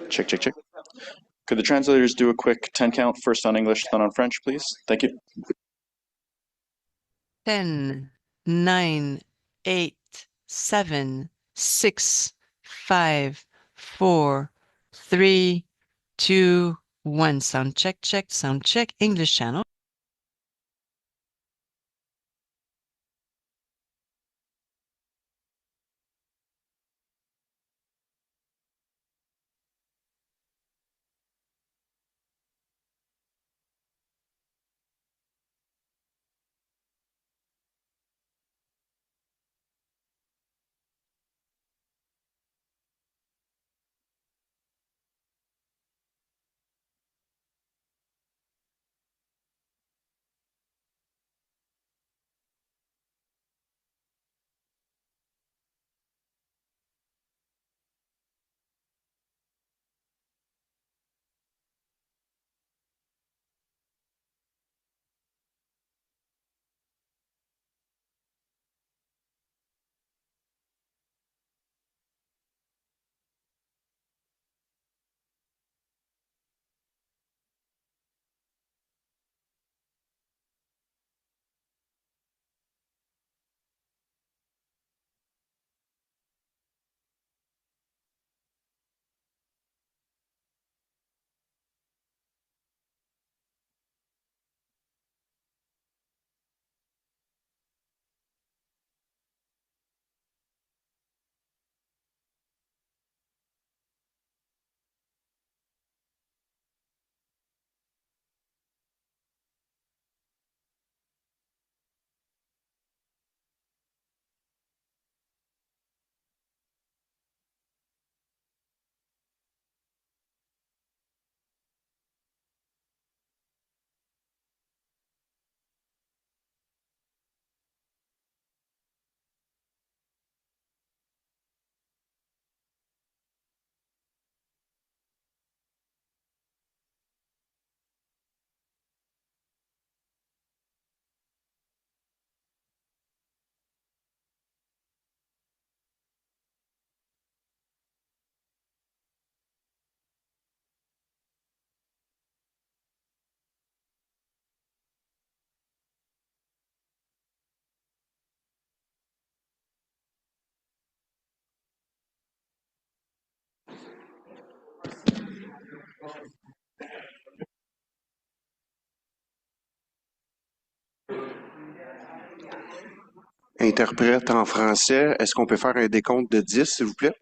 Check, check, check. Could the translators do a quick 10 count, first on English, then on French, please? Thank you. 10, 9, 8, 7, 6, 5, 4, 3, 2, 1. Sound check, check, sound check. English channel. Interprète en français, est-ce qu'on peut faire un décompte de 10, s'il vous plaît?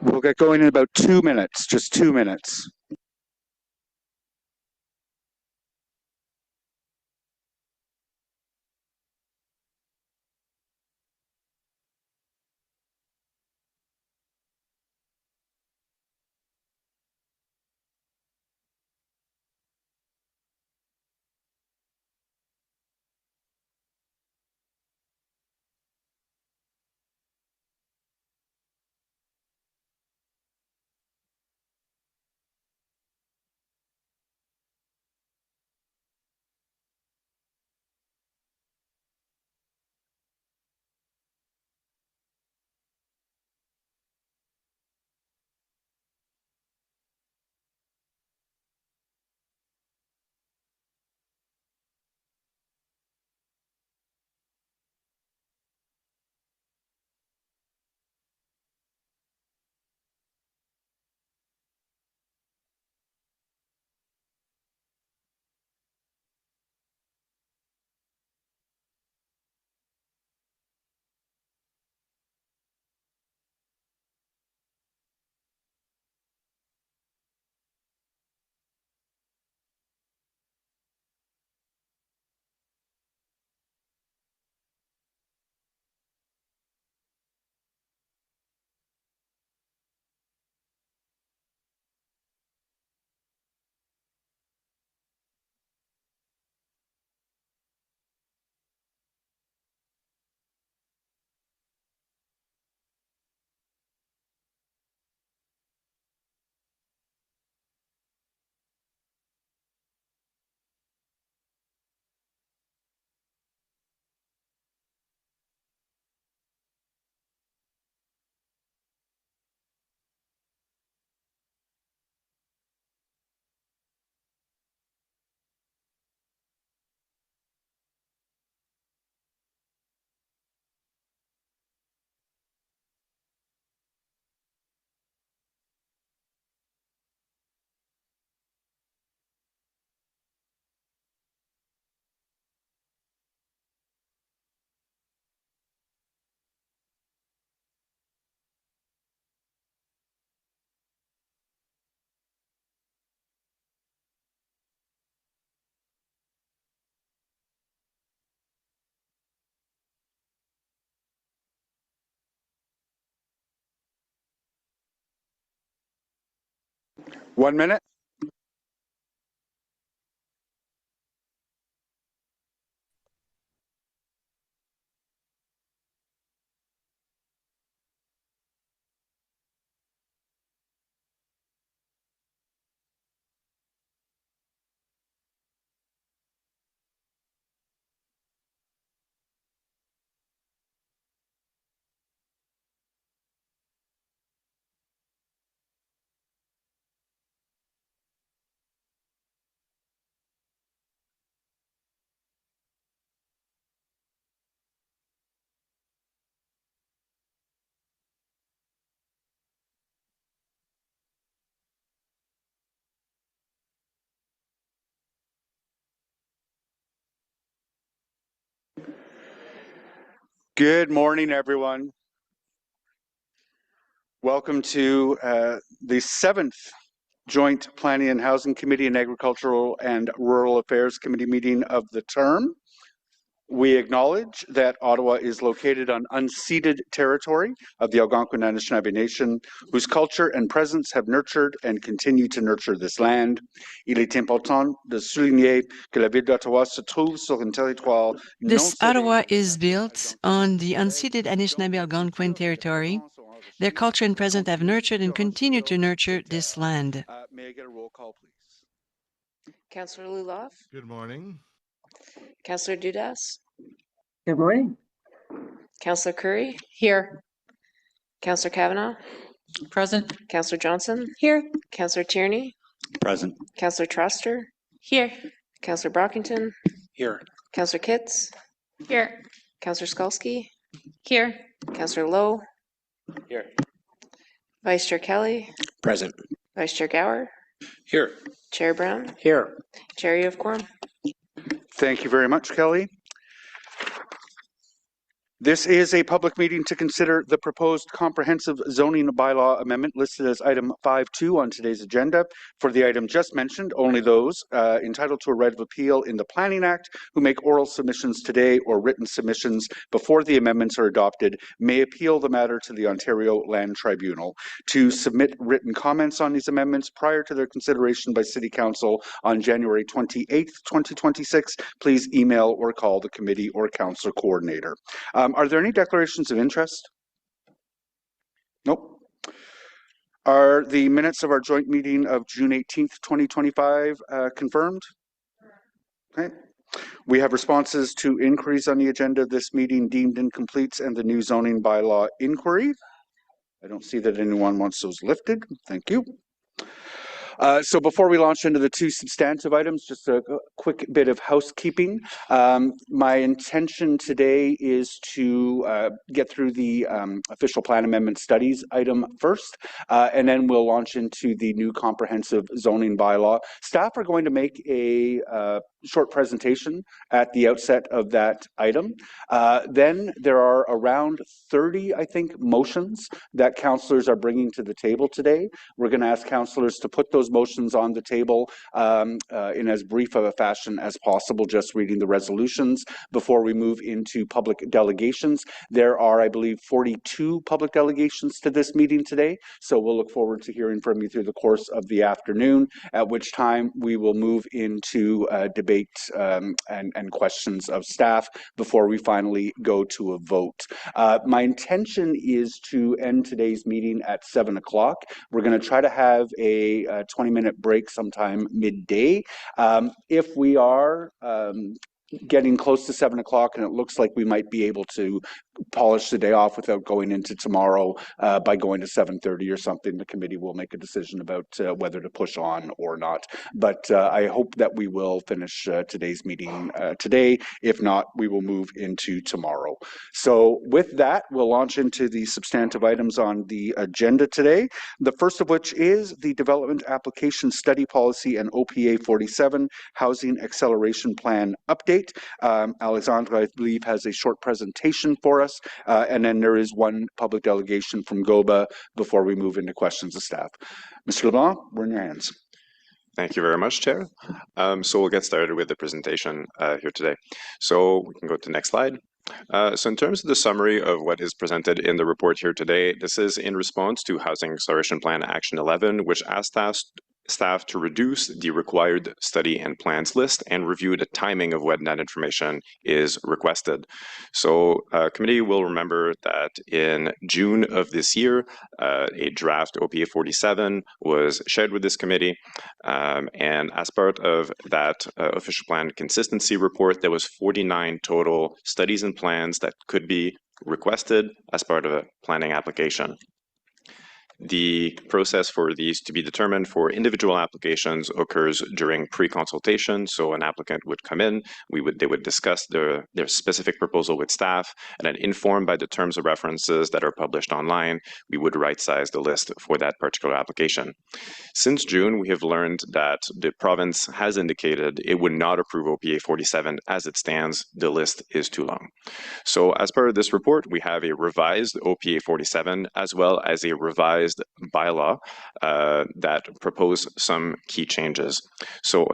We'll get going in about 2 minutes, just 2 minutes. One minute. Good morning, everyone. Welcome to the 7th Joint Planning and Housing Committee and Agricultural and Rural Affairs Committee meeting of the term. We acknowledge that Ottawa is located on unceded territory of the Algonquin Anishinaabe Nation, whose culture and presence have nurtured and continue to nurture this land. Il est important de souligner que la ville d'Ottawa se trouve sur un territoire non This Ottawa is built on the unceded Anishinaabe Algonquin territory. Their culture and present have nurtured and continue to nurture this land. May I get a roll call, please? Councillor Luloff, Good morning. Councillor Dudas, Good morning. Councillor Curry. Here. Councillor Kavanaugh. Present. Councillor Johnson. Here. Councillor Tierney. Present. Councillor Truster. Here. Councillor Brockington. Here. Councillor Kitts. Here. Councillor Skulski. Here. Councillor Lowe. Here. Vice Chair Kelly. Present. Vice Chair Gower. Here. Chair Brown. Here. Chair U of Quorum. Thank you very much, Kelly. This is a public meeting to consider the proposed comprehensive zoning bylaw amendment listed as item 5.2 on today's agenda. For the item just mentioned, only those entitled to a right of appeal in the Planning Act who make oral submissions today or written submissions before the amendments are adopted may appeal the matter to the Ontario Land Tribunal. To submit written comments on these amendments prior to their consideration by City Council on January 28th, 2026, please email or call the committee or council coordinator. Are there any declarations of interest? Nope. Are the minutes of our joint meeting of June 18th, 2025 confirmed? Okay. We have responses to inquiries on the agenda of this meeting deemed incomplete and the new zoning bylaw inquiry. I don't see that anyone wants those lifted. Thank you. So before we launch into the two substantive items, just a quick bit of housekeeping. My intention today is to get through the official plan amendment studies item first, and then we'll launch into the new comprehensive zoning bylaw. Staff are going to make a short presentation at the outset of that item. Then there are around 30, I think, motions that councillors are bringing to the table today. We're going to ask councillors to put those motions on the table in as brief of a fashion as possible, just reading the resolutions before we move into public delegations. There are, I believe, 42 public delegations to this meeting today, so we'll look forward to hearing from you through the course of the afternoon, at which time we will move into debate and questions of staff before we finally go to a vote. My intention is to end today's meeting at 7 o'clock. We're going to try to have a 20-minute break sometime midday. If we are getting close to 7 o'clock and it looks like we might be able to polish the day off without going into tomorrow by going to 7:30 or something, the committee will make a decision about whether to push on or not. But I hope that we will finish today's meeting today. If not, we will move into tomorrow. So with that, we'll launch into the substantive items on the agenda today. The first of which is the Development Application Study Policy and OPA 47 Housing Acceleration Plan Update. Alexandra, I believe, has a short presentation for us, and then there is one public delegation from GOBA before we move into questions of staff. Mr. LeBlanc, we're in your hands. Thank you very much, Chair. So we'll get started with the presentation here today. So we can go to the next slide. So in terms of the summary of what is presented in the report here today, this is in response to Housing Acceleration Plan Action 11, which asked staff to reduce the required study and plans list and review the timing of when that information is requested. So committee will remember that in June of this year, a draft OPA 47 was shared with this committee. And as part of that official plan consistency report, there was 49 total studies and plans that could be requested as part of a planning application. The process for these to be determined for individual applications occurs during pre-consultation. So an applicant would come in, they would discuss their specific proposal with staff, and then informed by the terms of references that are published online, we would right-size the list for that particular application. Since June, we have learned that the province has indicated it would not approve OPA 47 as it stands. The list is too long. So as part of this report, we have a revised OPA 47 as well as a revised bylaw that propose some key changes. So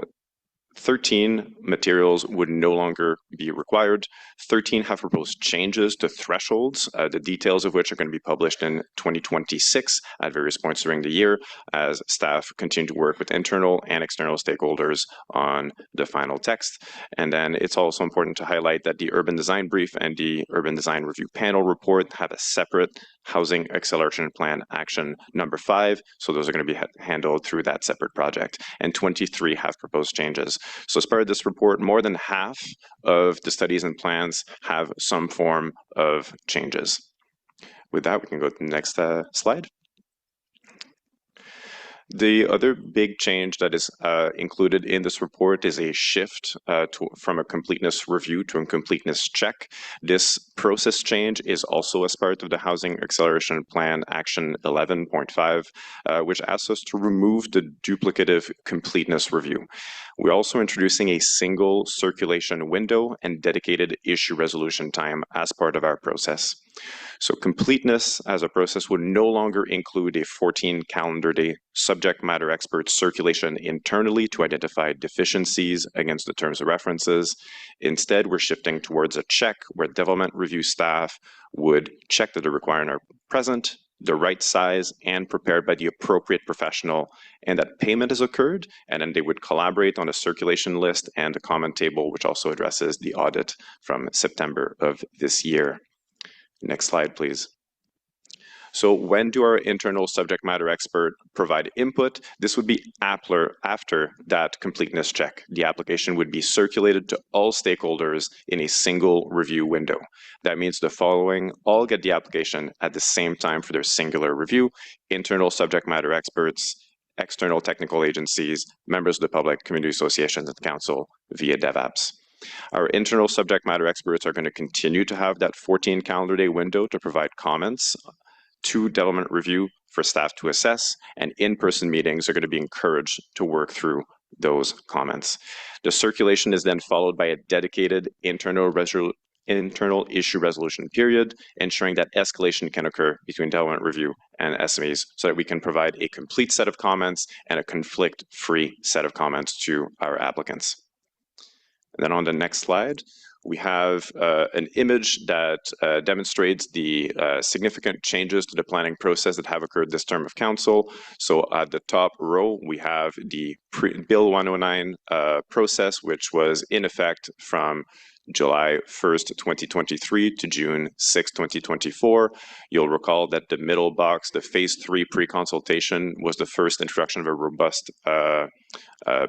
13 materials would no longer be required. 13 have proposed changes to thresholds, the details of which are going to be published in 2026 at various points during the year as staff continue to work with internal and external stakeholders on the final text. And then it's also important to highlight that the Urban Design Brief and the Urban Design Review Panel report have a separate Housing Acceleration Plan Action number 5. So those are going to be handled through that separate project. And 23 have proposed changes. So as part of this report, more than half of the studies and plans have some form of changes. With that, we can go to the next slide. The other big change that is included in this report is a shift from a completeness review to a completeness check. This process change is also as part of the Housing Acceleration Plan Action 11.5, which asks us to remove the duplicative completeness review. We're also introducing a single circulation window and dedicated issue resolution time as part of our process. So completeness as a process would no longer include a 14 calendar day subject matter expert circulation internally to identify deficiencies against the terms of references. Instead, we're shifting towards a check where development review staff would check that the requirements are present, the right size, and prepared by the appropriate professional, and that payment has occurred, and then they would collaborate on a circulation list and a comment table, which also addresses the audit from September of this year. Next slide, please. So when do our internal subject matter expert provide input? This would be after that completeness check. The application would be circulated to all stakeholders in a single review window. That means the following all get the application at the same time for their singular review: internal subject matter experts, external technical agencies, members of the public, community associations, and council via DevApps. Our internal subject matter experts are going to continue to have that 14 calendar day window to provide comments to development review for staff to assess, and in-person meetings are going to be encouraged to work through those comments. The circulation is then followed by a dedicated internal issue resolution period, ensuring that escalation can occur between development review and SMEs so that we can provide a complete set of comments and a conflict-free set of comments to our applicants. And then on the next slide, we have an image that demonstrates the significant changes to the planning process that have occurred this term of council. So at the top row, we have the Bill 109 process, which was in effect from July 1st, 2023 to June 6, 2024. You'll recall that the middle box, the phase 3 pre-consultation, was the first introduction of a robust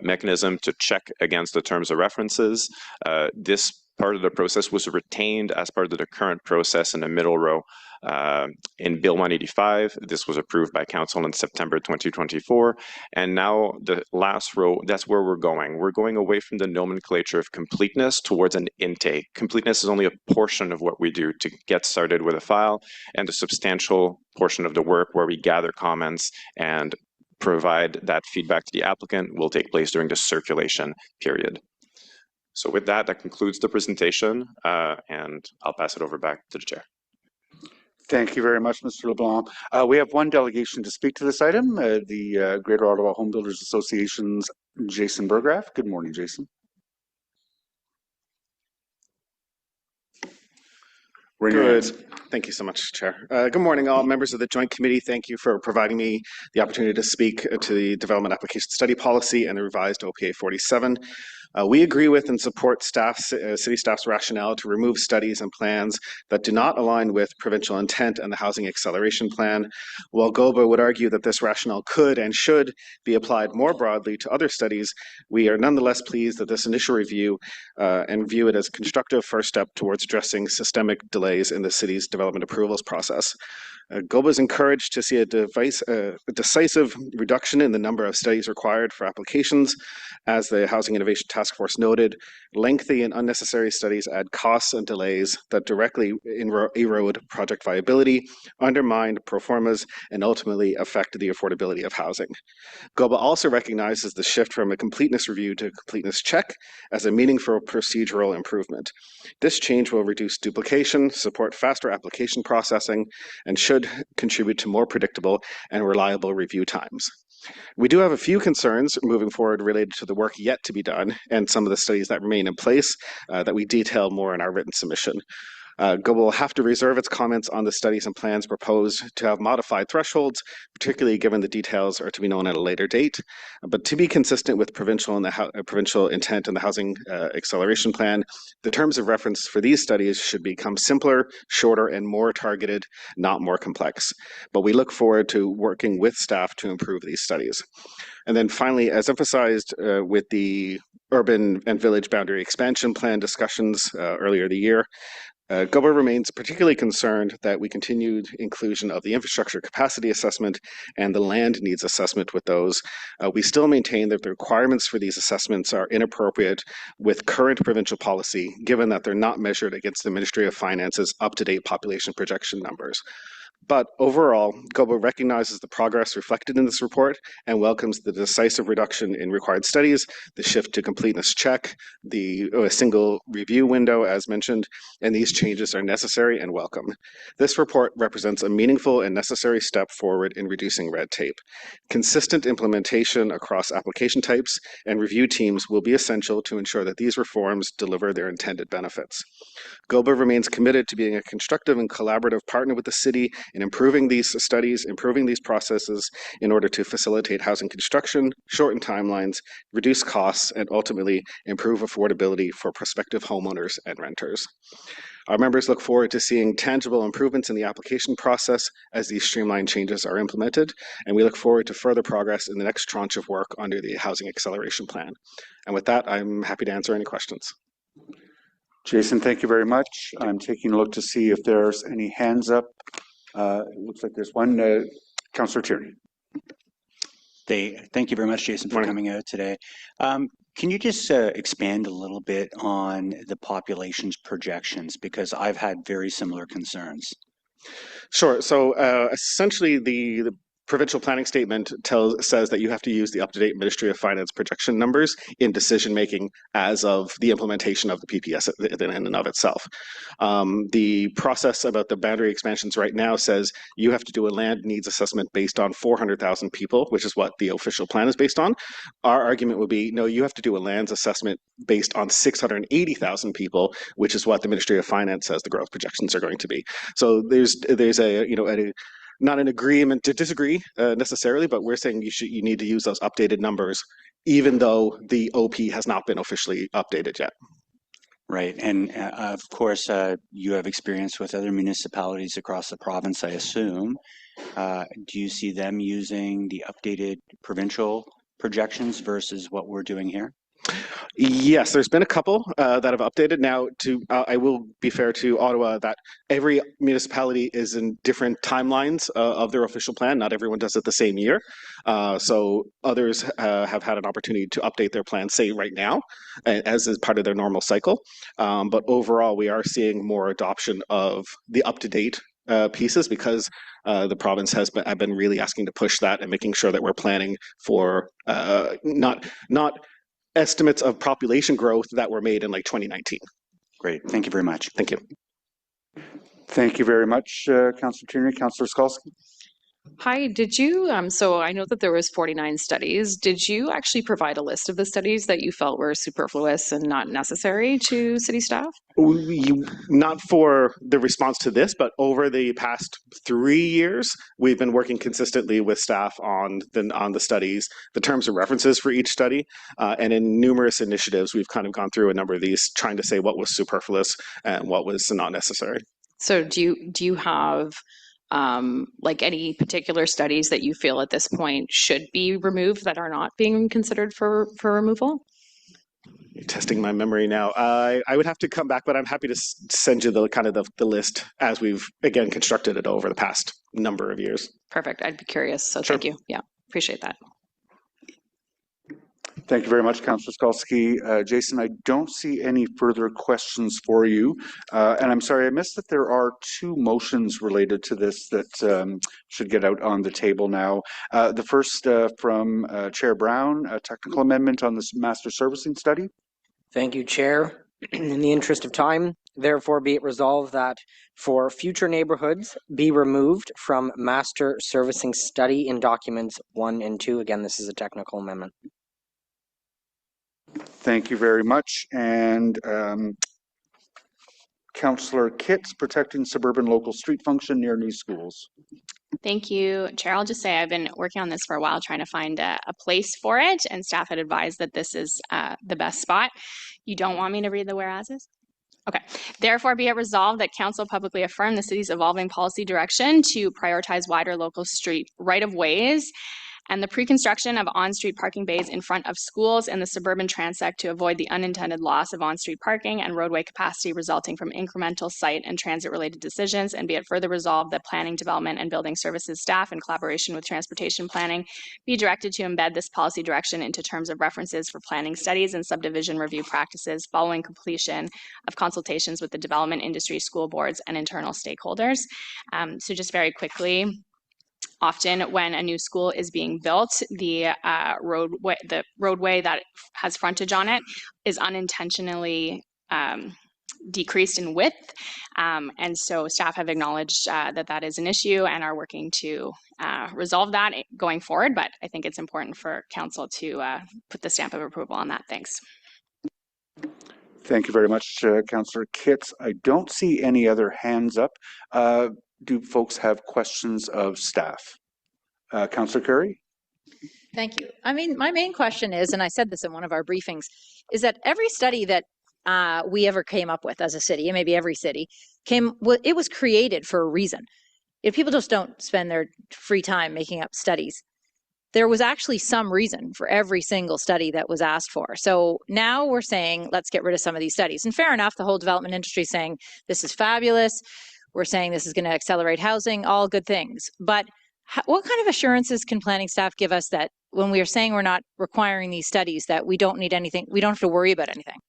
mechanism to check against the terms of references. This part of the process was retained as part of the current process in the middle row. In Bill 185, this was approved by Council in September 2024. And now the last row, that's where we're going. We're going away from the nomenclature of completeness towards an intake. Completeness is only a portion of what we do to get started with a file, and a substantial portion of the work where we gather comments and provide that feedback to the applicant will take place during the circulation period. So with that, that concludes the presentation, and I'll pass it over back to the chair. Thank you very much, Mr. LeBlanc. We have one delegation to speak to this item, the Greater Ottawa Home Builders Association's Jason Burgraff. Good morning, Jason. Good. Thank you so much, Chair. Good morning, all members of the Joint Committee. Thank you for providing me the opportunity to speak to the Development Application Study Policy and the revised OPA 47. We agree with and support city staff's rationale to remove studies and plans that do not align with provincial intent and the Housing Acceleration Plan. While GOBA would argue that this rationale could and should be applied more broadly to other studies, we are nonetheless pleased that this initial review and view it as a constructive first step towards addressing systemic delays in the city's development approvals process. GOBA is encouraged to see a decisive reduction in the number of studies required for applications. As the Housing Innovation Task Force noted, lengthy and unnecessary studies add costs and delays that directly erode project viability, undermine pro formas, and ultimately affect the affordability of housing. GOBA also recognizes the shift from a completeness review to a completeness check as a meaningful procedural improvement. This change will reduce duplication, support faster application processing, and should contribute to more predictable and reliable review times. We do have a few concerns moving forward related to the work yet to be done and some of the studies that remain in place that we detail more in our written submission. GOBA will have to reserve its comments on the studies and plans proposed to have modified thresholds, particularly given the details are to be known at a later date. But to be consistent with provincial intent and the Housing Acceleration Plan, the terms of reference for these studies should become simpler, shorter, and more targeted, not more complex. But we look forward to working with staff to improve these studies. And then finally, as emphasized with the Urban and Village Boundary Expansion Plan discussions earlier the year, GOBA remains particularly concerned that we continued inclusion of the infrastructure capacity assessment and the land needs assessment with those. We still maintain that the requirements for these assessments are inappropriate with current provincial policy, given that they're not measured against the Ministry of Finance's up-to-date population projection numbers. But overall, GOBA recognizes the progress reflected in this report and welcomes the decisive reduction in required studies, the shift to completeness check, the single review window, as mentioned, and these changes are necessary and welcome. This report represents a meaningful and necessary step forward in reducing red tape. Consistent implementation across application types and review teams will be essential to ensure that these reforms deliver their intended benefits. GOBA remains committed to being a constructive and collaborative partner with the city in improving these studies, improving these processes in order to facilitate housing construction, shorten timelines, reduce costs, and ultimately improve affordability for prospective homeowners and renters. Our members look forward to seeing tangible improvements in the application process as these streamlined changes are implemented, and we look forward to further progress in the next tranche of work under the Housing Acceleration Plan. And with that, I'm happy to answer any questions. Jason, thank you very much. I'm taking a look to see if there's any hands up. It looks like there's one. Councillor Tierney. Thank you very much, Jason, for coming out today. Can you just expand a little bit on the population's projections? Because I've had very similar concerns. Sure. So essentially, the provincial planning statement says that you have to use the up-to-date Ministry of Finance projection numbers in decision-making as of the implementation of the PPS in and of itself. The process about the boundary expansions right now says you have to do a land needs assessment based on 400,000 people, which is what the official plan is based on. Our argument would be, no, you have to do a lands assessment based on 680,000 people, which is what the Ministry of Finance says the growth projections are going to be. So there's not an agreement to disagree necessarily, but we're saying you need to use those updated numbers, even though the OP has not been officially updated yet. Right, and of course, you have experience with other municipalities across the province, I assume. Do you see them using the updated provincial projections versus what we're doing here? Yes, there's been a couple that have updated. Now, I will be fair to Ottawa that every municipality is in different timelines of their official plan. Not everyone does it the same year. So others have had an opportunity to update their plan, say right now, as is part of their normal cycle. But overall, we are seeing more adoption of the up-to-date pieces because the province has been really asking to push that and making sure that we're planning for not estimates of population growth that were made in like 2019. Great. Thank you very much. Thank you. Thank you very much, Councillor Tierney. Councillor Skalski. Hi, did you, so I know that there was 49 studies. Did you actually provide a list of the studies that you felt were superfluous and not necessary to city staff? Not for the response to this, but over the past 3 years, we've been working consistently with staff on the studies, the terms of references for each study, and in numerous initiatives, we've kind of gone through a number of these, trying to say what was superfluous and what was not necessary. So do you have like any particular studies that you feel at this point should be removed that are not being considered for removal? You're testing my memory now. I would have to come back, but I'm happy to send you the list as we've again constructed it over the past number of years. Perfect. I'd be curious. So Sure. Thank you. Yeah, appreciate that. Thank you very much, Councillor Skalski. Jason, I don't see any further questions for you. And I'm sorry, I missed that there are 2 motions related to this that should get out on the table now. The first from Chair Brown, a technical amendment on this master servicing study. Thank you, Chair. In the interest of time, therefore be it resolved that for future neighborhoods be removed from master servicing study in documents 1 and 2. Again, this is a technical amendment. Thank you very much. And Councillor Kitts, protecting suburban local street function near new schools. Thank you, Chair. I'll just say I've been working on this for a while, trying to find a place for it, and staff had advised that this is the best spot. You don't want me to read the whereases? Okay. Therefore, be it resolved that Council publicly affirm the city's evolving policy direction to prioritize wider local street right-of-ways and the pre-construction of on-street parking bays in front of schools in the suburban transect to avoid the unintended loss of on-street parking and roadway capacity resulting from incremental site and transit-related decisions, and be it further resolved that planning, development, and building services staff in collaboration with transportation planning be directed to embed this policy direction into terms of references for planning studies and subdivision review practices following completion of consultations with the development industry, school boards, and internal stakeholders. So just very quickly, often when a new school is being built, the roadway that has frontage on it is unintentionally decreased in width. And so staff have acknowledged that that is an issue and are working to resolve that going forward. But I think it's important for council to put the stamp of approval on that. Thanks. Thank you very much, Councillor Kitts. I don't see any other hands up. Do folks have questions of staff? Councillor Curry? Thank you. I mean, my main question is, and I said this in one of our briefings, is that every study that we ever came up with as a city, and maybe every city, it was created for a reason. If people just don't spend their free time making up studies, there was actually some reason for every single study that was asked for. So now we're saying, let's get rid of some of these studies. And fair enough, the whole development industry is saying, this is fabulous. We're saying this is going to accelerate housing, all good things. But what kind of assurances can planning staff give us that when we are saying we're not requiring these studies, that we don't need anything, we don't have to worry about anything?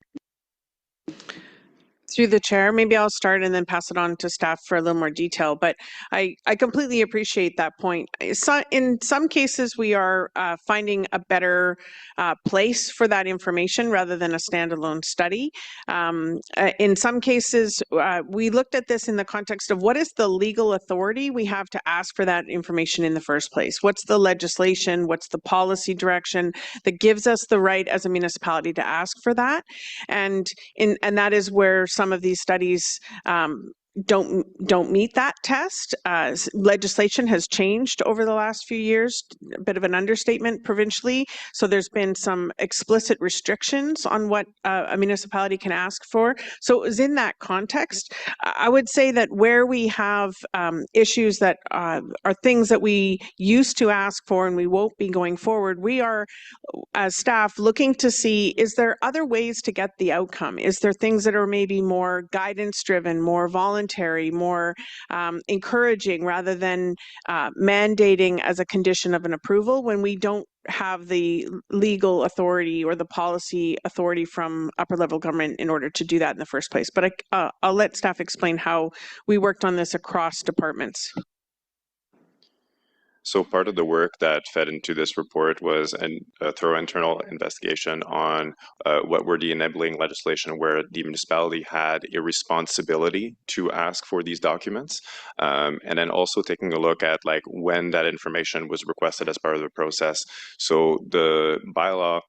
Through the chair, maybe I'll start and then pass it on to staff for a little more detail, but I completely appreciate that point. So in some cases, we are finding a better place for that information rather than a standalone study. In some cases, we looked at this in the context of what is the legal authority we have to ask for that information in the first place? What's the legislation? What's the policy direction that gives us the right as a municipality to ask for that? And that is where some of these studies don't meet that test. Legislation has changed over the last few years, a bit of an understatement provincially. So there's been some explicit restrictions on what a municipality can ask for. So it was in that context. I would say that where we have issues that are things that we used to ask for and we won't be going forward, we are, as staff, looking to see, is there other ways to get the outcome? Is there things that are maybe more guidance driven, more voluntary, more encouraging rather than mandating as a condition of an approval when we don't have the legal authority or the policy authority from upper level government in order to do that in the first place? But I'll let staff explain how we worked on this across departments. So part of the work that fed into this report was a thorough internal investigation on what were the enabling legislation where the municipality had a responsibility to ask for these documents. And then also taking a look at like when that information was requested as part of the process. So the bylaw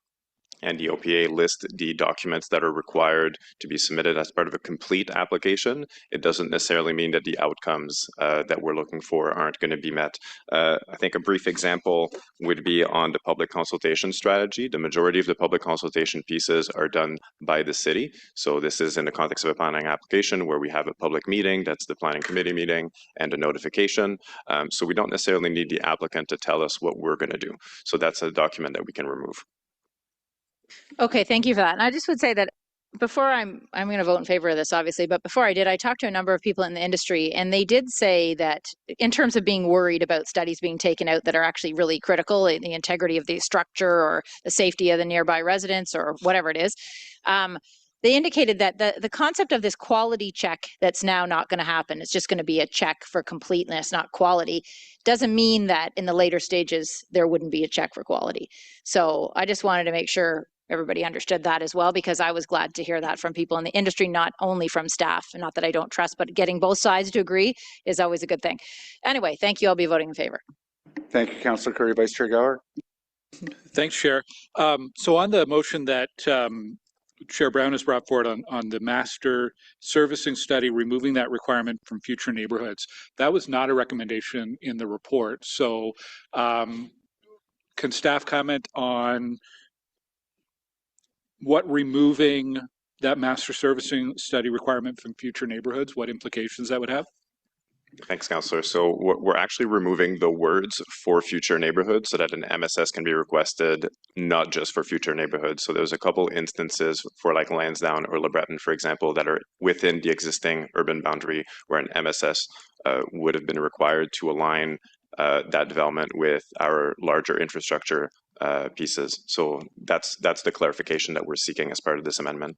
and the OPA list the documents that are required to be submitted as part of a complete application. It doesn't necessarily mean that the outcomes that we're looking for aren't going to be met. I think a brief example would be on the public consultation strategy. The majority of the public consultation pieces are done by the city. So this is in the context of a planning application where we have a public meeting, that's the planning committee meeting, and a notification. So we don't necessarily need the applicant to tell us what we're going to do. So that's a document that we can remove. Okay, thank you for that. And I just would say that before I'm going to vote in favor of this, obviously, but before I did, I talked to a number of people in the industry, and they did say that in terms of being worried about studies being taken out that are actually really critical, the integrity of the structure or the safety of the nearby residents or whatever it is, they indicated that the concept of this quality check that's now not going to happen, it's just going to be a check for completeness, not quality, doesn't mean that in the later stages there wouldn't be a check for quality. So I just wanted to make sure everybody understood that as well, because I was glad to hear that from people in the industry, not only from staff. Not that I don't trust, but getting both sides to agree is always a good thing. Anyway, thank you. I'll be voting in favor. Thank you, Councillor Curry. Vice Chair Gower. Thanks, Chair. So on the motion that Chair Brown has brought forward on the master servicing study, removing that requirement from future neighborhoods, that was not a recommendation in the report. So can staff comment on what removing that master servicing study requirement from future neighborhoods, what implications that would have? Thanks, Councillor. So we're actually removing the words "for future neighborhoods" so that an MSS can be requested not just for future neighborhoods. So there's a couple instances for like Lansdowne or Le Breton, for example, that are within the existing urban boundary where an MSS would have been required to align that development with our larger infrastructure pieces. So that's the clarification that we're seeking as part of this amendment.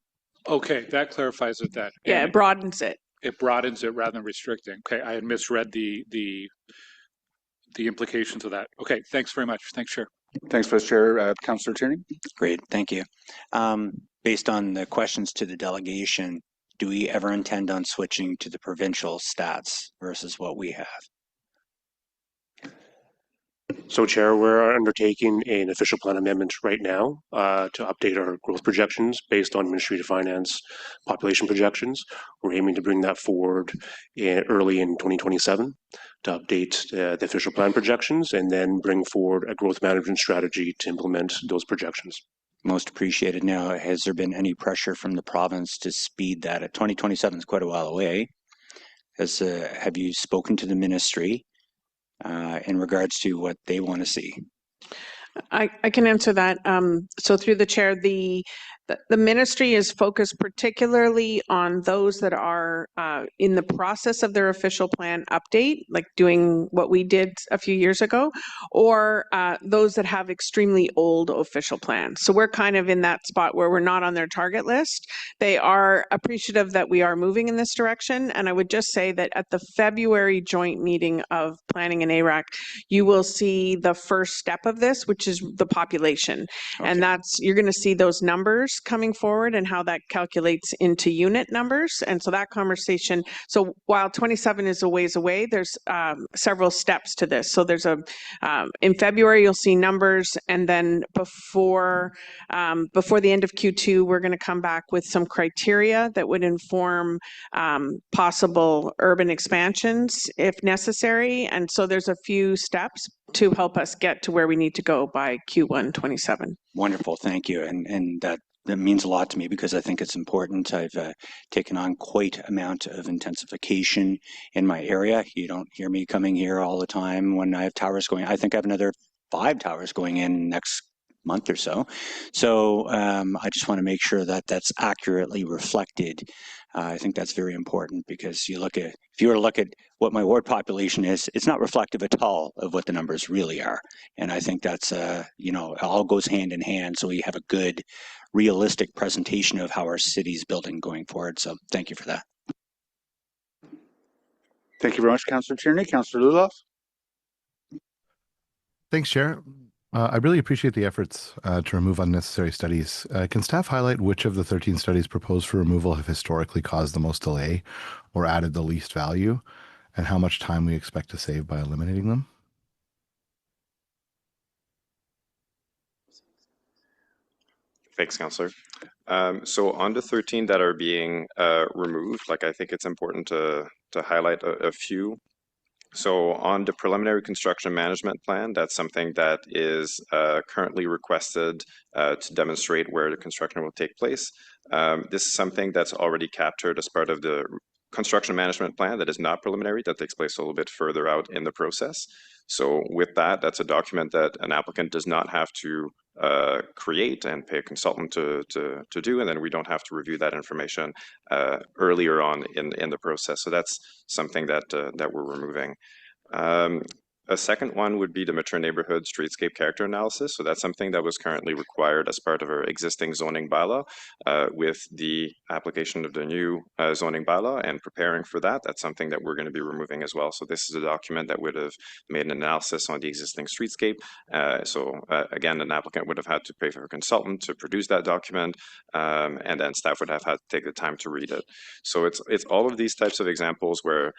Okay, that clarifies it then. Yeah, And it broadens it. it broadens it rather than restricting. Okay, I had misread the implications of that. Okay, thanks very much. Thanks, Chair. Thanks, Vice Chair. Councillor Tierney. Great, thank you. Based on the questions to the delegation, do we ever intend on switching to the provincial stats versus what we have? So, Chair, we're undertaking an official plan amendment right now to update our growth projections based on Ministry of Finance population projections. We're aiming to bring that forward early in 2027 to update the official plan projections and then bring forward a growth management strategy to implement those projections. Most appreciated. Now, has there been any pressure from the province to speed that? 2027 is quite a while away. Have you spoken to the ministry in regards to what they want to see? I can answer that. So through the chair, the ministry is focused particularly on those that are in the process of their official plan update, like doing what we did a few years ago, or those that have extremely old official plans. So we're kind of in that spot where we're not on their target list. They are appreciative that we are moving in this direction. And I would just say that at the February joint meeting of Planning and ARAC, you will see the first step of this, which is the population. Okay. And you're going to see those numbers coming forward and how that calculates into unit numbers. And so that conversation, so while 27 is a ways away, there's several steps to this. So there's in February, you'll see numbers. And then before the end of Q2, we're going to come back with some criteria that would inform possible urban expansions if necessary. And so there's a few steps to help us get to where we need to go by Q1 27. Wonderful, thank you. And that means a lot to me because I think it's important. I've taken on quite an amount of intensification in my area. You don't hear me coming here all the time when I have towers going. I think I have another 5 towers going in next month or so. So I just want to make sure that that's accurately reflected. I think that's very important because if you were to look at what my ward population is, it's not reflective at all of what the numbers really are. And I think that's, it all goes hand in hand. So we have a good, realistic presentation of how our city's building going forward. So thank you for that. Thank you very much, Councillor Tierney. Councillor Luloff. Thanks, Chair. I really appreciate the efforts to remove unnecessary studies. Can staff highlight which of the 13 studies proposed for removal have historically caused the most delay or added the least value, and how much time we expect to save by eliminating them? Thanks, Councillor. So on the 13 that are being removed, I think it's important to highlight a few. So on the preliminary construction management plan, that's something that is currently requested to demonstrate where the construction will take place. This is something that's already captured as part of the construction management plan that is not preliminary, that takes place a little bit further out in the process. So with that, that's a document that an applicant does not have to create and pay a consultant to do, and then we don't have to review that information earlier on in the process. So that's something that we're removing. A second one would be the mature neighborhood streetscape character analysis. So that's something that was currently required as part of our existing zoning bylaw. With the application of the new zoning bylaw and preparing for that, that's something that we're going to be removing as well. So this is a document that would have made an analysis on the existing streetscape. Again, an applicant would have had to pay for a consultant to produce that document, and then staff would have had to take the time to read it. So it's all of these types of examples where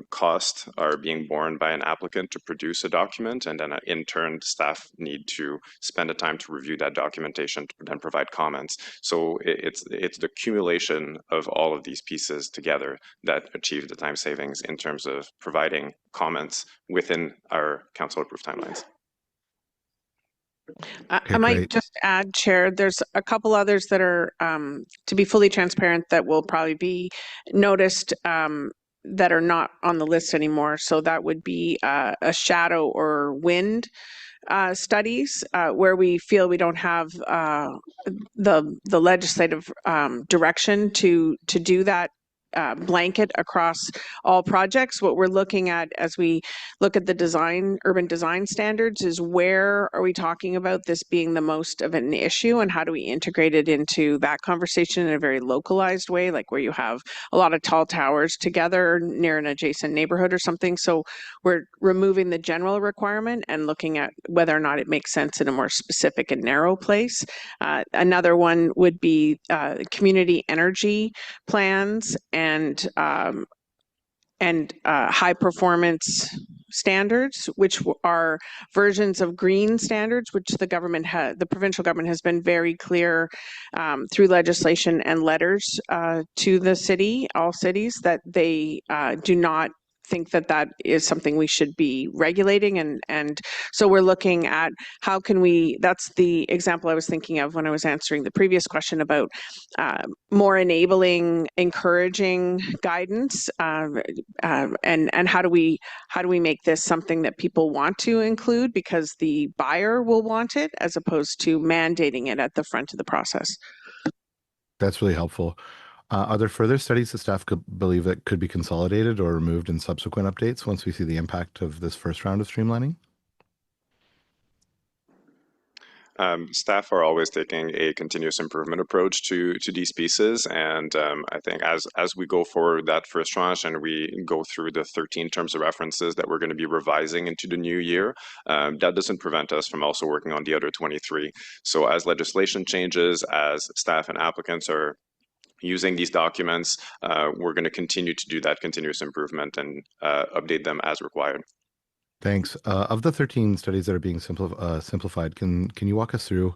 costs are being borne by an applicant to produce a document, and then in turn staff need to spend the time to review that documentation to then provide comments. So it's the accumulation of all of these pieces together that achieve the time savings in terms of providing comments within our council approved timelines. I might just add, Chair, there's a couple others that are, to be fully transparent, that will probably be noticed that are not on the list anymore. So that would be a shadow or wind studies where we feel we don't have the legislative direction to do that blanket across all projects. What we're looking at as we look at the design, urban design standards, is where are we talking about this being the most of an issue, and how do we integrate it into that conversation in a very localized way, like where you have a lot of tall towers together near an adjacent neighborhood or something. So we're removing the general requirement and looking at whether or not it makes sense in a more specific and narrow place. Another one would be community energy plans and high performance standards, which are versions of green standards, which the provincial government has been very clear through legislation and letters to the city, all cities, that they do not think that that is something we should be regulating. And so we're looking at how can we, that's the example I was thinking of when I was answering the previous question about more enabling, encouraging guidance, and how do we make this something that people want to include because the buyer will want it, as opposed to mandating it at the front of the process. That's really helpful. Are there further studies that staff could believe that could be consolidated or removed in subsequent updates once we see the impact of this first round of streamlining? Staff are always taking a continuous improvement approach to these pieces, and I think as we go forward that first tranche and we go through the 13 terms of references that we're going to be revising into the new year, that doesn't prevent us from also working on the other 23. So as legislation changes, as staff and applicants are using these documents, we're going to continue to do that continuous improvement and update them as required. Thanks. Of the 13 studies that are being simplified, can you walk us through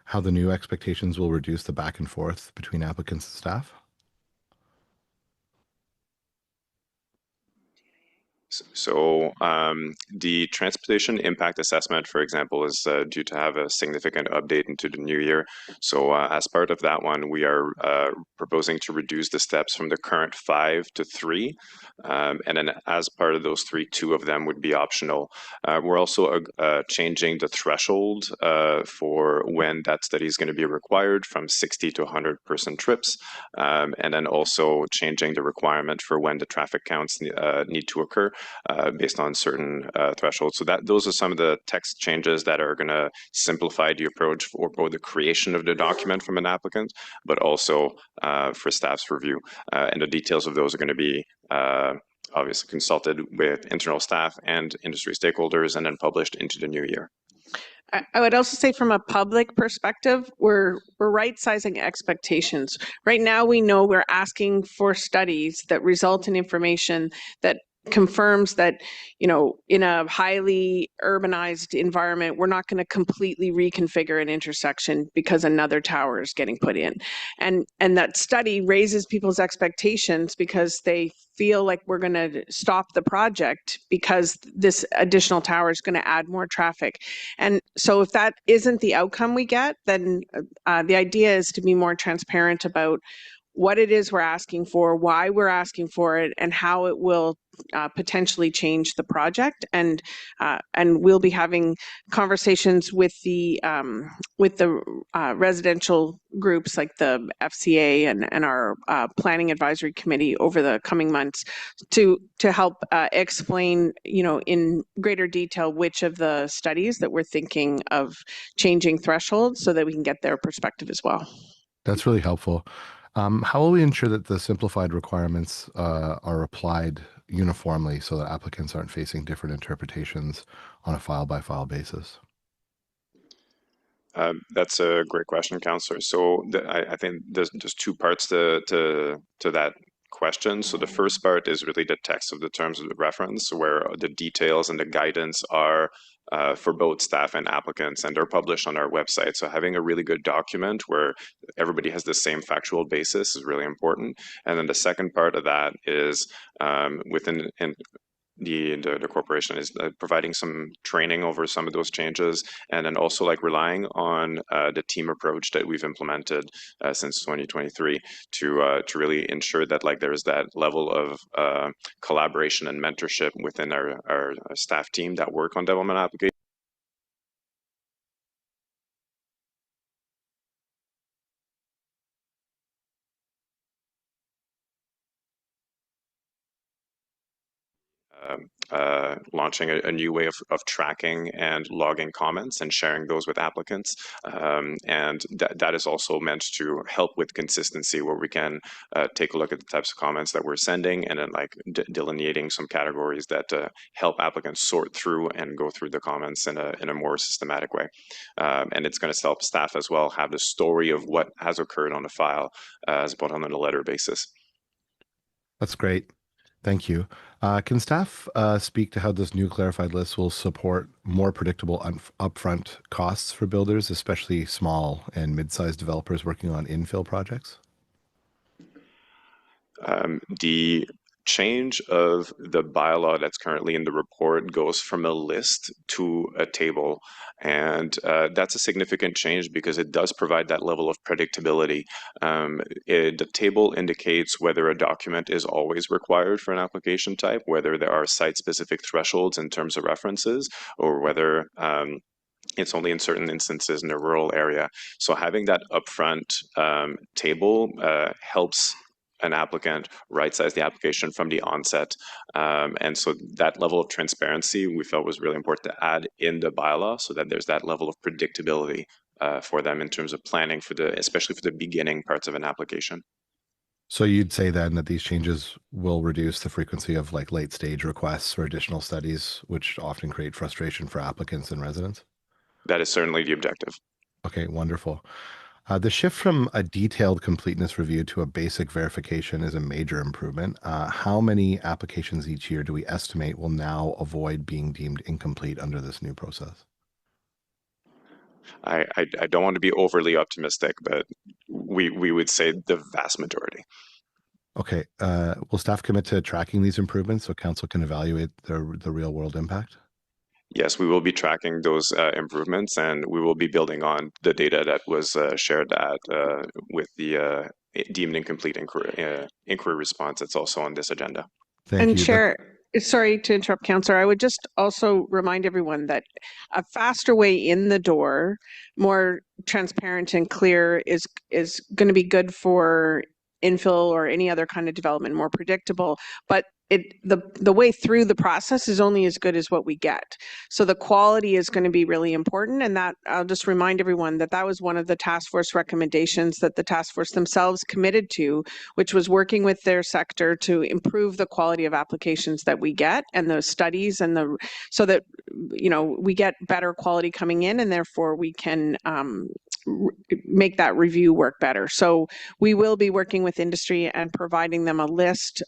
how the new expectations will reduce the back and forth between applicants and staff? So the transportation impact assessment, for example, is due to have a significant update into the new year. So as part of that one, we are proposing to reduce the steps from the current 5 to 3. And then as part of those 3, 2 of them would be optional. We're also changing the threshold for when that study is going to be required from 60 to 100 person trips. And then also changing the requirement for when the traffic counts need to occur. Based on certain thresholds. So those are some of the text changes that are going to simplify the approach for both the creation of the document from an applicant, but also for staff's review. And the details of those are going to be obviously consulted with internal staff and industry stakeholders and then published into the new year. I would also say from a public perspective, we're right-sizing expectations. Right now, we know we're asking for studies that result in information that confirms that, you know, in a highly urbanized environment, we're not going to completely reconfigure an intersection because another tower is getting put in. And that study raises people's expectations because they feel like we're going to stop the project because this additional tower is going to add more traffic. And so if that isn't the outcome we get, then the idea is to be more transparent about what it is we're asking for, why we're asking for it, and how it will potentially change the project. And we'll be having conversations with the residential groups like the FCA and our planning advisory committee over the coming months to help explain, you know, in greater detail which of the studies that we're thinking of changing thresholds so that we can get their perspective as well. That's really helpful. How will we ensure that the simplified requirements are applied uniformly so that applicants aren't facing different interpretations on a file-by-file basis? That's a great question, Councillor. So I think there's 2 parts to that question. So the first part is really the text of the terms of the reference, where the details and the guidance are for both staff and applicants, and they're published on our website. So having a really good document where everybody has the same factual basis is really important. And then the second part of that is the corporation is providing some training over some of those changes, and then also like relying on the team approach that we've implemented since 2023 to really ensure that like there's that level of collaboration and mentorship within our staff team that work on development applications. Launching a new way of tracking and logging comments and sharing those with applicants. And that is also meant to help with consistency, where we can take a look at the types of comments that we're sending and then like delineating some categories that help applicants sort through and go through the comments in a more systematic way. And it's going to help staff as well have the story of what has occurred on the file as opposed on a letter basis. That's great. Thank you. Can staff speak to how this new clarified list will support more predictable upfront costs for builders, especially small and mid-sized developers working on infill projects? The change of the bylaw that's currently in the report goes from a list to a table. And that's a significant change because it does provide that level of predictability. The table indicates whether a document is always required for an application type, whether there are site-specific thresholds in terms of references, or whether it's only in certain instances in a rural area. So having that upfront table helps an applicant right-size the application from the onset. And so that level of transparency we felt was really important to add in the bylaw so that there's that level of predictability for them in terms of planning for especially for the beginning parts of an application. So you'd say then that these changes will reduce the frequency of like late stage requests or additional studies, which often create frustration for applicants and residents? That is certainly the objective. Okay, wonderful. The shift from a detailed completeness review to a basic verification is a major improvement. How many applications each year do we estimate will now avoid being deemed incomplete under this new process? I don't want to be overly optimistic, but we would say the vast majority. Okay. Will staff commit to tracking these improvements so council can evaluate the real world impact? Yes, we will be tracking those improvements, and we will be building on the data that was shared with the deemed incomplete inquiry response. It's also on this agenda. Thank you. Chair, sorry to interrupt, Councillor. I would just also remind everyone that a faster way in the door, more transparent and clear, is going to be good for infill or any other kind of development, more predictable. But the way through the process is only as good as what we get. So the quality is going to be really important, and that I'll just remind everyone that that was one of the task force recommendations that the task force themselves committed to, which was working with their sector to improve the quality of applications that we get and those studies, and so that we get better quality coming in, and therefore we can make that review work better. So we will be working with industry and providing them a list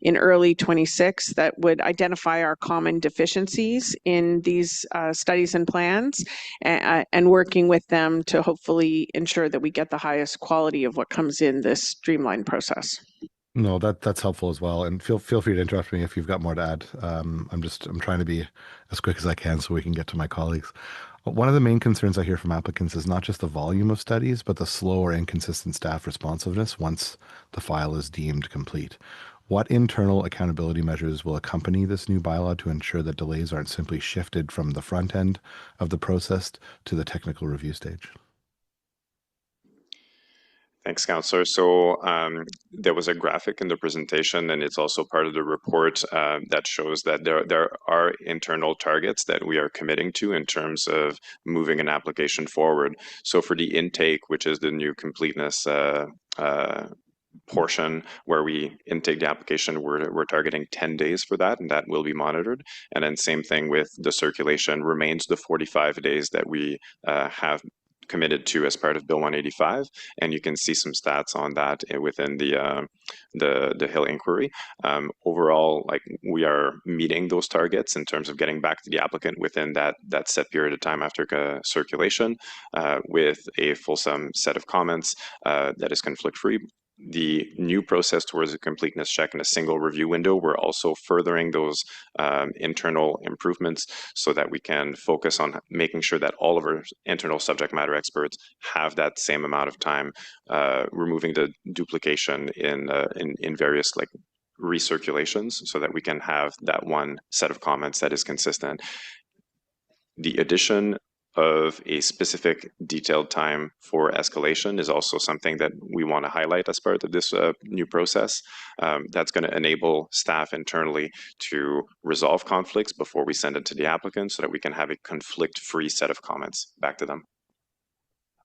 in early 26 that would identify our common deficiencies in these studies and plans, and working with them to hopefully ensure that we get the highest quality of what comes in this streamlined process. No, that's helpful as well. And feel free to interrupt me if you've got more to add. I'm trying to be as quick as I can so we can get to my colleagues. One of the main concerns I hear from applicants is not just the volume of studies, but the slow or inconsistent staff responsiveness once the file is deemed complete. What internal accountability measures will accompany this new bylaw to ensure that delays aren't simply shifted from the front end of the process to the technical review stage? Thanks, Councillor. So there was a graphic in the presentation, and it's also part of the report that shows that there are internal targets that we are committing to in terms of moving an application forward. So for the intake, which is the new completeness portion where we intake the application, we're targeting 10 days for that, and that will be monitored. And then same thing with the circulation, remains the 45 days that we have committed to as part of Bill 185, and you can see some stats on that within the Hill inquiry. Overall, like we are meeting those targets in terms of getting back to the applicant within that set period of time after circulation, with a fulsome set of comments that is conflict-free. the new process towards a completeness check in a single review window, we're also furthering those internal improvements so that we can focus on making sure that all of our internal subject matter experts have that same amount of time, removing the duplication in various like recirculations so that we can have that one set of comments that is consistent. The addition of a specific detailed time for escalation is also something that we want to highlight as part of this new process. That's going to enable staff internally to resolve conflicts before we send it to the applicant so that we can have a conflict-free set of comments back to them.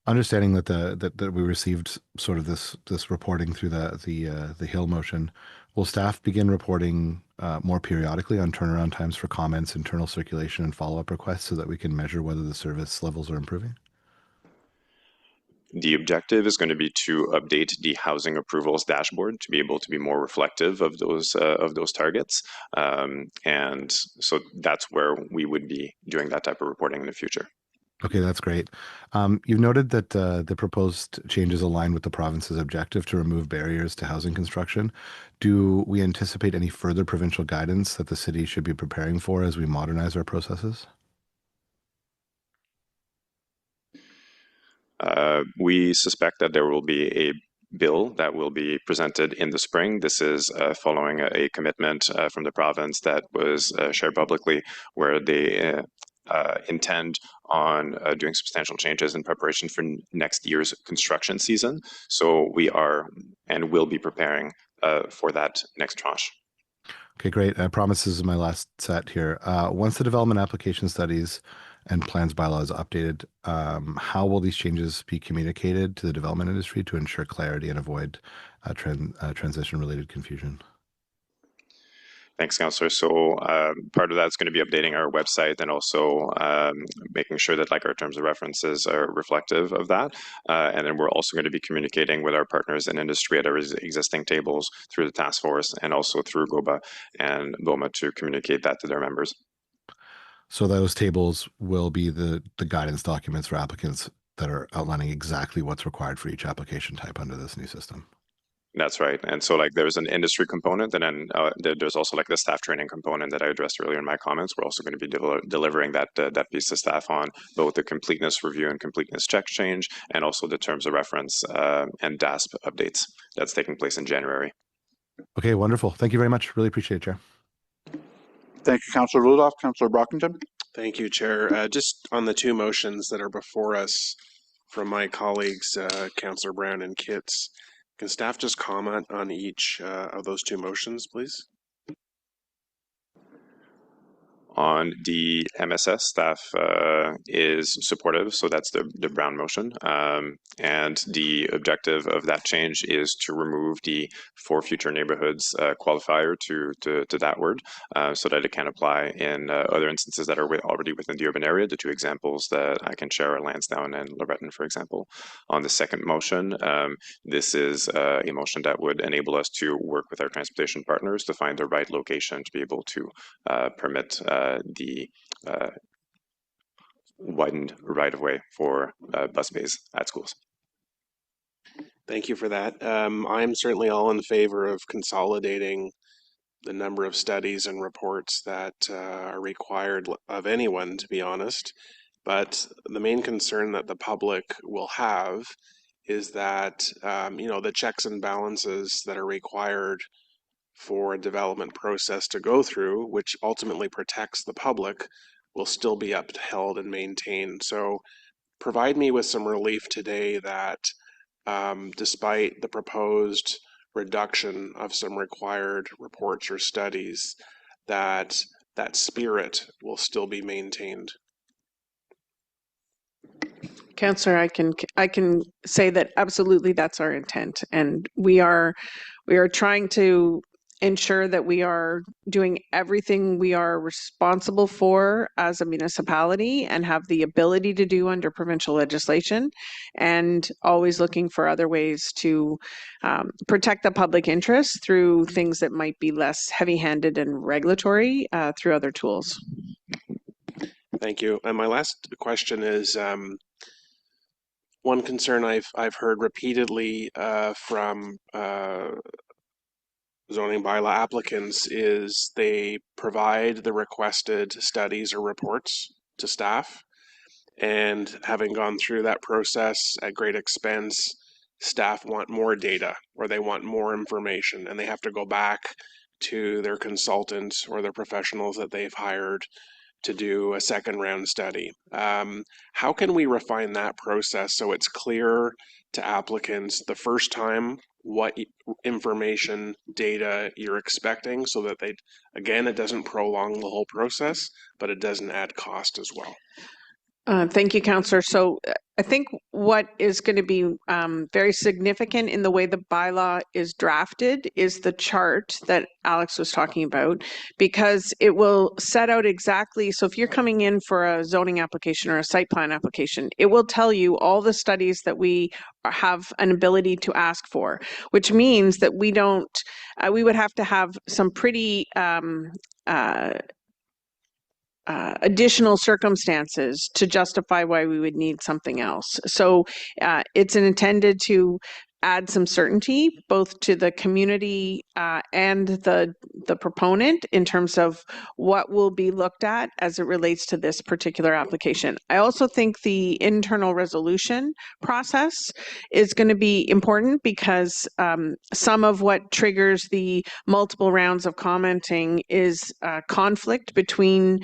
Understanding that that we received sort of this reporting through the Hill motion, will staff begin reporting more periodically on turnaround times for comments, internal circulation, and follow-up requests so that we can measure whether the service levels are improving? The objective is going to be to update the housing approvals dashboard to be able to be more reflective of those targets, and so that's where we would be doing that type of reporting in the future. Okay, that's great. You've noted that the proposed changes align with the province's objective to remove barriers to housing construction. Do we anticipate any further provincial guidance that the city should be preparing for as we modernize our processes? We suspect that there will be a bill that will be presented in the spring. This is following a commitment from the province that was shared publicly, where they intend on doing substantial changes in preparation for next year's construction season. So we are and will be preparing for that next tranche. Okay, great. I promise this is my last set here. Once the development application studies and plans bylaw is updated, how will these changes be communicated to the development industry to ensure clarity and avoid transition-related confusion? Thanks, Councillor. So part of that's going to be updating our website and also making sure that like our terms of references are reflective of that. And then we're also going to be communicating with our partners in industry at our existing tables through the task force and also through GOBA and BOMA to communicate that to their members. So those tables will be the guidance documents for applicants that are outlining exactly what's required for each application type under this new system. That's right. And so like there's an industry component, and then there's also like the staff training component that I addressed earlier in my comments. We're also going to be delivering that piece to staff on both the completeness review and completeness check change, and also the terms of reference and DASP updates that's taking place in January. Okay, wonderful. Thank you very much. Really appreciate it, Chair. Thank you, Councillor Rudolph. Councillor Brockington. Thank you, Chair. Just on the two motions that are before us from my colleagues, Councillor Brown and Kitts, can staff just comment on each of those two motions, please? On the MSS, staff is supportive, so that's the Brown motion. And the objective of that change is to remove the for future neighborhoods qualifier to that word, so that it can apply in other instances that are already within the urban area. The two examples that I can share are Lansdowne and Loreton, for example. On the second motion, this is a motion that would enable us to work with our transportation partners to find the right location to be able to permit the widened right-of-way for bus bays at schools. Thank you for that. I'm certainly all in favor of consolidating the number of studies and reports that are required of anyone, to be honest. But the main concern that the public will have is that, the checks and balances that are required for a development process to go through, which ultimately protects the public, will still be upheld and maintained. So provide me with some relief today that despite the proposed reduction of some required reports or studies, that spirit will still be maintained. Councillor, I can say that absolutely that's our intent, and we are trying to ensure that we are doing everything we are responsible for as a municipality and have the ability to do under provincial legislation, and always looking for other ways to protect the public interest through things that might be less heavy-handed and regulatory through other tools. Thank you. And my last question is, one concern I've heard repeatedly from zoning bylaw applicants is they provide the requested studies or reports to staff, and having gone through that process at great expense, staff want more data or they want more information, and they have to go back to their consultants or their professionals that they've hired to do a second round study. How can we refine that process so it's clear to applicants the first time what information, data you're expecting, so that they, again, it doesn't prolong the whole process, but it doesn't add cost as well? Thank you, Councillor. So I think what is going to be very significant in the way the bylaw is drafted is the chart that Alex was talking about, because it will set out exactly, so if you're coming in for a zoning application or a site plan application, it will tell you all the studies that we have an ability to ask for, which means that we don't, we would have to have some pretty additional circumstances to justify why we would need something else. So it's intended to add some certainty both to the community and the proponent in terms of what will be looked at as it relates to this particular application. I also think the internal resolution process is going to be important, because some of what triggers the multiple rounds of commenting is conflict between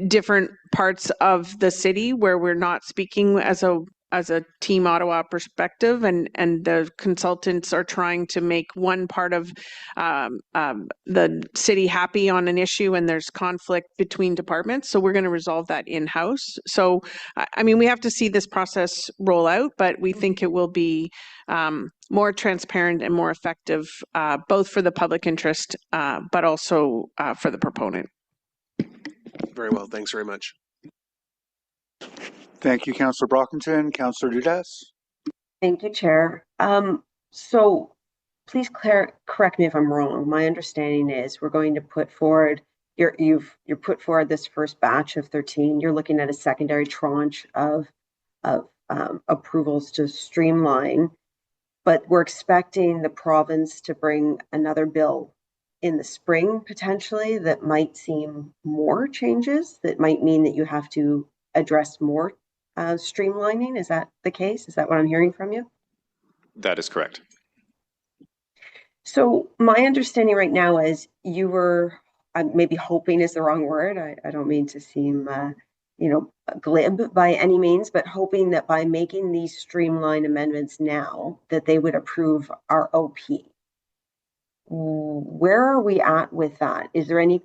different parts of the city where we're not speaking as a Team Ottawa perspective, and the consultants are trying to make one part of the city happy on an issue, and there's conflict between departments. So we're going to resolve that in-house. So, I mean, we have to see this process roll out, but we think it will be more transparent and more effective, both for the public interest, but also for the proponent. Very well, thanks very much. Thank you, Councillor Brockington. Councillor Dudas. Thank you, Chair. So please correct me if I'm wrong. My understanding is we're going to put forward, you've put forward this first batch of 13. You're looking at a secondary tranche of approvals to streamline, but we're expecting the province to bring another bill in the spring, potentially, that might seem more changes, that might mean that you have to address more streamlining. Is that the case? Is that what I'm hearing from you? That is correct. So my understanding right now is you were, maybe hoping is the wrong word. I don't mean to seem, glib by any means, but hoping that by making these streamline amendments now, that they would approve our OP. Where are we at with that? Is there any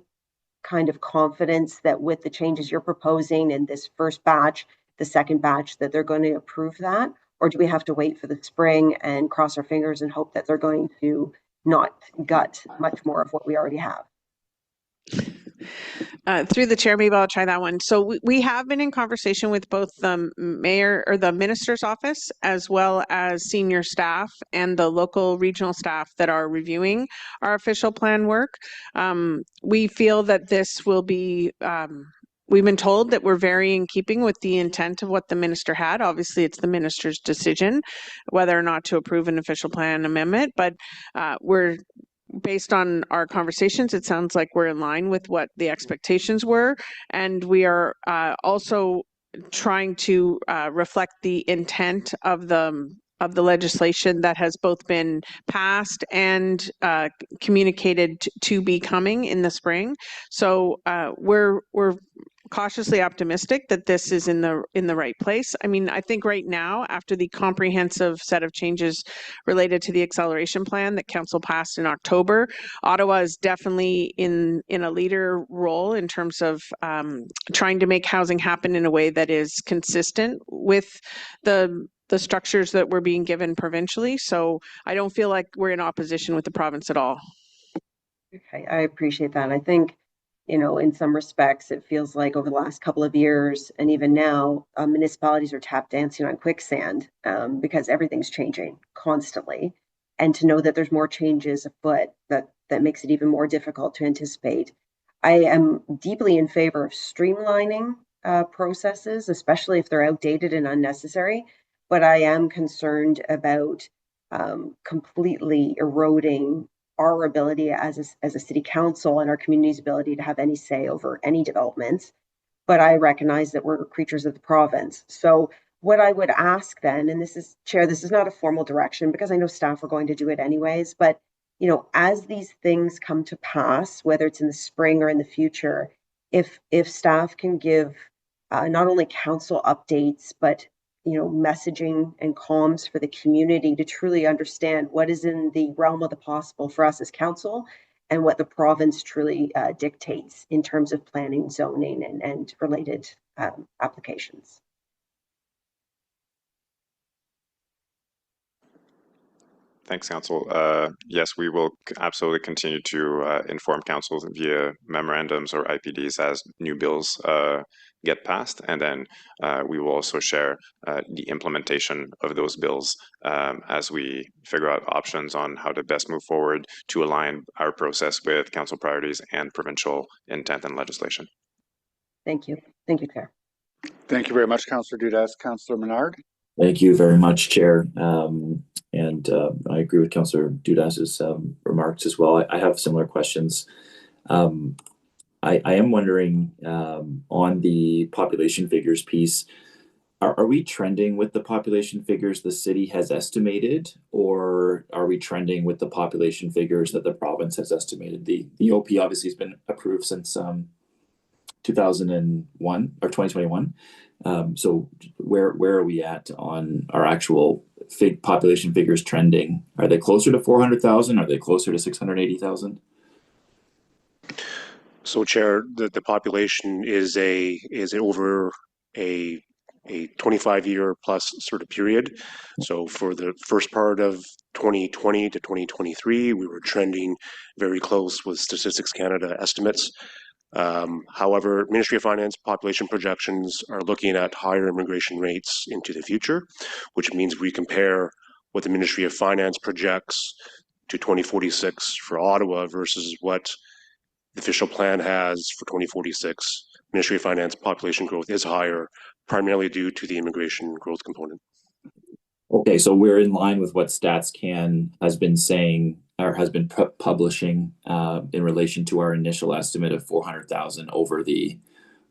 kind of confidence that with the changes you're proposing in this first batch, the second batch, that they're going to approve that? Or do we have to wait for the spring and cross our fingers and hope that they're going to not gut much more of what we already have? Through the chair, maybe I'll try that one. So we have been in conversation with both the mayor or the minister's office, as well as senior staff and the local regional staff that are reviewing our official plan work. We feel that this will be, we've been told that we're very in keeping with the intent of what the minister had. Obviously, it's the minister's decision whether or not to approve an official plan amendment, but we're, based on our conversations, it sounds like we're in line with what the expectations were. And we are also trying to reflect the intent of the legislation that has both been passed and communicated to be coming in the spring. So we're cautiously optimistic that this is in the right place. I mean, I think right now, after the comprehensive set of changes related to the acceleration plan that Council passed in October, Ottawa is definitely in a leader role in terms of trying to make housing happen in a way that is consistent with the structures that we're being given provincially. So I don't feel like we're in opposition with the province at all. Okay, I appreciate that. I think, in some respects, it feels like over the last couple of years, and even now, municipalities are tap dancing on quicksand because everything's changing constantly. And to know that there's more changes afoot, that makes it even more difficult to anticipate. I am deeply in favor of streamlining processes, especially if they're outdated and unnecessary. but I am concerned about completely eroding our ability as a city council and our community's ability to have any say over any developments. But I recognize that we're creatures of the province. So what I would ask then, and this is, Chair, this is not a formal direction because I know staff are going to do it anyways, but as these things come to pass, whether it's in the spring or in the future, if staff can give not only council updates, but messaging and comms for the community to truly understand what is in the realm of the possible for us as council and what the province truly dictates in terms of planning, zoning, and related applications. Thanks, Council. Yes, we will absolutely continue to inform Council via memorandums or IPDs as new bills get passed, and then we will also share the implementation of those bills as we figure out options on how to best move forward to align our process with Council priorities and provincial intent and legislation. Thank you. Thank you, Chair. Thank you very much, Councillor Dudas. Councillor Menard. Thank you very much, Chair. And I agree with Councillor Dudas's remarks as well. I have similar questions. I am wondering on the population figures piece, are we trending with the population figures the city has estimated, or are we trending with the population figures that the province has estimated? The OP obviously has been approved since 2001 or 2021. So where are we at on our actual population figures trending? Are they closer to 400,000? Are they closer to 680,000? So, Chair, the population is over a 25-year plus sort of period. So for the first part of 2020 to 2023, we were trending very close with Statistics Canada estimates. However, Ministry of Finance population projections are looking at higher immigration rates into the future, which means we compare what the Ministry of Finance projects to 2046 for Ottawa versus what the official plan has for 2046. Ministry of Finance population growth is higher, primarily due to the immigration growth component. Okay, so we're in line with what StatsCan has been saying or has been publishing in relation to our initial estimate of 400,000 over the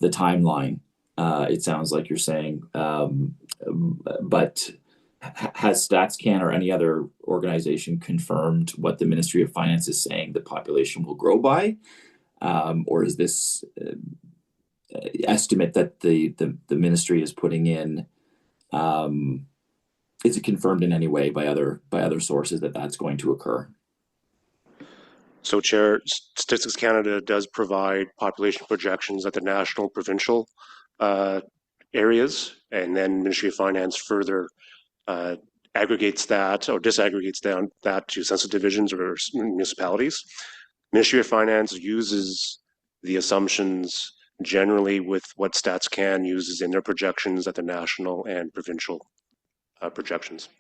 timeline. It sounds like you're saying, but has StatsCan or any other organization confirmed what the Ministry of Finance is saying the population will grow by? Or is this estimate that the ministry is putting in, is it confirmed in any way by other sources that that's going to occur? So, Chair, Statistics Canada does provide population projections at the national, provincial areas, and then Ministry of Finance further aggregates that or disaggregates that to census divisions or municipalities. Ministry of Finance uses the assumptions generally with what StatsCan uses in their projections at the national and provincial projections.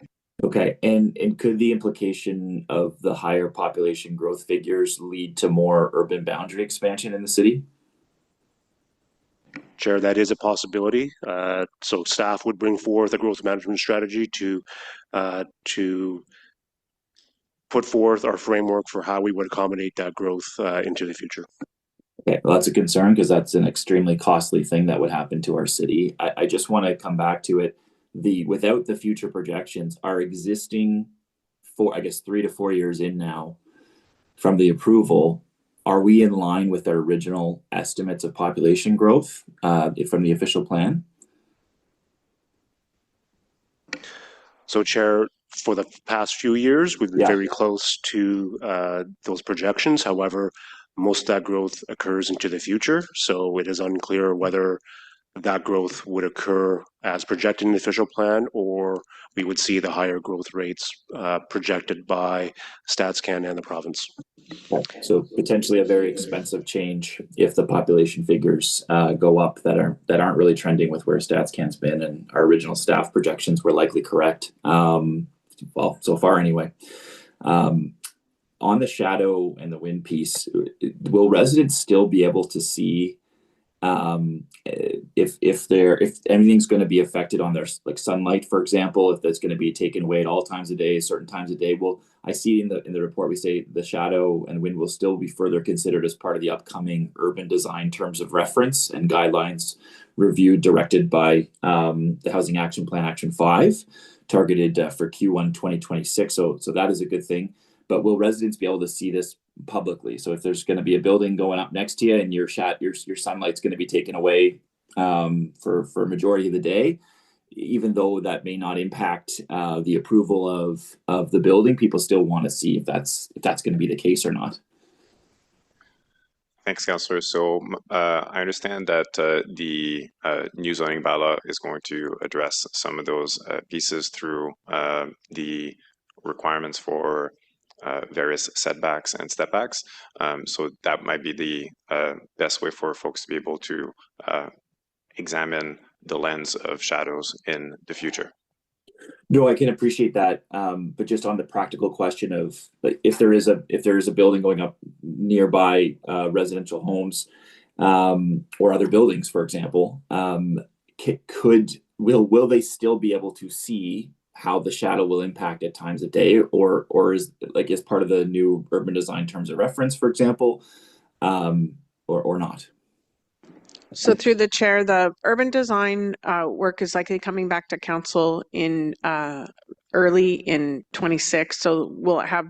Okay, and could the implication of the higher population growth figures lead to more urban boundary expansion in the city? Chair, that is a possibility. So staff would bring forth a growth management strategy to put forth our framework for how we would accommodate that growth into the future. Okay, well, that's a concern because that's an extremely costly thing that would happen to our city. I just want to come back to it. Without the future projections, our existing 3 to 4 years in now from the approval, are we in line with our original estimates of population growth from the official plan? So, Chair, for the past few years, we've been very close to those projections. However, most of that growth occurs into the future, so it is unclear whether that growth would occur as projected in the official plan, or we would see the higher growth rates projected by StatsCan and the province. Okay. So potentially a very expensive change if the population figures go up that aren't really trending with where StatsCan's been, and our original staff projections were likely correct. Well, so far anyway. On the shadow and the wind piece, will residents still be able to see If anything's going to be affected on their like sunlight, for example, if that's going to be taken away at all times of day, certain times of day. Well, I see in the report we say the shadow and wind will still be further considered as part of the upcoming urban design terms of reference and guidelines reviewed directed by the Housing Action Plan Action 5, targeted for Q1 2026. So that is a good thing. But will residents be able to see this publicly? So if there's going to be a building going up next to you and your sunlight's going to be taken away for a majority of the day, even though that may not impact the approval of the building, people still want to see if that's going to be the case or not. Thanks, Councillor. So I understand that the new zoning bylaw is going to address some of those pieces through the requirements for various setbacks and stepbacks. So that might be the best way for folks to be able to examine the lens of shadows in the future. No, I can appreciate that, but just on the practical question of like, if there is a building going up nearby residential homes or other buildings, for example, will they still be able to see how the shadow will impact at times of day, or is like as part of the new urban design terms of reference, for example, or not? So through the chair, the urban design work is likely coming back to council in early in 26. So we'll have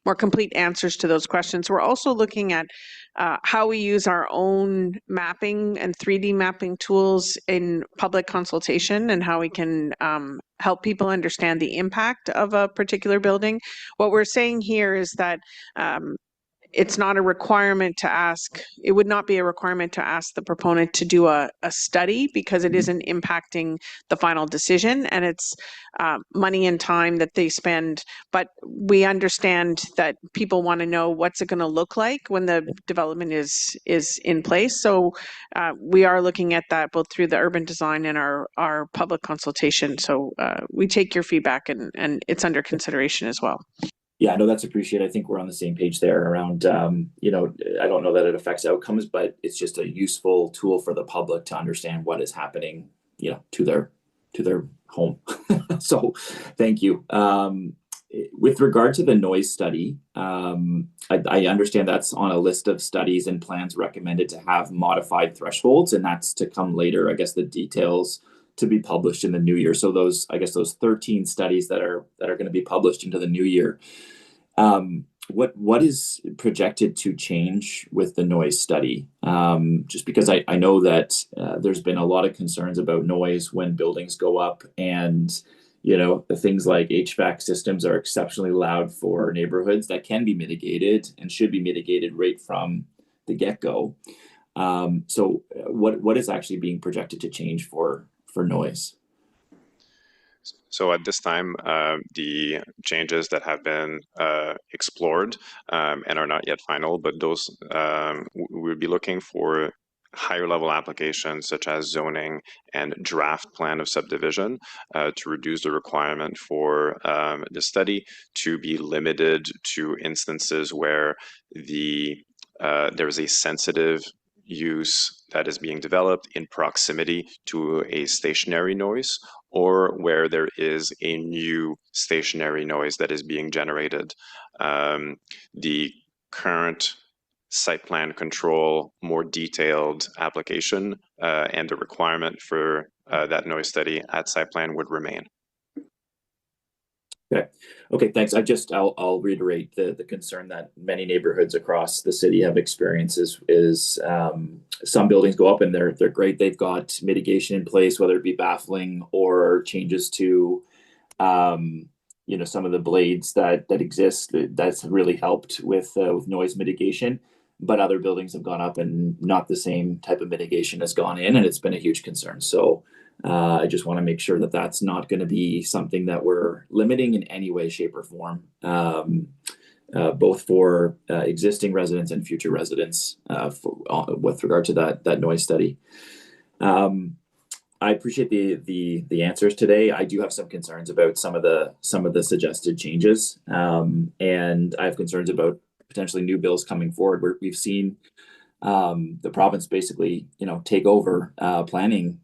more complete answers to those questions. We're also looking at how we use our own mapping and 3D mapping tools in public consultation and how we can help people understand the impact of a particular building. What we're saying here is that it's not a requirement to ask, it would not be a requirement to ask the proponent to do a study because it isn't impacting the final decision, and it's money and time that they spend. But we understand that people want to know what's it going to look like when the development is in place. So we are looking at that both through the urban design and our public consultation. So we take your feedback and it's under consideration as well. Yeah, no, that's appreciated. I think we're on the same page there around, I don't know that it affects outcomes, but it's just a useful tool for the public to understand what is happening, to their home. So thank you. With regard to the noise study, I understand that's on a list of studies and plans recommended to have modified thresholds, and that's to come later. I guess the details to be published in the new year. So those 13 studies that are going to be published into the new year. What is projected to change with the noise study? Just because I know that there's been a lot of concerns about noise when buildings go up, and the things like HVAC systems are exceptionally loud for neighborhoods that can be mitigated and should be mitigated right from the get-go. So what is actually being projected to change for noise? So at this time, the changes that have been explored and are not yet final, but those we'll be looking for higher level applications such as zoning and draft plan of subdivision to reduce the requirement for the study to be limited to instances where there is a sensitive use that is being developed in proximity to a stationary noise, or where there is a new stationary noise that is being generated. The current site plan control, more detailed application, and the requirement for that noise study at site plan would remain. Okay, thanks. I'll reiterate the concern that many neighborhoods across the city have experienced is some buildings go up and they're great. They've got mitigation in place, whether it be baffling or changes to some of the blades that exist. That's really helped with noise mitigation. But other buildings have gone up and not the same type of mitigation has gone in, and it's been a huge concern. So I just want to make sure that that's not going to be something that we're limiting in any way, shape, or form, both for existing residents and future residents with regard to that noise study. I appreciate the answers today. I do have some concerns about some of the suggested changes, and I have concerns about potentially new bills coming forward. We've seen the province basically, take over planning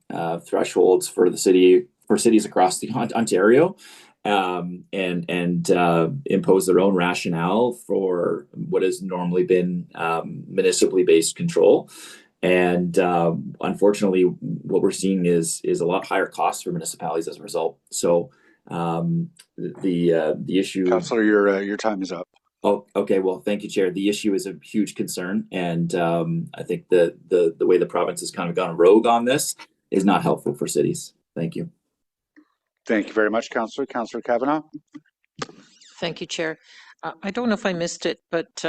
thresholds for cities across the Ontario, and impose their own rationale for what has normally been municipally based control. And unfortunately, what we're seeing is a lot higher costs for municipalities as a result. So the issue. Councillor, your time is up. Oh, okay. Well, thank you, Chair. The issue is a huge concern, and I think the way the province has kind of gone rogue on this is not helpful for cities. Thank you. Thank you very much, Councillor. Councillor Kavanagh. Thank you, Chair. I don't know if I missed it, but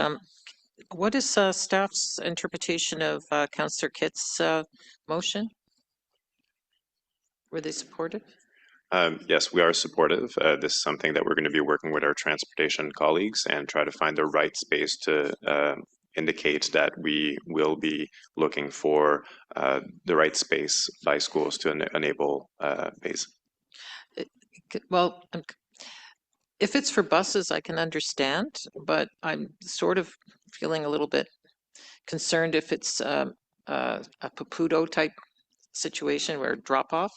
what is staff's interpretation of Councillor Kitt's motion? Were they supportive? Yes, we are supportive. This is something that we're going to be working with our transportation colleagues and try to find the right space to indicate that we will be looking for the right space by schools to enable bays. Well, if it's for buses, I can understand, but I'm sort of feeling a little bit concerned if it's a Papudo type situation where drop off,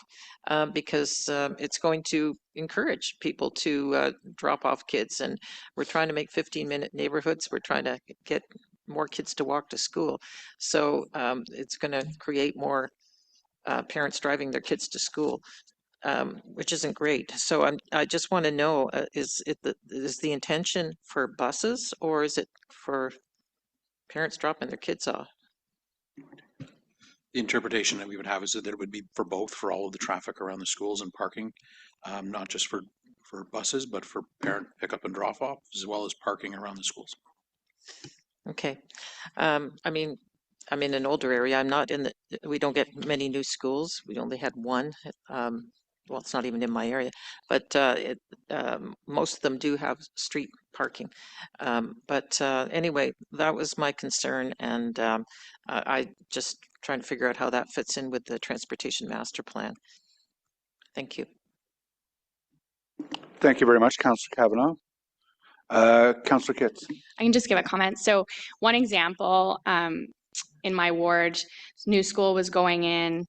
because it's going to encourage people to drop off kids, and we're trying to make 15-minute neighborhoods. We're trying to get more kids to walk to school. So it's going to create more parents driving their kids to school, which isn't great. So I just want to know, is the intention for buses, or is it for parents dropping their kids off? The interpretation that we would have is that it would be for both, for all of the traffic around the schools and parking, not just for buses, but for parent pickup and drop off, as well as parking around the schools. Okay. I mean, I'm in an older area. I'm not in we don't get many new schools. We only had one. Well, it's not even in my area, but most of them do have street parking. But anyway, that was my concern, and I just trying to figure out how that fits in with the transportation master plan. Thank you. Thank you very much, Councillor Kavanagh. Councillor Kitts. I can just give a comment. So one example, in my ward, new school was going in.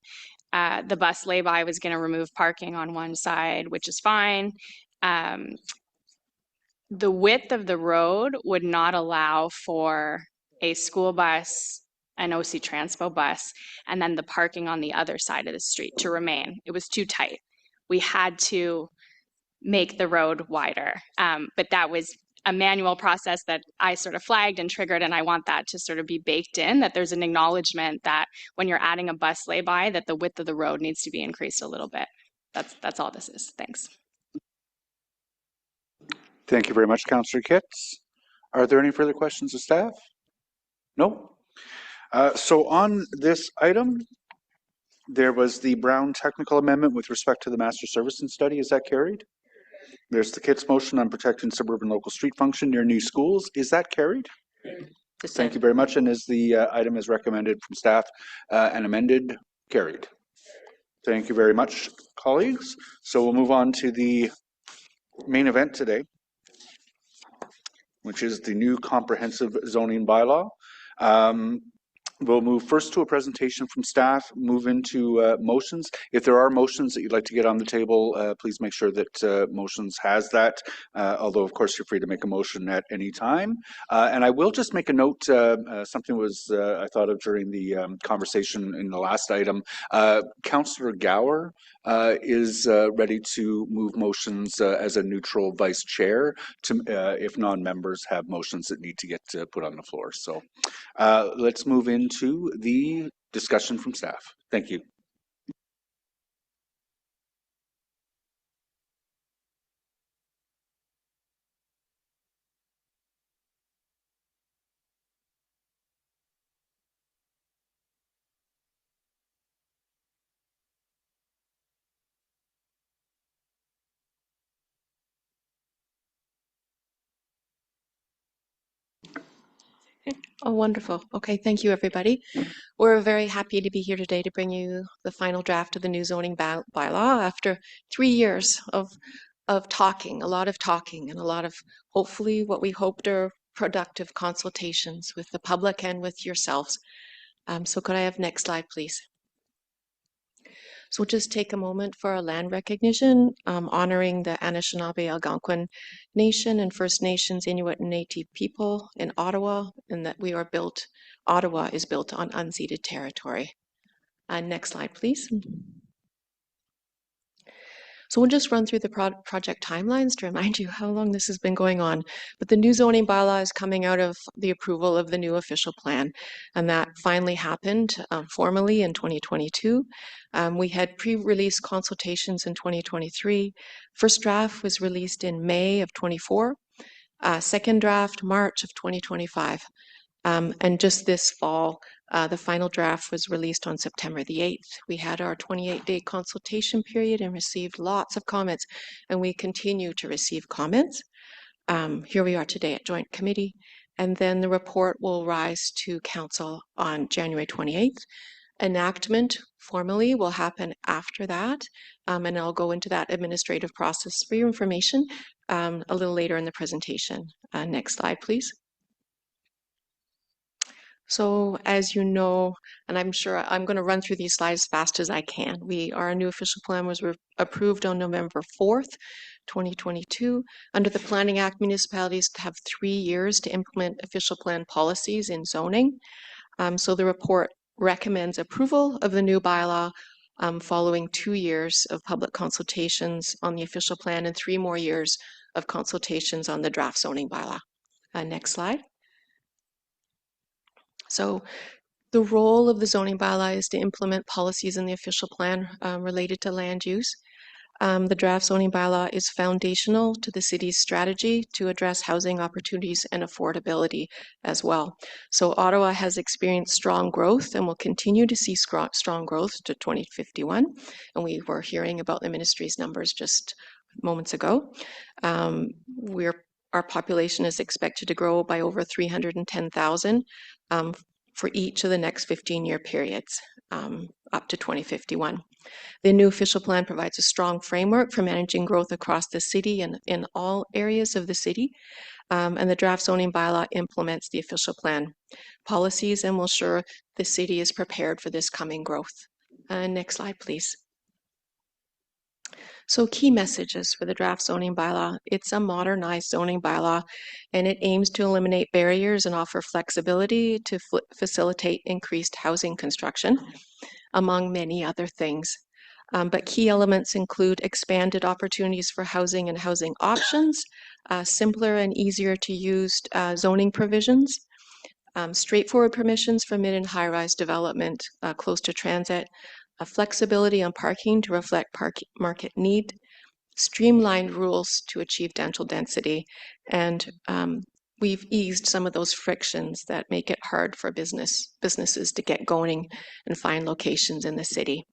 The bus lay-by was going to remove parking on one side, which is fine. The width of the road would not allow for a school bus, an OC Transpo bus, and then the parking on the other side of the street to remain. It was too tight. We had to make the road wider, but that was a manual process that I sort of flagged and triggered, and I want that to sort of be baked in, that there's an acknowledgement that when you're adding a bus lay-by, that the width of the road needs to be increased a little bit. That's all this is. Thanks. Thank you very much, Councillor Kitts. Are there any further questions of staff? No? So on this item, there was the Brown technical amendment with respect to the master servicing study. Is that carried? There's the Kitts motion on protecting suburban local street function near new schools. Is that carried? Thank you very much. And is the item as recommended from staff and amended carried? Thank you very much, colleagues. So we'll move on to the main event today, which is the new comprehensive zoning bylaw. We'll move first to a presentation from staff, move into motions. If there are motions that you'd like to get on the table, please make sure that motions has that, although of course you're free to make a motion at any time. And I will just make a note, something was I thought of during the conversation in the last item. Councillor Gower is ready to move motions as a neutral vice chair to, if non-members have motions that need to get put on the floor. So let's move into the discussion from staff. Thank you. Oh, wonderful. Okay, thank you, everybody. We're very happy to be here today to bring you the final draft of the new zoning bylaw after 3 years of talking, a lot of talking, and a lot of hopefully what we hoped are productive consultations with the public and with yourselves. So could I have next slide, please? So we'll just take a moment for our land recognition, honoring the Anishinaabe Algonquin Nation and First Nations, Inuit and Métis people in Ottawa, and that Ottawa is built on unceded territory. Next slide, please. So we'll just run through the project timelines to remind you how long this has been going on. But the new zoning bylaw is coming out of the approval of the new official plan, and that finally happened formally in 2022. We had pre-release consultations in 2023. First draft was released in May of 24. Second draft, March of 2025. And just this fall, the final draft was released on September the 8th. We had our 28-day consultation period and received lots of comments, and we continue to receive comments. Here we are today at Joint Committee, and then the report will rise to Council on January 28th. Enactment formally will happen after that, and I'll go into that administrative process for your information a little later in the presentation. Next slide, please. So as you know, and I'm sure I'm going to run through these slides as fast as I can. Our new official plan was approved on November 4th, 2022. Under the Planning Act, municipalities have 3 years to implement official plan policies in zoning. So the report recommends approval of the new bylaw following 2 years of public consultations on the official plan and 3 more years of consultations on the draft zoning bylaw. Next slide. So the role of the zoning bylaw is to implement policies in the official plan related to land use. The draft zoning bylaw is foundational to the city's strategy to address housing opportunities and affordability as well. So Ottawa has experienced strong growth and will continue to see strong growth to 2051. And we were hearing about the ministry's numbers just moments ago. Our population is expected to grow by over 310,000 for each of the next 15-year periods up to 2051. The new official plan provides a strong framework for managing growth across the city and in all areas of the city. And the draft zoning bylaw implements the official plan policies and will ensure the city is prepared for this coming growth. Next slide, please. So key messages for the draft zoning bylaw. It's a modernized zoning bylaw, and it aims to eliminate barriers and offer flexibility to facilitate increased housing construction, among many other things. But key elements include expanded opportunities for housing and housing options, simpler and easier to use zoning provisions, straightforward permissions for mid and high-rise development close to transit, flexibility on parking to reflect market need, streamlined rules to achieve dental density, and we've eased some of those frictions that make it hard for businesses to get going and find locations in the city.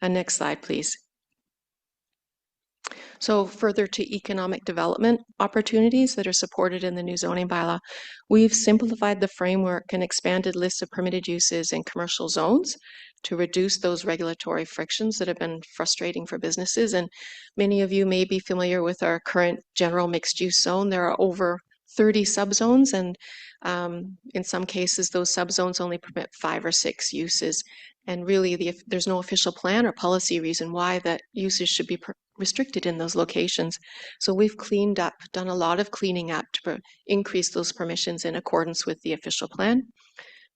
Next slide, please. So further to economic development opportunities that are supported in the new zoning bylaw, we've simplified the framework and expanded lists of permitted uses in commercial zones to reduce those regulatory frictions that have been frustrating for businesses. And many of you may be familiar with our current general mixed use zone. There are over 30 subzones, and in some cases, those subzones only permit 5 or 6 uses. And really, there's no official plan or policy reason why that uses should be restricted in those locations. So we've cleaned up, done a lot of cleaning up to increase those permissions in accordance with the official plan.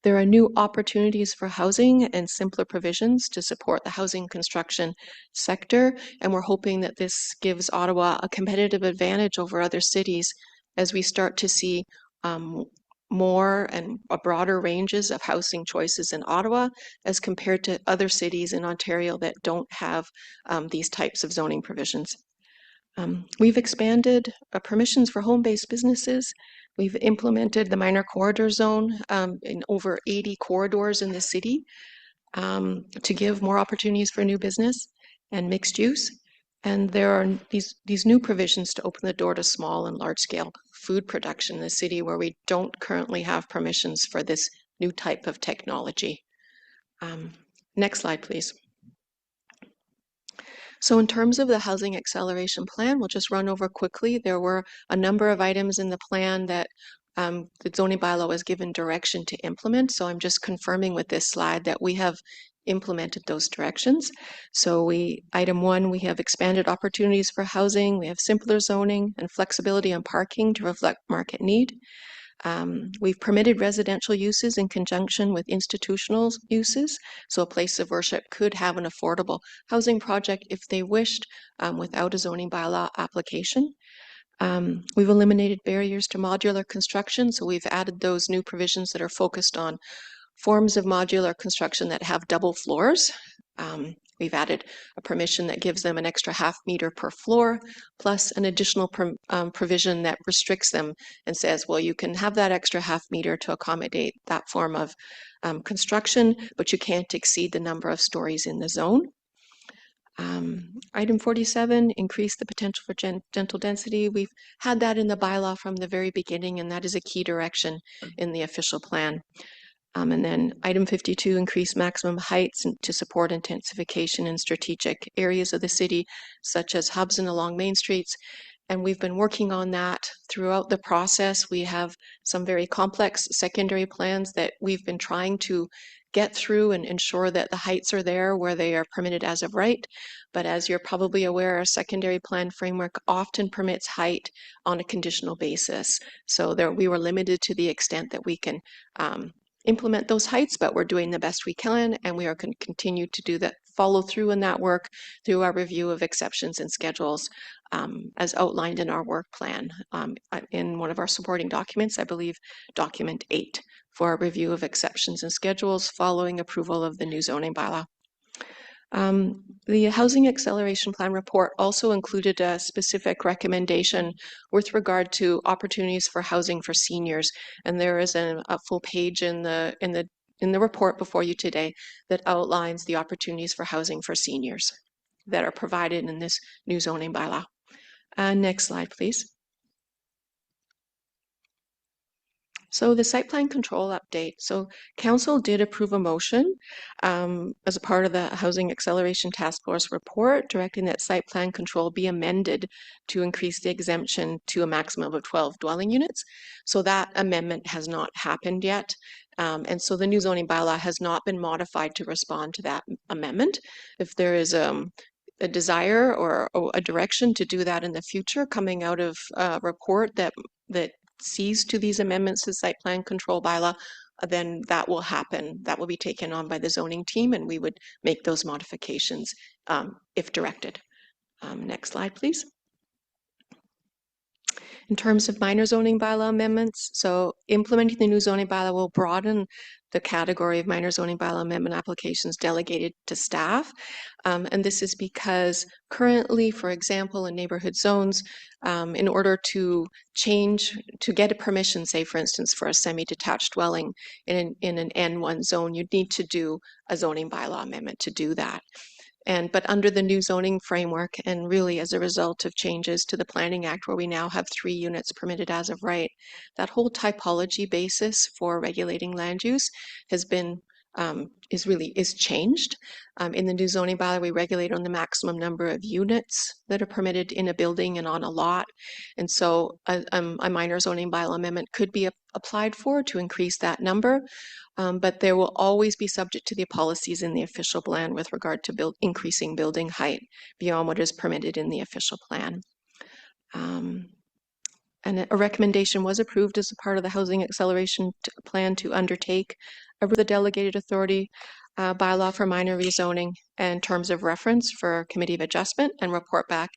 There are new opportunities for housing and simpler provisions to support the housing construction sector, and we're hoping that this gives Ottawa a competitive advantage over other cities as we start to see more and a broader ranges of housing choices in Ottawa as compared to other cities in Ontario that don't have these types of zoning provisions. We've expanded permissions for home-based businesses. We've implemented the minor corridor zone in over 80 corridors in the city to give more opportunities for new business and mixed use. And there are these new provisions to open the door to small and large-scale food production in the city where we don't currently have permissions for this new type of technology. Next slide, please. So in terms of the Housing Acceleration Plan, we'll just run over quickly. There were a number of items in the plan that the zoning bylaw was given direction to implement. So I'm just confirming with this slide that we have implemented those directions. So item 1, we have expanded opportunities for housing. We have simpler zoning and flexibility on parking to reflect market need. We've permitted residential uses in conjunction with institutional uses. So a place of worship could have an affordable housing project if they wished without a zoning bylaw application. We've eliminated barriers to modular construction. So we've added those new provisions that are focused on forms of modular construction that have double floors. We've added a permission that gives them an extra ½ meter per floor, plus an additional provision that restricts them and says, well, you can have that extra ½ meter to accommodate that form of construction, but you can't exceed the number of stories in the zone. Item 47, increase the potential for dental density. We've had that in the bylaw from the very beginning, and that is a key direction in the official plan. And then item 52, increase maximum heights to support intensification in strategic areas of the city, such as hubs and along main streets. And we've been working on that throughout the process. We have some very complex secondary plans that we've been trying to get through and ensure that the heights are there where they are permitted as of right. But as you're probably aware, our secondary plan framework often permits height on a conditional basis. So we were limited to the extent that we can implement those heights, but we're doing the best we can, and we are going to continue to do that, follow through in that work through our review of exceptions and schedules as outlined in our work plan. In one of our supporting documents, I believe document 8 for a review of exceptions and schedules following approval of the new zoning bylaw. The Housing Acceleration Plan report also included a specific recommendation with regard to opportunities for housing for seniors, and there is a full page in the report before you today that outlines the opportunities for housing for seniors that are provided in this new zoning bylaw. Next slide, please. So the site plan control update. So council did approve a motion as a part of the Housing Acceleration Task Force report directing that site plan control be amended to increase the exemption to a maximum of 12 dwelling units. So that amendment has not happened yet. And so the new zoning bylaw has not been modified to respond to that amendment. If there is a desire or a direction to do that in the future coming out of a report that sees to these amendments to site plan control bylaw, then that will happen. That will be taken on by the zoning team, and we would make those modifications if directed. Next slide, please. In terms of minor zoning bylaw amendments, so implementing the new zoning bylaw will broaden the category of minor zoning bylaw amendment applications delegated to staff. And this is because currently, for example, in neighborhood zones, in order to get a permission, say, for instance, for a semi-detached dwelling in an N1 zone, you'd need to do a zoning bylaw amendment to do that. But under the new zoning framework, and really as a result of changes to the Planning Act, where we now have 3 units permitted as of right, that whole typology basis for regulating land use has been is changed. In the new zoning bylaw, we regulate on the maximum number of units that are permitted in a building and on a lot. And so a minor zoning bylaw amendment could be applied for to increase that number. But there will always be subject to the policies in the official plan with regard to increasing building height beyond what is permitted in the official plan. And a recommendation was approved as a part of the Housing Acceleration Plan to undertake the delegated authority bylaw for minor rezoning and terms of reference for Committee of Adjustment and report back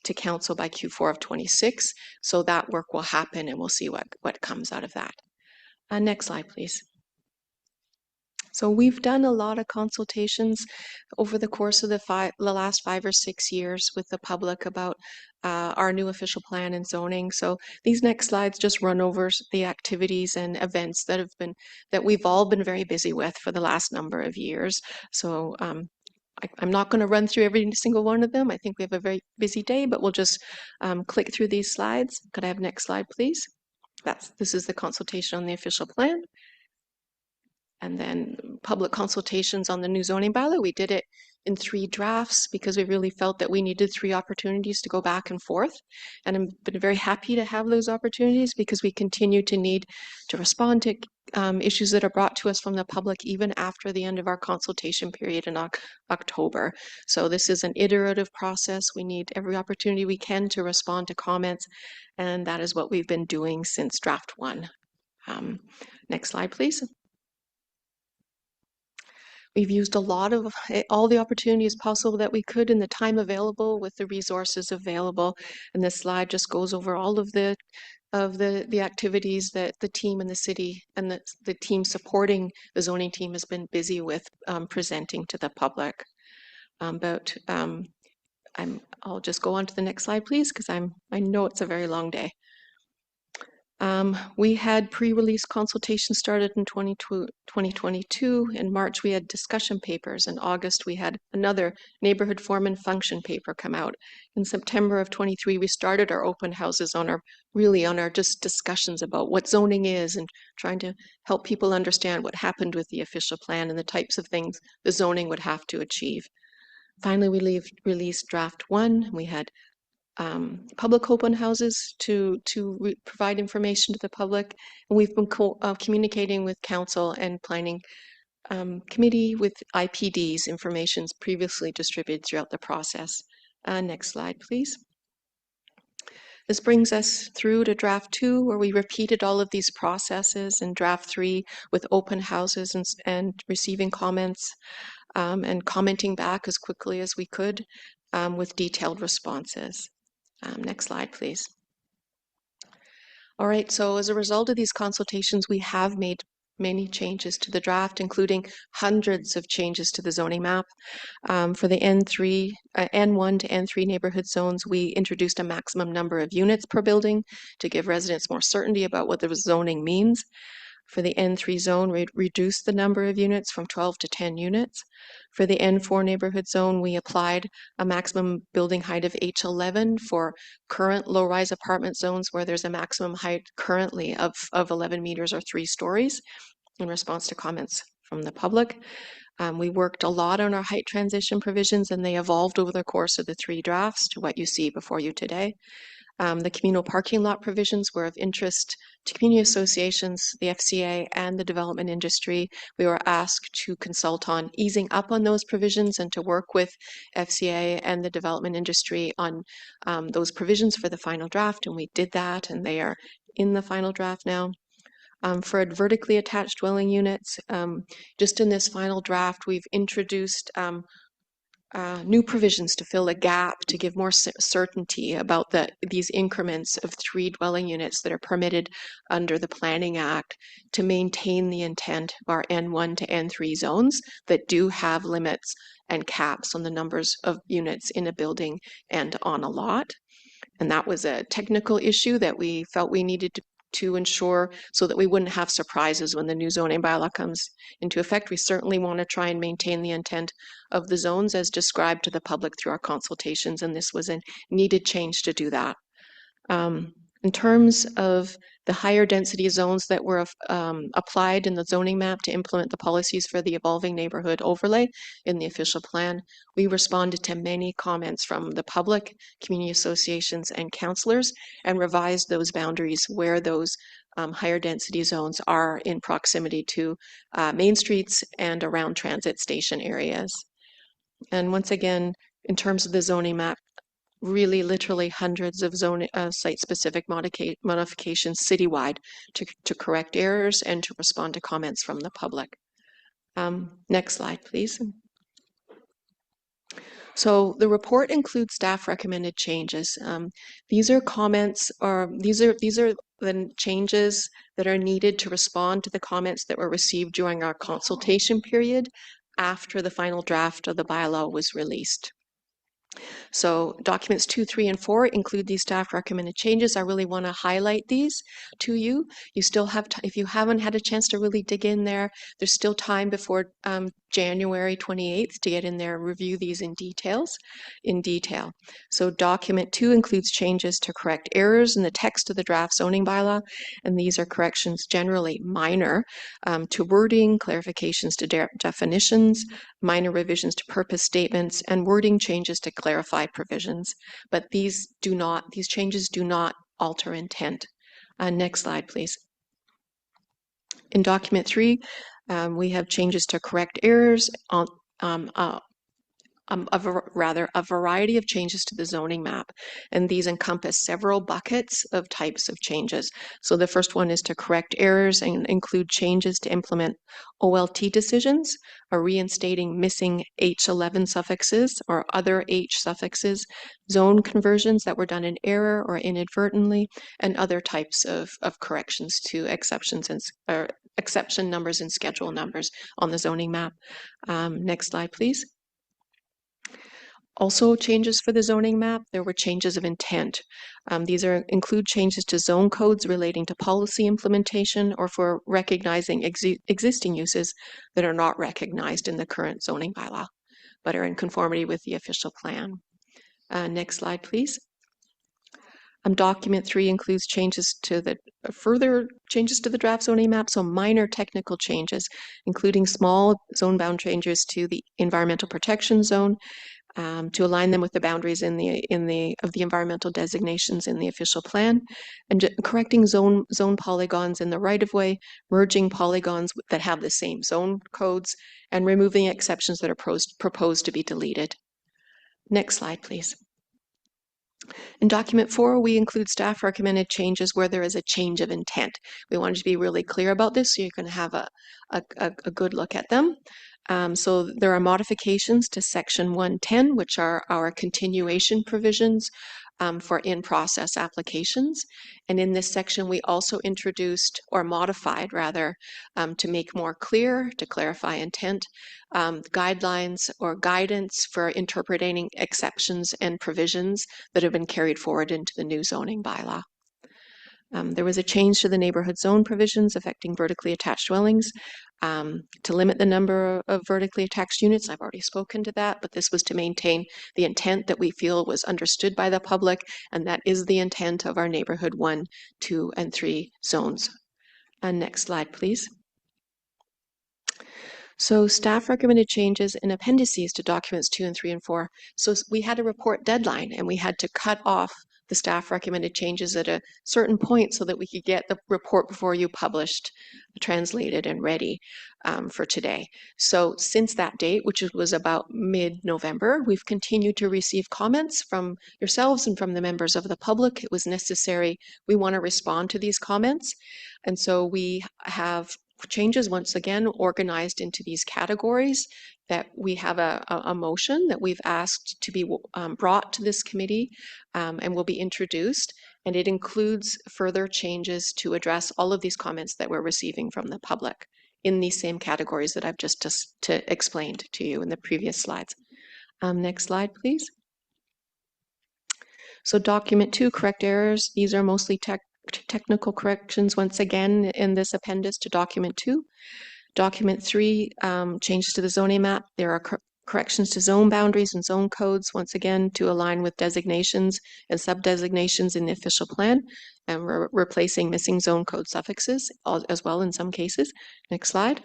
to Council by Q4 of 26. So that work will happen, and we'll see what comes out of that. Next slide, please. So we've done a lot of consultations over the course of the last 5 or 6 years with the public about our new official plan and zoning. So these next slides just run over the activities and events that we've all been very busy with for the last number of years. So I'm not going to run through every single one of them. I think we have a very busy day, but we'll just click through these slides. Could I have next slide, please? This is the consultation on the official plan. And then public consultations on the new zoning bylaw. We did it in 3 drafts because we really felt that we needed 3 opportunities to go back and forth. And I've been very happy to have those opportunities because we continue to need to respond to issues that are brought to us from the public even after the end of our consultation period in October. So this is an iterative process. We need every opportunity we can to respond to comments, and that is what we've been doing since draft 1. Next slide, please. We've used a lot of all the opportunities possible that we could in the time available with the resources available. And this slide just goes over all of the activities that the team in the city and the team supporting the zoning team has been busy with presenting to the public. I'll just go on to the next slide, please, because I know it's a very long day. We had pre-release consultation started in 2022. In March, we had discussion papers. In August, we had another neighborhood form and function paper come out. In September of 23, we started our open houses on our just discussions about what zoning is and trying to help people understand what happened with the official plan and the types of things the zoning would have to achieve. Finally, we released draft 1. We had public open houses to provide information to the public. And we've been communicating with council and planning committee with IPDs, information's previously distributed throughout the process. Next slide, please. This brings us through to draft 2, where we repeated all of these processes in draft 3 with open houses and receiving comments and commenting back as quickly as we could with detailed responses. Next slide, please. All right, so as a result of these consultations, we have made many changes to the draft, including hundreds of changes to the zoning map. For the N1 to N3 neighborhood zones, we introduced a maximum number of units per building to give residents more certainty about what the zoning means. For the N3 zone, we reduced the number of units from 12 to 10 units. For the N4 neighborhood zone, we applied a maximum building height of H11 for current low-rise apartment zones where there's a maximum height currently of 11 meters or 3 stories in response to comments from the public. We worked a lot on our height transition provisions, and they evolved over the course of the 3 drafts to what you see before you today. The communal parking lot provisions were of interest to community associations, the FCA, and the development industry. We were asked to consult on easing up on those provisions and to work with FCA and the development industry on those provisions for the final draft, and we did that, and they are in the final draft now. For vertically attached dwelling units, just in this final draft, we've introduced new provisions to fill a gap to give more certainty about these increments of 3 dwelling units that are permitted under the Planning Act to maintain the intent of our N1 to N3 zones that do have limits and caps on the numbers of units in a building and on a lot. And that was a technical issue that we felt we needed to ensure so that we wouldn't have surprises when the new zoning bylaw comes into effect. We certainly want to try and maintain the intent of the zones as described to the public through our consultations, and this was a needed change to do that. In terms of the higher density zones that were applied in the zoning map to implement the policies for the evolving neighborhood overlay in the official plan, we responded to many comments from the public, community associations, and councillors and revised those boundaries where those higher density zones are in proximity to main streets and around transit station areas. And once again, in terms of the zoning map, really literally hundreds of site-specific modifications citywide to correct errors and to respond to comments from the public. Next slide, please. So the report includes staff recommended changes. These are comments, or these are the changes that are needed to respond to the comments that were received during our consultation period after the final draft of the bylaw was released. So documents 2, 3, and 4 include these staff recommended changes. I really want to highlight these to you. You still have, if you haven't had a chance to really dig in there, there's still time before January 28th to get in there and review these in detail. So document 2 includes changes to correct errors in the text of the draft zoning bylaw, and these are corrections generally minor to wording, clarifications to definitions, minor revisions to purpose statements, and wording changes to clarify provisions. But these changes do not alter intent. Next slide, please. In document 3, we have changes to correct errors on a variety of changes to the zoning map, and these encompass several buckets of types of changes. So the first one is to correct errors and include changes to implement OLT decisions, or reinstating missing H11 suffixes or other H suffixes, zone conversions that were done in error or inadvertently, and other types of corrections to exceptions and exception numbers and schedule numbers on the zoning map. Next slide, please. Also, changes for the zoning map, there were changes of intent. These include changes to zone codes relating to policy implementation or for recognizing existing uses that are not recognized in the current zoning bylaw, but are in conformity with the official plan. Next slide, please. Document 3 includes further changes to the draft zoning map, so minor technical changes, including small zone bound changes to the environmental protection zone, to align them with the boundaries of the environmental designations in the official plan, and correcting zone polygons in the right-of-way, merging polygons that have the same zone codes, and removing exceptions that are proposed to be deleted. Next slide, please. In document 4, we include staff recommended changes where there is a change of intent. We wanted to be really clear about this so you can have a good look at them. So there are modifications to section 110, which are our continuation provisions for in-process applications. And in this section, we also introduced, or modified rather, to make more clear, to clarify intent, guidelines or guidance for interpreting exceptions and provisions that have been carried forward into the new zoning bylaw. There was a change to the neighborhood zone provisions affecting vertically attached dwellings to limit the number of vertically attached units. I've already spoken to that, but this was to maintain the intent that we feel was understood by the public, and that is the intent of our neighborhood 1, 2, and 3 zones. Next slide, please. So staff recommended changes in appendices to documents 2 and 3 and 4. So we had a report deadline, and we had to cut off the staff recommended changes at a certain point so that we could get the report before you published, translated, and ready for today. So since that date, which was about mid-November, we've continued to receive comments from yourselves and from the members of the public. It was necessary. We want to respond to these comments. And so we have changes once again organized into these categories that we have a motion that we've asked to be brought to this committee and will be introduced, and it includes further changes to address all of these comments that we're receiving from the public in these same categories that I've just explained to you in the previous slides. Next slide, please. So document 2, correct errors. These are mostly technical corrections once again in this appendix to document 2. Document 3, changes to the zoning map. There are corrections to zone boundaries and zone codes, once again, to align with designations and sub-designations in the official plan, and we're replacing missing zone code suffixes as well in some cases. Next slide.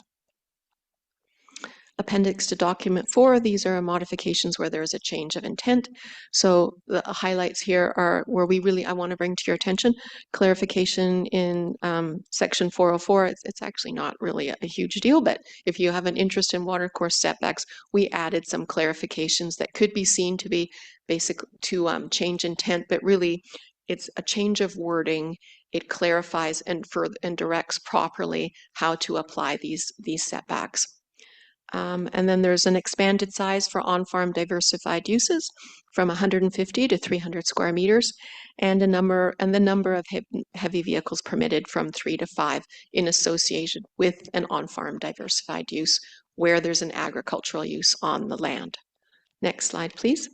Appendix to document 4, these are modifications where there is a change of intent. So the highlights here are where I want to bring to your attention clarification in section 404. It's actually not really a huge deal, but if you have an interest in watercourse setbacks, we added some clarifications that could be seen to be basic to change intent, but really it's a change of wording. It clarifies and directs properly how to apply these setbacks. And then there's an expanded size for on-farm diversified uses from 150 to 300 square meters, and the number of heavy vehicles permitted from 3 to 5 in association with an on-farm diversified use where there's an agricultural use on the land. Next slide, please.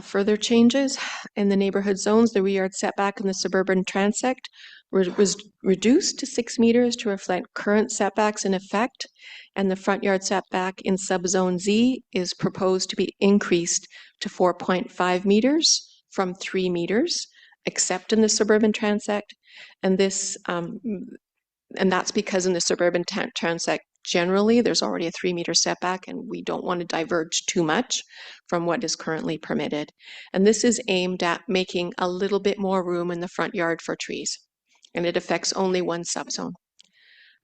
Further changes in the neighborhood zones, the rear yard setback in the suburban transect was reduced to 6 meters to reflect current setbacks in effect, and the front yard setback in subzone Z is proposed to be increased to 4.5 meters from 3 meters, except in the suburban transect, and this and that's because in the suburban transect generally there's already a 3-meter setback, and we don't want to diverge too much from what is currently permitted. And this is aimed at making a little bit more room in the front yard for trees, and it affects only one subzone.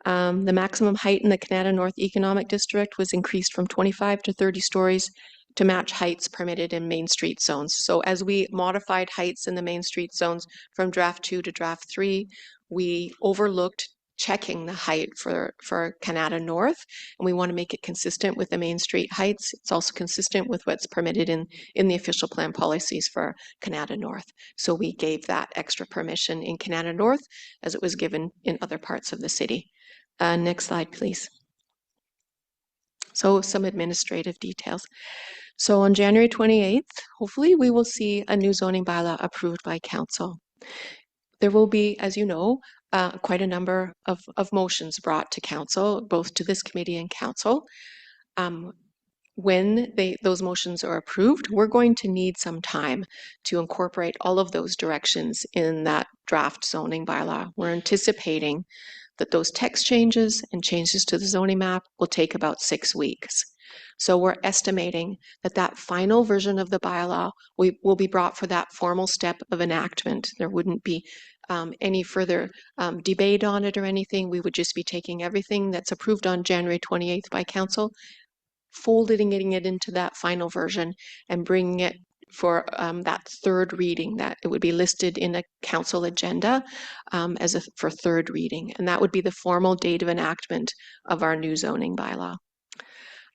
The maximum height in the Canada North Economic District was increased from 25 to 30 stories to match heights permitted in Main Street zones. So as we modified heights in the Main Street zones from draft 2 to draft 3, we overlooked checking the height for Canada North, and we want to make it consistent with the Main Street heights. It's also consistent with what's permitted in the official plan policies for Canada North. So we gave that extra permission in Canada North as it was given in other parts of the city. Next slide, please. So some administrative details. So on January 28th, hopefully we will see a new zoning bylaw approved by council. There will be, as you know, quite a number of motions brought to council, both to this committee and council. When those motions are approved, we're going to need some time to incorporate all of those directions in that draft zoning bylaw. We're anticipating that those text changes and changes to the zoning map will take about 6 weeks. So we're estimating that that final version of the bylaw will be brought for that formal step of enactment. There wouldn't be any further debate on it or anything. We would just be taking everything that's approved on January 28th by council, folding it into that final version and bringing it for that third reading, that it would be listed in a council agenda for third reading. And that would be the formal date of enactment of our new zoning bylaw.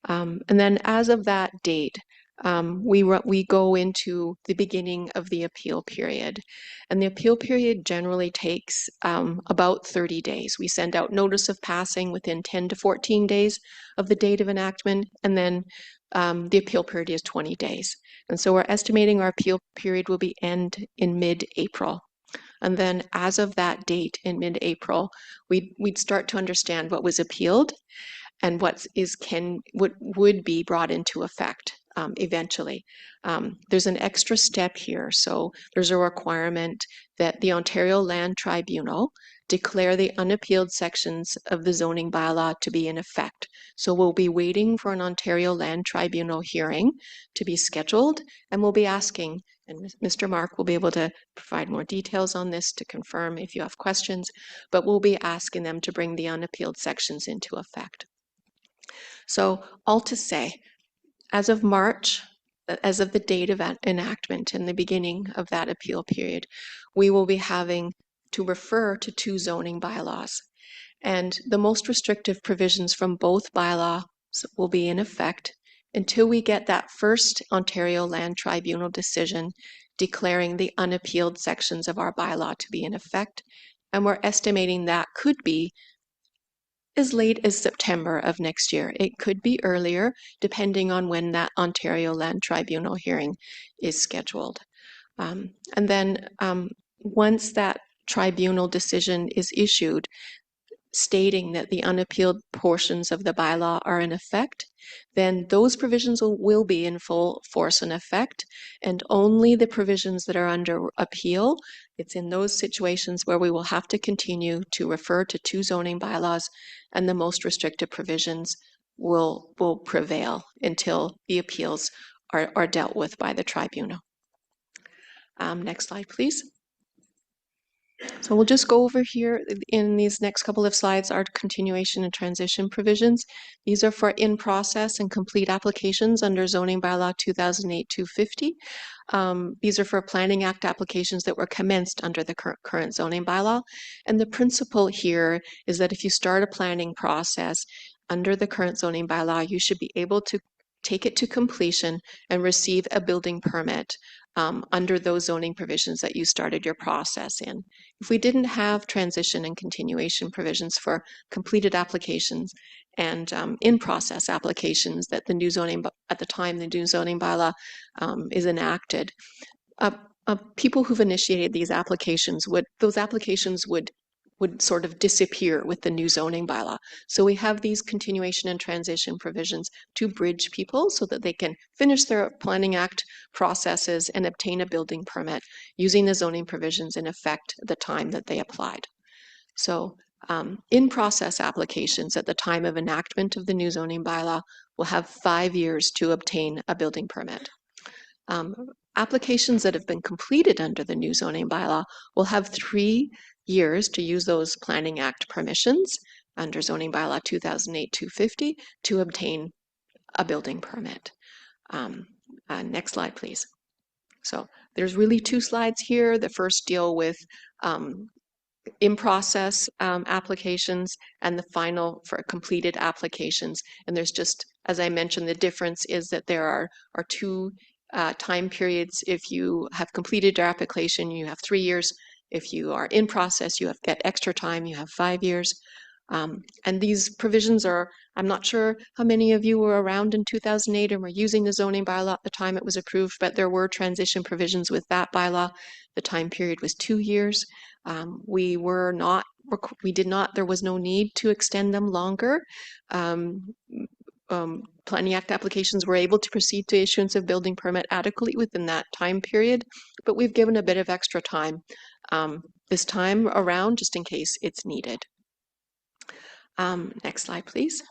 And then as of that date, we go into the beginning of the appeal period. And the appeal period generally takes about 30 days. We send out notice of passing within 10 to 14 days of the date of enactment, and then the appeal period is 20 days. And so we're estimating our appeal period will end in mid-April. And then as of that date in mid-April, we'd start to understand what was appealed and what would be brought into effect eventually. There's an extra step here. So there's a requirement that the Ontario Land Tribunal declare the unappealed sections of the zoning bylaw to be in effect. So we'll be waiting for an Ontario Land Tribunal hearing to be scheduled, and we'll be asking, and Mr. Mark will be able to provide more details on this to confirm if you have questions, but we'll be asking them to bring the unappealed sections into effect. So all to say, as of March, as of the date of enactment and the beginning of that appeal period, we will be having to refer to 2 zoning bylaws. And the most restrictive provisions from both bylaws will be in effect until we get that first Ontario Land Tribunal decision declaring the unappealed sections of our bylaw to be in effect. And we're estimating that could be as late as September of next year. It could be earlier, depending on when that Ontario Land Tribunal hearing is scheduled. And then once that tribunal decision is issued, stating that the unappealed portions of the bylaw are in effect, then those provisions will be in full force and effect, and only the provisions that are under appeal, it's in those situations where we will have to continue to refer to 2 zoning bylaws, and the most restrictive provisions will prevail until the appeals are dealt with by the tribunal. Next slide, please. So we'll just go over here in these next couple of slides, our continuation and transition provisions. These are for in-process and complete applications under Zoning Bylaw 2008-250. These are for Planning Act applications that were commenced under the current zoning bylaw. And the principle here is that if you start a planning process under the current zoning bylaw, you should be able to take it to completion and receive a building permit under those zoning provisions that you started your process in. If we didn't have transition and continuation provisions for completed applications and in-process applications that the new zoning, at the time the new zoning bylaw is enacted, people who've initiated these applications those applications would would sort of disappear with the new zoning bylaw. So we have these continuation and transition provisions to bridge people so that they can finish their Planning Act processes and obtain a building permit using the zoning provisions in effect at the time that they applied. So in-process applications at the time of enactment of the new zoning bylaw will have 5 years to obtain a building permit. Applications that have been completed under the new zoning bylaw will have 3 years to use those Planning Act permissions under zoning bylaw 2008-250 to obtain a building permit. Next slide, please. So there's really 2 slides here. The first deal with in-process applications and the final for completed applications. And there's just, as I mentioned, the difference is that there are 2 time periods. If you have completed your application, you have 3 years. If you are in process, you get extra time, you have 5 years. And these provisions are, I'm not sure how many of you were around in 2008 and were using the zoning bylaw at the time it was approved, but there were transition provisions with that bylaw. The time period was 2 years. We did not, there was no need to extend them longer. Planning Act applications were able to proceed to issuance of building permit adequately within that time period, but we've given a bit of extra time this time around just in case it's needed. Next slide, please.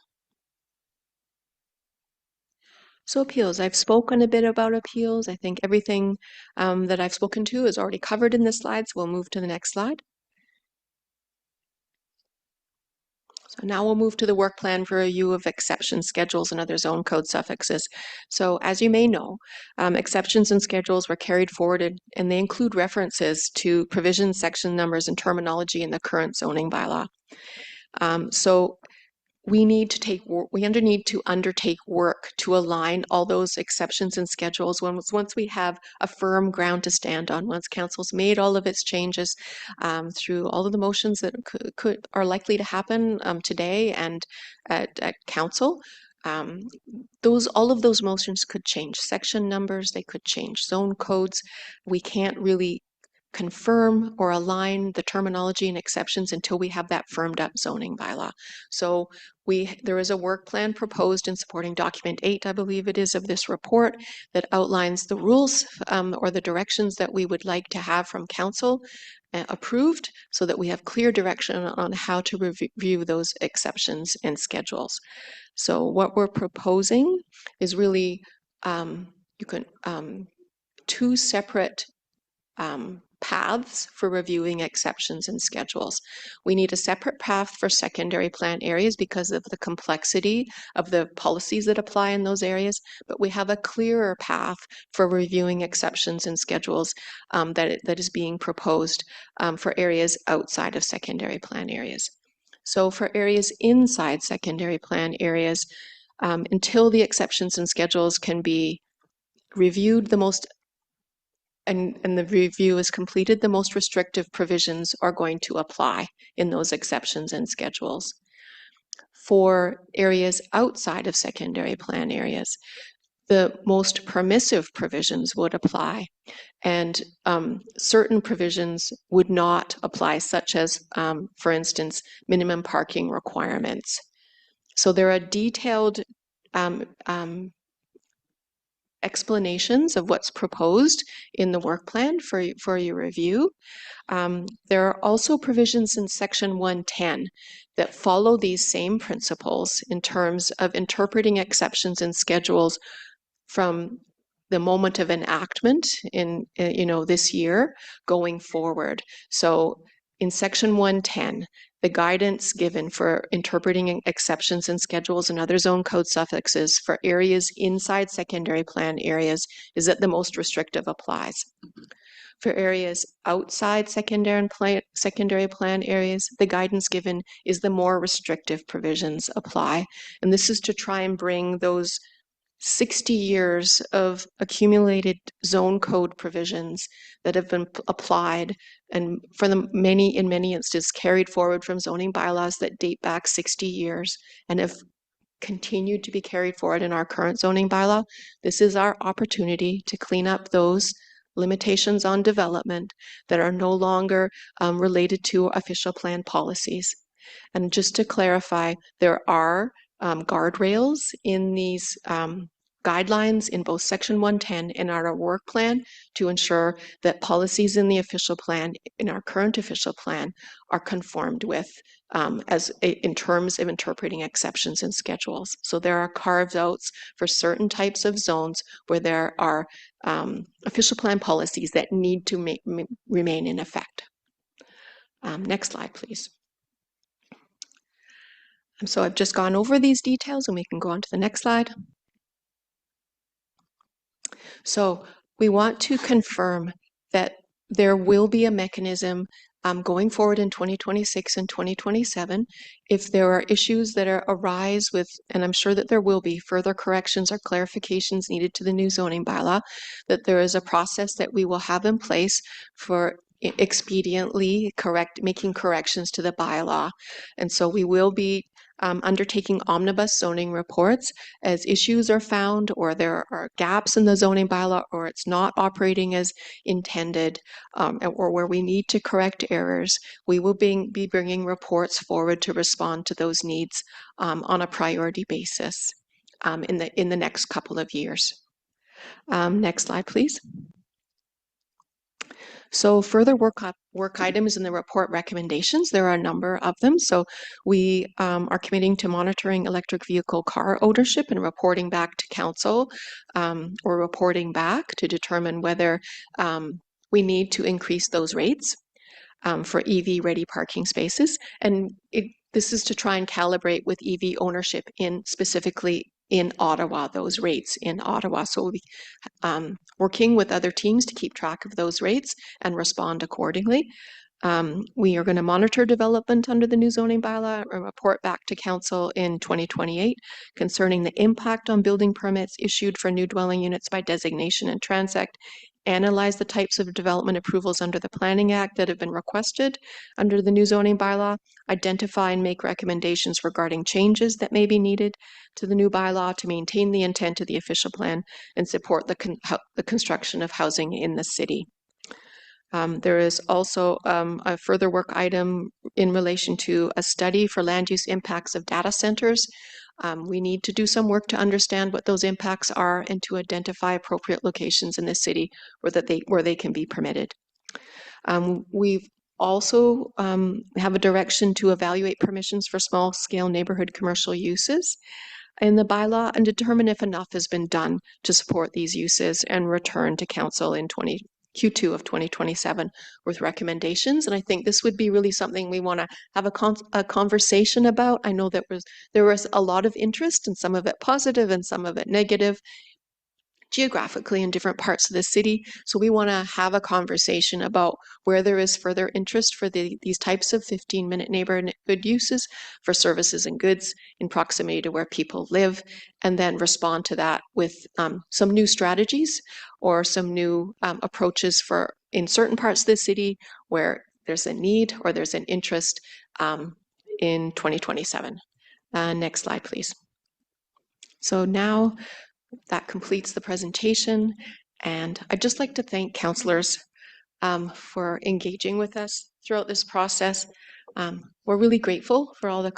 So appeals, I've spoken a bit about appeals. I think everything that I've spoken to is already covered in the slides. We'll move to the next slide. So now we'll move to the work plan for review of exception schedules and other zone code suffixes. So as you may know, exceptions and schedules were carried forward and they include references to provisions, section numbers, and terminology in the current zoning bylaw. So we need to undertake work to align all those exceptions and schedules once we have a firm ground to stand on, once council's made all of its changes through all of the motions that are likely to happen today and at council. All of those motions could change section numbers, they could change zone codes. We can't really confirm or align the terminology and exceptions until we have that firmed up zoning bylaw. So there is a work plan proposed in supporting document 8, I believe it is, of this report that outlines the rules or the directions that we would like to have from council approved so that we have clear direction on how to review those exceptions and schedules. So what we're proposing is really 2 separate paths for reviewing exceptions and schedules. We need a separate path for secondary plan areas because of the complexity of the policies that apply in those areas, but we have a clearer path for reviewing exceptions and schedules that is being proposed for areas outside of secondary plan areas. So for areas inside secondary plan areas, until the exceptions and schedules can be reviewed and the review is completed, the most restrictive provisions are going to apply in those exceptions and schedules. For areas outside of secondary plan areas, the most permissive provisions would apply, and certain provisions would not apply, such as, for instance, minimum parking requirements. So there are detailed explanations of what's proposed in the work plan for your review. There are also provisions in section 110 that follow these same principles in terms of interpreting exceptions and schedules from the moment of enactment in this year going forward. So in section 110, the guidance given for interpreting exceptions and schedules and other zone code suffixes for areas inside secondary plan areas is that the most restrictive applies. For areas outside secondary plan areas, the guidance given is the more restrictive provisions apply. And this is to try and bring those 60 years of accumulated zone code provisions that have been applied and in many instances carried forward from zoning bylaws that date back 60 years and have continued to be carried forward in our current zoning bylaw. This is our opportunity to clean up those limitations on development that are no longer related to official plan policies. And just to clarify, there are guardrails in these guidelines in both Section 110 and our work plan to ensure that policies in the official plan, in our current official plan, are conformed with in terms of interpreting exceptions and schedules. So there are carve outs for certain types of zones where there are official plan policies that need to remain in effect. Next slide, please. So I've just gone over these details and we can go on to the next slide. So we want to confirm that there will be a mechanism going forward in 2026 and 2027 if there are issues that arise with, and I'm sure that there will be, further corrections or clarifications needed to the new zoning bylaw, that there is a process that we will have in place for expediently making corrections to the bylaw. And so we will be undertaking omnibus zoning reports as issues are found or there are gaps in the zoning bylaw or it's not operating as intended or where we need to correct errors. We will be bringing reports forward to respond to those needs on a priority basis in the next couple of years. Next slide, please. So further work items in the report recommendations, there are a number of them. So we are committing to monitoring electric vehicle car ownership and reporting back to council or reporting back to determine whether we need to increase those rates for EV-ready parking spaces. And this is to try and calibrate with EV ownership specifically in Ottawa, those rates in Ottawa. So we'll be working with other teams to keep track of those rates and respond accordingly. We are going to monitor development under the new zoning bylaw and report back to council in 2028 concerning the impact on building permits issued for new dwelling units by designation and transect, analyze the types of development approvals under the Planning Act that have been requested under the new zoning bylaw, identify and make recommendations regarding changes that may be needed to the new bylaw to maintain the intent of the official plan and support the construction of housing in the city. There is also a further work item in relation to a study for land use impacts of data centers. We need to do some work to understand what those impacts are and to identify appropriate locations in the city where they can be permitted. We've also have a direction to evaluate permissions for small-scale neighborhood commercial uses in the bylaw and determine if enough has been done to support these uses and return to council in Q2 of 2027 with recommendations. And I think this would be really something we want to have a conversation about. I know that there was a lot of interest, and some of it positive and some of it negative, geographically in different parts of the city. So we want to have a conversation about where there is further interest for these types of 15-minute neighborhood uses for services and goods in proximity to where people live, and then respond to that with some new strategies or some new approaches for in certain parts of the city where there's a need or there's an interest in 2027. Next slide, please. So now that completes the presentation, and I'd just like to thank councillors for engaging with us throughout this process. We're really grateful for all the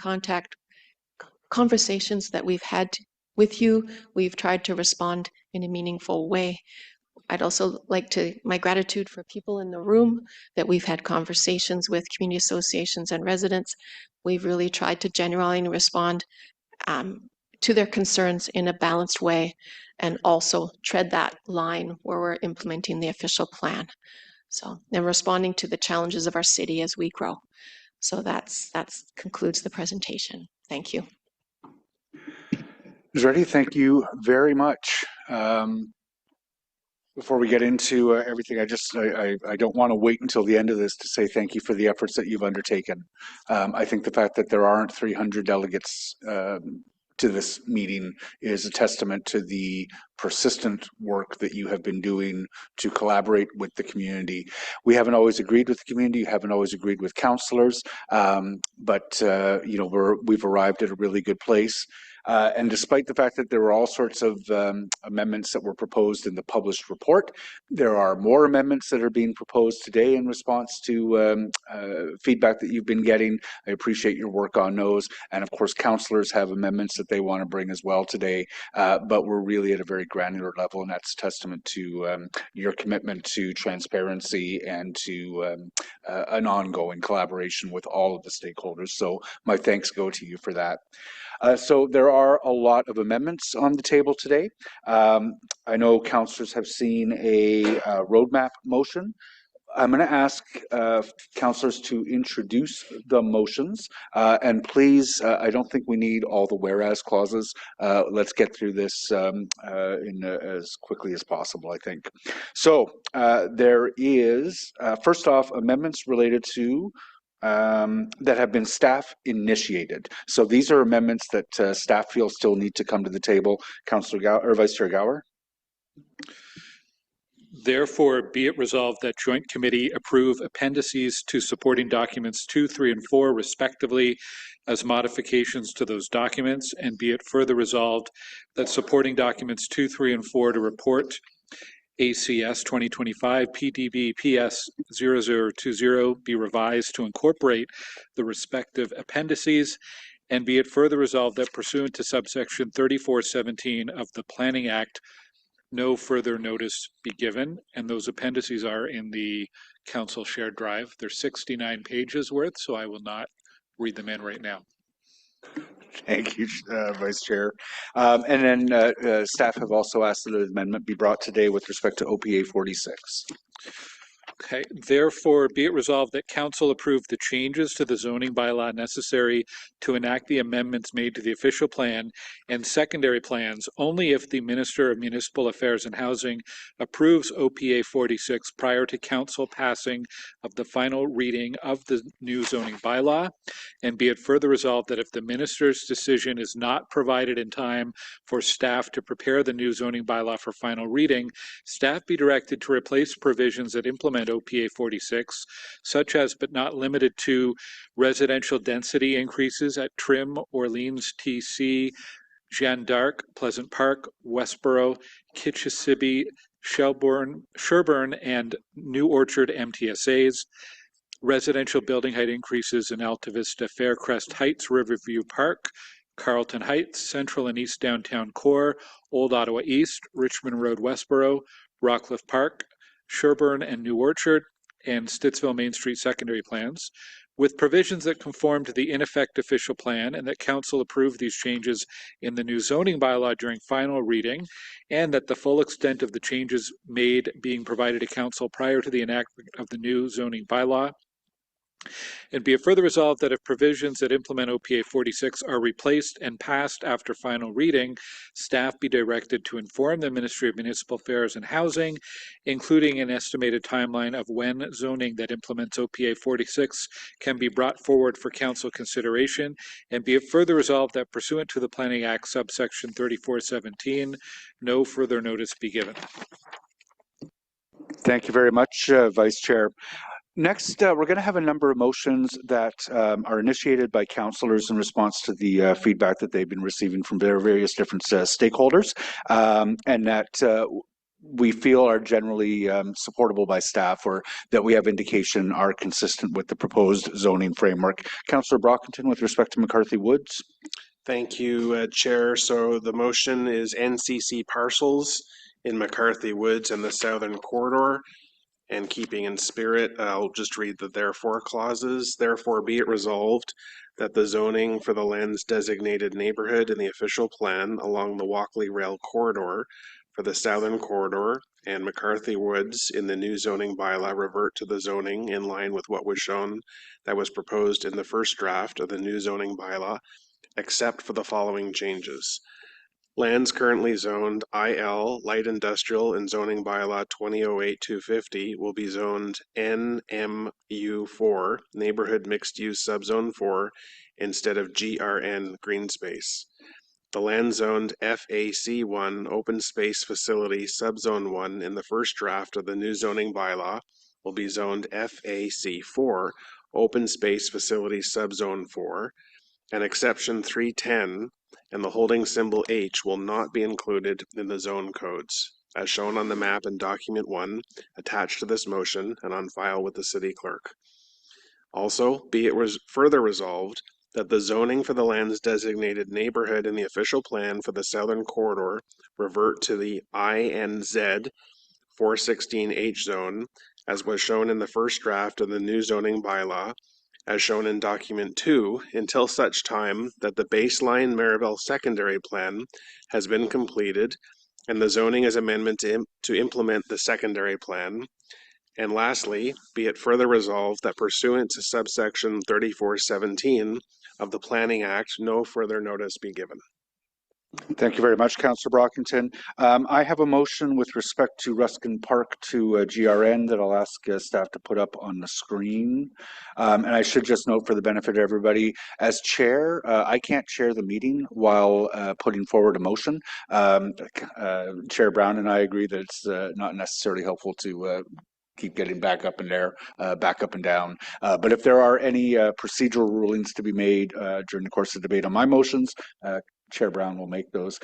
conversations that we've had with you. We've tried to respond in a meaningful way. I'd also like my gratitude for people in the room that we've had conversations with, community associations and residents. We've really tried to genuinely respond to their concerns in a balanced way and also tread that line where we're implementing the official plan. So, and responding to the challenges of our city as we grow. So that concludes the presentation. Thank you. Ms. Reddy, thank you very much. Before we get into everything, I don't want to wait until the end of this to say thank you for the efforts that you've undertaken. I think the fact that there aren't 300 delegates to this meeting is a testament to the persistent work that you have been doing to collaborate with the community. We haven't always agreed with the community, haven't always agreed with councillors, but you know, we've arrived at a really good place. And despite the fact that there were all sorts of amendments that were proposed in the published report, there are more amendments that are being proposed today in response to feedback that you've been getting. I appreciate your work on those. And of course, councillors have amendments that they want to bring as well today. But we're really at a very granular level, and that's a testament to your commitment to transparency and to an ongoing collaboration with all of the stakeholders. So my thanks go to you for that. So there are a lot of amendments on the table today. I know councillors have seen a roadmap motion. I'm going to ask councillors to introduce the motions, and please, I don't think we need all the whereas clauses. Let's get through this as quickly as possible, I think. So there is, first off, amendments related to that have been staff initiated. So these are amendments that staff feels still need to come to the table. Councillor Gower, or Vice Chair Gower. Therefore, be it resolved that Joint Committee approve appendices to supporting documents 2, 3, and 4, respectively, as modifications to those documents, and be it further resolved that supporting documents 2, 3, and 4 to report ACS 2025 PDB PS 0020 be revised to incorporate the respective appendices, and be it further resolved that pursuant to subsection 3417 of the Planning Act, no further notice be given. And those appendices are in the council shared drive. They're 69 pages worth, so I will not read them in right now. Thank you, Vice Chair. And then staff have also asked that an amendment be brought today with respect to OPA 46. Okay, therefore be it resolved that council approve the changes to the zoning bylaw necessary to enact the amendments made to the official plan and secondary plans only if the Minister of Municipal Affairs and Housing approves OPA 46 prior to council passing of the final reading of the new zoning bylaw. And be it further resolved that if the minister's decision is not provided in time for staff to prepare the new zoning bylaw for final reading, staff be directed to replace provisions that implement OPA 46, such as but not limited to residential density increases at Trim, Orleans, TC, Jeanne d'Arc, Pleasant Park, Westboro, Kitchissibee, Sherburne, and New Orchard MTSAs, residential building height increases in Alta Vista, Faircrest Heights, Riverview Park, Carlton Heights, Central and East Downtown Core, Old Ottawa East, Richmond Road, Westboro, Rockcliffe Park, Sherburne and New Orchard, and Stittsville Main Street secondary plans, with provisions that conform to the in effect official plan, and that council approve these changes in the new zoning bylaw during final reading, and that the full extent of the changes made being provided to council prior to the enactment of the new zoning bylaw. And be it further resolved that if provisions that implement OPA 46 are replaced and passed after final reading, staff be directed to inform the Ministry of Municipal Affairs and Housing, including an estimated timeline of when zoning that implements OPA 46 can be brought forward for council consideration. And be it further resolved that pursuant to the Planning Act subsection 3417, no further notice be given. Thank you very much, Vice Chair. Next, we're going to have a number of motions that are initiated by councillors in response to the feedback that they've been receiving from their various different stakeholders, and that we feel are generally supportable by staff, or that we have indication are consistent with the proposed zoning framework. Councillor Brockington, with respect to McCarthy Woods. Thank you, Chair. So the motion is NCC parcels in McCarthy Woods and the Southern Corridor. And keeping in spirit, I'll just read the therefore clauses. Therefore, be it resolved that the zoning for the land's designated neighborhood in the official plan along the Walkley Rail Corridor for the Southern Corridor and McCarthy Woods in the new zoning bylaw revert to the zoning in line with what was shown that was proposed in the first draft of the new zoning bylaw, except for the following changes. Lands currently zoned IL, light industrial, in zoning bylaw 2008-250 will be zoned NMU4, neighborhood mixed use subzone 4, instead of GRN, green space. The land zoned FAC1, open space facility subzone 1 in the first draft of the new zoning bylaw will be zoned FAC4, open space facility subzone 4, and exception 310 and the holding symbol H will not be included in the zone codes, as shown on the map in document 1 attached to this motion and on file with the city clerk. Also, be it further resolved that the zoning for the lands designated neighborhood in the official plan for the southern corridor revert to the INZ 416H zone, as was shown in the first draft of the new zoning bylaw, as shown in document 2, until such time that the baseline Maribel secondary plan has been completed and the zoning as amendment to implement the secondary plan. And lastly, be it further resolved that pursuant to subsection 3417 of the Planning Act, no further notice be given. Thank you very much, Councillor Brockington. I have a motion with respect to Ruskin Park to GRN that I'll ask staff to put up on the screen. And I should just note for the benefit of everybody, as chair, I can't chair the meeting while putting forward a motion. Chair Brown and I agree that it's not necessarily helpful to keep getting back up in there, back up and down. But if there are any procedural rulings to be made during the course of the debate on my motions, Chair Brown will make those.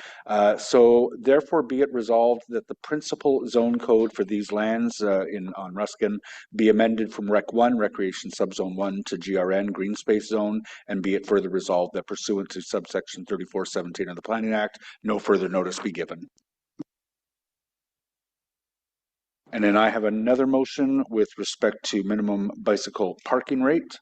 So therefore be it resolved that the principal zone code for these lands on Ruskin be amended from Rec 1, Recreation Subzone 1 to GRN, Green Space Zone, and be it further resolved that pursuant to subsection 3417 of the Planning Act, no further notice be given. And then I have another motion with respect to minimum bicycle parking rate.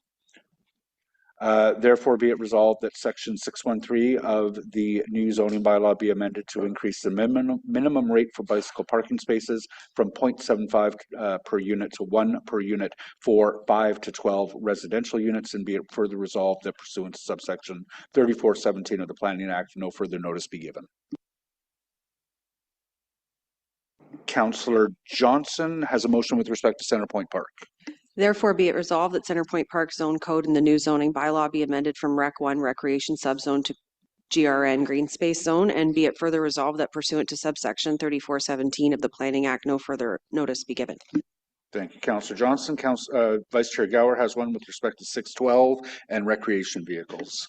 Therefore, be it resolved that section 613 of the new zoning bylaw be amended to increase the minimum rate for bicycle parking spaces from 0.75 per unit to 1 per unit for 5 to 12 residential units, and be it further resolved that pursuant to subsection 3417 of the Planning Act, no further notice be given. Councillor Johnson has a motion with respect to Centrepoint Park. Therefore, be it resolved that Centrepoint Park zone code in the new zoning bylaw be amended from Rec 1 Recreation Subzone to GRN Green Space Zone, and be it further resolved that pursuant to subsection 3417 of the Planning Act, no further notice be given. Thank you, Councillor Johnson. Vice Chair Gower has one with respect to 612 and recreation vehicles.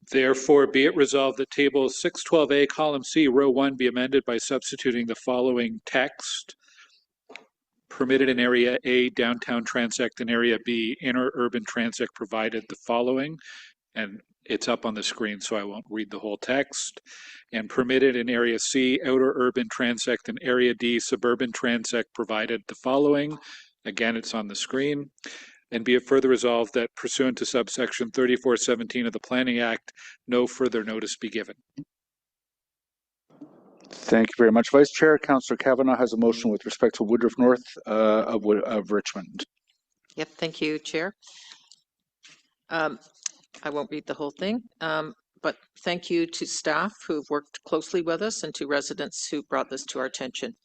Therefore, be it resolved that table 612A, column C, row 1 be amended by substituting the following text. Permitted in area A, downtown transect, in area B, inner urban transect, provided the following. And it's up on the screen, so I won't read the whole text. And permitted in area C, outer urban transect, and area D, suburban transect, provided the following. Again, it's on the screen. And be it further resolved that pursuant to subsection 3417 of the Planning Act, no further notice be given. Thank you very much, Vice Chair. Councillor Kavanagh has a motion with respect to Woodruff North of Richmond. Yep, thank you, Chair. I won't read the whole thing, but thank you to staff who've worked closely with us and to residents who brought this to our attention.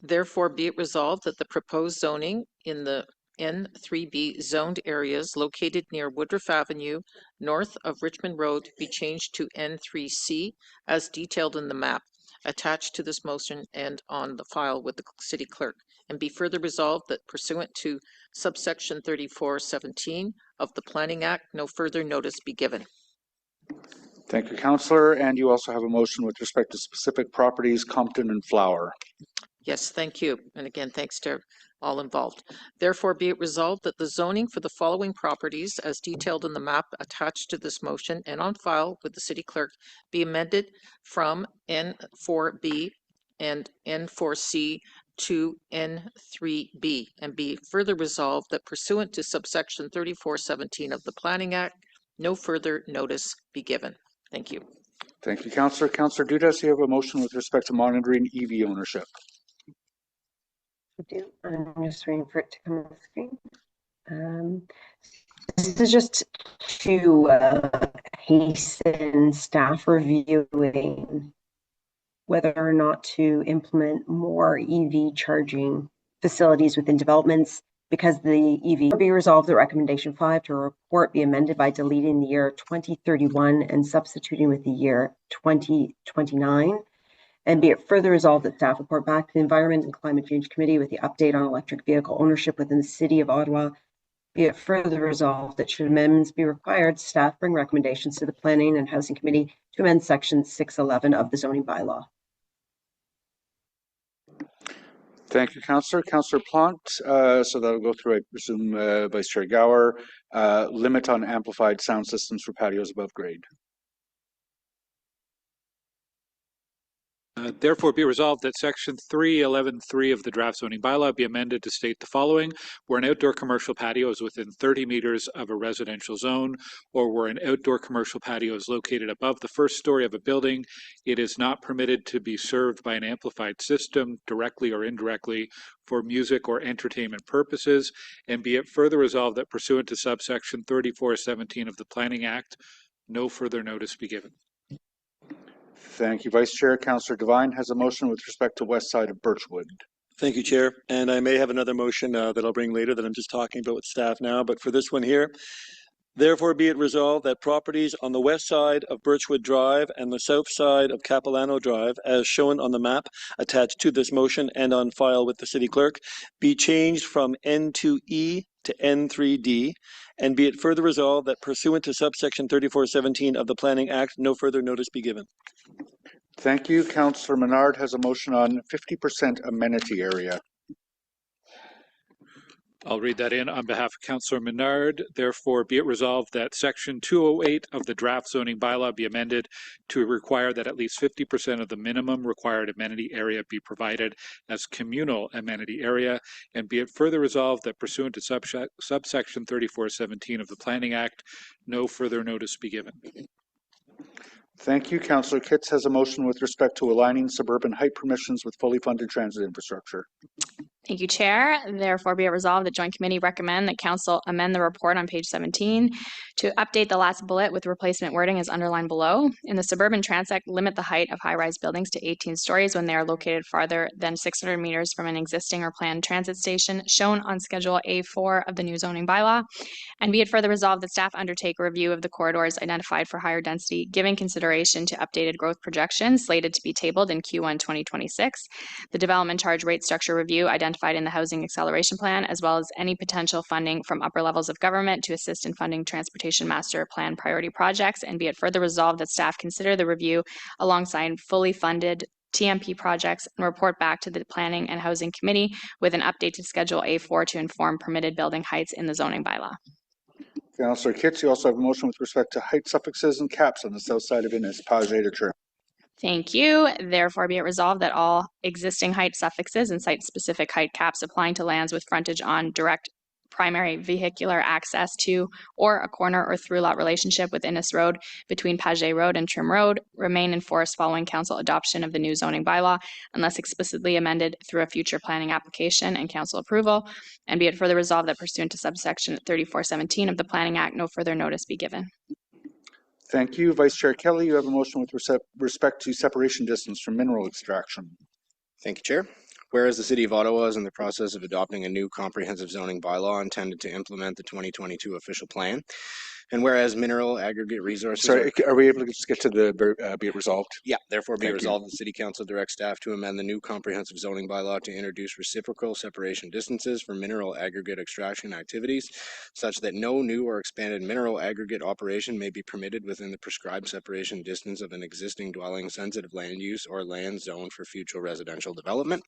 Therefore, be it resolved that the proposed zoning in the N3B zoned areas located near Woodruff Avenue, north of Richmond Road, be changed to N3C as detailed in the map attached to this motion and on the file with the city clerk, and be further resolved that pursuant to subsection 3417 of the Planning Act, no further notice be given. Thank you, Councillor. And you also have a motion with respect to specific properties, Compton and Flower. Yes, thank you. And again, thanks to all involved. Therefore, be it resolved that the zoning for the following properties as detailed in the map attached to this motion and on file with the city clerk be amended from N4B and N4C to N3B, and be further resolved that pursuant to subsection 3417 of the Planning Act, no further notice be given. Thank you. Thank you, Councillor. Councillor Dudas, you have a motion with respect to monitoring EV ownership. I do. I'm just waiting for it to come on the screen. This is just to hasten staff reviewing whether or not to implement more EV charging facilities within developments, because the EV will be resolved that recommendation 5 to report be amended by deleting the year 2031 and substituting with the year 2029. And be it further resolved that staff report back to the Environment and Climate Change Committee with the update on electric vehicle ownership within the City of Ottawa Be it further resolved that should amendments be required, staff bring recommendations to the Planning and Housing Committee to amend Section 611 of the zoning bylaw. Thank you, Councillor. Councillor Plant, so that'll go through, I presume, Vice Chair Gower. Limit on amplified sound systems for patios above grade. Therefore, be resolved that Section 311.3 of the draft zoning bylaw be amended to state the following: where an outdoor commercial patio is within 30 meters of a residential zone, or where an outdoor commercial patio is located above the first story of a building, it is not permitted to be served by an amplified system, directly or indirectly, for music or entertainment purposes. And be it further resolved that pursuant to subsection 3417 of the Planning Act, no further notice be given. Thank you, Vice Chair. Councillor Devine has a motion with respect to west side of Birchwood. Thank you, Chair. And I may have another motion that I'll bring later that I'm just talking about with staff now. But for this one here, therefore be it resolved that properties on the west side of Birchwood Drive and the south side of Capilano Drive, as shown on the map attached to this motion and on file with the City Clerk, be changed from N2E to N3D, and be it further resolved that pursuant to subsection 3417 of the Planning Act, no further notice be given. Thank you. Councillor Menard has a motion on 50% amenity area. I'll read that in on behalf of Councillor Menard. Therefore, be it resolved that Section 208 of the draft zoning bylaw be amended to require that at least 50% of the minimum required amenity area be provided as communal amenity area. And be it further resolved that pursuant to subsection 3417 of the Planning Act, no further notice be given. Thank you. Councillor Kitts has a motion with respect to aligning suburban height permissions with fully funded transit infrastructure. Thank you, Chair. Therefore, be it resolved that Joint Committee recommend that Council amend the report on page 17 to update the last bullet with replacement wording as underlined below. In the suburban transect, limit the height of high-rise buildings to 18 stories when they are located farther than 600 meters from an existing or planned transit station shown on Schedule A4 of the new zoning bylaw. And be it further resolved that staff undertake a review of the corridors identified for higher density, giving consideration to updated growth projections slated to be tabled in Q1 2026, the development charge rate structure review identified in the Housing Acceleration Plan, as well as any potential funding from upper levels of government to assist in funding Transportation Master Plan priority projects. And be it further resolved that staff consider the review alongside fully funded TMP projects and report back to the Planning and Housing Committee with an updated Schedule A4 to inform permitted building heights in the zoning bylaw. Councillor Kitts, you also have a motion with respect to height suffixes and caps on the south side of Innis. Page to Chair. Thank you. Therefore, be it resolved that all existing height suffixes and site-specific height caps applying to lands with frontage on direct primary vehicular access to or a corner or through lot relationship with Innis Road between Paget Road and Trim Road remain in force following council adoption of the new zoning bylaw unless explicitly amended through a future planning application and council approval. And be it further resolved that pursuant to subsection 3417 of the Planning Act, no further notice be given. Thank you. Vice Chair Kelly, you have a motion with respect to separation distance from mineral extraction. Thank you, Chair. Whereas the City of Ottawa is in the process of adopting a new comprehensive zoning bylaw intended to implement the 2022 official plan, and whereas mineral aggregate resources... Sorry, are we able to just get to the be it resolved? Yeah, therefore be Thank resolved you. that the City Council directs staff to amend the new comprehensive zoning bylaw to introduce reciprocal separation distances for mineral aggregate extraction activities, such that no new or expanded mineral aggregate operation may be permitted within the prescribed separation distance of an existing dwelling, sensitive land use, or land zone for future residential development.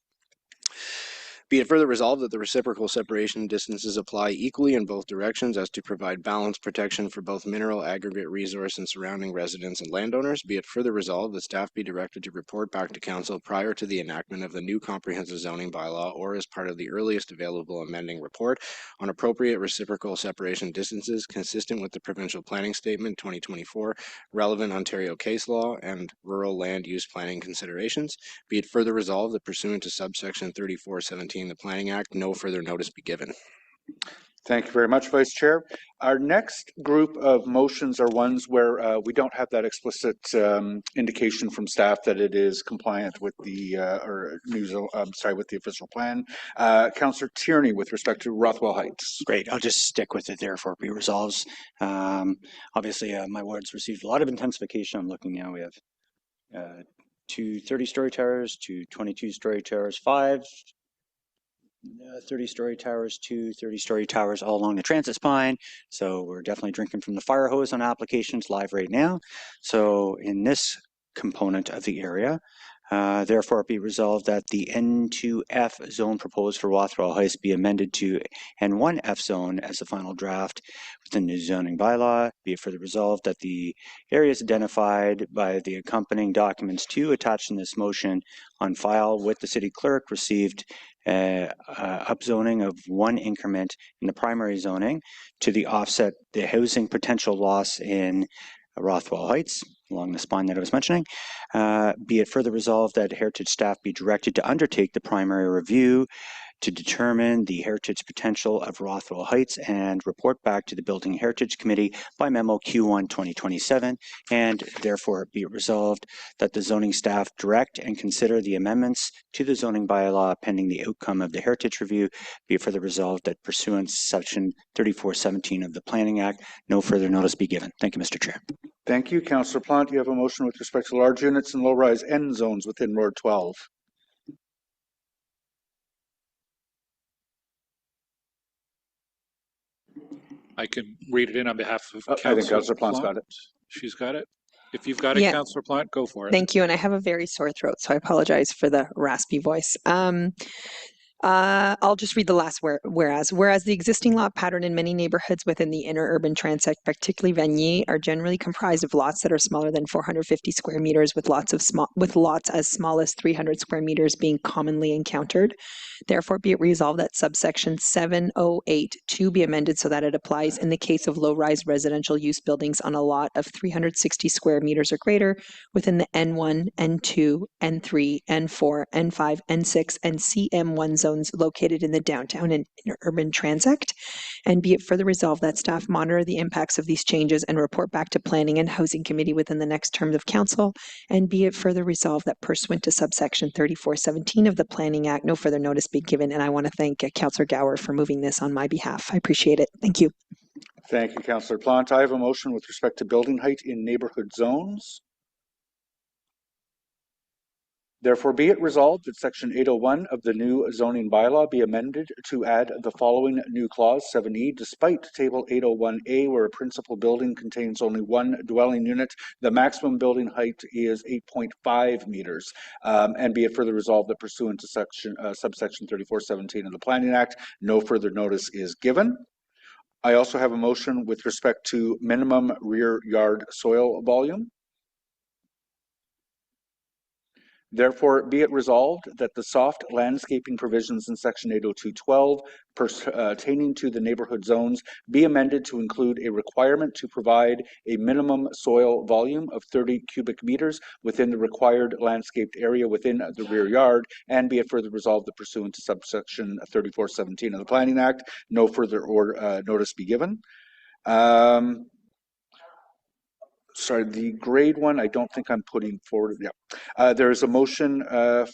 Be it further resolved that the reciprocal separation distances apply equally in both directions as to provide balanced protection for both mineral aggregate resource and surrounding residents and landowners. Be it further resolved that staff be directed to report back to council prior to the enactment of the new comprehensive zoning bylaw or as part of the earliest available amending report on appropriate reciprocal separation distances consistent with the Provincial Planning Statement 2024, relevant Ontario case law, and rural land use planning considerations. Be it further resolved that pursuant to subsection 3417 the Planning Act, no further notice be given. Thank you very much, Vice Chair. Our next group of motions are ones where we don't have that explicit indication from staff that it is compliant with the with the official plan. Councillor Tierney, with respect to Rothwell Heights. Great. I'll just stick with it. Therefore, be resolves. Obviously, my ward's received a lot of intensification. I'm looking now. We have 2 30-story towers, 2 22-story towers, 5 30-story towers to 30-story towers all along the transit spine. So we're definitely drinking from the fire hose on applications live right now. So in this component of the area, therefore be resolved that the N2F zone proposed for Rothwell Heights be amended to N1F zone as the final draft within the zoning bylaw. Be it further resolved that the areas identified by the accompanying documents to attached in this motion on file with the city clerk received upzoning of one increment in the primary zoning to the offset the housing potential loss in Rothwell Heights along the spine that I was mentioning. Be it further resolved that Heritage staff be directed to undertake the primary review to determine the heritage potential of Rothwell Heights and report back to the Building Heritage Committee by memo Q1 2027, and therefore be it resolved that the zoning staff direct and consider the amendments to the zoning bylaw pending the outcome of the heritage review. Be it further resolved that pursuant to section 3417 of the Planning Act, no further notice be given. Thank you, Mr. Chair. Thank you, Councillor Plant. You have a motion with respect to large units and low-rise end zones within Ward 12. I can read it in on behalf of I think Councillor Plant's got it. She's got it. If you've got it, Yeah. Councillor Plant, go for it. Thank you. And I have a very sore throat, so I apologize for the raspy voice. I'll just read the last whereas the existing lot pattern in many neighborhoods within the inner urban transect, particularly Vanier, are generally comprised of lots that are smaller than 450 square meters, with lots as small as 300 square meters being commonly encountered. Therefore, be it resolved that subsection 708(2) be amended so that it applies in the case of low-rise residential use buildings on a lot of 360 square meters or greater within the N1, N2, N3, N4, N5, N6, and CM1 zones located in the downtown and urban transect. And be it further resolved that staff monitor the impacts of these changes and report back to Planning and Housing Committee within the next term of council. And be it further resolved that pursuant to subsection 3417 of the Planning Act, no further notice be given. And I want to thank Councillor Gower for moving this on my behalf. I appreciate it. Thank you. Thank you, Councillor Plant. I have a motion with respect to building height in neighborhood zones. Therefore, be it resolved that Section 801 of the new zoning bylaw be amended to add the following new clause 7E. Despite Table 801A, where a principal building contains only one dwelling unit, the maximum building height is 8.5 meters. And be it further resolved that pursuant to subsection 3417 of the Planning Act, no further notice is given. I also have a motion with respect to minimum rear yard soil volume. Therefore, be it resolved that the soft landscaping provisions in section 802.12 pertaining to the neighborhood zones be amended to include a requirement to provide a minimum soil volume of 30 cubic meters within the required landscaped area within the rear yard, and be it further resolved that pursuant to subsection 3417 of the Planning Act, no further notice be given. Sorry, the grade one, I don't think I'm putting forward. Yeah. There is a motion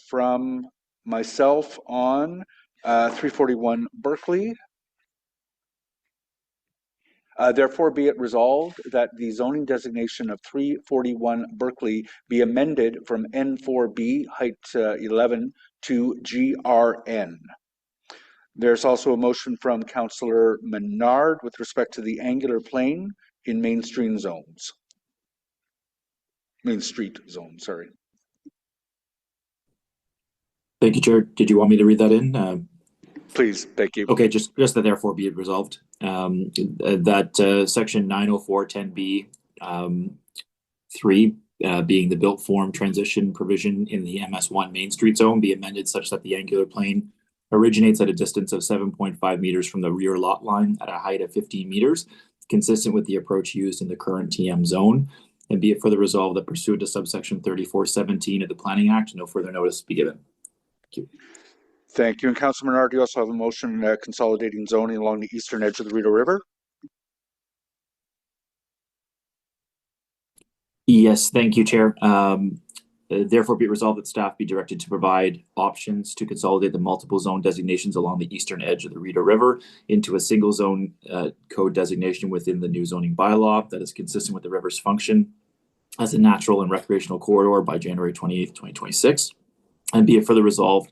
from myself on 341 Berkeley. Therefore, be it resolved that the zoning designation of 341 Berkeley be amended from N4B height 11 to GRN. There's also a motion from Councillor Menard with respect to the angular plane in mainstream zones. Main Street zone, sorry. Thank you, Chair. Did you want me to read that in? Please, thank you. Okay, just that therefore be it resolved. That section 90410B 3 being the built form transition provision in the MS1 Main Street zone be amended such that the angular plane originates at a distance of 7.5 meters from the rear lot line at a height of 15 meters, consistent with the approach used in the current TM zone. And be it further resolved that pursuant to subsection 3417 of the Planning Act, no further notice be given. Thank you. Thank you. And Councillor Menard, you also have a motion consolidating zoning along the eastern edge of the Rideau River. Yes, thank you, Chair. Therefore, be it resolved that staff be directed to provide options to consolidate the multiple zone designations along the eastern edge of the Rideau River into a single zone code designation within the new zoning bylaw that is consistent with the river's function as a natural and recreational corridor by January 28th, 2026. And be it further resolved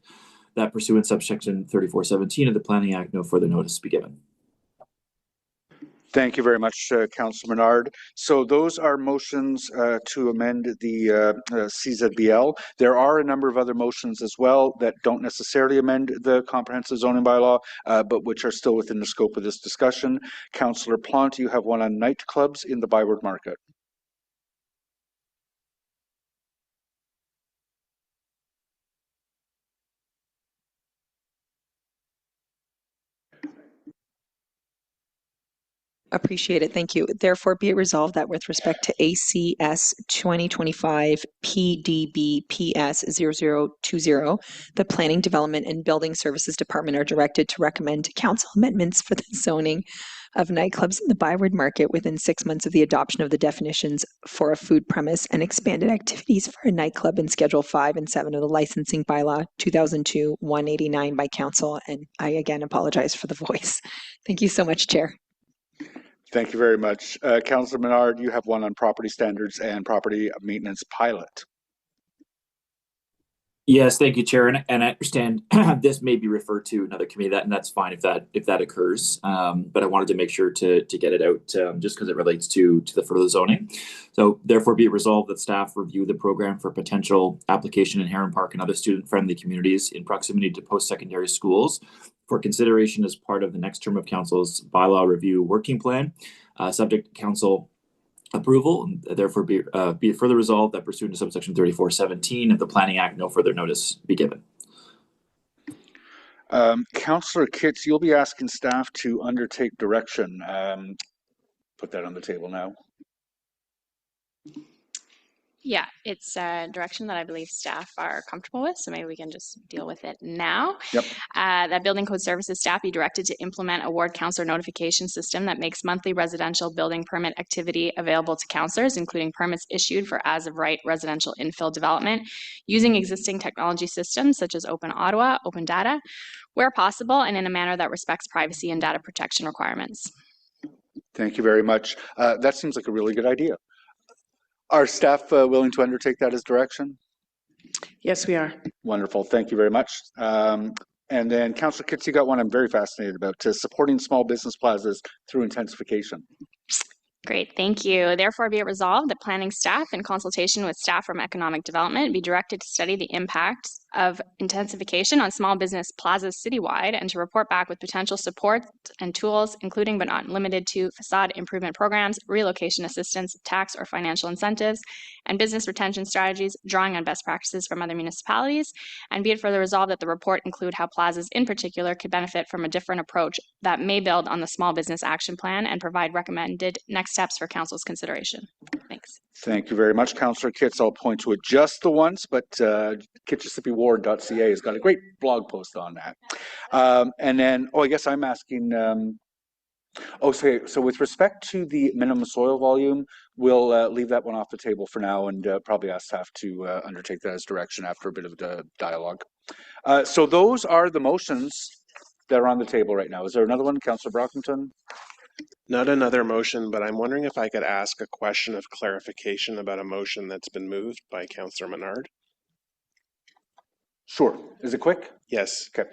that pursuant subsection 3417 of the Planning Act, no further notice be given. Thank you very much, Councillor Menard. So those are motions to amend the CZBL. There are a number of other motions as well that don't necessarily amend the comprehensive zoning bylaw, but which are still within the scope of this discussion. Councillor Plante, you have one on nightclubs in the Byward Market. Appreciate it. Thank you. Therefore, be it resolved that with respect to ACS 2025 PDB PS 0020, the Planning, Development, and Building Services Department are directed to recommend council amendments for the zoning of nightclubs in the Byward Market within 6 months of the adoption of the definitions for a food premise and expanded activities for a nightclub in Schedule 5 and 7 of the Licensing Bylaw 2002-189 by council. And I again apologize for the voice. Thank you so much, Chair. Thank you very much. Councillor Menard, you have one on property standards and property maintenance pilot. Yes, thank you, Chair. And I understand this may be referred to another committee, and that's fine if that occurs. But I wanted to make sure to get it out just because it relates to the further zoning. So therefore be it resolved that staff review the program for potential application in Heron Park and other student-friendly communities in proximity to post-secondary schools for consideration as part of the next term of council's bylaw review working plan, subject to council approval, and therefore be it further resolved that pursuant to subsection 3417 of the Planning Act, no further notice be given. Councillor Kitts, you'll be asking staff to undertake direction. Put that on the table now. Yeah, it's a direction that I believe staff are comfortable with, so maybe we can just deal with it now. Yep. That Building Code Services staff be directed to implement a ward councillor notification system that makes monthly residential building permit activity available to councillors, including permits issued for as-of-right residential infill development using existing technology systems such as Open Ottawa, Open Data, where possible, and in a manner that respects privacy and data protection requirements. Thank you very much. That seems like a really good idea. Are staff willing to undertake that as direction? Yes, we are. Wonderful. Thank you very much. And then Councillor Kitts, you got one I'm very fascinated about, supporting small business plazas through intensification. Great, thank you. Therefore, be it resolved that planning staff, in consultation with staff from economic development, be directed to study the impact of intensification on small business plazas citywide and to report back with potential support and tools, including but not limited to facade improvement programs, relocation assistance, tax or financial incentives, and business retention strategies, drawing on best practices from other municipalities. And be it further resolved that the report include how plazas in particular could benefit from a different approach that may build on the small business action plan and provide recommended next steps for council's consideration. Thanks. Thank you very much, Councillor Kitts. I'll point to it just the once, but kitchissippiward.ca has got a great blog post on that. And then, I guess I'm asking, so with respect to the minimum soil volume, we'll leave that one off the table for now and probably ask staff to undertake that as direction after a bit of dialogue. So those are the motions that are on the table right now. Is there another one, Councillor Brockington? Not another motion, but I'm wondering if I could ask a question of clarification about a motion that's been moved by Councillor Menard. Sure. Is it quick? Yes. Okay.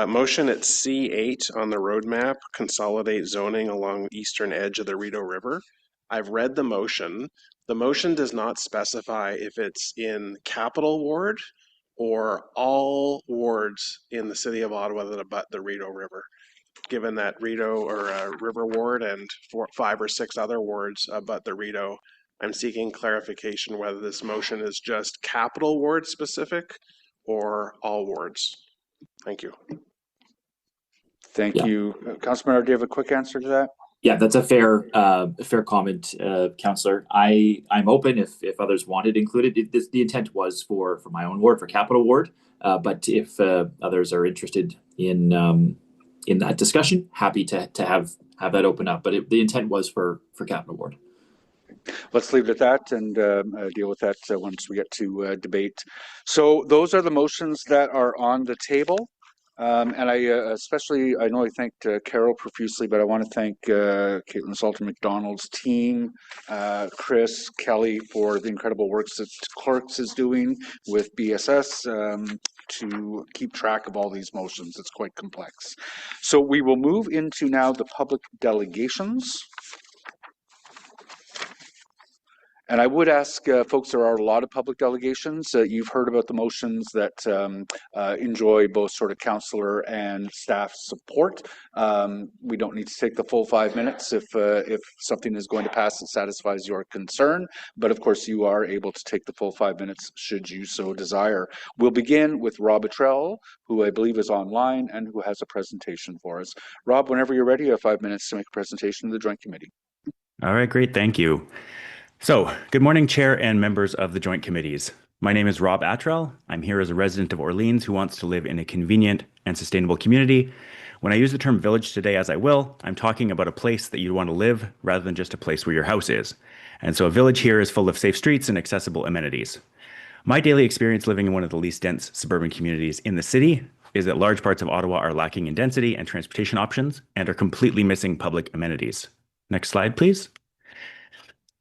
Motion at C8 on the roadmap, consolidate zoning along the eastern edge of the Rideau River. I've read the motion. The motion does not specify if it's in Capital Ward or all wards in the city of Ottawa that abut the Rideau River. Given that Rideau or River Ward and 5 or 6 other wards abut the Rideau, I'm seeking clarification whether this motion is just Capital Ward specific or all wards. Thank you. Thank you. Councillor Menard, do you have a quick answer to that? Yeah, that's a fair comment, Councillor. I'm open if others wanted included. The intent was for my own ward, for Capital Ward, but if others are interested in that discussion, happy to have that open up. But the intent was for Capital Ward. Let's leave it at that and deal with that once we get to debate. So those are the motions that are on the table. And I know I thanked Carol profusely, but I want to thank Caitlin Salter McDonald's team, Chris, Kelly for the incredible work that Clerks is doing with BSS. to keep track of all these motions. It's quite complex. So we will move into now the public delegations. And I would ask folks, there are a lot of public delegations. You've heard about the motions that enjoy both sort of councillor and staff support. We don't need to take the full 5 minutes if something is going to pass that satisfies your concern. But of course, you are able to take the full 5 minutes should you so desire. We'll begin with Rob Attrell, who I believe is online and who has a presentation for us. Rob, whenever you're ready, you have 5 minutes to make a presentation to the Joint Committee. All right, great. Thank you. So, good morning, Chair and members of the Joint Committees. My name is Rob Attrell. I'm here as a resident of Orleans who wants to live in a convenient and sustainable community. When I use the term village today, as I will, I'm talking about a place that you want to live rather than just a place where your house is. And so a village here is full of safe streets and accessible amenities. My daily experience living in one of the least dense suburban communities in the city is that large parts of Ottawa are lacking in density and transportation options and are completely missing public amenities. Next slide, please.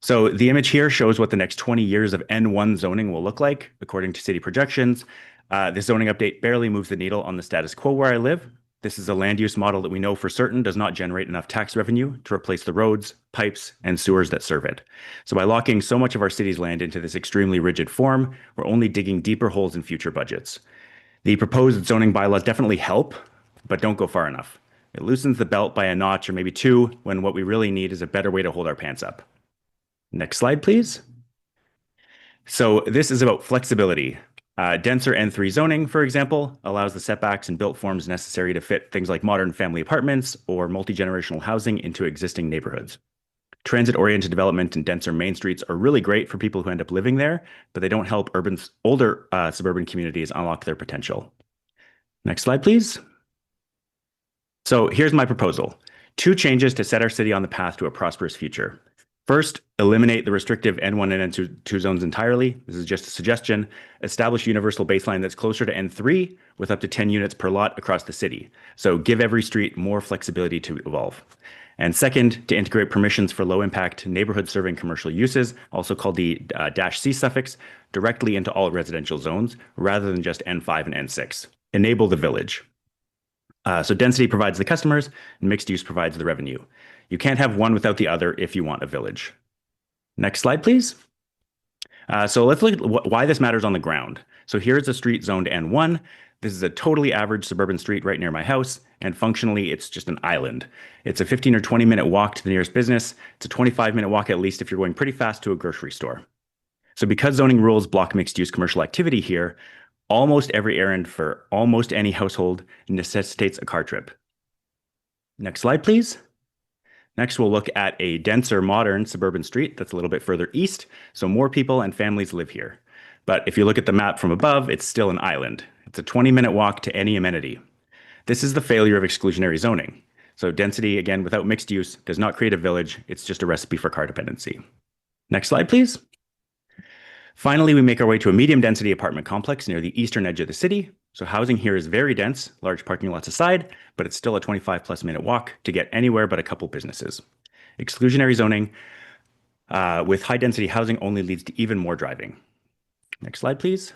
So the image here shows what the next 20 years of N1 zoning will look like, according to city projections. This zoning update barely moves the needle on the status quo where I live. This is a land use model that we know for certain does not generate enough tax revenue to replace the roads, pipes, and sewers that serve it. So by locking so much of our city's land into this extremely rigid form, we're only digging deeper holes in future budgets. The proposed zoning bylaws definitely help, but don't go far enough. It loosens the belt by a notch or maybe two when what we really need is a better way to hold our pants up. Next slide, please. So this is about flexibility. Denser N3 zoning, for example, allows the setbacks and built forms necessary to fit things like modern family apartments or multi-generational housing into existing neighborhoods. Transit-oriented development and denser main streets are really great for people who end up living there, but they don't help older suburban communities unlock their potential. Next slide, please. So here's my proposal. 2 changes to set our city on the path to a prosperous future. First, eliminate the restrictive N1 and N2 zones entirely. This is just a suggestion. Establish a universal baseline that's closer to N3 with up to 10 units per lot across the city. So give every street more flexibility to evolve. And second, to integrate permissions for low-impact neighborhood-serving commercial uses, also called the -C suffix, directly into all residential zones rather than just N5 and N6. Enable the village. So density provides the customers, and mixed use provides the revenue. You can't have one without the other if you want a village. Next slide, please. So let's look at why this matters on the ground. So here's a street zoned N1. This is a totally average suburban street right near my house, and functionally it's just an island. It's a 15 or 20 minute walk to the nearest business. It's a 25-minute walk at least if you're going pretty fast to a grocery store. So because zoning rules block mixed use commercial activity here, almost every errand for almost any household necessitates a car trip. Next slide, please. Next, we'll look at a denser, modern suburban street that's a little bit further east, so more people and families live here. But if you look at the map from above, it's still an island. It's a 20-minute walk to any amenity. This is the failure of exclusionary zoning. So density, again, without mixed use, does not create a village. It's just a recipe for car dependency. Next slide, please. Finally, we make our way to a medium-density apartment complex near the eastern edge of the city. So housing here is very dense, large parking lots aside, but it's still a 25-plus minute walk to get anywhere but a couple businesses. Exclusionary zoning with high-density housing only leads to even more driving. Next slide, please.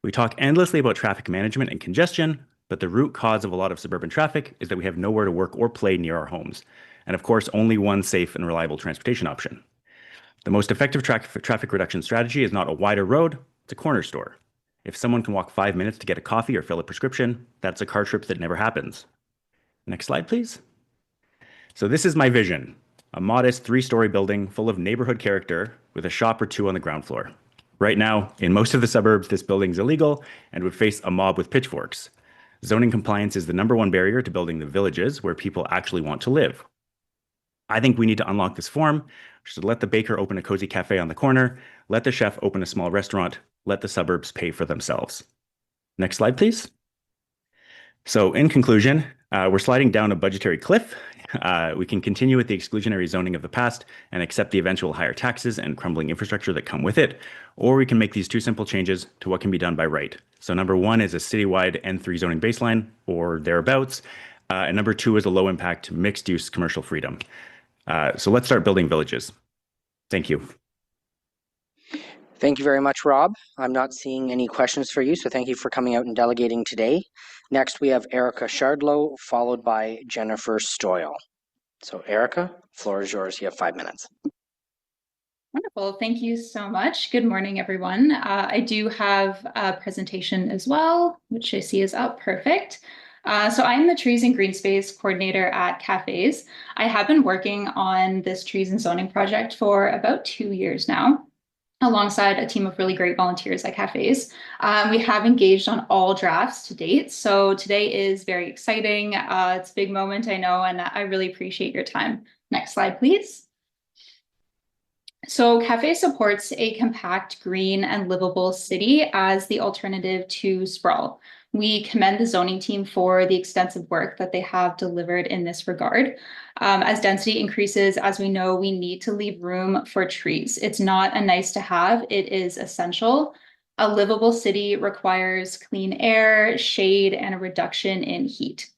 We talk endlessly about traffic management and congestion, but the root cause of a lot of suburban traffic is that we have nowhere to work or play near our homes. And of course, only one safe and reliable transportation option. The most effective traffic reduction strategy is not a wider road, it's a corner store. If someone can walk 5 minutes to get a coffee or fill a prescription, that's a car trip that never happens. Next slide, please. So this is my vision, a modest 3-story building full of neighborhood character with a shop or 2 on the ground floor. Right now, in most of the suburbs, this building's illegal and would face a mob with pitchforks. Zoning compliance is the #1 barrier to building the villages where people actually want to live. I think we need to unlock this form. So let the baker open a cozy cafe on the corner, let the chef open a small restaurant, let the suburbs pay for themselves. Next slide, please. So in conclusion, we're sliding down a budgetary cliff. We can continue with the exclusionary zoning of the past and accept the eventual higher taxes and crumbling infrastructure that come with it, or we can make these 2 simple changes to what can be done by right. So #1 is a citywide N3 zoning baseline or thereabouts, and #2 is a low-impact mixed-use commercial freedom. So let's start building villages. Thank you. Thank you very much, Rob. I'm not seeing any questions for you, so thank you for coming out and delegating today. Next, we have Erica Shardlow, followed by Jennifer Stoyle. So Erica, floor is yours. You have 5 minutes. Wonderful. Thank you so much. Good morning, everyone. I do have a presentation as well, which I see is up. Perfect. So I'm the Trees and Green Space Coordinator at Cafes. I have been working on this trees and zoning project for about 2 years now, alongside a team of really great volunteers at Cafes. We have engaged on all drafts to date. So today is very exciting. It's a big moment, I know, and I really appreciate your time. Next slide, please. So Cafe supports a compact, green, and livable city as the alternative to sprawl. We commend the zoning team for the extensive work that they have delivered in this regard. As density increases, as we know, we need to leave room for trees. It's not a nice to have, it is essential. A livable city requires clean air, shade, and a reduction in heat.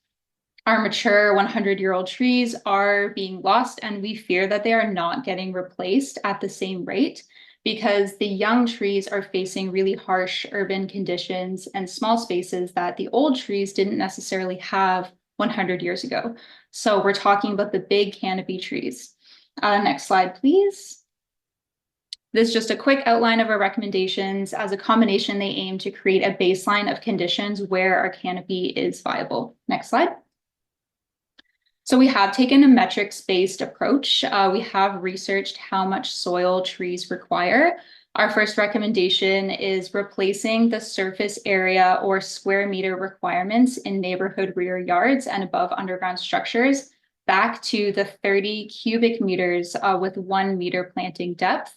Our mature 100-year-old trees are being lost, and we fear that they are not getting replaced at the same rate because the young trees are facing really harsh urban conditions and small spaces that the old trees didn't necessarily have 100 years ago. So we're talking about the big canopy trees. Next slide, please. This is just a quick outline of our recommendations. As a combination, they aim to create a baseline of conditions where our canopy is viable. Next slide. So we have taken a metrics-based approach. We have researched how much soil trees require. Our first recommendation is replacing the surface area or square meter requirements in neighborhood rear yards and above underground structures back to the 30 cubic meters with 1 meter planting depth.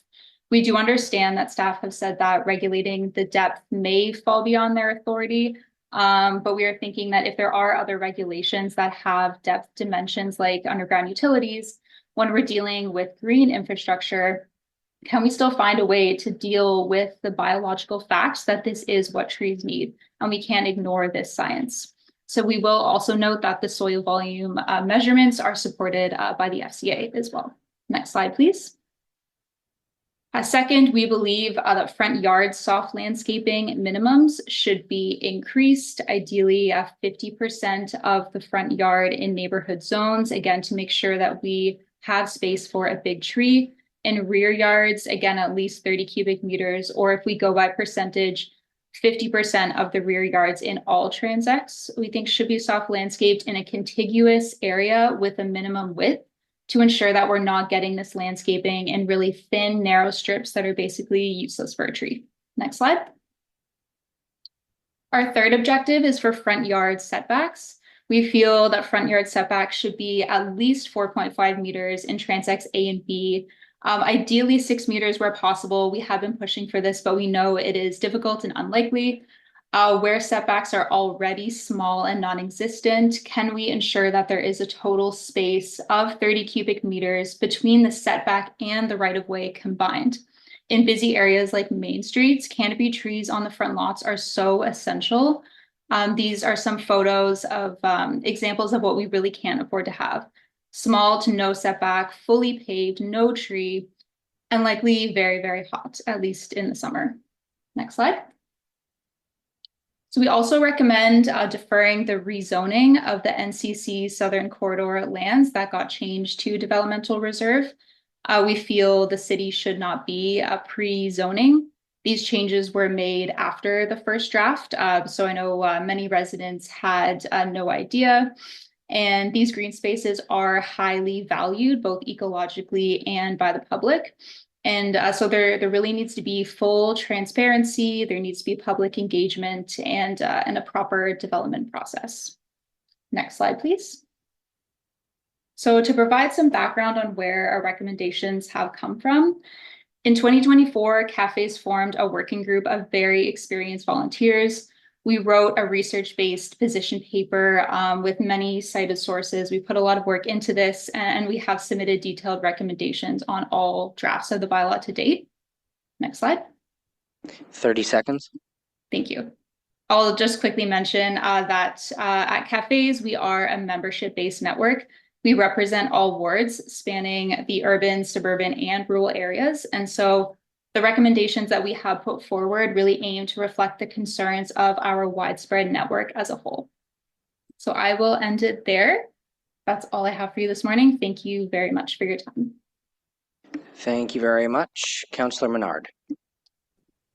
We do understand that staff have said that regulating the depth may fall beyond their authority. But we are thinking that if there are other regulations that have depth dimensions like underground utilities, when we're dealing with green infrastructure, can we still find a way to deal with the biological facts that this is what trees need? And we can't ignore this science. So we will also note that the soil volume measurements are supported by the FCA as well. Next slide, please. Second, we believe that front yard soft landscaping minimums should be increased, ideally 50% of the front yard in neighborhood zones, again, to make sure that we have space for a big tree. In rear yards, again, at least 30 cubic meters, or if we go by percentage, 50% of the rear yards in all transects, we think should be soft landscaped in a contiguous area with a minimum width, to ensure that we're not getting this landscaping in really thin, narrow strips that are basically useless for a tree. Next slide. Our third objective is for front yard setbacks. We feel that front yard setbacks should be at least 4.5 meters in transects A and B. Ideally 6 meters where possible. We have been pushing for this, but we know it is difficult and unlikely. Where setbacks are already small and non-existent, can we ensure that there is a total space of 30 cubic meters between the setback and the right-of-way combined? In busy areas like main streets, canopy trees on the front lots are so essential. These are some photos of examples of what we really can't afford to have. Small to no setback, fully paved, no tree, and likely very, very hot, at least in the summer. Next slide. So we also recommend deferring the rezoning of the NCC Southern Corridor lands that got changed to developmental reserve. We feel the city should not be pre-zoning. These changes were made after the first draft. So I know many residents had no idea. And these green spaces are highly valued, both ecologically and by the public. And so there really needs to be full transparency. There needs to be public engagement and a proper development process. Next slide, please. So to provide some background on where our recommendations have come from, in 2024, Cafes formed a working group of very experienced volunteers. We wrote a research-based position paper with many cited sources. We put a lot of work into this, and we have submitted detailed recommendations on all drafts of the bylaw to date. Next slide. 30 seconds. Thank you. I'll just quickly mention that at Cafes, we are a membership-based network. We represent all wards spanning the urban, suburban, and rural areas. And so The recommendations that we have put forward really aim to reflect the concerns of our widespread network as a whole. So I will end it there. That's all I have for you this morning. Thank you very much for your time. Thank you very much. Councillor Menard.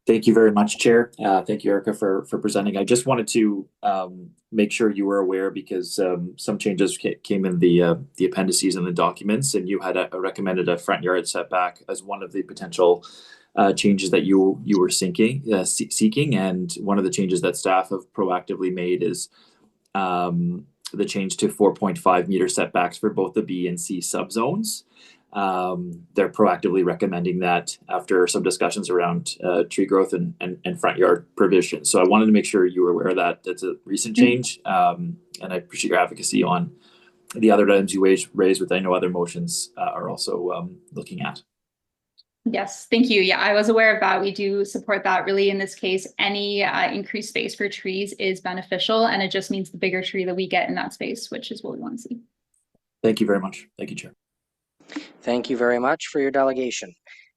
Thank you very much, Chair. Thank you, Erica, for presenting. I just wanted to make sure you were aware, because some changes came in the appendices and the documents, and you had recommended a front yard setback as one of the potential changes that you were seeking. And one of the changes that staff have proactively made is the change to 4.5 meter setbacks for both the B and C subzones. They're proactively recommending that after some discussions around tree growth and front yard provision. So I wanted to make sure you were aware of that. That's a recent change. And I appreciate your advocacy on the other items you raised, which I know other motions are also looking at. Yes, thank you. Yeah, I was aware of that. We do support that. Really, in this case, any increased space for trees is beneficial, and it just means the bigger tree that we get in that space, which is what we want to see. Thank you very much. Thank you, Chair. Thank you very much for your delegation.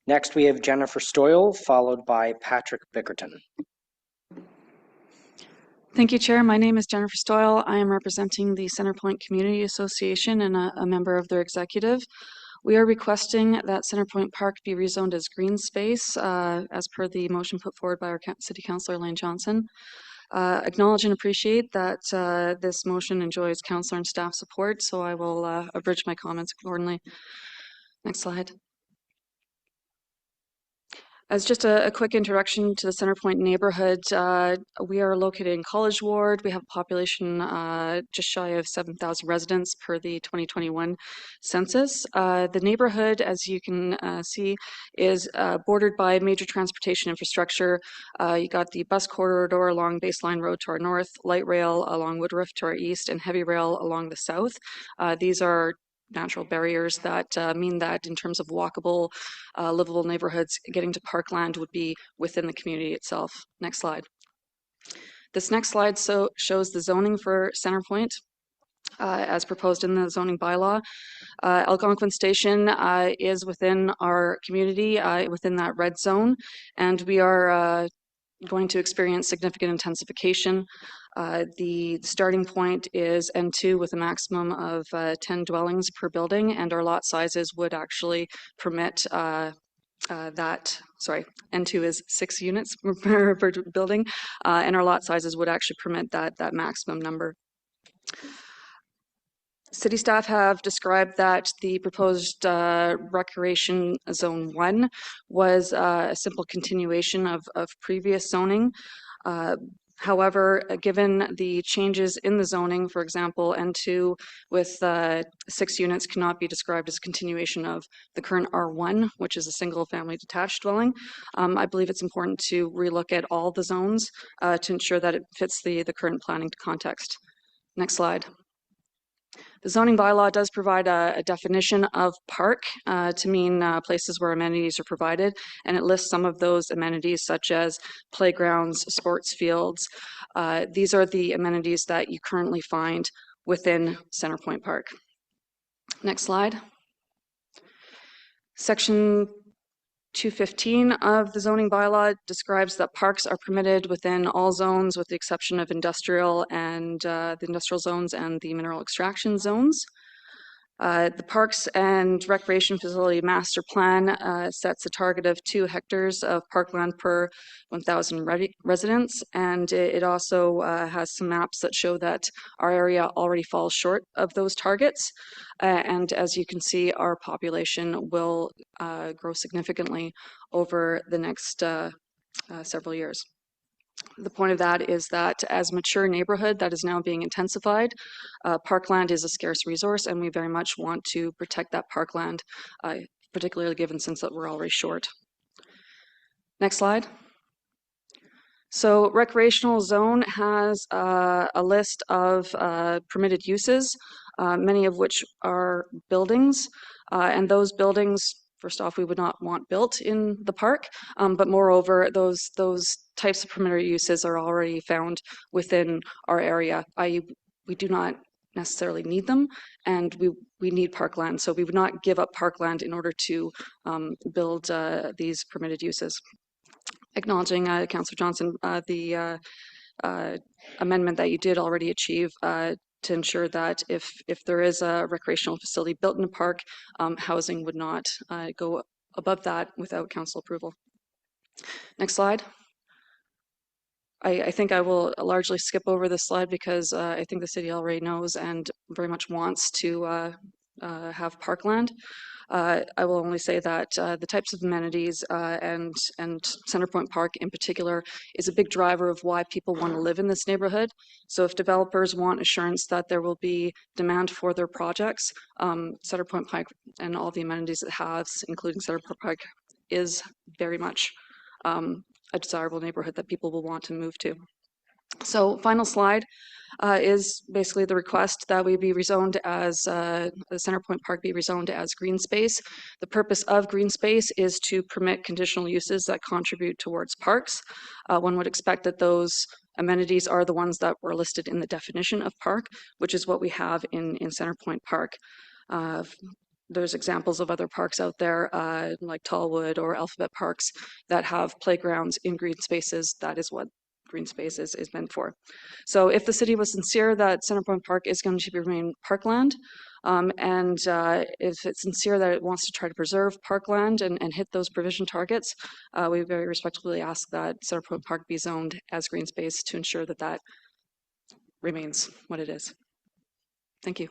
Next, we have Jennifer Stoyle, followed by Patrick Bickerton. Thank you, Chair. My name is Jennifer Stoyle. I am representing the Centrepoint Community Association and a member of their executive. We are requesting that Centrepoint Park be rezoned as green space as per the motion put forward by our City Councillor Elaine Johnson. Acknowledge and appreciate that this motion enjoys Councillor and staff support, so I will abridge my comments accordingly. Next slide. As just a quick introduction to the Centrepoint neighborhood, we are located in College Ward. We have a population just shy of 7,000 residents per the 2021 census. The neighborhood, as you can see, is bordered by major transportation infrastructure. You got the bus corridor along Baseline Road to our north, light rail along Woodruff to our east, and heavy rail along the south. These are natural barriers that mean that in terms of walkable, livable neighborhoods, getting to parkland would be within the community itself. Next slide. This next slide shows the zoning for Centrepoint as proposed in the zoning bylaw. Algonquin Station is within our community, within that red zone, and we are going to experience significant intensification. The starting point is N2 with a maximum of 10 dwellings per building, and our lot sizes would actually permit that. Sorry, N2 is 6 units per building, and our lot sizes would actually permit that maximum number. City staff have described that the proposed Recreation Zone 1 was a simple continuation of previous zoning. However, given the changes in the zoning, for example, N2 with 6 units cannot be described as continuation of the current R1, which is a single family detached dwelling. I believe it's important to relook at all the zones to ensure that it fits the current planning context. Next slide. The zoning bylaw does provide a definition of park to mean places where amenities are provided, and it lists some of those amenities such as playgrounds, sports fields. These are the amenities that you currently find within Centrepoint Park. Next slide. Section 215 of the zoning bylaw describes that parks are permitted within all zones with the exception of industrial and the industrial zones and the mineral extraction zones. The Parks and Recreation Facility Master Plan sets a target of 2 hectares of parkland per 1,000 residents, and it also has some maps that show that our area already falls short of those targets. And as you can see, our population will grow significantly over the next several years. The point of that is that as a mature neighborhood that is now being intensified, parkland is a scarce resource, and we very much want to protect that parkland, particularly given since that we're already short. Next slide. So recreational zone has a list of permitted uses, many of which are buildings, and those buildings, first off, we would not want built in the park, but moreover, those types of permitted uses are already found within our area, i.e. we do not necessarily need them, and we need parkland. So we would not give up parkland in order to build these permitted uses. Acknowledging, Councillor Johnson, the amendment that you did already achieve to ensure that if there is a recreational facility built in a park, housing would not go above that without council approval. Next slide. I think I will largely skip over this slide because I think the city already knows and very much wants to have parkland. I will only say that the types of amenities and Centrepoint Park in particular is a big driver of why people want to live in this neighborhood. So if developers want assurance that there will be demand for their projects, Centrepoint Park and all the amenities it has, including Centrepoint Park, is very much a desirable neighborhood that people will want to move to. So final slide is basically the request that we be rezoned as, the Centrepoint Park be rezoned as green space. The purpose of green space is to permit conditional uses that contribute towards parks. One would expect that those amenities are the ones that were listed in the definition of park, which is what we have in Centrepoint Park. There's examples of other parks out there like Tallwood or Alphabet Parks that have playgrounds in green spaces. That is what green space is meant for. So if the city was sincere that Centrepoint Park is going to remain parkland, and if it's sincere that it wants to try to preserve parkland and hit those provision targets, we very respectfully ask that Centrepoint Park be zoned as green space to ensure that that remains what it is. Thank you.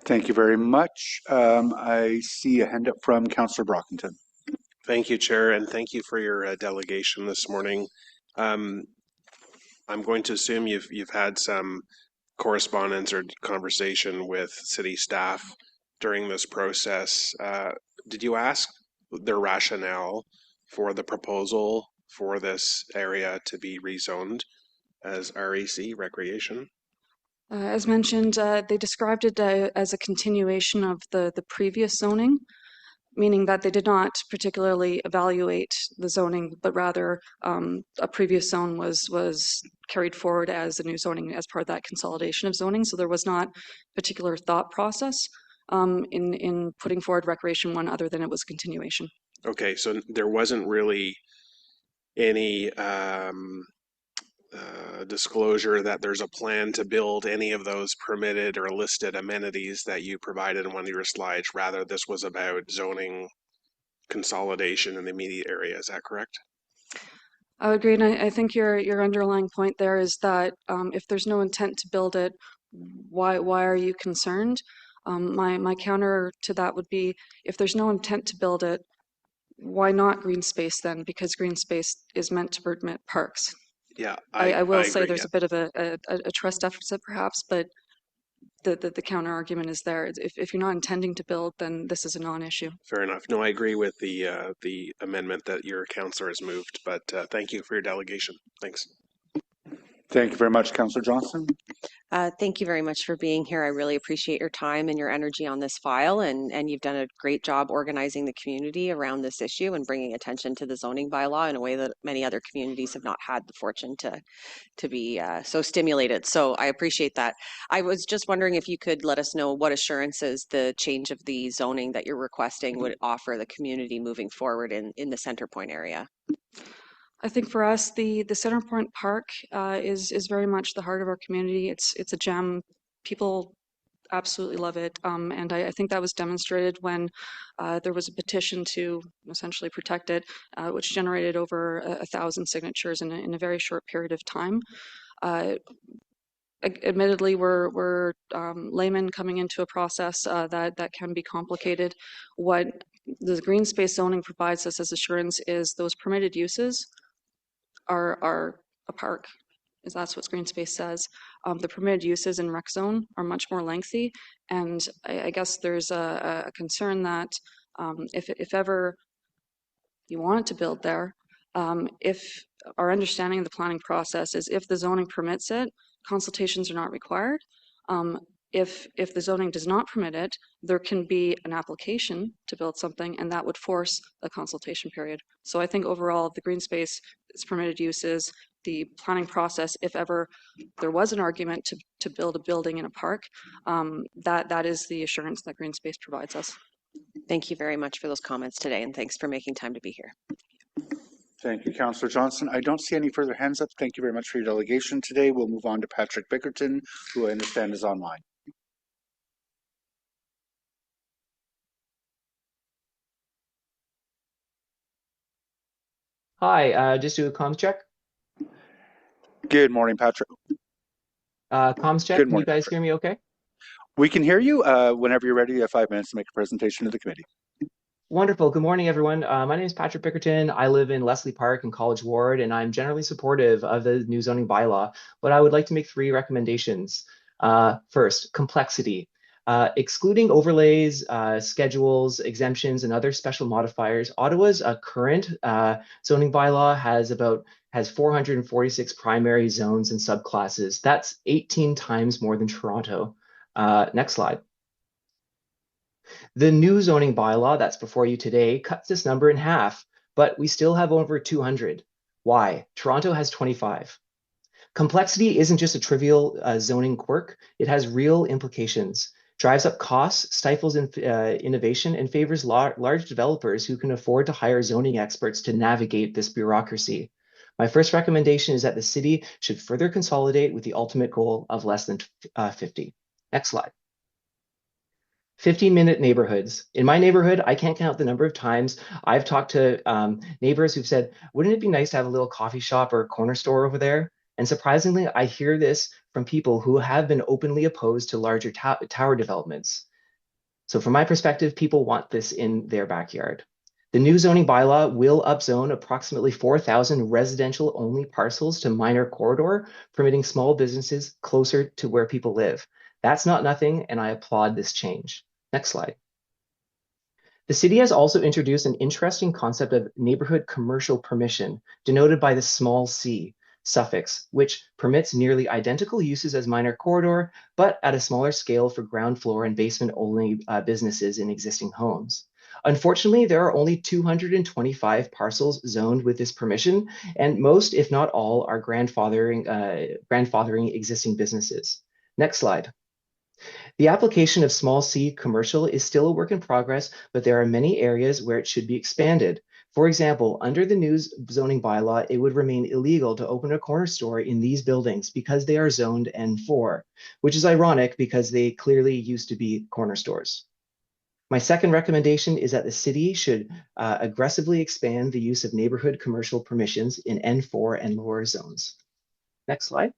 Thank you very much. I see a hand up from Councillor Brockington. Thank you, Chair, and thank you for your delegation this morning. I'm going to assume you've had some correspondence or conversation with city staff during this process. Did you ask their rationale for the proposal for this area to be rezoned as REC, recreation? As mentioned, they described it as a continuation of the previous zoning, meaning that they did not particularly evaluate the zoning, but rather a previous zone was carried forward as a new zoning as part of that consolidation of zoning. So there was not particular thought process in putting forward Recreation 1 other than it was continuation. Okay, so there wasn't really any disclosure that there's a plan to build any of those permitted or listed amenities that you provided in one of your slides. Rather, this was about zoning consolidation in the immediate area. Is that correct? I would agree, and I think your underlying point there is that if there's no intent to build it, why are you concerned? My counter to that would be, if there's no intent to build it, why not green space then? Because green space is meant to permit parks. Yeah, I will say agree, there's a bit of a trust deficit perhaps, but the counter argument is there. If you're not intending to build, then this is a non-issue. Fair enough. No, I agree with the amendment that your councillor has moved, but thank you for your delegation. Thanks. Thank you very much, Councillor Johnson. Thank you very much for being here. I really appreciate your time and your energy on this file, and you've done a great job organizing the community around this issue and bringing attention to the zoning bylaw in a way that many other communities have not had the fortune to be so stimulated. So I appreciate that. I was just wondering if you could let us know what assurances the change of the zoning that you're requesting would offer the community moving forward in the Centrepoint area. I think for us, the Centrepoint Park is very much the heart of our community. It's a gem. People absolutely love it, and I think that was demonstrated when there was a petition to essentially protect it, which generated over 1,000 signatures in a very short period of time. Admittedly, we're laymen coming into a process that can be complicated. What the green space zoning provides us as assurance is those permitted uses are a park, is that's what green space says. The permitted uses in rec zone are much more lengthy, and I guess there's a concern that if ever you wanted to build there, if our understanding of the planning process is if the zoning permits it, consultations are not required. If the zoning does not permit it, there can be an application to build something, and that would force a consultation period. So I think overall, the green space is permitted uses, the planning process, if ever there was an argument to build a building in a park, that is the assurance that green space provides us. Thank you very much for those comments today, and thanks for making time to be here. Thank you, Councillor Johnson. I don't see any further hands up. Thank you very much for your delegation today. We'll move on to Patrick Bickerton, who I understand is online. Hi, just do a comms check. Good morning, Patrick. Comms check, can you guys hear me okay? We can hear you. Whenever you're ready, you have 5 minutes to make a presentation to the committee. Wonderful. Good morning, everyone. My name is Patrick Bickerton. I live in Leslie Park in College Ward, and I'm generally supportive of the new zoning bylaw, but I would like to make 3 recommendations. First, complexity. Excluding overlays, schedules, exemptions, and other special modifiers, Ottawa's current zoning bylaw has 446 primary zones and subclasses. That's 18 times more than Toronto. Next slide. The new zoning bylaw that's before you today cuts this number in half, but we still have over 200. Why? Toronto has 25. Complexity isn't just a trivial zoning quirk. It has real implications, drives up costs, stifles innovation, and favors large developers who can afford to hire zoning experts to navigate this bureaucracy. My first recommendation is that the city should further consolidate with the ultimate goal of less than 50. Next slide. 15-minute neighborhoods. In my neighborhood, I can't count the number of times I've talked to neighbors who've said, wouldn't it be nice to have a little coffee shop or a corner store over there? And surprisingly, I hear this from people who have been openly opposed to larger tower developments. So from my perspective, people want this in their backyard. The new zoning bylaw will upzone approximately 4,000 residential-only parcels to minor corridor, permitting small businesses closer to where people live. That's not nothing, and I applaud this change. Next slide. The city has also introduced an interesting concept of neighborhood commercial permission, denoted by the small c suffix, which permits nearly identical uses as minor corridor, but at a smaller scale for ground floor and basement only businesses in existing homes. Unfortunately, there are only 225 parcels zoned with this permission, and most, if not all, are grandfathering existing businesses. Next slide. The application of small c commercial is still a work in progress, but there are many areas where it should be expanded. For example, under the new zoning bylaw, it would remain illegal to open a corner store in these buildings because they are zoned N4, which is ironic because they clearly used to be corner stores. My second recommendation is that the city should aggressively expand the use of neighborhood commercial permissions in N4 and lower zones. Next slide.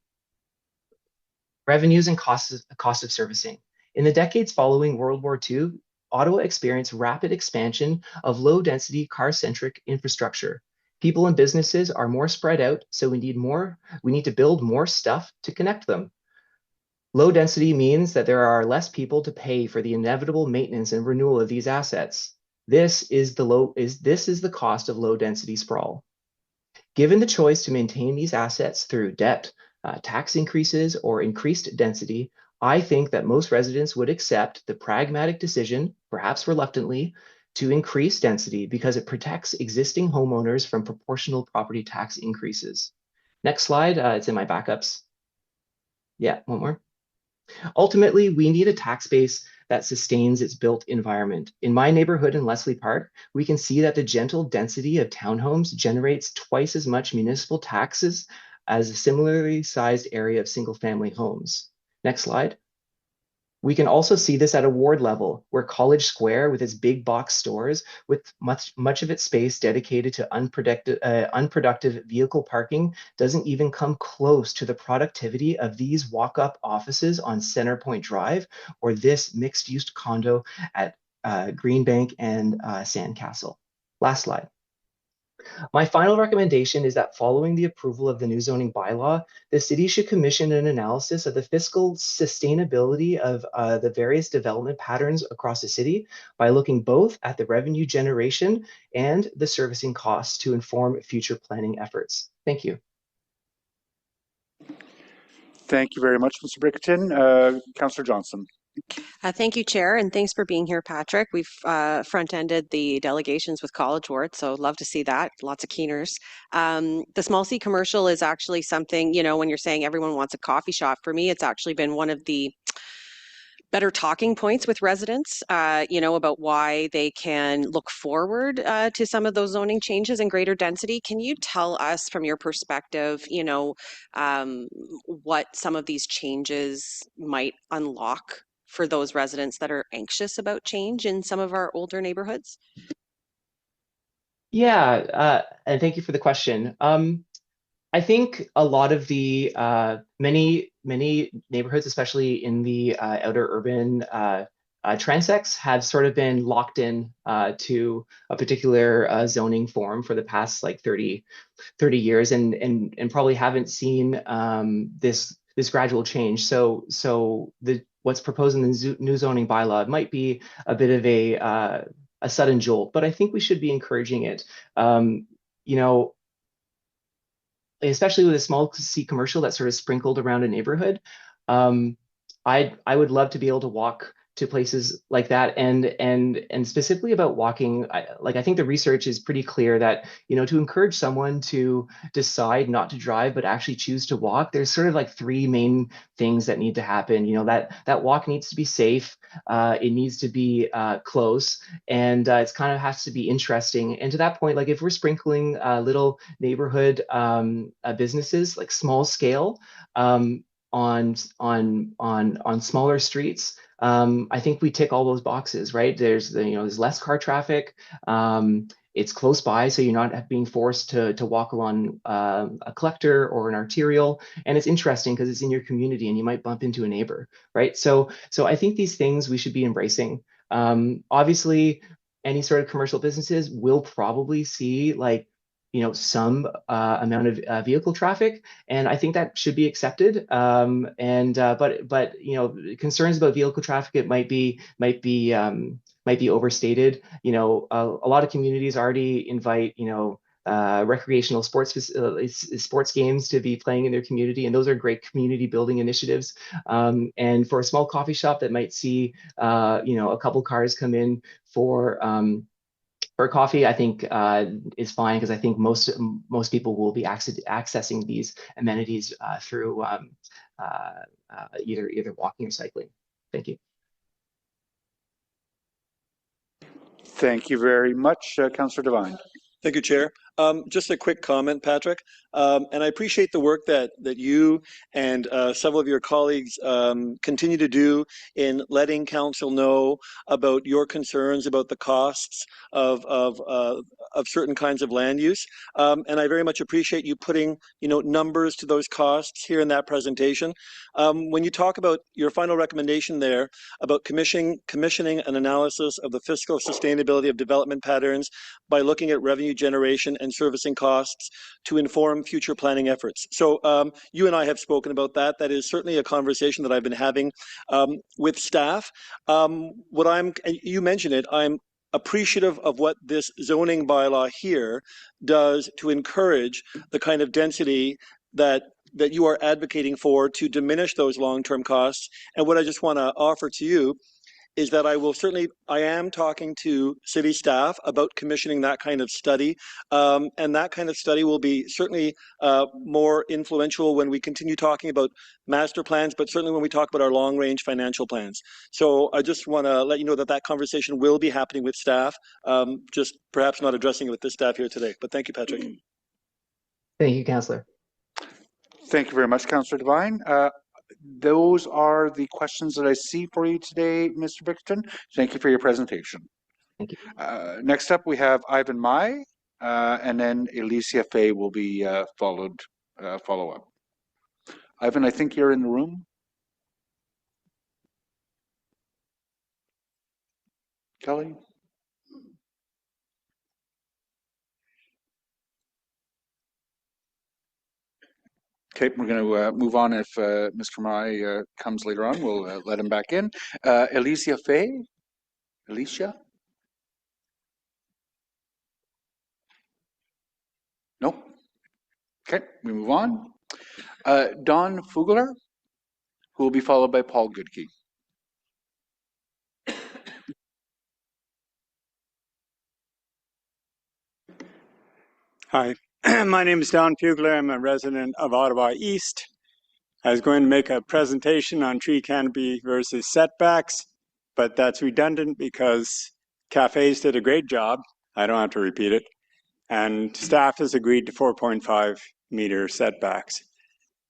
Revenues and cost of servicing. In the decades following World War II, Ottawa experienced rapid expansion of low-density, car-centric infrastructure. People and businesses are more spread out, so we need to build more stuff to connect them. Low density means that there are less people to pay for the inevitable maintenance and renewal of these assets. This is the cost of low-density sprawl. Given the choice to maintain these assets through debt, tax increases, or increased density, I think that most residents would accept the pragmatic decision, perhaps reluctantly, to increase density because it protects existing homeowners from proportional property tax increases. Next slide, it's in my backups. Yeah, one more. Ultimately, we need a tax base that sustains its built environment. In my neighborhood in Leslie Park, we can see that the gentle density of townhomes generates twice as much municipal taxes as a similarly sized area of single-family homes. Next slide. We can also see this at a ward level, where College Square, with its big box stores, with much of its space dedicated to unproductive vehicle parking, doesn't even come close to the productivity of these walk-up offices on Centerpoint Drive, or this mixed-use condo at Greenbank and Sandcastle. Last slide. My final recommendation is that following the approval of the new zoning bylaw, the city should commission an analysis of the fiscal sustainability of the various development patterns across the city by looking both at the revenue generation and the servicing costs to inform future planning efforts. Thank you. Thank you very much, Mr. Brickerton. Councillor Johnson. Thank you, Chair, and thanks for being here, Patrick. We've front-ended the delegations with College Ward, so love to see that. Lots of keeners. The small C commercial is actually something, you know, when you're saying everyone wants a coffee shop, for me, it's actually been one of the better talking points with residents, you know, about why they can look forward to some of those zoning changes and greater density. Can you tell us from your perspective, you know, what some of these changes might unlock for those residents that are anxious about change in some of our older neighborhoods? Yeah, and thank you for the question. I think a lot of the many neighborhoods, especially in the outer urban transects, have sort of been locked in to a particular zoning form for the past like 30 years, and probably haven't seen this gradual change. So what's proposed in the new zoning bylaw might be a bit of a sudden jolt, but I think we should be encouraging it. You know, especially with a small C commercial that's sort of sprinkled around a neighborhood. I would love to be able to walk to places like that, and specifically about walking. I think the research is pretty clear that, you know, to encourage someone to decide not to drive but actually choose to walk, there's sort of like three main things that need to happen. You know, that walk needs to be safe, it needs to be close, and it's kind of has to be interesting. And to that point, like if we're sprinkling little neighborhood businesses, like small scale, on smaller streets, I think we tick all those boxes, right? There's less car traffic. It's close by, so you're not being forced to walk along a collector or an arterial, and it's interesting because it's in your community and you might bump into a neighbor, right? So I think these things we should be embracing. Obviously, any sort of commercial businesses will probably see like, you know, some amount of vehicle traffic, and I think that should be accepted. But you know, concerns about vehicle traffic, it might be overstated. You know, a lot of communities already invite, you know, recreational sports games to be playing in their community, and those are great community building initiatives. And for a small coffee shop that might see, you know, a couple cars come in for coffee, I think is fine, because I think most people will be accessing these amenities through either walking or cycling. Thank you. Thank you very much, Councillor Devine. Thank you, Chair. Just a quick comment, Patrick. And I appreciate the work that you and several of your colleagues continue to do in letting council know about your concerns about the costs of certain kinds of land use. And I very much appreciate you putting, you know, numbers to those costs here in that presentation. When you talk about your final recommendation there about commissioning an analysis of the fiscal sustainability of development patterns by looking at revenue generation and servicing costs to inform future planning efforts. So you and I have spoken about that. That is certainly a conversation that I've been having with staff. You mentioned it, I'm appreciative of what this zoning bylaw here does to encourage the kind of density that you are advocating for to diminish those long-term costs. And what I just want to offer to you is that I am talking to city staff about commissioning that kind of study. And that kind of study will be certainly more influential when we continue talking about master plans, but certainly when we talk about our long-range financial plans. So I just want to let you know that that conversation will be happening with staff, just perhaps not addressing it with this staff here today. But thank you, Patrick. Thank you, Councillor. Thank you very much, Councillor Devine. Those are the questions that I see for you today, Mr. Brickerton. Thank you for your presentation. Thank you. Next up, we have Ivan Mai, and then Alicia Fay will be follow up. Ivan, I think you're in the room. Kelly? Okay, we're going to move on. If Mr. Mai comes later on, we'll let him back in. Alicia Fay? Alicia? No? Okay, we move on. Don Fugler? who will be followed by Paul Goodkey. Hi, my name is Don Fugler. I'm a resident of Ottawa East. I was going to make a presentation on tree canopy versus setbacks, but that's redundant because cafes did a great job. I don't have to repeat it. And staff has agreed to 4.5 meter setbacks.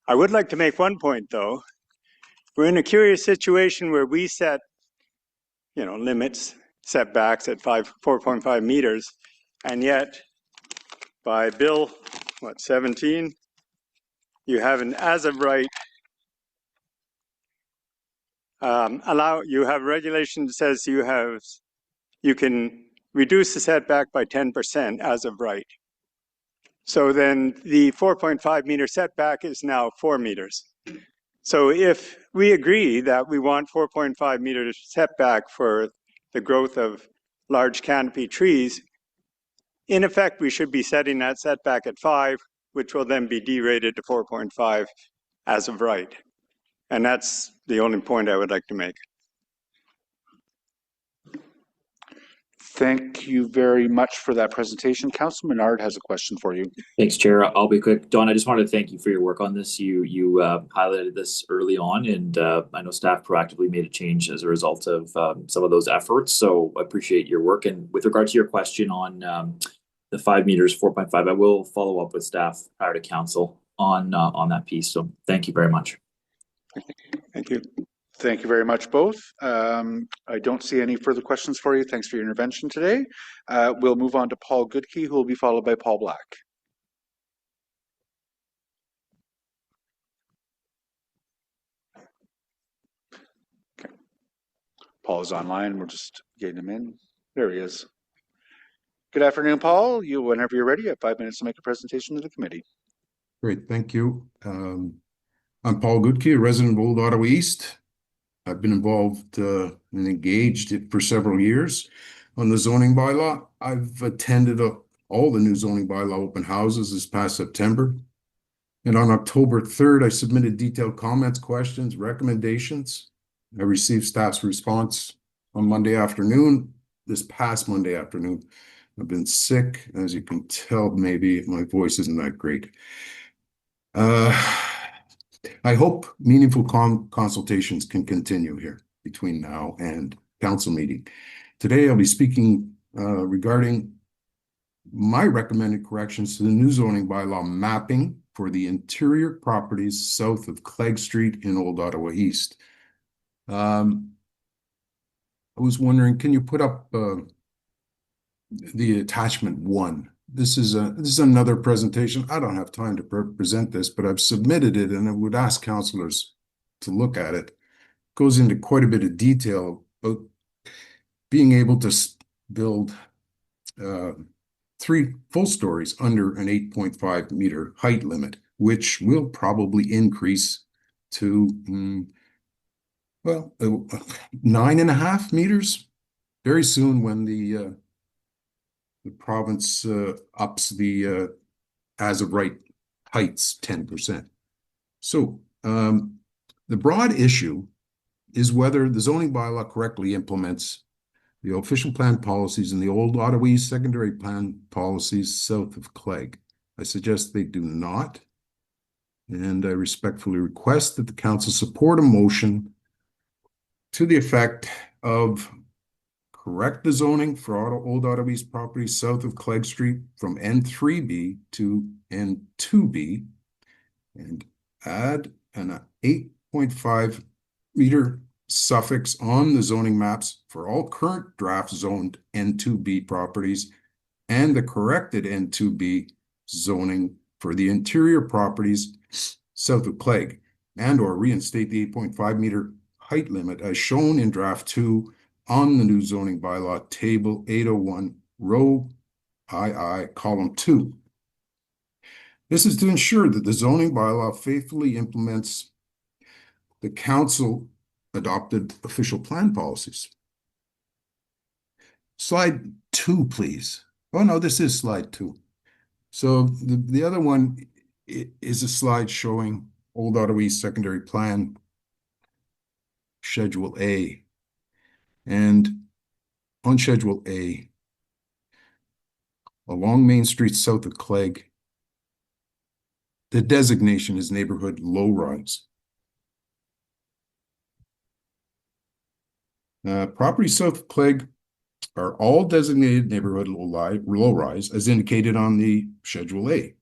I would like to make one point though. We're in a curious situation where we set, limits, setbacks at 4.5 meters, and yet by Bill, 17, you have an as of right you have regulation that says you can reduce the setback by 10% as of right. So then the 4.5 meter setback is now 4 meters. So if we agree that we want 4.5 meter setback for the growth of large canopy trees, in effect, we should be setting that setback at 5, which will then be derated to 4.5 as of right. And that's the only point I would like to make. Thank you very much for that presentation. Councilman Menard has a question for you. Thanks, Chair. I'll be quick. Don, I just wanted to thank you for your work on this. You highlighted this early on, and I know staff proactively made a change as a result of some of those efforts. So I appreciate your work. And with regard to your question on the 5 meters, 4.5, I will follow up with staff prior to council on that piece. So thank you very much. Thank you. Thank you very much, both. I don't see any further questions for you. Thanks for your intervention today. We'll move on to Paul Goodkey, who will be followed by Paul Black. Okay. Paul is online. We're just getting him in. There he is. Good afternoon, Paul. Whenever you're ready, you have 5 minutes to make a presentation to the committee. Great, thank you. I'm Paul Goodkey, a resident of Old Ottawa East. I've been involved and engaged for several years on the zoning bylaw. I've attended all the new zoning bylaw open houses this past September. And on October 3rd, I submitted detailed comments, questions, recommendations. I received staff's response on Monday afternoon, this past Monday afternoon. I've been sick. As you can tell, maybe my voice isn't that great. I hope meaningful consultations can continue here between now and council meeting. Today, I'll be speaking regarding my recommended corrections to the new zoning bylaw mapping for the interior properties south of Clegg Street in Old Ottawa East. I was wondering, can you put up the attachment 1? This is another presentation. I don't have time to present this, but I've submitted it, and I would ask councillors to look at it. It goes into quite a bit of detail about being able to build 3 full stories under an 8.5 meter height limit, which will probably increase to 9.5 meters very soon when the province ups the as of right heights 10%. So the broad issue is whether the zoning bylaw correctly implements the official plan policies and the Old Ottawa East secondary plan policies south of Clegg. I suggest they do not, and I respectfully request that the council support a motion to the effect of correct the zoning for Old Ottawa East properties south of Clegg Street from N3B to N2B and add an 8.5 meter suffix on the zoning maps for all current draft zoned N2B properties and the corrected N2B zoning for the interior properties south of Clegg, and or reinstate the 8.5 meter height limit as shown in draft 2 on the new zoning bylaw table 801 row II column 2. This is to ensure that the zoning bylaw faithfully implements the council adopted official plan policies. Slide 2, please. Oh no, this is slide 2. So the other one is a slide showing Old Ottawa East secondary plan Schedule A. And on Schedule A, along Main Street south of Clegg, the designation is neighborhood low rise. Properties south of Clegg are all designated neighborhood low rise as indicated on the Schedule A.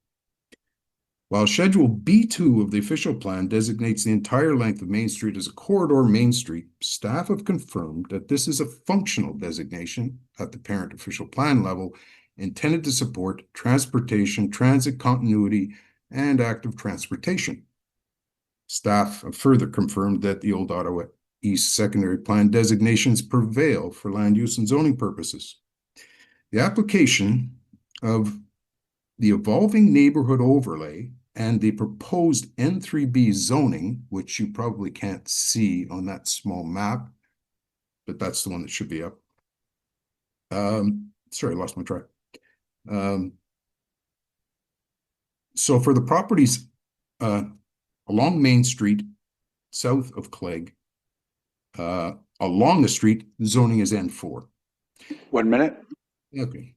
While Schedule B2 of the official plan designates the entire length of Main Street as a corridor Main Street, staff have confirmed that this is a functional designation at the parent official plan level intended to support transportation, transit continuity, and active transportation. Staff have further confirmed that the Old Ottawa East Secondary Plan designations prevail for land use and zoning purposes. The application of the evolving neighborhood overlay and the proposed N3B zoning, which you probably can't see on that small map, but that's the one that should be up. Sorry, I lost my track. So for the properties along Main Street, south of Clegg, along the street, zoning is N4. 1 minute. Okay.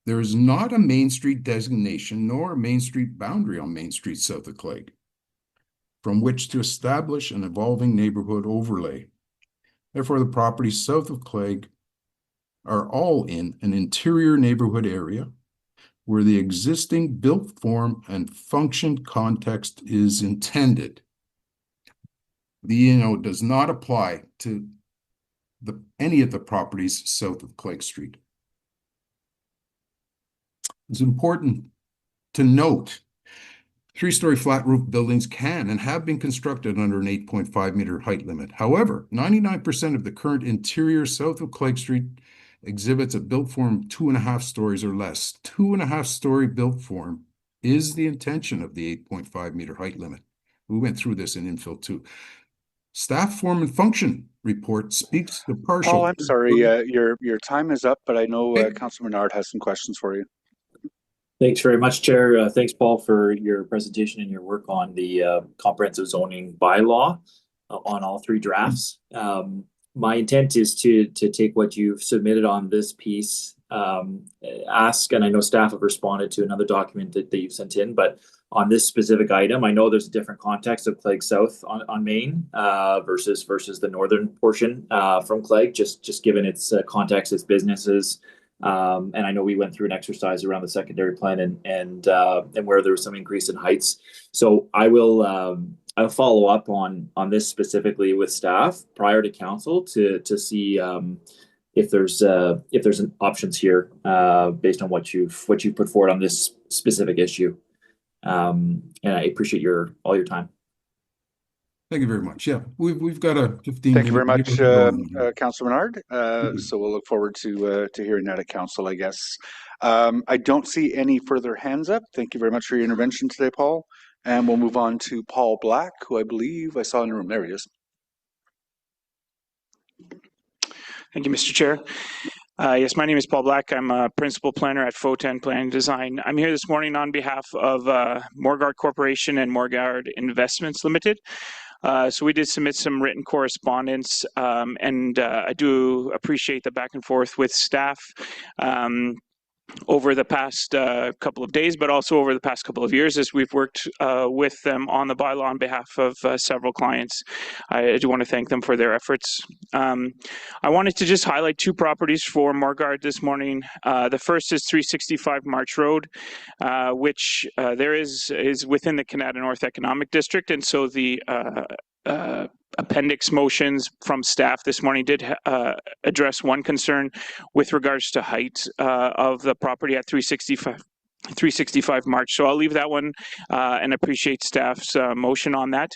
There is not a Main Street designation nor a Main Street boundary on Main Street south of Clegg from which to establish an evolving neighborhood overlay. Therefore, the properties south of Clegg are all in an interior neighborhood area where the existing built form and function context is intended. The does not apply to any of the properties south of Clegg Street. It's important to note 3-story flat roof buildings can and have been constructed under an 8.5 meter height limit. However, 99% of the current interior south of Clegg Street exhibits a built form 2.5 stories or less. 2.5 story built form is the intention of the 8.5 meter height limit. We went through this in infill too. Staff form and function report speaks to partial. Paul, I'm sorry, your time is up, but I know Councilor Menard has some questions for you. Thanks very much, Chair. Thanks, Paul, for your presentation and your work on the comprehensive zoning bylaw on all 3 drafts. My intent is to take what you've submitted on this piece, ask, and I know staff have responded to another document that you've sent in, but on this specific item, I know there's a different context of Clegg South on Main versus the northern portion from Clegg, just given its context, its businesses. And I know we went through an exercise around the secondary plan and where there was some increase in heights. So I'll follow up on this specifically with staff prior to council to see if there's an options here based on what you've put forward on this specific issue. And I appreciate all your time. Thank you very much. Yeah, we've got a 15. Thank you very much, Councilor Menard. So we'll look forward to hearing that at council, I guess. I don't see any further hands up. Thank you very much for your intervention today, Paul. And we'll move on to Paul Black, who I believe I saw in the room. There he is. Thank you, Mr. Chair. Yes, my name is Paul Black. I'm a principal planner at FO10 Planning Design. I'm here this morning on behalf of Morgard Corporation and Morgard Investments Limited. So we did submit some written correspondence, and I do appreciate the back and forth with staff over the past couple of days, but also over the past couple of years as we've worked with them on the bylaw on behalf of several clients. I do want to thank them for their efforts. I wanted to just highlight 2 properties for Morgard this morning. The first is 365 March Road, which there is within the Canada North Economic District, and so the appendix motions from staff this morning did address one concern with regards to height of the property at 365 March. So I'll leave that one and appreciate staff's motion on that.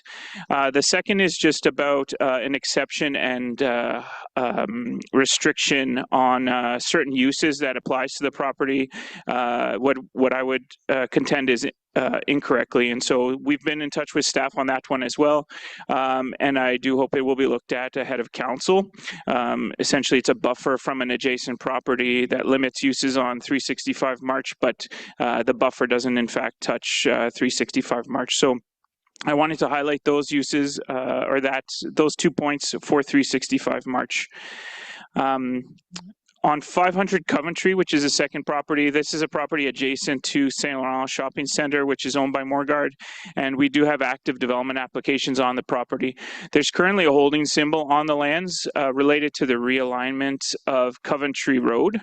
The second is just about an exception and restriction on certain uses that applies to the property. What I would contend is incorrectly, and so we've been in touch with staff on that one as well, and I do hope it will be looked at ahead of council. Essentially, it's a buffer from an adjacent property that limits uses on 365 March, but the buffer doesn't in fact touch 365 March. So I wanted to highlight those uses those 2 points for 365 March. On 500 Coventry, which is a second property, this is a property adjacent to St. Laurent Shopping Centre, which is owned by Morguard, and we do have active development applications on the property. There's currently a holding symbol on the lands related to the realignment of Coventry Road.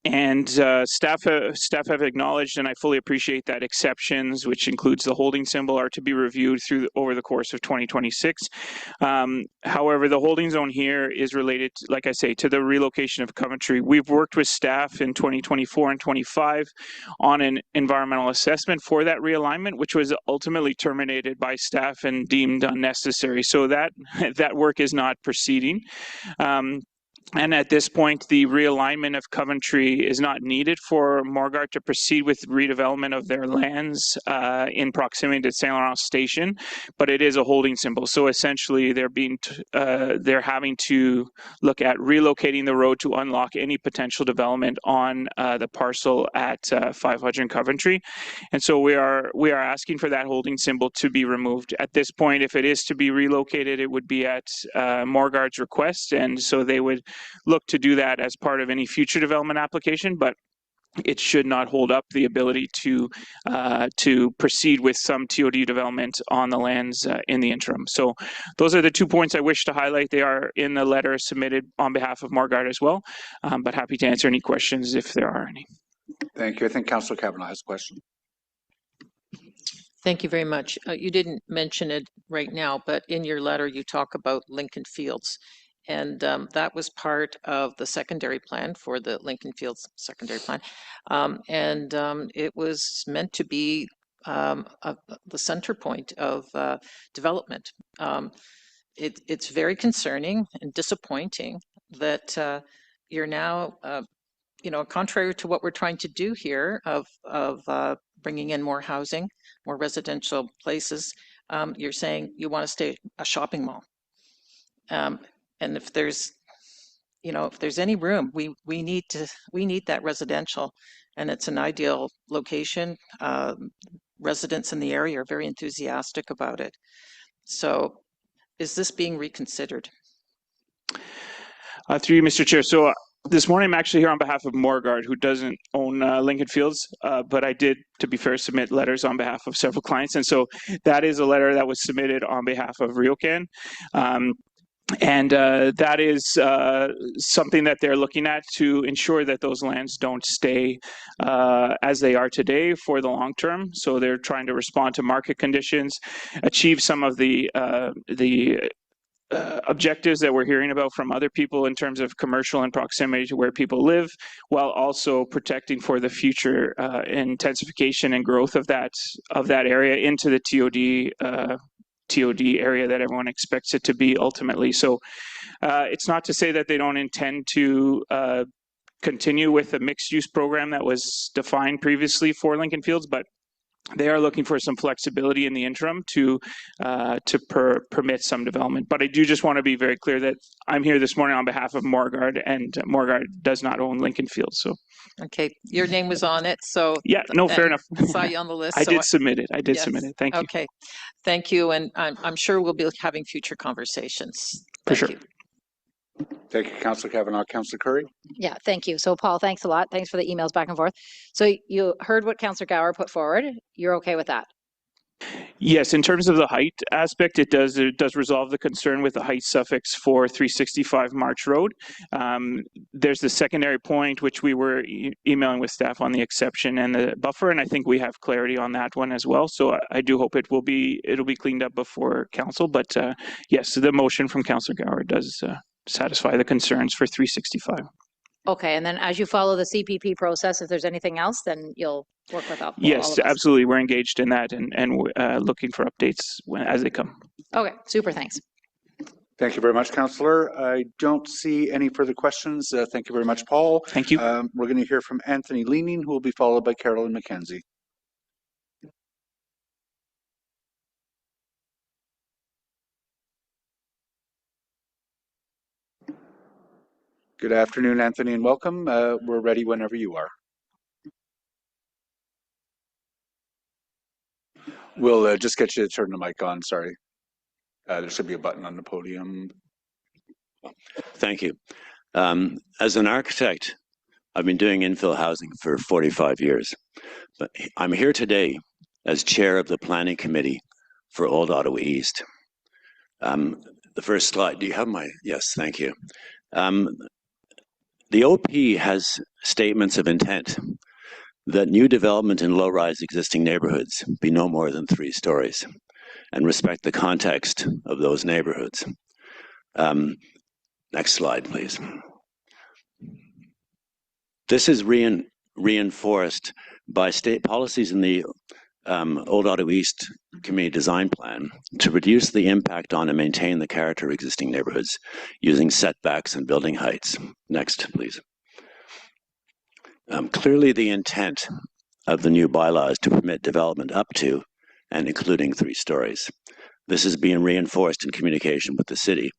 And staff have acknowledged, and I fully appreciate that exceptions, which includes the holding symbol, are to be reviewed over the course of 2026. However, the holding zone here is related, like I say, to the relocation of Coventry. We've worked with staff in 2024 and 25 on an environmental assessment for that realignment, which was ultimately terminated by staff and deemed unnecessary. So that work is not proceeding. And at this point, the realignment of Coventry is not needed for Morguard to proceed with redevelopment of their lands in proximity to Saint Laurent Station, but it is a holding symbol. So essentially, they're having to look at relocating the road to unlock any potential development on the parcel at 500 Coventry. And so we are asking for that holding symbol to be removed. At this point, if it is to be relocated, it would be at Morguard's request, and so they would look to do that as part of any future development application, but it should not hold up the ability to proceed with some TOD development on the lands in the interim. So those are the 2 points I wish to highlight. They are in the letter submitted on behalf of Morguard as well, but happy to answer any questions if there are any. Thank you. I think Councillor Kavanagh has a question. Thank you very much. You didn't mention it right now, but in your letter you talk about Lincoln Fields. And that was part of the secondary plan for the Lincoln Fields secondary plan. It was meant to be the center point of development. It's very concerning and disappointing that you're now, contrary to what we're trying to do here of bringing in more housing, more residential places, you're saying you want to stay a shopping mall. And if there's any room, we need that residential, and it's an ideal location. Residents in the area are very enthusiastic about it. So is this being reconsidered? Through you, Mr. Chair. So this morning I'm actually here on behalf of Morguard, who doesn't own Lincoln Fields, but I did, to be fair, submit letters on behalf of several clients. And so that is a letter that was submitted on behalf of RioCan. And that is something that they're looking at to ensure that those lands don't stay as they are today for the long term. So they're trying to respond to market conditions, achieve some of the objectives that we're hearing about from other people in terms of commercial and proximity to where people live, while also protecting for the future intensification and growth of that area into the TOD area that everyone expects it to be ultimately. So it's not to say that they don't intend to continue with the mixed use program that was defined previously for Lincoln Fields, but they are looking for some flexibility in the interim to permit some development. But I do just want to be very clear that I'm here this morning on behalf of Morguard, and Morguard does not own Lincoln Fields. So, okay, your name was on it, so yeah, no, fair enough. Saw you on the list. I did submit it. Submit it. Thank you. Okay, thank you, and I'm sure we'll be having future conversations. For sure. Thank you, Councillor Kavanagh. Councillor Curry? Yeah, thank you. So, Paul, thanks a lot. Thanks for the emails back and forth. So you heard what Councillor Gower put forward. You're okay with that? Yes, in terms of the height aspect, it does resolve the concern with the height suffix for 365 March Road. There's the secondary point, which we were emailing with staff on the exception and the buffer, and I think we have clarity on that one as well. So I do hope it'll be cleaned up before council. But yes, the motion from Councillor Gower does satisfy the concerns for 365. Okay, and then as you follow the CPP process, if there's anything else, then you'll work with all Yes, of us. absolutely. We're engaged in that and looking for updates as they come. Okay, super, thanks. Thank you very much, Councillor. I don't see any further questions. Thank you very much, Paul. Thank you. We're going to hear from Anthony Leaning, who will be followed by Carolyn McKenzie. Good afternoon, Anthony, and welcome. We're ready whenever you are. We'll just get you to turn the mic on. Sorry. There should be a button on the podium. Thank you. As an architect, I've been doing infill housing for 45 years. But I'm here today as chair of the planning committee for Old Ottawa East. The first slide, do you have my, yes, thank you. The OP has statements of intent that new development in low-rise existing neighborhoods be no more than 3 stories and respect the context of those neighborhoods. Next slide, please. This is reinforced by state policies in the Old Ottawa East Community Design Plan to reduce the impact on and maintain the character of existing neighborhoods using setbacks and building heights. Next, please. Clearly, the intent of the new bylaw is to permit development up to and including 3 stories. This is being reinforced in communication with the city.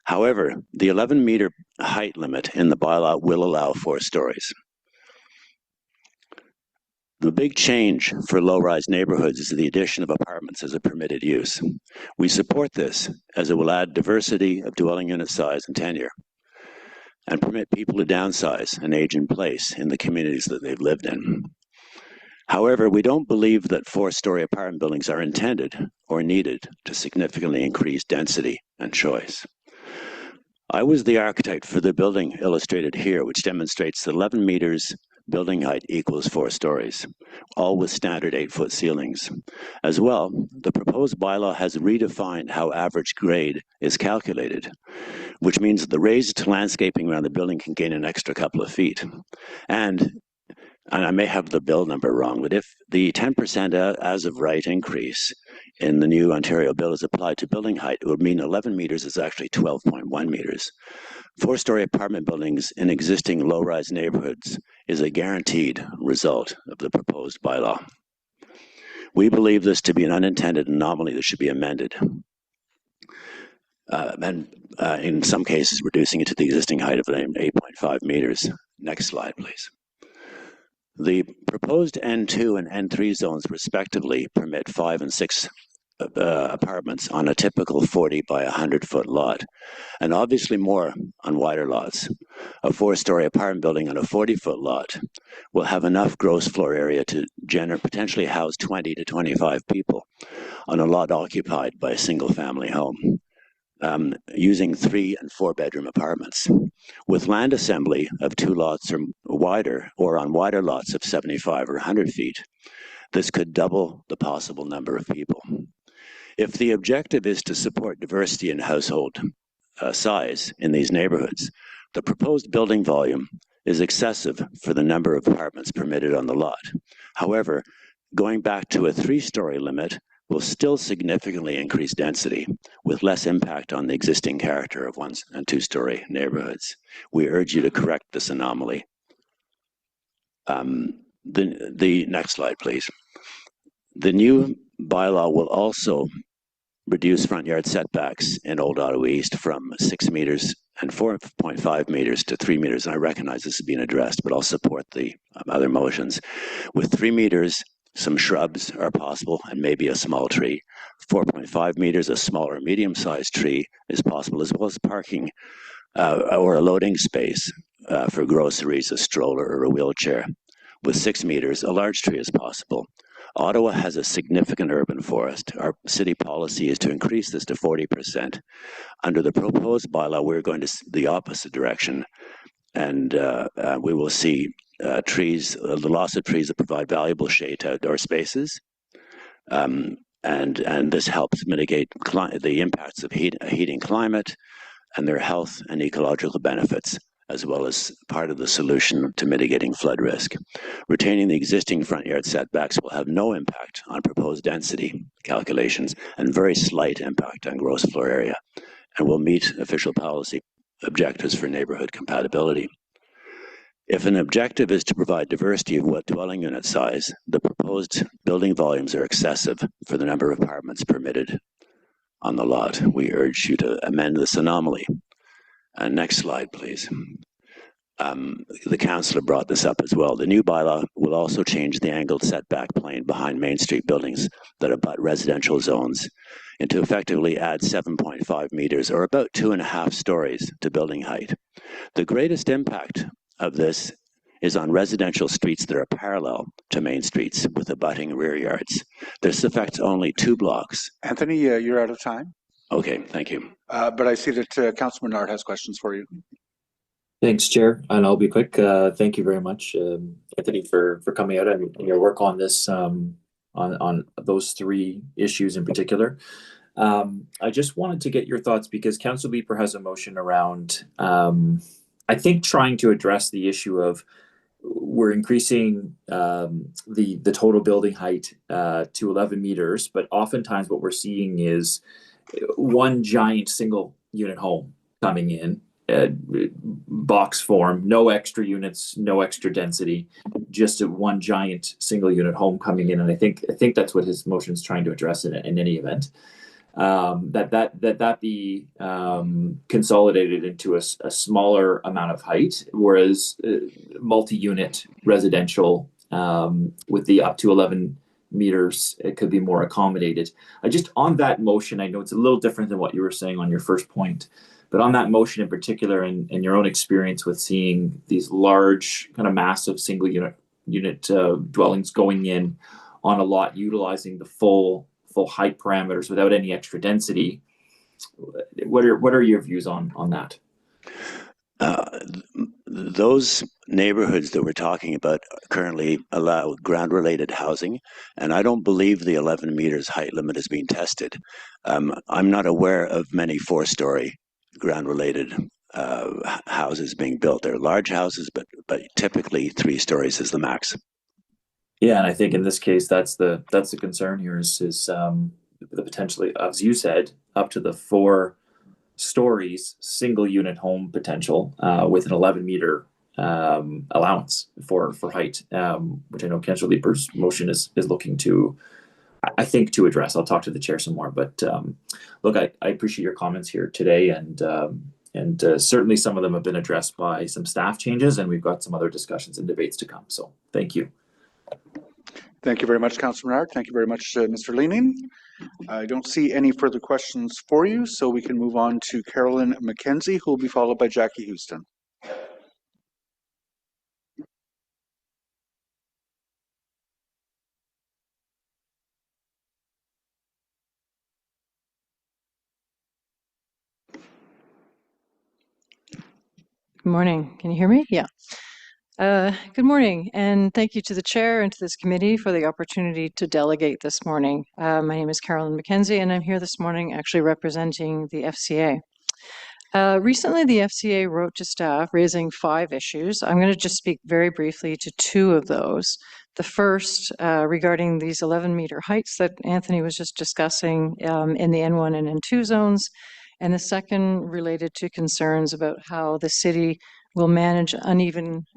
However, the 11-meter height limit in the bylaw will allow 4 stories. The big change for low-rise neighborhoods is the addition of apartments as a permitted use. We support this as it will add diversity of dwelling unit size and tenure and permit people to downsize and age in place in the communities that they've lived in. However, we don't believe that 4-story apartment buildings are intended or needed to significantly increase density and choice. I was the architect for the building illustrated here, which demonstrates that 11 meters building height equals 4 stories, all with standard 8-foot ceilings. As well, the proposed bylaw has redefined how average grade is calculated, which means that the raised landscaping around the building can gain an extra couple of feet. And I may have the bill number wrong, but if the 10% as of right increase in the new Ontario bill is applied to building height, it would mean 11 meters is actually 12.1 meters. 4-story apartment buildings in existing low-rise neighborhoods is a guaranteed result of the proposed bylaw. We believe this to be an unintended anomaly that should be amended. And in some cases, reducing it to the existing height of 8.5 meters. Next slide, please. The proposed N2 and N3 zones respectively permit 5 and 6 apartments on a typical 40 by 100-foot lot, and obviously more on wider lots. A 4-story apartment building on a 40-foot lot will have enough gross floor area to potentially house 20 to 25 people on a lot occupied by a single-family home. Using 3 and 4 bedroom apartments. With land assembly of 2 lots or wider, or on wider lots of 75 or 100 feet, this could double the possible number of people. If the objective is to support diversity in household size in these neighborhoods, the proposed building volume is excessive for the number of apartments permitted on the lot. However, going back to a 3-story limit will still significantly increase density with less impact on the existing character of 1- and 2-story neighborhoods. We urge you to correct this anomaly. The next slide, please. The new bylaw will also reduce front yard setbacks in Old Ottawa East from 6 meters and 4.5 meters to 3 meters. And I recognize this is being addressed, but I'll support the other motions. With 3 meters, some shrubs are possible and maybe a small tree. 4.5 meters, a small or medium-sized tree is possible, as well as parking or a loading space for groceries, a stroller, or a wheelchair. With 6 meters, a large tree is possible. Ottawa has a significant urban forest. Our city policy is to increase this to 40%. Under the proposed bylaw, we're going to the opposite direction, and we will see trees, the loss of trees that provide valuable shade to outdoor spaces, and this helps mitigate the impacts of heating climate and their health and ecological benefits, as well as part of the solution to mitigating flood risk. Retaining the existing front yard setbacks will have no impact on proposed density calculations and very slight impact on gross floor area, and will meet official policy objectives for neighborhood compatibility. If an objective is to provide diversity of dwelling unit size, the proposed building volumes are excessive for the number of apartments permitted on the lot. We urge you to amend this anomaly. Next slide, please. The councillor brought this up as well. The new bylaw will will also change the angled setback plane behind Main Street buildings that abut residential zones and to effectively add 7.5 meters, or about 2.5 stories, to building height. The greatest impact of this is on residential streets that are parallel to main streets with abutting rear yards. This affects only 2 blocks. Anthony, you're out of time. Okay, thank you. But I see that Councillor Menard has questions for you. Thanks, Chair, and I'll be quick. Thank you very much, Anthony, for coming out and your work on this, on those 3 issues in particular. I just wanted to get your thoughts because Councillor Leeper has a motion around, I think, trying to address the issue of we're increasing the total building height to 11 meters, but oftentimes what we're seeing is one giant single unit home coming in, box form, no extra units, no extra density, just one giant single unit home coming in. And I think that's what his motion is trying to address in any event. That be consolidated into a smaller amount of height, whereas multi-unit residential with the up to 11 meters, it could be more accommodated. Just on that motion, I know it's a little different than what you were saying on your first point, but on that motion in particular, and your own experience with seeing these large, kind of massive single unit dwellings going in on a lot, utilizing the full height parameters without any extra density. What are your views on that? Those neighborhoods that we're talking about currently allow ground-related housing, and I don't believe the 11 meters height limit is being tested. I'm not aware of many 4-story ground-related houses being built. They're large houses, but typically 3 stories is the max. Yeah, and I think in this case, that's the concern here is the potentially, as you said, up to the 4 stories, single unit home potential with an 11 meter allowance for height, which I know Councillor Leeper's motion is looking to, I think, to address. I'll talk to the chair some more, but look, I appreciate your comments here today, and certainly some of them have been addressed by some staff changes, and we've got some other discussions and debates to come. So thank you. Thank you very much, Councillor Menard. Thank you very much, Mr. Leaning. I don't see any further questions for you, so we can move on to Carolyn McKenzie, who will be followed by Jackie Houston. Good morning. Can you hear me? Yeah. Good morning, and thank you to the chair and to this committee for the opportunity to delegate this morning. My name is Carolyn McKenzie, and I'm here this morning actually representing the FCA. Recently, the FCA wrote to staff raising 5 issues. I'm going to just speak very briefly to 2 of those. The first regarding these 11-meter heights that Anthony was just discussing in the N1 and N2 zones, and the second related to concerns about how the city will manage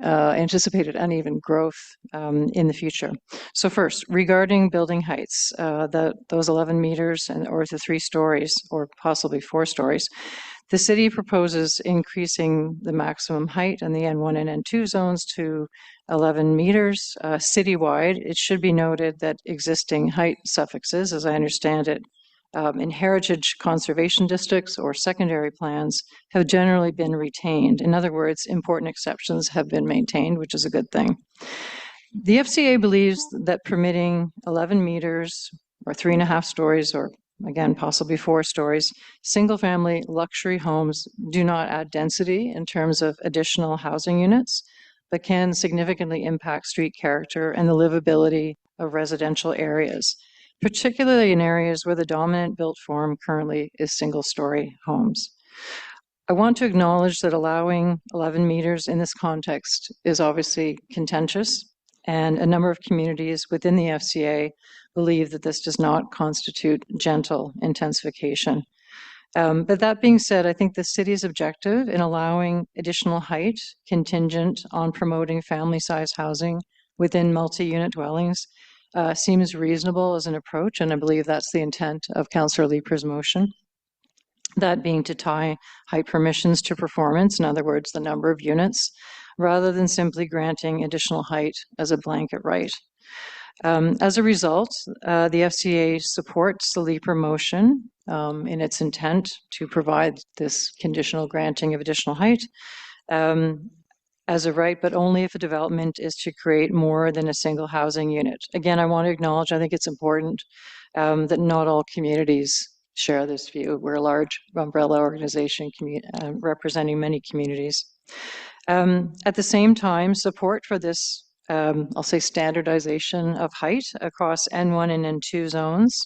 anticipated uneven growth in the future. So first, regarding building heights, those 11 meters or the 3 stories or possibly 4 stories, the city proposes increasing the maximum height in the N1 and N2 zones to 11 meters citywide. It should be noted that existing height suffixes, as I understand it, in heritage conservation districts or secondary plans have generally been retained. In other words, important exceptions have been maintained, which is a good thing. The FCA believes that permitting 11 meters or 3.5 stories, or again, possibly 4 stories, single-family luxury homes do not add density in terms of additional housing units, but can significantly impact street character and the livability of residential areas, particularly in areas where the dominant built form currently is single-story homes. I want to acknowledge that allowing 11 meters in this context is obviously contentious, and a number of communities within the FCA believe that this does not constitute gentle intensification. But that being said, I think the city's objective in allowing additional height contingent on promoting family-size housing within multi-unit dwellings seems reasonable as an approach, and I believe that's the intent of Councillor Leeper's motion. That being to tie height permissions to performance, in other words, the number of units, rather than simply granting additional height as a blanket right. As a result, the FCA supports the LEAPR motion in its intent to provide this conditional granting of additional height as a right, but only if a development is to create more than a single housing unit. Again, I want to acknowledge, I think it's important that not all communities share this view. We're a large umbrella organization representing many communities. At the same time, support for this, I'll say standardization of height across N1 and N2 zones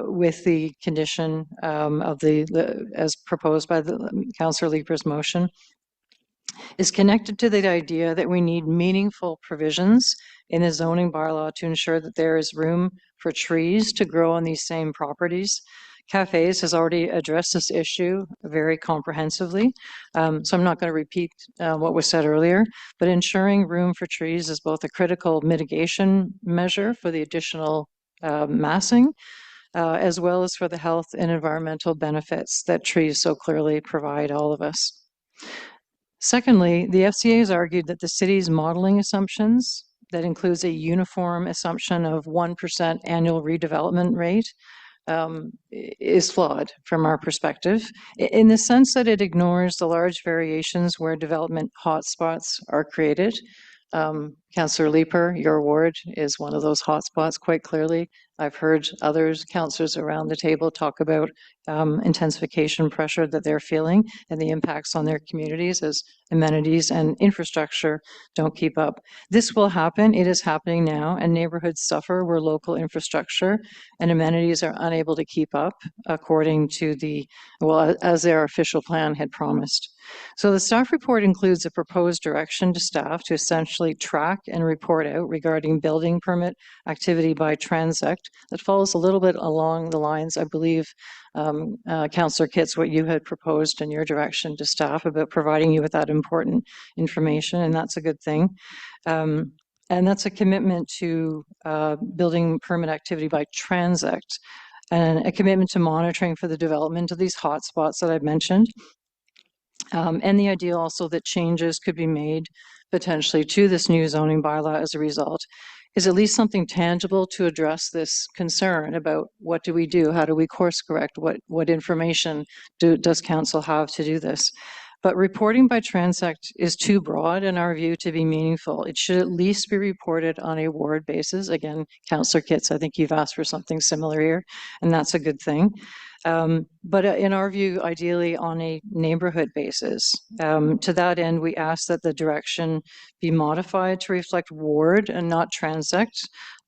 with the condition of as proposed by the Councillor Leaper's motion, is connected to the idea that we need meaningful provisions in the zoning bylaw to ensure that there is room for trees to grow on these same properties. Cafes has already addressed this issue very comprehensively, so I'm not going to repeat what was said earlier, but ensuring room for trees is both a critical mitigation measure for the additional massing, as well as for the health and environmental benefits that trees so clearly provide all of us. Secondly, the FCA has argued that the city's modeling assumptions, that includes a uniform assumption of 1% annual redevelopment rate, is flawed from our perspective, in the sense that it ignores the large variations where development hotspots are created. Councillor Leaper, your ward is one of those hotspots quite clearly. I've heard others, councillors around the table, talk about intensification pressure that they're feeling and the impacts on their communities as amenities and infrastructure don't keep up. This will happen. It is happening now, and neighborhoods suffer where local infrastructure and amenities are unable to keep up according to as their official plan had promised. So the staff report includes a proposed direction to staff to essentially track and report out regarding building permit activity by transect. That follows a little bit along the lines, I believe, Councillor Kitts, what you had proposed in your direction to staff about providing you with that important information, and that's a good thing. And that's a commitment to building permit activity by transect, and a commitment to monitoring for the development of these hotspots that I've mentioned. And the idea also that changes could be made potentially to this new zoning bylaw as a result is at least something tangible to address this concern about what do we do, how do we course correct, what information does council have to do this. But reporting by transect is too broad in our view to be meaningful. It should at least be reported on a ward basis. Again, Councillor Kitts, I think you've asked for something similar here, and that's a good thing. But in our view, ideally on a neighborhood basis. To that end, we ask that the direction be modified to reflect ward and not transect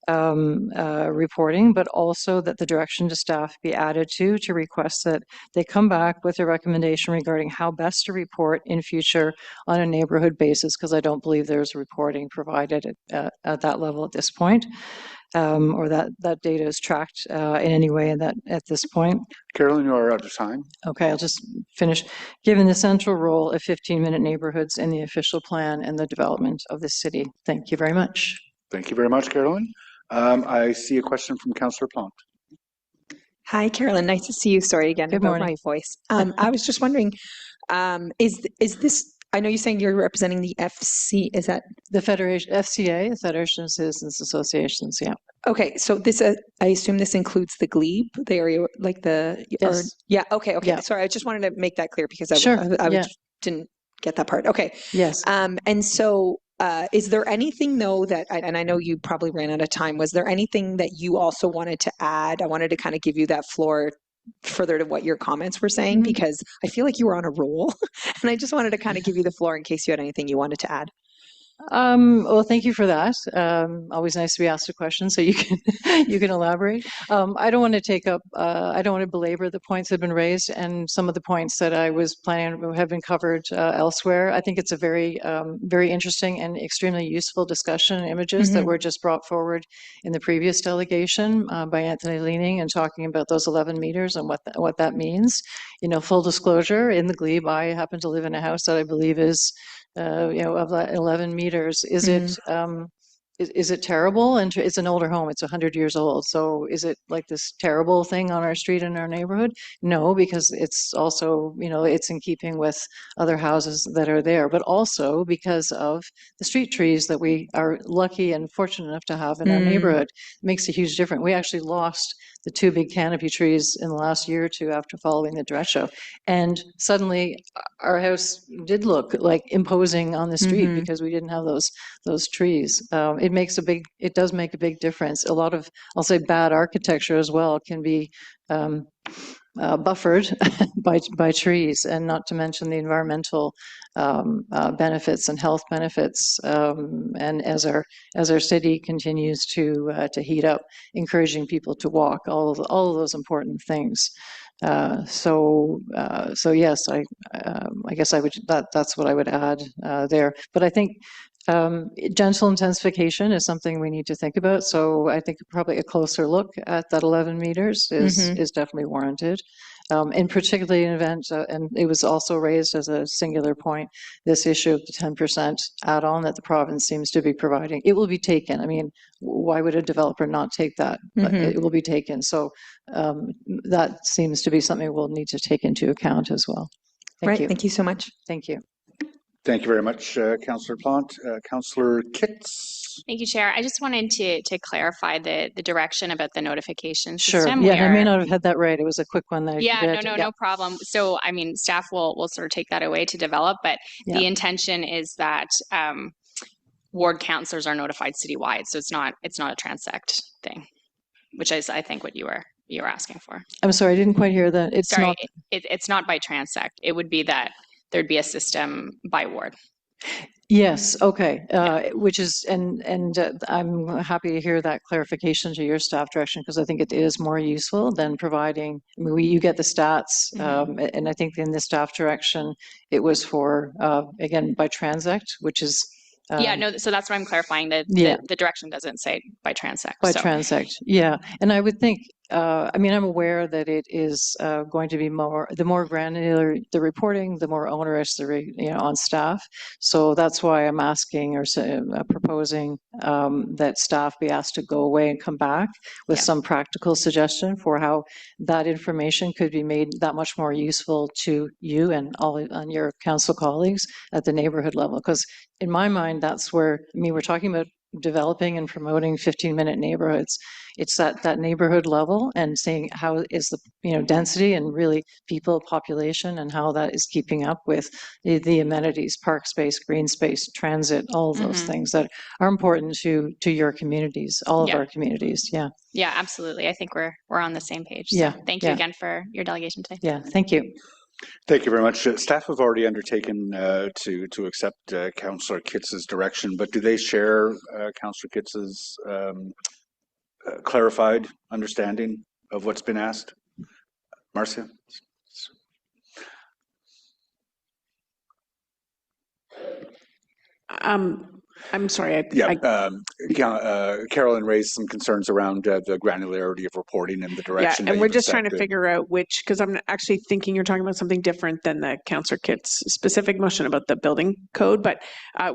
reporting, but also that the direction to staff be added to request that they come back with a recommendation regarding how best to report in future on a neighborhood basis, because I don't believe there's reporting provided at that level at this point. Or that data is tracked in any way at this point. Carolyn, you are out of time. Okay, I'll just finish. Given the central role of 15-minute neighborhoods in the official plan and the development of the city. Thank you very much. Thank you very much, Carolyn. I see a question from Councillor Plante. Hi, Carolyn. Nice to see you. Sorry again about my voice. I was just wondering, is this, I know you're saying you're representing the FC, is that? The Federation, FCA, the Federation of Citizens Associations, yeah. Okay, so this, I assume this includes the glebe, the area, like the, yes. Or, yeah, okay. Yeah. Sorry, I just wanted to make that clear because I didn't get that part. Okay. Yes. And so, is there anything though that, and I know you probably ran out of time, was there anything that you also wanted to add? I wanted to kind of give you that floor further to what your comments were saying, because I feel like you were on a roll and I just wanted to kind of give you the floor in case you had anything you wanted to add. Well, thank you for that. Always nice to be asked a question so you can you can elaborate. I don't want to take up, I don't want to belabor the points that have been raised, and some of the points that I was planning have been covered elsewhere. I think it's a very, very interesting and extremely useful discussion and images that were just brought forward in the previous delegation by Anthony Leaning, and talking about those 11 meters and what that means. You know, full disclosure, in the glebe, I happen to live in a house that I believe is of that 11 meters. Is is it terrible? And it's an older home, it's 100 years old. So is it like this terrible thing on our street in our neighborhood? No, because it's also, it's in keeping with other houses that are there, but also because of the street trees that we are lucky and fortunate enough to have in our neighborhood. It makes a huge difference. We actually lost the 2 big canopy trees in the last year or two after following the dress show. And suddenly our house did look like imposing on the street because we didn't have those trees. It does make a big difference. A lot of, I'll say, bad architecture as well can be buffered by trees, and not to mention the environmental benefits and health benefits. And as our city continues to heat up, encouraging people to walk, all of those important things. So yes, I guess that's what I would add there. But I think gentle intensification is something we need to think about. So I think probably a closer look at that 11 meters is definitely warranted. And particularly in event, and it was also raised as a singular point, this issue of the 10% add-on that the province seems to be providing. It will be taken. I mean, why would a developer not take that? But it will be taken. So that seems to be something we'll need to take into account as well. Thank you. Thank you so much. Thank you. Thank you very much, Councillor Plant. Councillor Kitts. Thank you, Chair. I just wanted to clarify the direction about the notification Sure. system. Yeah, I may not have had that right. It was a quick one that I did. No problem. So, I mean, staff will sort of take that away to develop, but the intention is that ward councillors are notified citywide. So it's not a transect thing, which is, I think, what you were asking for. I'm sorry, I didn't quite hear that. It's not by transect. It would be that there'd be a system by ward. Yes, okay. Which is, and I'm happy to hear that clarification to your staff direction, because I think it is more useful than providing, I mean, you get the stats, and I think in the staff direction, it was for, again, by transect, which is. So that's why I'm clarifying that the direction doesn't say by transect. By transect, yeah. And I would think, I mean, I'm aware that it is going to be the more granular the reporting, the more onerous on staff. So that's why I'm asking or proposing that staff be asked to go away and come back with some practical suggestion for how that information could be made that much more useful to you and all on your council colleagues at the neighborhood level. Because in my mind, that's where, I mean, we're talking about developing and promoting 15-minute neighborhoods. It's that neighborhood level and saying how is the density and really people population and how that is keeping up with the amenities, park space, green space, transit, all of those things that are important to your communities, all of our communities. Yeah. Yeah, absolutely. I think we're on the same page. So yeah. Thank you again for your delegation today. Yeah. Thank you. Thank you very much. Staff have already undertaken to accept Councillor Kitts' direction, but do they share Councillor Kitts' clarified understanding of what's been asked? Marcia? I'm sorry. Carolyn raised some concerns around the granularity of reporting and the direction. Yeah, and we're just trying to figure out which, because I'm actually thinking you're talking about something different than the Councillor Kitts specific motion about the building code, but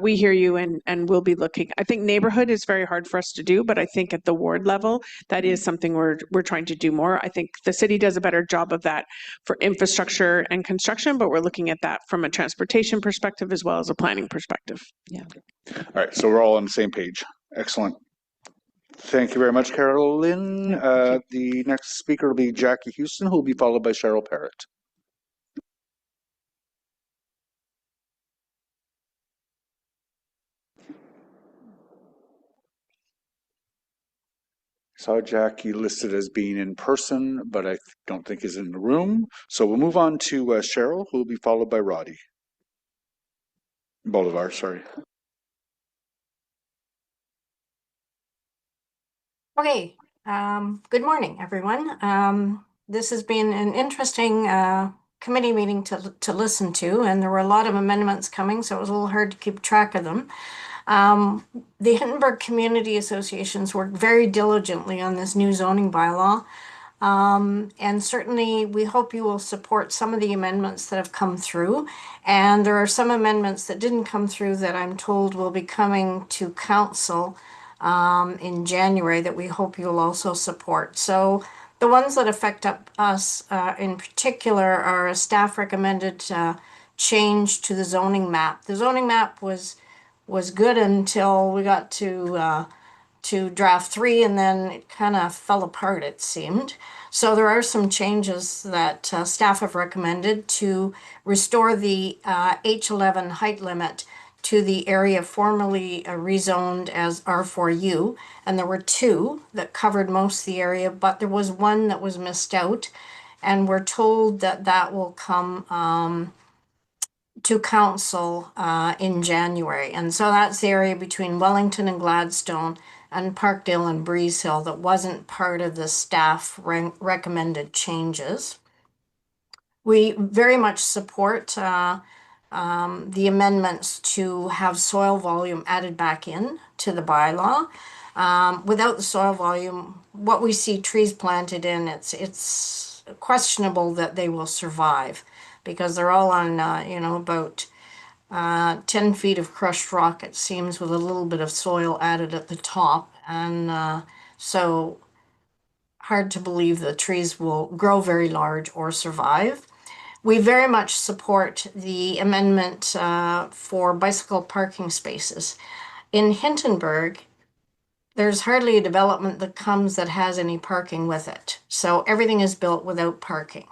we hear you and we'll be looking. I think neighborhood is very hard for us to do, but I think at the ward level, that is something we're trying to do more. I think the city does a better job of that for infrastructure and construction, but we're looking at that from a transportation perspective as well as a planning perspective. Yeah. All right, so we're all on the same page. Excellent. Thank you very much, Carolyn. The next speaker will be Jackie Houston, who will be followed by Cheryl Parrott. Saw Jackie listed as being in person, but I don't think is in the room. So we'll move on to Cheryl, who will be followed by Roddy. Bolivar, sorry. Okay, good morning, everyone. This has been an interesting committee meeting to listen to, and there were a lot of amendments coming, so it was a little hard to keep track of them. The Hindenburg Community Associations worked very diligently on this new zoning bylaw, and certainly we hope you will support some of the amendments that have come through. And there are some amendments that didn't come through that I'm told will be coming to council in January that we hope you'll also support. So the ones that affect us in particular are a staff recommended change to the zoning map. The zoning map was good until we got to draft 3, and then it kind of fell apart, it seemed. So there are some changes that staff have recommended to restore the H11 height limit to the area formerly rezoned as R4U. And there were 2 that covered most of the area, but there was 1 that was missed out. And we're told that that will come to council in January. And so that's the area between Wellington and Gladstone and Parkdale and Breeze Hill that wasn't part of the staff recommended changes. We very much support the amendments to have soil volume added back in to the bylaw. Without the soil volume, what we see trees planted in, it's questionable that they will survive, because they're all on, about 10 feet of crushed rock, it seems, with a little bit of soil added at the top. And so hard to believe the trees will grow very large or survive. We very much support the amendment for bicycle parking spaces. In Hintonburg, there's hardly a development that comes that has any parking with it. So everything is built without parking,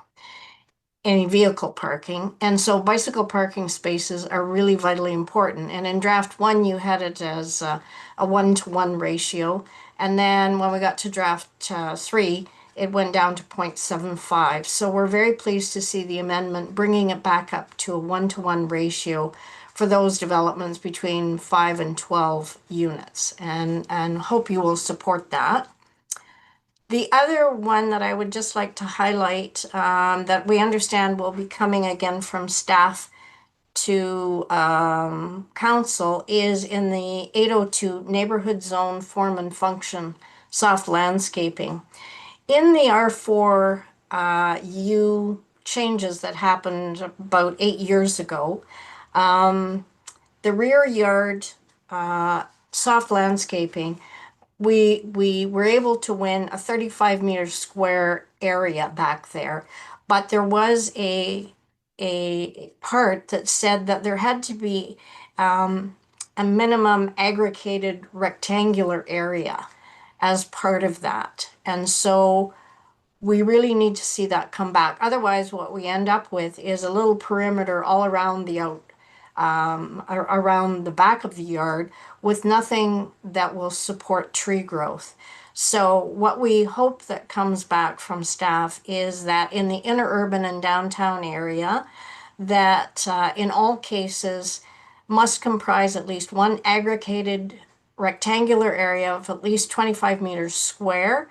any vehicle parking. And so bicycle parking spaces are really vitally important. And in draft 1, you had it as a 1-to-1 ratio. And then when we got to draft 3, it went down to 0.75. So we're very pleased to see the amendment bringing it back up to a 1-to-1 ratio for those developments between 5 and 12 units, and hope you will support that. The other one that I would just like to highlight that we understand will be coming again from staff to council is in the 802 neighborhood zone form and function soft landscaping. In the R4U changes that happened about 8 years ago, the rear yard soft landscaping, we were able to win a 35-meter square area back there, but there was a part that said that there had to be a minimum aggregated rectangular area as part of that. And so we really need to see that come back. Otherwise, what we end up with is a little perimeter all around the around the back of the yard with nothing that will support tree growth. So what we hope that comes back from staff is that in the interurban and downtown area, that in all cases must comprise at least one aggregated rectangular area of at least 25 meters square,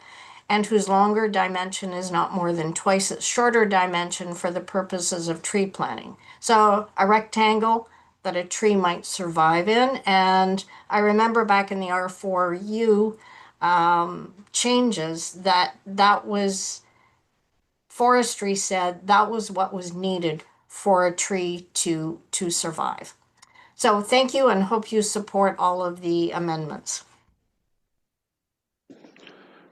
and whose longer dimension is not more than twice its shorter dimension for the purposes of tree planting. So a rectangle that a tree might survive in. And I remember back in the R4U changes that was, forestry said that was what was needed for a tree to survive. So thank you, and hope you support all of the amendments.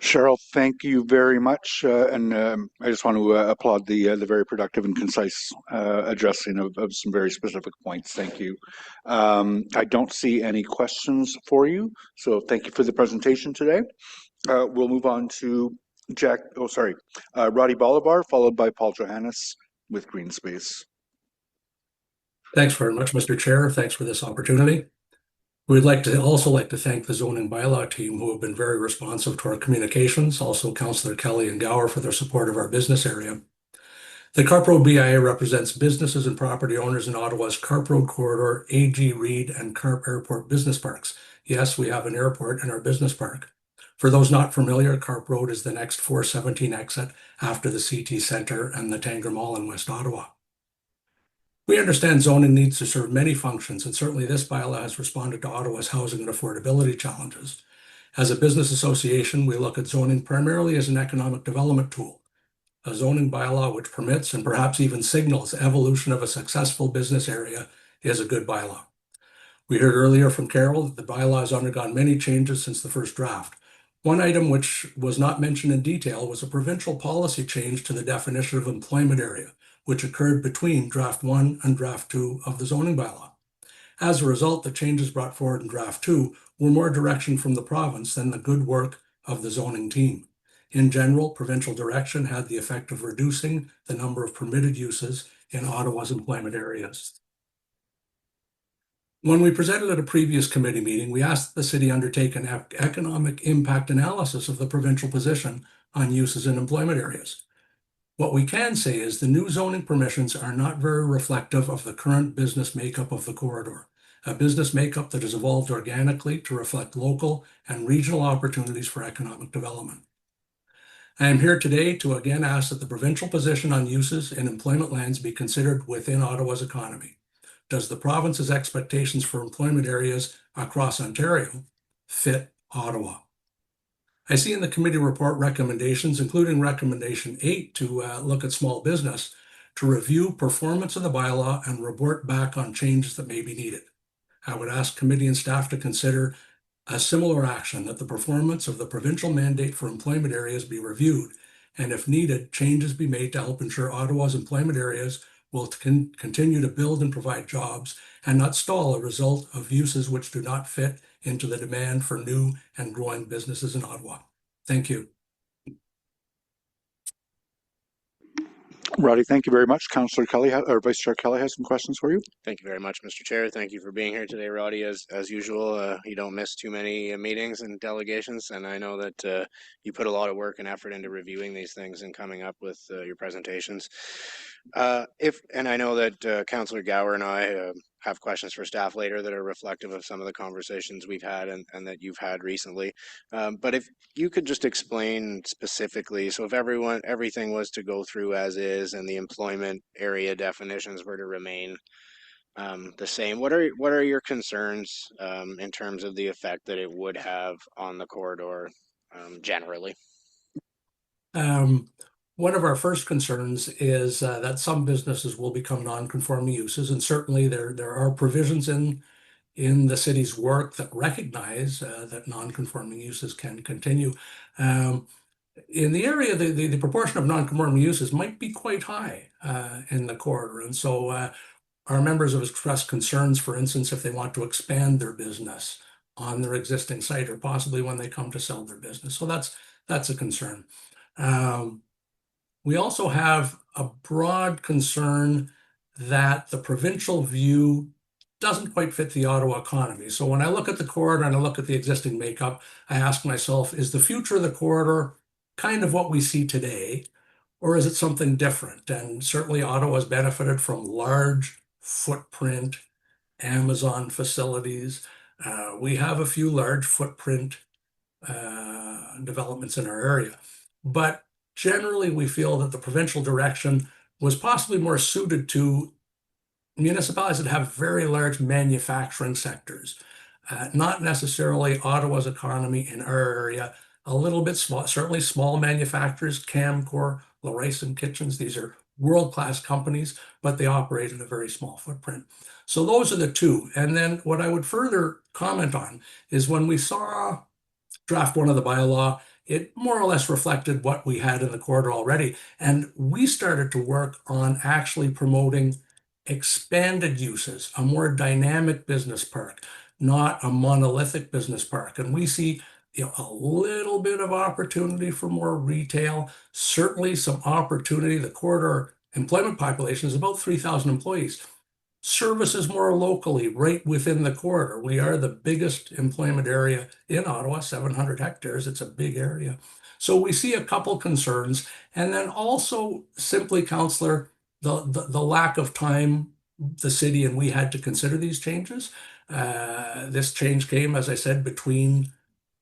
Cheryl, thank you very much. And I just want to applaud the very productive and concise addressing of some very specific points. Thank you. I don't see any questions for you, so thank you for the presentation today. We'll move on to Roddy Bolivar, followed by Paul Johannes with Green Space. Thanks very much, Mr. Chair. Thanks for this opportunity. We'd also like to thank the zoning bylaw team, who have been very responsive to our communications. Also, Councillor Kelly and Gower for their support of our business area. The Carp Road BIA represents businesses and property owners in Ottawa's Carp Road Corridor, A.G. Reed, and Carp Airport business parks. Yes, we have an airport in our business park. For those not familiar, Carp Road is the next 417 exit after the CT Centre and the Tanger Mall in West Ottawa. We understand zoning needs to serve many functions, and certainly this bylaw has responded to Ottawa's housing and affordability challenges. As a business association, we look at zoning primarily as an economic development tool. A zoning bylaw which permits and perhaps even signals evolution of a successful business area is a good bylaw. We heard earlier from Carol that the bylaw has undergone many changes since the first draft. One item which was not mentioned in detail was a provincial policy change to the definition of employment area, which occurred between draft 1 and draft 2 of the zoning bylaw. As a result, the changes brought forward in draft 2 were more direction from the province than the good work of the zoning team. In general, provincial direction had the effect of reducing the number of permitted uses in Ottawa's employment areas. When we presented at a previous committee meeting, we asked that the city undertake an economic impact analysis of the provincial position on uses in employment areas. What we can say is the new zoning permissions are not very reflective of the current business makeup of the corridor, a business makeup that has evolved organically to reflect local and regional opportunities for economic development. I am here today to again ask that the provincial position on uses in employment lands be considered within Ottawa's economy. Does the province's expectations for employment areas across Ontario fit Ottawa? I see in the committee report recommendations, including recommendation 8 to look at small business, to review performance of the bylaw and report back on changes that may be needed. I would ask committee and staff to consider a similar action, that the performance of the provincial mandate for employment areas be reviewed, and if needed, changes be made to help ensure Ottawa's employment areas will continue to build and provide jobs and not stall a result of uses which do not fit into the demand for new and growing businesses in Ottawa. Thank you. Roddy, thank you very much. Councillor Kelly, or Vice Chair Kelly has some questions for you. Thank you very much, Mr. Chair. Thank you for being here today, Roddy. As usual, you don't miss too many meetings and delegations, and I know that you put a lot of work and effort into reviewing these things and coming up with your presentations. And I know that Councillor Gower and I have questions for staff later that are reflective of some of the conversations we've had and that you've had recently. But if you could just explain specifically, so if everything was to go through as is and the employment area definitions were to remain the same, what are your concerns in terms of the effect that it would have on the corridor generally? One of our first concerns is that some businesses will become non-conforming uses, and certainly there are provisions in the city's work that recognize that non-conforming uses can continue. In the area, the proportion of non-conforming uses might be quite high in the corridor, and so our members have expressed concerns, for instance, if they want to expand their business on their existing site, or possibly when they come to sell their business. So that's a concern. We also have a broad concern that the provincial view doesn't quite fit the Ottawa economy. So when I look at the corridor and I look at the existing makeup, I ask myself, is the future of the corridor kind of what we see today, or is it something different? And certainly Ottawa's benefited from large footprint Amazon facilities. We have a few large footprint developments in our area, but generally we feel that the provincial direction was possibly more suited to municipalities that have very large manufacturing sectors, not necessarily Ottawa's economy in our area. A little bit small, certainly small manufacturers, Camcor, Laurier Kitchens, these are world-class companies, but they operate in a very small footprint. So those are the two. And then what I would further comment on is when we saw draft 1 of the bylaw, it more or less reflected what we had in the corridor already. And we started to work on actually promoting expanded uses, a more dynamic business park, not a monolithic business park. And we see a little bit of opportunity for more retail, certainly some opportunity. The corridor employment population is about 3,000 employees. Services more locally right within the corridor. We are the biggest employment area in Ottawa, 700 hectares. It's a big area. So we see a couple concerns. And then also simply, Councillor, the lack of time the city and we had to consider these changes. This change came, as I said, between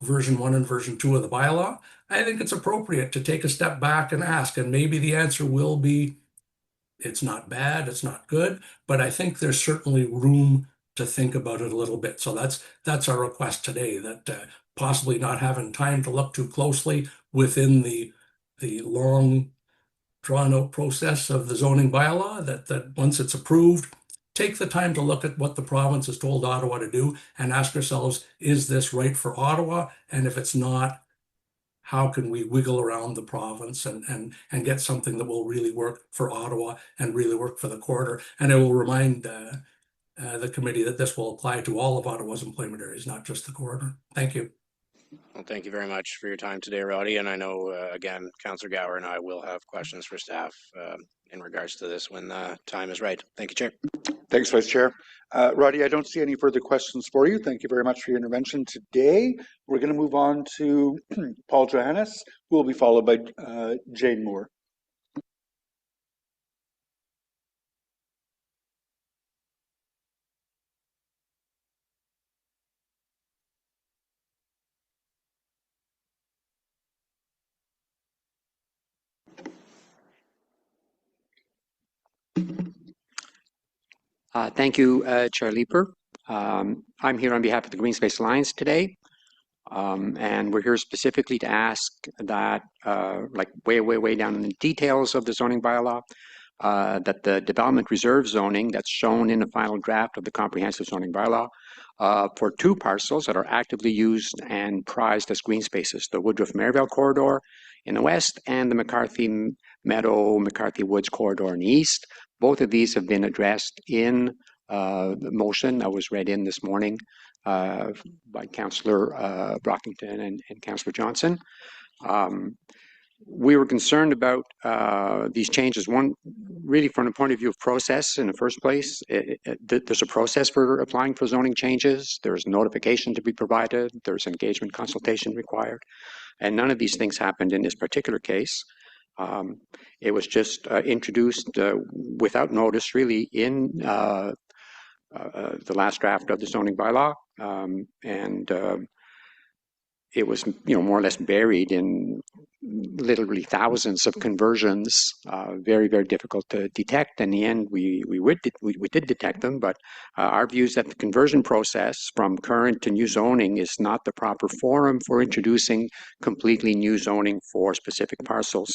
version 1 and version 2 of the bylaw. I think it's appropriate to take a step back and ask, and maybe the answer will be, it's not bad, it's not good, but I think there's certainly room to think about it a little bit. So that's our request today, that possibly not having time to look too closely within the long drawn out process of the zoning bylaw, that once it's approved, take the time to look at what the province has told Ottawa to do and ask ourselves, is this right for Ottawa? And if it's not, how can we wiggle around the province and get something that will really work for Ottawa and really work for the corridor? And I will remind the committee that this will apply to all of Ottawa's employment areas, not just the corridor. Thank you. Well, thank you very much for your time today, Roddy. And I know, again, Councillor Gower and I will have questions for staff in regards to this when the time is right. Thank you, Chair. Thanks, Vice Chair. Roddy, I don't see any further questions for you. Thank you very much for your intervention today. We're going to move on to Paul Johannes, who will be followed by Jane Moore. Thank you, Chair Leeper. I'm here on behalf of the Green Space Alliance today, and we're here specifically to ask that, like way down in the details of the zoning bylaw, that the development reserve zoning that's shown in the final draft of the comprehensive zoning bylaw for two parcels that are actively used and prized as green spaces, the Woodruff-Merivale corridor in the west and the McCarthy Meadow-McCarthy Woods corridor in the east. Both of these have been addressed in the motion that was read in this morning by Councillor Brockington and Councillor Johnson. We were concerned about these changes. One, really from the point of view of process in the first place, there's a process for applying for zoning changes. There's notification to be provided. There's engagement consultation required. And none of these things happened in this particular case. It was just introduced without notice, really, in the last draft of the zoning bylaw. It was, more or less buried in literally thousands of conversions, very difficult to detect. In the end, we did detect them, but our view is that the conversion process from current to new zoning is not the proper forum for introducing completely new zoning for specific parcels.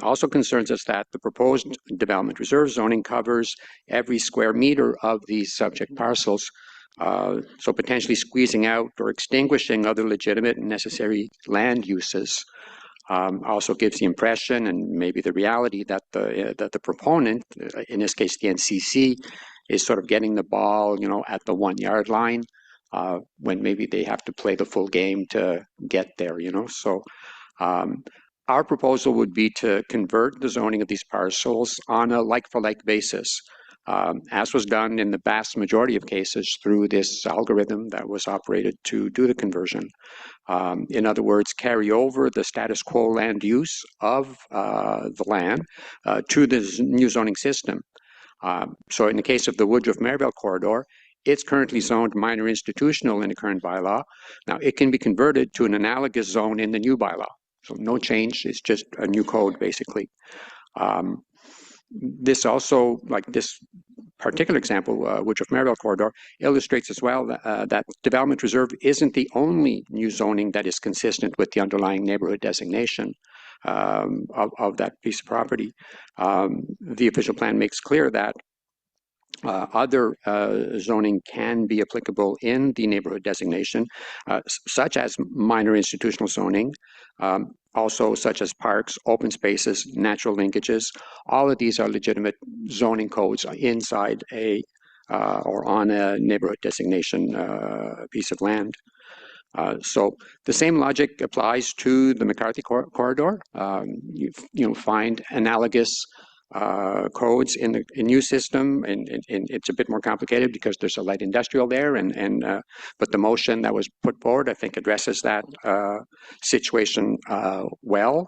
Also concerns us that the proposed development reserve zoning covers every square meter of these subject parcels, so potentially squeezing out or extinguishing other legitimate and necessary land uses. Also gives the impression and maybe the reality that the proponent, in this case the NCC, is sort of getting the ball, at the 1 yard line, when maybe they have to play the full game to get there. So. Our proposal would be to convert the zoning of these parcels on a like-for-like basis, as was done in the vast majority of cases through this algorithm that was operated to do the conversion. In other words, carry over the status quo land use of the land to the new zoning system. So in the case of the Woodruff-Merivale corridor, it's currently zoned minor institutional in the current bylaw. Now, it can be converted to an analogous zone in the new bylaw. So no change, it's just a new code, basically. This also, like this particular example, Woodruff-Merivale corridor, illustrates as well that development reserve isn't the only new zoning that is consistent with the underlying neighborhood designation of that piece of property. The official plan makes clear that other zoning can be applicable in the neighborhood designation, such as minor institutional zoning, also such as parks, open spaces, natural linkages. All of these are legitimate zoning codes inside a or on a neighborhood designation piece of land. So the same logic applies to the McCarthy corridor. You find analogous codes in the new system, and it's a bit more complicated because there's a light industrial there, but the motion that was put forward, I think, addresses that situation well.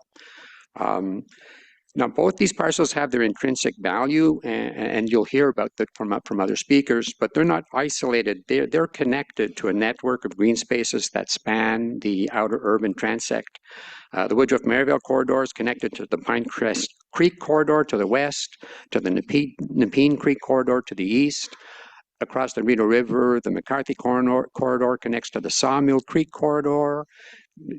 Now, both these parcels have their intrinsic value, and you'll hear about that from other speakers, but they're not isolated. They're connected to a network of green spaces that span the outer urban transect. The Woodruff-Merivale corridor is connected to the Pinecrest Creek corridor to the west, to the Nepean Creek corridor to the east. Across the Rideau River, the McCarthy corridor connects to the Sawmill Creek corridor.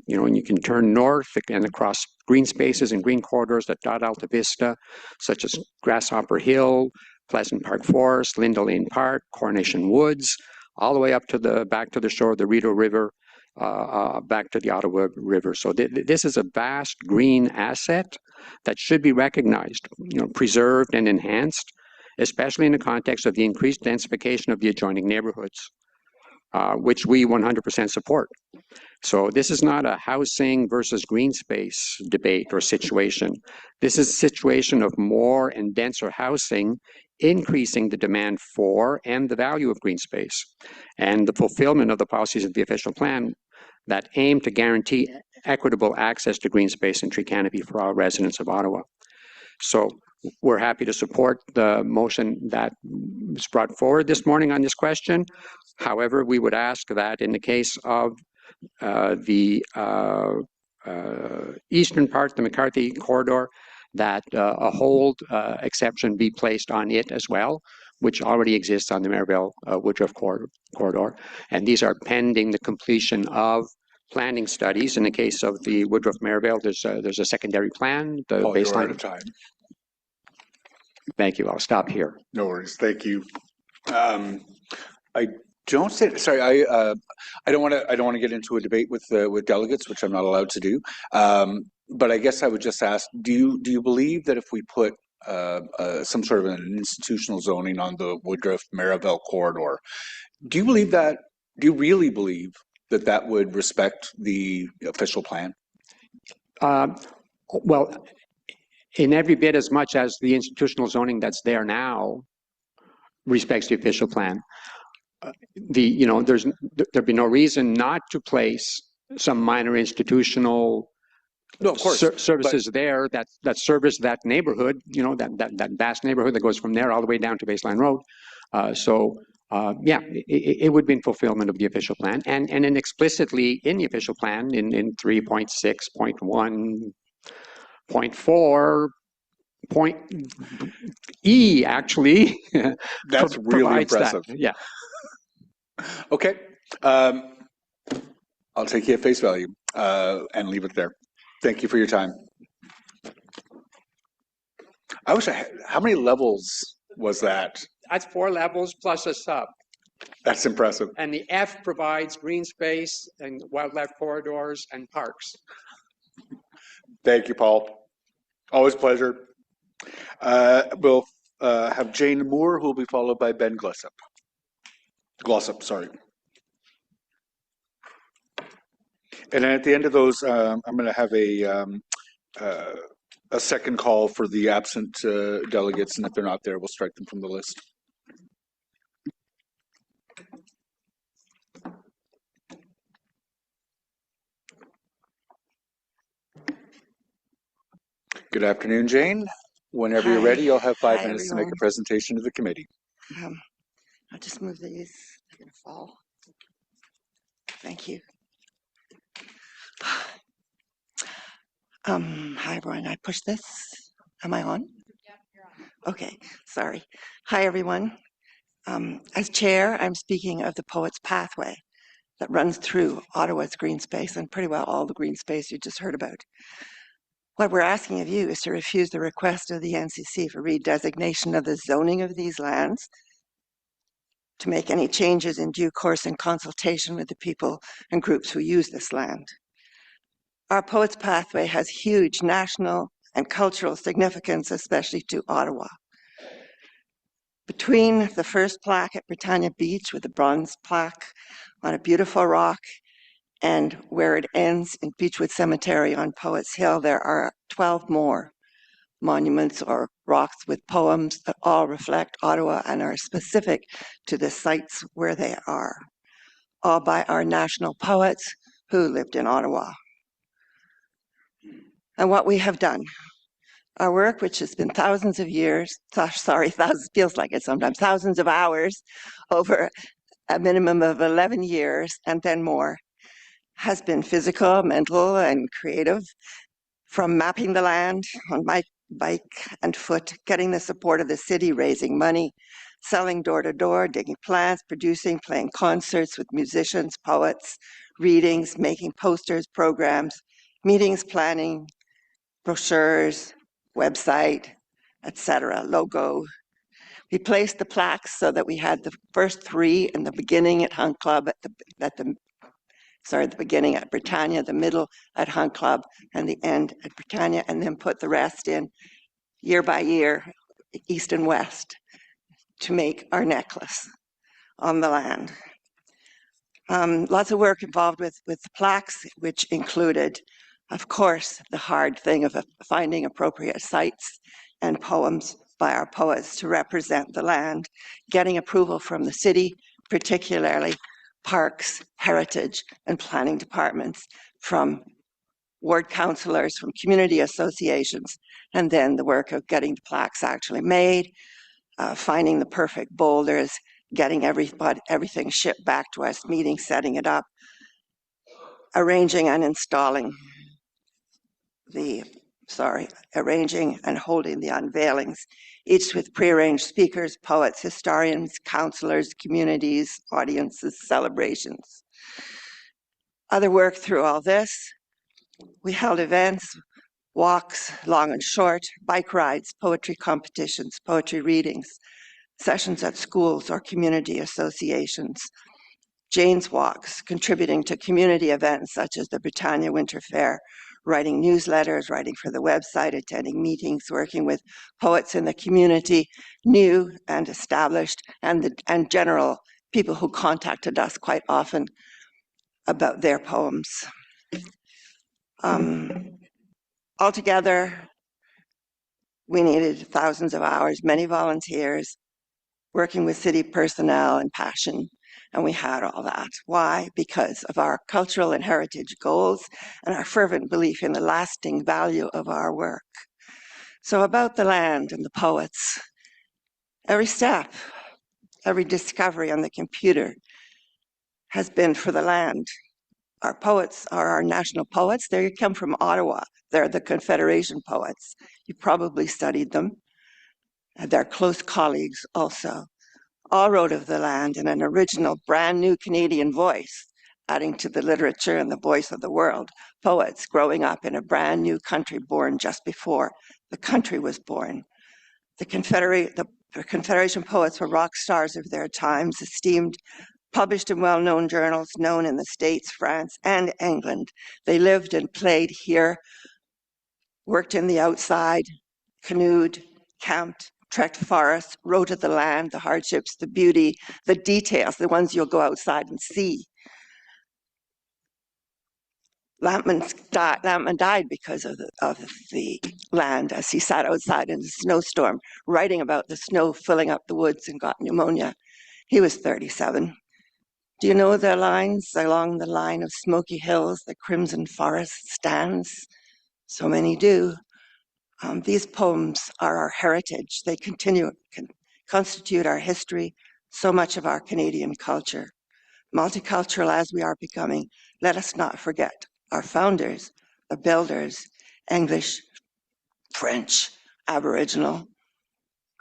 And you can turn north and across green spaces and green corridors that dot Alta Vista, such as Grasshopper Hill, Pleasant Park Forest, Linda Lane Park, Coronation Woods, all the way up to the back to the shore of the Rideau River, back to the Ottawa River. So this is a vast green asset that should be recognized, preserved and enhanced, especially in the context of the increased densification of the adjoining neighborhoods, which we 100% support. So this is not a housing versus green space debate or situation. This is a situation of more and denser housing increasing the demand for and the value of green space, and the fulfillment of the policies of the official plan that aim to guarantee equitable access to green space and tree canopy for all residents of Ottawa. So we're happy to support the motion that was brought forward this morning on this question. However, we would ask that in the case of the eastern part of the McCarthy corridor, that a hold exception be placed on it as well, which already exists on the Maribel-Woodruff corridor. And these are pending the completion of planning studies. In the case of the Woodruff-Maribel, there's a secondary plan. The baseline. You're out of time. Thank you. I'll stop here. No worries. Thank you. I don't say sorry. I don't want to get into a debate with delegates, which I'm not allowed to do. But I guess I would just ask: do you believe that if we put some sort of an institutional zoning on the Woodruff-Maribel corridor, do you really believe that that would respect the official plan? Well, in every bit as much as the institutional zoning that's there now respects the official plan. There'd be no reason not to place some minor institutional services there that service that neighborhood, that vast neighborhood that goes from there all the way down to Baseline Road. Yeah, it would be in fulfillment of the official plan, and then explicitly in the official plan in 3.6.1.4 E actually. That's really impressive. That. Yeah. Okay. I'll take you at face value and leave it there. Thank you for your time. I wish I had, how many levels was that? That's 4 levels plus a sub. That's impressive. And the F provides green space and wildlife corridors and parks. Thank you, Paul. Always a pleasure. We'll have Jane Moore, who will be followed by Ben Glossop. Sorry. And then at the end of those, I'm going to have a second call for the absent delegates, and if they're not there, we'll strike them from the list. Good afternoon, Jane. Whenever you're ready, you'll have 5 minutes to make a presentation to the committee. I'll just move these. They're going to fall. Thank you. Hi, everyone. I push this. Am I on? Yep, you're on. Okay, sorry. Hi, everyone. As chair, I'm speaking of the Poets Pathway that runs through Ottawa's green space and pretty well all the green space you just heard about. What we're asking of you is to refuse the request of the NCC for redesignation of the zoning of these lands, to make any changes in due course in consultation with the people and groups who use this land. Our Poets Pathway has huge national and cultural significance, especially to Ottawa. Between the first plaque at Britannia Beach with the bronze plaque on a beautiful rock and where it ends in Beechwood Cemetery on Poets Hill, there are 12 more monuments or rocks with poems that all reflect Ottawa and are specific to the sites where they are, all by our national poets who lived in Ottawa. And what we have done, our work, which has been thousands of years, thousands, feels like it sometimes, thousands of hours over a minimum of 11 years and then more, has been physical, mental, and creative, from mapping the land on my bike and foot, getting the support of the city, raising money, selling door to door, digging plants, producing, playing concerts with musicians, poets, readings, making posters, programs, meetings, planning, brochures, website, etc., logo. He placed the plaques so that we had the first three in the beginning at Hunt Club, the beginning at Britannia, the middle at Hunt Club, and the end at Britannia, and then put the rest in year by year, east and west, to make our necklace on the land. Lots of work involved with the plaques, which included, of course, the hard thing of finding appropriate sites and poems by our poets to represent the land, getting approval from the city, particularly parks, heritage, and planning departments, from ward councillors, from community associations, and then the work of getting the plaques actually made, finding the perfect boulders, getting everything shipped back to us, meeting, setting it up, arranging and installing arranging and holding the unveilings, each with prearranged speakers, poets, historians, councillors, communities, audiences, celebrations. Other work through all this, we held events, walks, long and short, bike rides, poetry competitions, poetry readings, sessions at schools or community associations, Jane's walks, contributing to community events such as the Britannia Winter Fair, writing newsletters, writing for the website, attending meetings, working with poets in the community, new and established, and general people who contacted us quite often about their poems. Altogether, we needed thousands of hours, many volunteers, working with city personnel and passion, and we had all that. Why? Because of our cultural and heritage goals and our fervent belief in the lasting value of our work. So about the land and the poets, every step, every discovery on the computer has been for the land. Our poets are our national poets. They come from Ottawa. They're the Confederation poets. You probably studied them. They're close colleagues also. All wrote of the land in an original, brand new Canadian voice, adding to the literature and the voice of the world. Poets growing up in a brand new country born just before the country was born. The Confederation poets were rock stars of their times, esteemed, published in well-known journals known in the States, France, and England. They lived and played here, worked in the outside, canoed, camped, trekked forests, wrote of the land, the hardships, the beauty, the details, the ones you'll go outside and see. Lampman died because of the land as he sat outside in a snowstorm, writing about the snow filling up the woods and got pneumonia. He was 37. Do you know the lines along the line of smoky hills, the crimson forest stands? So many do. These poems are our heritage. They constitute our history, so much of our Canadian culture. Multicultural as we are becoming, let us not forget our founders, the builders, English, French, Aboriginal.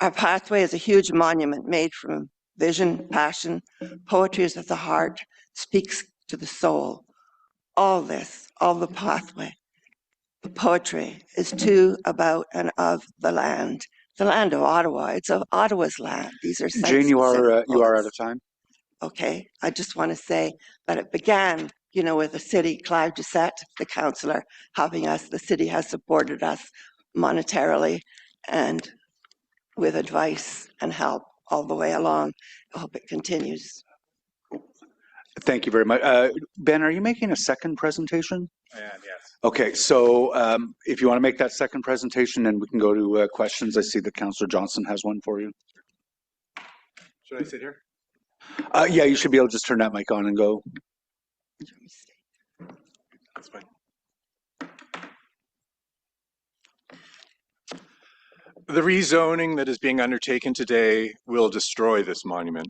Our pathway is a huge monument made from vision, passion. Poetry is at the heart, speaks to the soul. All this, all the pathway. The poetry is to, about, and of the land of Ottawa. It's of Ottawa's land. These are Jane, you are out of time. Okay, I just want to say that it began, with the city, Clive Doucette, the councillor, helping us. The city has supported us monetarily and with advice and help all the way along. I hope it continues. Thank you very much. Ben, are you making a second presentation? I am, yes. Okay, so if you want to make that second presentation, then we can go to questions. I see that Councillor Johnson has one for you. Should I sit here? Yeah, you should be able to just turn that mic on and go. That's fine. The rezoning that is being undertaken today will destroy this monument.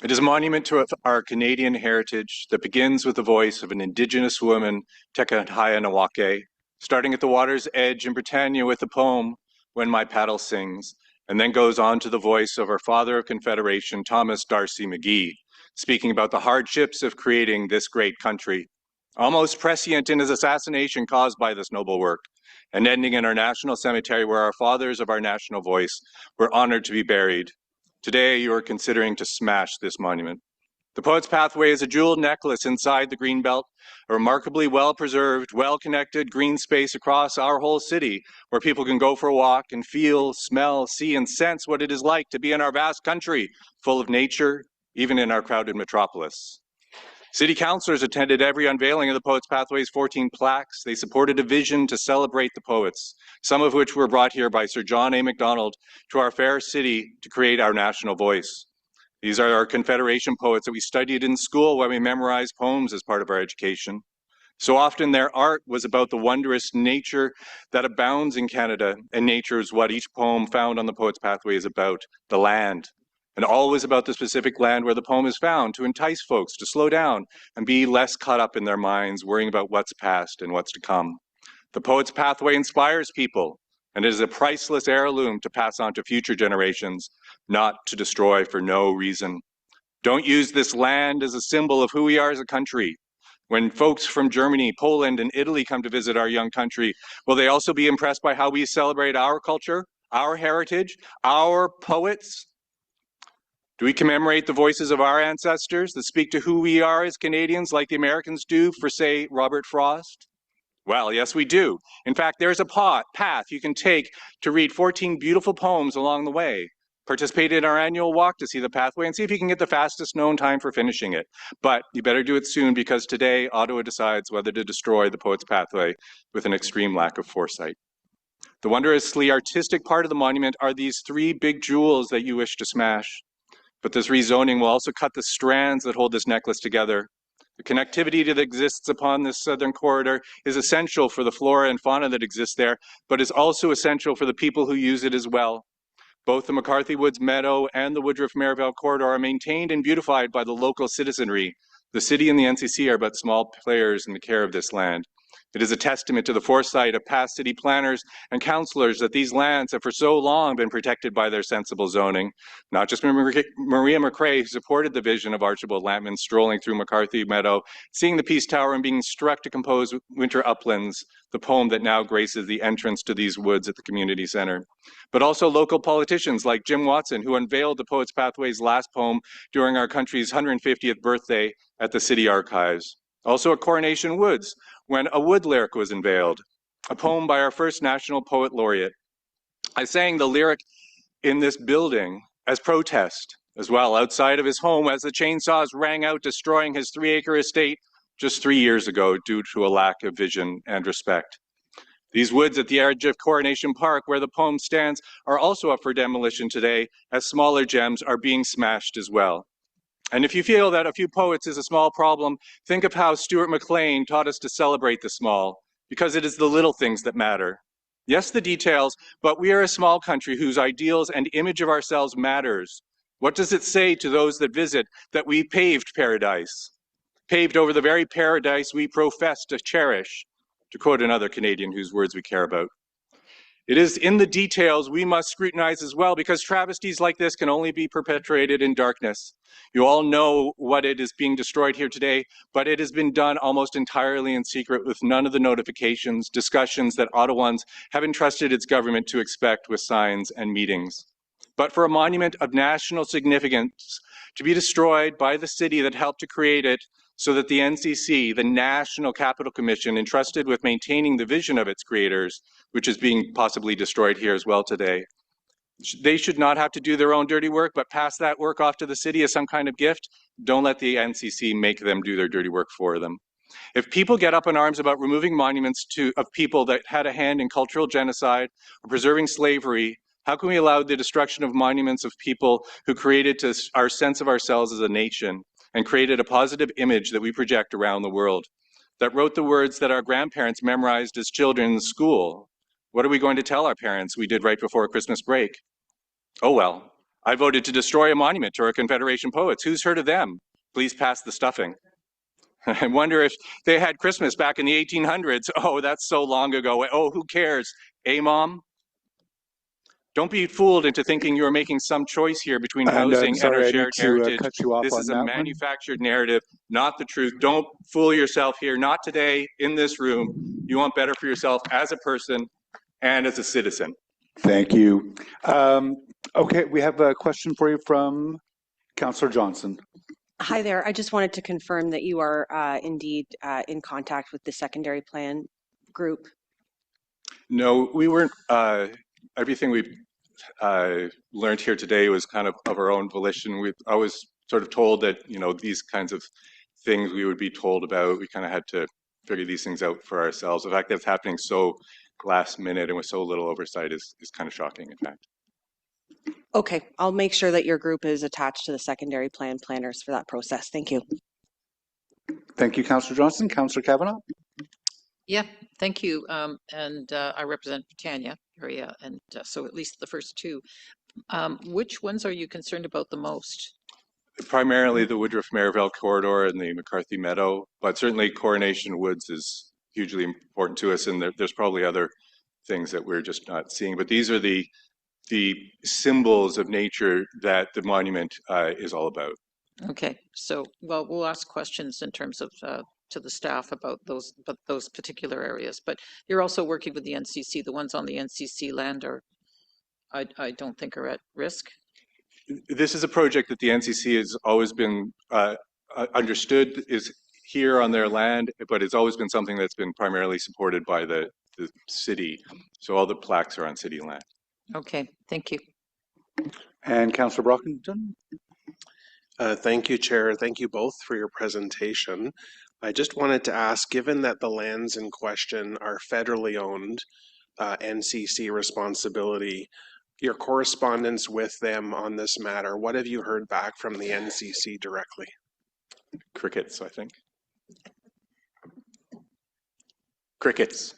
It is a monument to our Canadian heritage that begins with the voice of an Indigenous woman, Tekahaya Nawake, starting at the water's edge in Britannia with the poem, When My Paddle Sings, and then goes on to the voice of our father of Confederation, Thomas D'Arcy McGee, speaking about the hardships of creating this great country, almost prescient in his assassination caused by this noble work, and ending in our national cemetery where our fathers of our national voice were honored to be buried, Today, you are considering to smash this monument. The Poets Pathway is a jeweled necklace inside the Greenbelt, a remarkably well-preserved, well-connected green space across our whole city where people can go for a walk and feel, smell, see, and sense what it is like to be in our vast country, full of nature, even in our crowded metropolis. City councillors attended every unveiling of the Poets Pathway's 14 plaques. They supported a vision to celebrate the poets, some of which were brought here by Sir John A. Macdonald to our fair city to create our national voice. These are our Confederation poets that we studied in school when we memorized poems as part of our education. So often their art was about the wondrous nature that abounds in Canada, and nature is what each poem found on the Poets Pathway is about, the land. And always about the specific land where the poem is found to entice folks to slow down and be less caught up in their minds, worrying about what's past and what's to come. The Poets Pathway inspires people, and it is a priceless heirloom to pass on to future generations, not to destroy for no reason. Don't use this land as a symbol of who we are as a country. When folks from Germany, Poland, and Italy come to visit our young country, will they also be impressed by how we celebrate our culture, our heritage, our poets? Do we commemorate the voices of our ancestors that speak to who we are as Canadians like the Americans do for, say, Robert Frost? Well, yes, we do. In fact, there's a path you can take to read 14 beautiful poems along the way. Participate in our annual walk to see the pathway and see if you can get the fastest known time for finishing it. But you better do it soon because today Ottawa decides whether to destroy the Poets Pathway with an extreme lack of foresight. The wondrously artistic part of the monument are these three big jewels that you wish to smash. But this rezoning will also cut the strands that hold this necklace together. The connectivity that exists upon this southern corridor is essential for the flora and fauna that exists there, but is also essential for the people who use it as well. Both the McCarthy Woods Meadow and the Woodruff-Merivale corridor are maintained and beautified by the local citizenry. The city and the NCC are but small players in the care of this land. It is a testament to the foresight of past city planners and councillors that these lands have for so long been protected by their sensible zoning. Not just Maria McRae, who supported the vision of Archibald Lampman strolling through McCarthy Meadow, seeing the Peace Tower and being struck to compose Winter Uplands, the poem that now graces the entrance to these woods at the community centre. But also local politicians like Jim Watson, who unveiled the Poets Pathway's last poem during our country's 150th birthday at the City Archives. Also at Coronation Woods, when a wood lyric was unveiled, a poem by our first national poet laureate. I sang the lyric in this building as protest as well, outside of his home as the chainsaws rang out, destroying his 3-acre estate just 3 years ago due to a lack of vision and respect. These woods at the edge of Coronation Park, where the poem stands, are also up for demolition today, as smaller gems are being smashed as well. And if you feel that a few poets is a small problem, think of how Stuart McLean taught us to celebrate the small, because it is the little things that matter. Yes, the details, but we are a small country whose ideals and image of ourselves matters. What does it say to those that visit that we paved paradise? Paved over the very paradise we profess to cherish, to quote another Canadian whose words we care about. It is in the details we must scrutinize as well, because travesties like this can only be perpetrated in darkness. You all know what it is being destroyed here today, but it has been done almost entirely in secret with none of the notifications, discussions that Ottawans have entrusted its government to expect with signs and meetings. But for a monument of national significance to be destroyed by the city that helped to create it, so that the NCC, the National Capital Commission, entrusted with maintaining the vision of its creators, which is being possibly destroyed here as well today. They should not have to do their own dirty work, but pass that work off to the city as some kind of gift. Don't let the NCC make them do their dirty work for them. If people get up in arms about removing monuments of people that had a hand in cultural genocide or preserving slavery, how can we allow the destruction of monuments of people who created our sense of ourselves as a nation and created a positive image that we project around the world, that wrote the words that our grandparents memorized as children in school? What are we going to tell our parents we did right before Christmas break? Oh well, I voted to destroy a monument to our Confederation poets. Who's heard of them? Please pass the stuffing. I wonder if they had Christmas back in the 1800s. Oh, that's so long ago. Oh, who cares? Eh, Mom? Don't be fooled into thinking you're making some choice here between housing and our shared heritage. This is a manufactured narrative, not the truth. Don't fool yourself here, not today, in this room. You want better for yourself as a person and as a citizen. Thank you. Okay, we have a question for you from Councillor Johnson. Hi there. I just wanted to confirm that you are indeed in contact with the secondary plan group. No, we weren't. Everything we've learned here today was kind of our own volition. I was sort of told that, you know, these kinds of things we would be told about. We kind of had to figure these things out for ourselves. The fact that it's happening so last minute and with so little oversight is kind of shocking, in fact. Okay, I'll make sure that your group is attached to the secondary plan planners for that process. Thank you. Thank you, Councillor Johnson. Councillor Kavanagh. Yeah, thank you. I represent Britannia area, and so at least the first two. Which ones are you concerned about the most? Primarily the Woodruff-Merivale corridor and the McCarthy Meadow, but certainly Coronation Woods is hugely important to us, and there's probably other things that we're just not seeing. But these are the symbols of nature that the monument is all about. Okay, so well, we'll ask questions in terms of to the staff about those particular areas. But you're also working with the NCC. The ones on the NCC land are, I don't think, are at risk. This is a project that the NCC has always been understood is here on their land, but it's always been something that's been primarily supported by the city. So all the plaques are on city land. Okay, thank you. And Councillor Brockington. Thank you, Chair. Thank you both for your presentation. I just wanted to ask, given that the lands in question are federally owned, NCC responsibility, your correspondence with them on this matter, what have you heard back from the NCC directly? Crickets, I think. Crickets.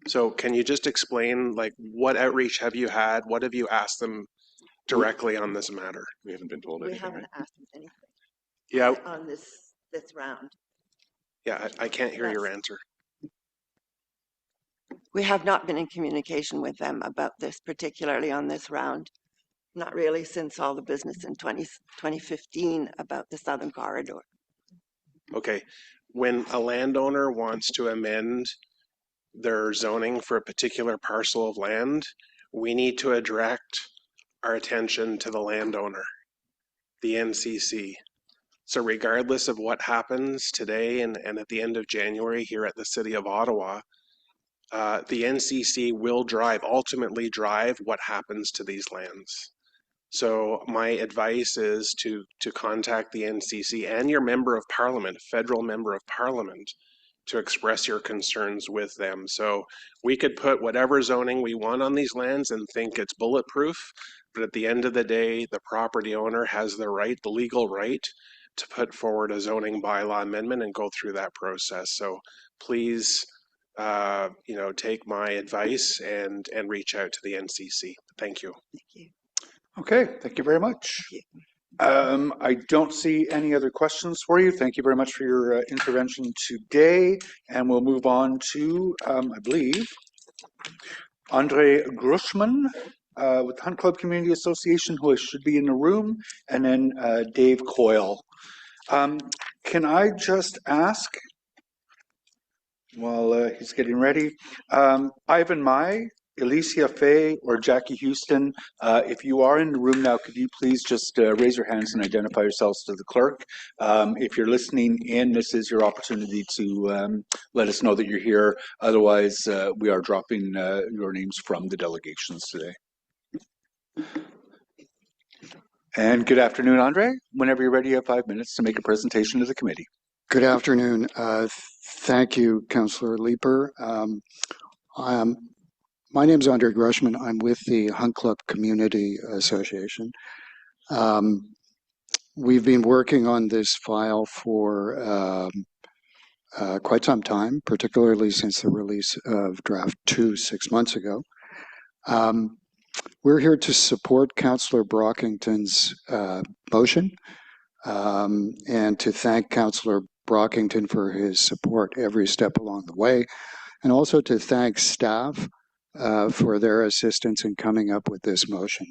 So can you just explain, like, what outreach have you had? What have you asked them directly on this matter? We haven't been told anything. We haven't asked them anything. Yeah. On this round. Yeah, I can't hear your answer. We have not been in communication with them about this, particularly on this round. Not really since all the business in 2015 about the Southern Corridor. Okay. When a landowner wants to amend their zoning for a particular parcel of land, we need to direct our attention to the landowner, the NCC. So regardless of what happens today and at the end of January here at the City of Ottawa, the NCC will ultimately drive what happens to these lands. So my advice is to contact the NCC and your member of parliament, federal member of parliament, to express your concerns with them. So we could put whatever zoning we want on these lands and think it's bulletproof, but at the end of the day, the property owner has the right, the legal right, to put forward a zoning bylaw amendment and go through that process. So please, take my advice and reach out to the NCC. Thank you. Thank you. Okay, thank you very much. I don't see any other questions for you. Thank you very much for your intervention today. And we'll move on to, I believe, Andre Grushman with Hunt Club Community Association, who should be in the room, and then Dave Coyle. Can I just ask, while he's getting ready, Ivan Mai, Alicia Fay, or Jackie Houston, if you are in the room now, could you please just raise your hands and identify yourselves to the clerk? If you're listening in, this is your opportunity to let us know that you're here. Otherwise, we are dropping your names from the delegations today. And good afternoon, Andre. Whenever you're ready, you have 5 minutes to make a presentation to the committee. Good afternoon. Thank you, Councillor Leeper. My name is Andre Grushman. I'm with the Hunt Club Community Association. We've been working on this file for quite some time, particularly since the release of Draft 2 6 months ago. We're here to support Councillor Brockington's motion and to thank Councillor Brockington for his support every step along the way, and also to thank staff for their assistance in coming up with this motion,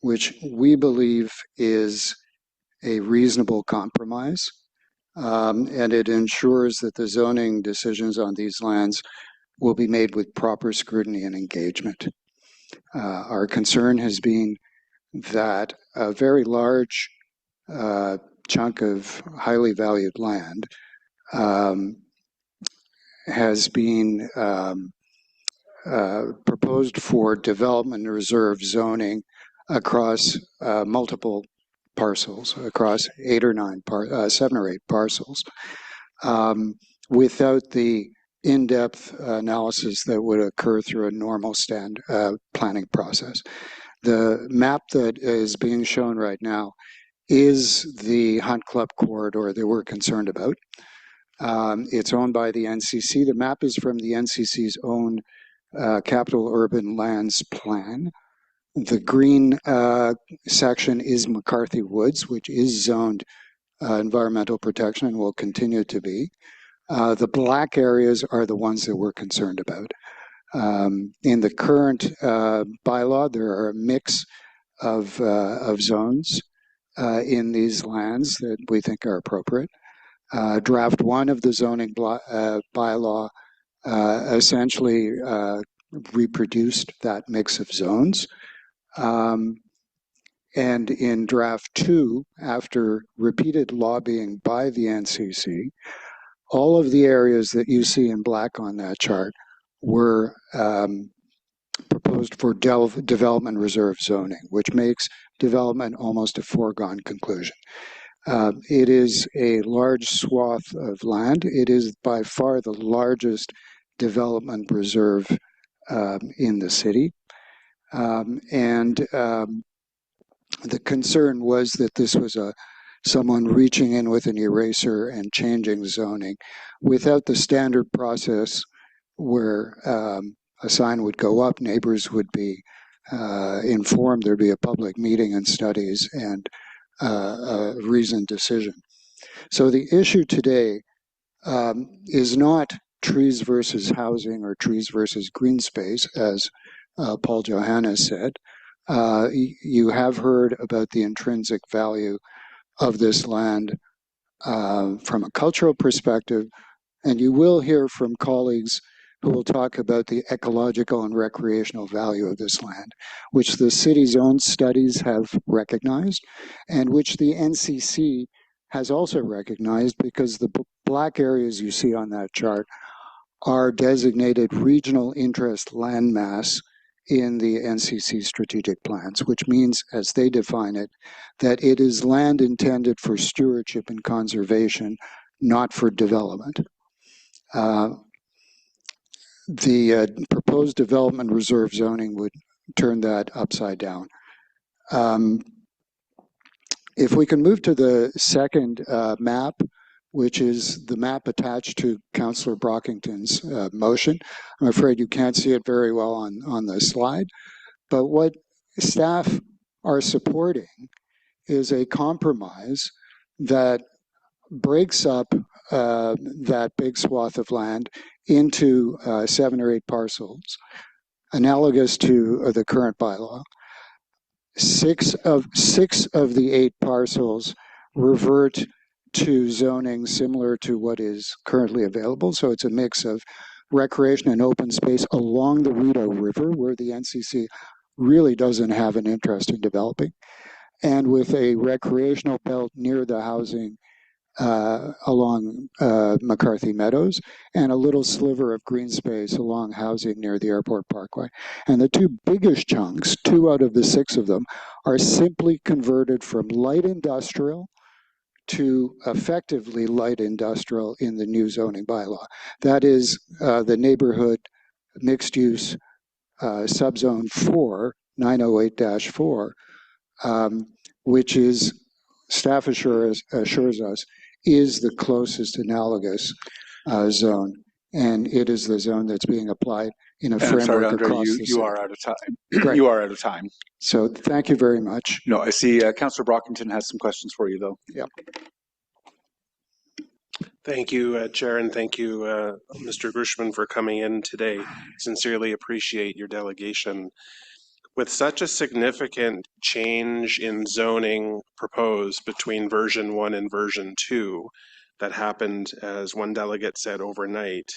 which we believe is a reasonable compromise, and it ensures that the zoning decisions on these lands will be made with proper scrutiny and engagement. Our concern has been that a very large chunk of highly valued land has been proposed for development reserve zoning across multiple parcels, across 7 or 8 parcels, without the in-depth analysis that would occur through a normal planning process. The map that is being shown right now is the Hunt Club corridor that we're concerned about. It's owned by the NCC. The map is from the NCC's own Capital Urban Lands Plan. The green section is McCarthy Woods, which is zoned environmental protection and will continue to be. The black areas are the ones that we're concerned about. In the current bylaw, there are a mix of zones in these lands that we think are appropriate. Draft 1 of the zoning bylaw essentially reproduced that mix of zones. And in draft 2, after repeated lobbying by the NCC, all of the areas that you see in black on that chart were proposed for development reserve zoning, which makes development almost a foregone conclusion. It is a large swath of land. It is by far the largest development reserve in the city. The concern was that this was someone reaching in with an eraser and changing zoning without the standard process where a sign would go up, neighbors would be informed, there'd be a public meeting and studies and a reasoned decision. So the issue today is not trees versus housing or trees versus green space, as Paul Johannes said. You have heard about the intrinsic value of this land from a cultural perspective, and you will hear from colleagues who will talk about the ecological and recreational value of this land, which the city's own studies have recognized, and which the NCC has also recognized, because the black areas you see on that chart are designated regional interest landmass in the NCC strategic plans, which means, as they define it, that it is land intended for stewardship and conservation, not for development. The proposed development reserve zoning would turn that upside down. If we can move to the second map, which is the map attached to Councillor Brockington's motion. I'm afraid you can't see it very well on the slide, but what staff are supporting is a compromise that breaks up that big swath of land into 7 or 8 parcels, analogous to the current bylaw. 6 of the 8 parcels revert to zoning similar to what is currently available. So it's a mix of recreation and open space along the Rideau River, where the NCC really doesn't have an interest in developing, and with a recreational belt near the housing along McCarthy Meadows, and a little sliver of green space along housing near the Airport Parkway. And the 2 biggest chunks, 2 out of the 6 of them, are simply converted from light industrial to effectively light industrial in the new zoning bylaw. That is the neighborhood mixed use subzone 4, 908-4, which is, staff assures us, is the closest analogous zone. And it is the zone that's being applied in a framework. Sorry, Andre, across the you city. are out of time. You are out of time. So thank you very much. No, I see Councillor Brockington has some questions for you, though. Yeah. Thank you, Chair, and thank you, Mr. Grushman, for coming in today. Sincerely appreciate your delegation. With such a significant change in zoning proposed between version 1 and version 2 that happened, as one delegate said, overnight,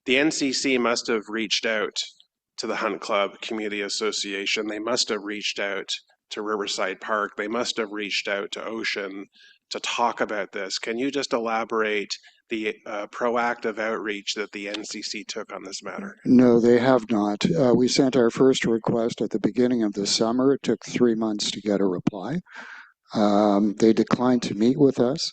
the NCC must have reached out to the Hunt Club Community Association. They must have reached out to Riverside Park. They must have reached out to Ocean to talk about this. Can you just elaborate the proactive outreach that the NCC took on this matter? No, they have not. We sent our first request at the beginning of the summer. It took 3 months to get a reply. They declined to meet with us.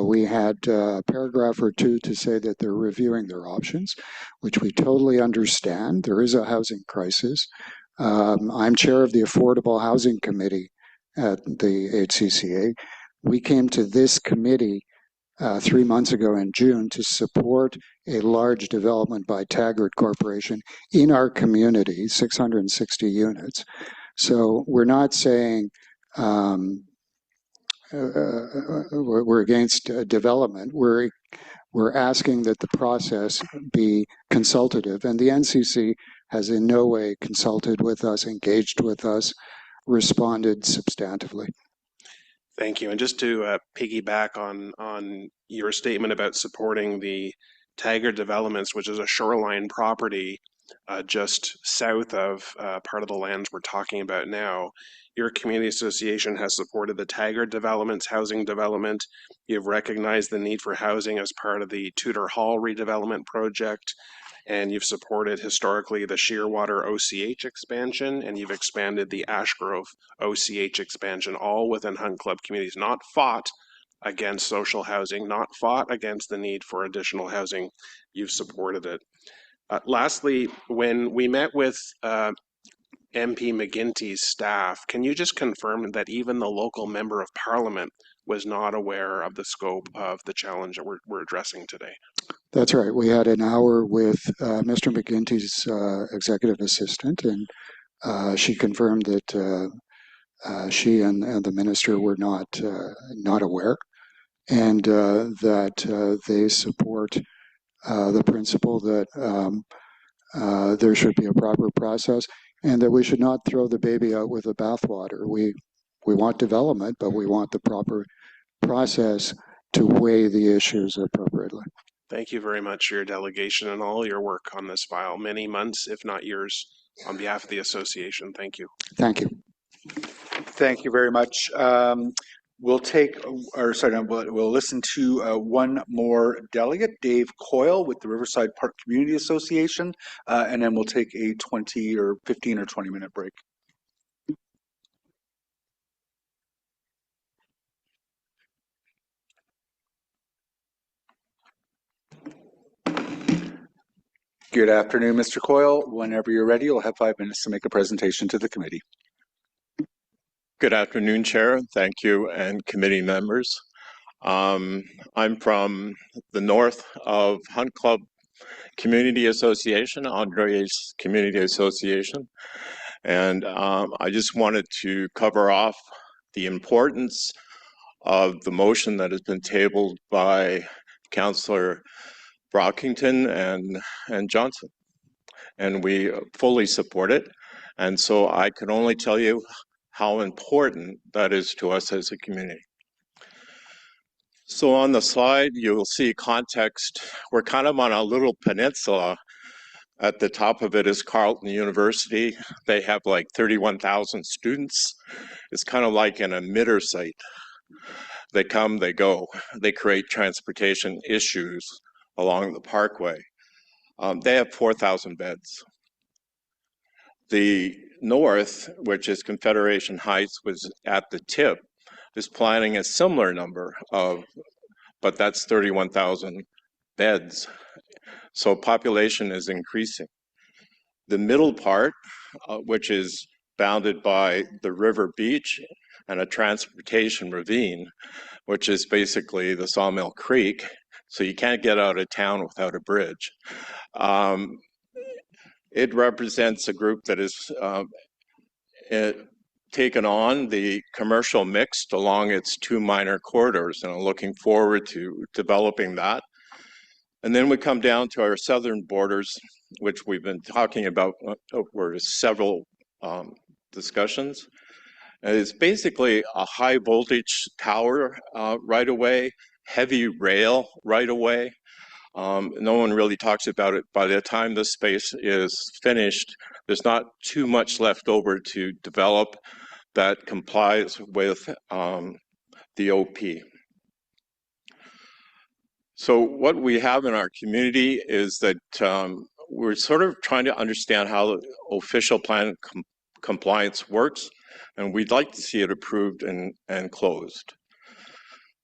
We had a paragraph or two to say that they're reviewing their options, which we totally understand. There is a housing crisis. I'm chair of the Affordable Housing Committee at the HCCA. We came to this committee 3 months ago in June to support a large development by Taggart Corporation in our community, 660 units. So we're not saying we're against development. We're asking that the process be consultative, and the NCC has in no way consulted with us, engaged with us, responded substantively. Thank you. And just to piggyback on your statement about supporting the Taggart Developments, which is a shoreline property just south of part of the lands we're talking about now, your community association has supported the Taggart Developments housing development. You've recognized the need for housing as part of the Tudor Hall redevelopment project, and you've supported historically the Shearwater OCH expansion, and you've expanded the Ashgrove OCH expansion, all within Hunt Club communities, not fought against social housing, not fought against the need for additional housing. You've supported it. Lastly, when we met with MP McGuinty's staff, can you just confirm that even the local member of parliament was not aware of the scope of the challenge that we're addressing today? That's right. We had an hour with Mr. McGuinty's executive assistant, and she confirmed that she and the minister were not aware, and that they support the principle that there should be a proper process, and that we should not throw the baby out with the bathwater. We want development, but we want the proper process to weigh the issues appropriately. Thank you very much for your delegation and all your work on this file. Many months, if not years, on behalf of the association. Thank you. Thank you. Thank you very much. We'll listen to one more delegate, Dave Coyle with the Riverside Park Community Association, and then we'll take a 15 or 20-minute break. Good afternoon, Mr. Coyle. Whenever you're ready, you'll have 5 minutes to make a presentation to the committee. Good afternoon, Chair. Thank you, and committee members. I'm from the north of Hunt Club Community Association, Andre's Community Association, and I just wanted to cover off the importance of the motion that has been tabled by Councillor Brockington and Johnson, and we fully support it. And so I can only tell you how important that is to us as a community. So on the slide, you'll see context. We're kind of on a little peninsula. At the top of it is Carleton University. They have like 31,000 students. It's kind of like an emitter site. They come, they go. They create transportation issues along the parkway. They have 4,000 beds. The north, which is Confederation Heights, was at the tip, is planning a similar number of, but that's 31,000 beds. So population is increasing. The middle part, which is bounded by the river beach and a transportation ravine, which is basically the Sawmill Creek, so you can't get out of town without a bridge. It represents a group that is taken on the commercial mixed along its 2 minor corridors, and I'm looking forward to developing that. And then we come down to our southern borders, which we've been talking about over several discussions. And it's basically a high voltage tower right away, heavy rail right away, No one really talks about it. By the time this space is finished, there's not too much left over to develop that complies with the OP. So what we have in our community is that we're sort of trying to understand how the official plan compliance works, and we'd like to see it approved and closed.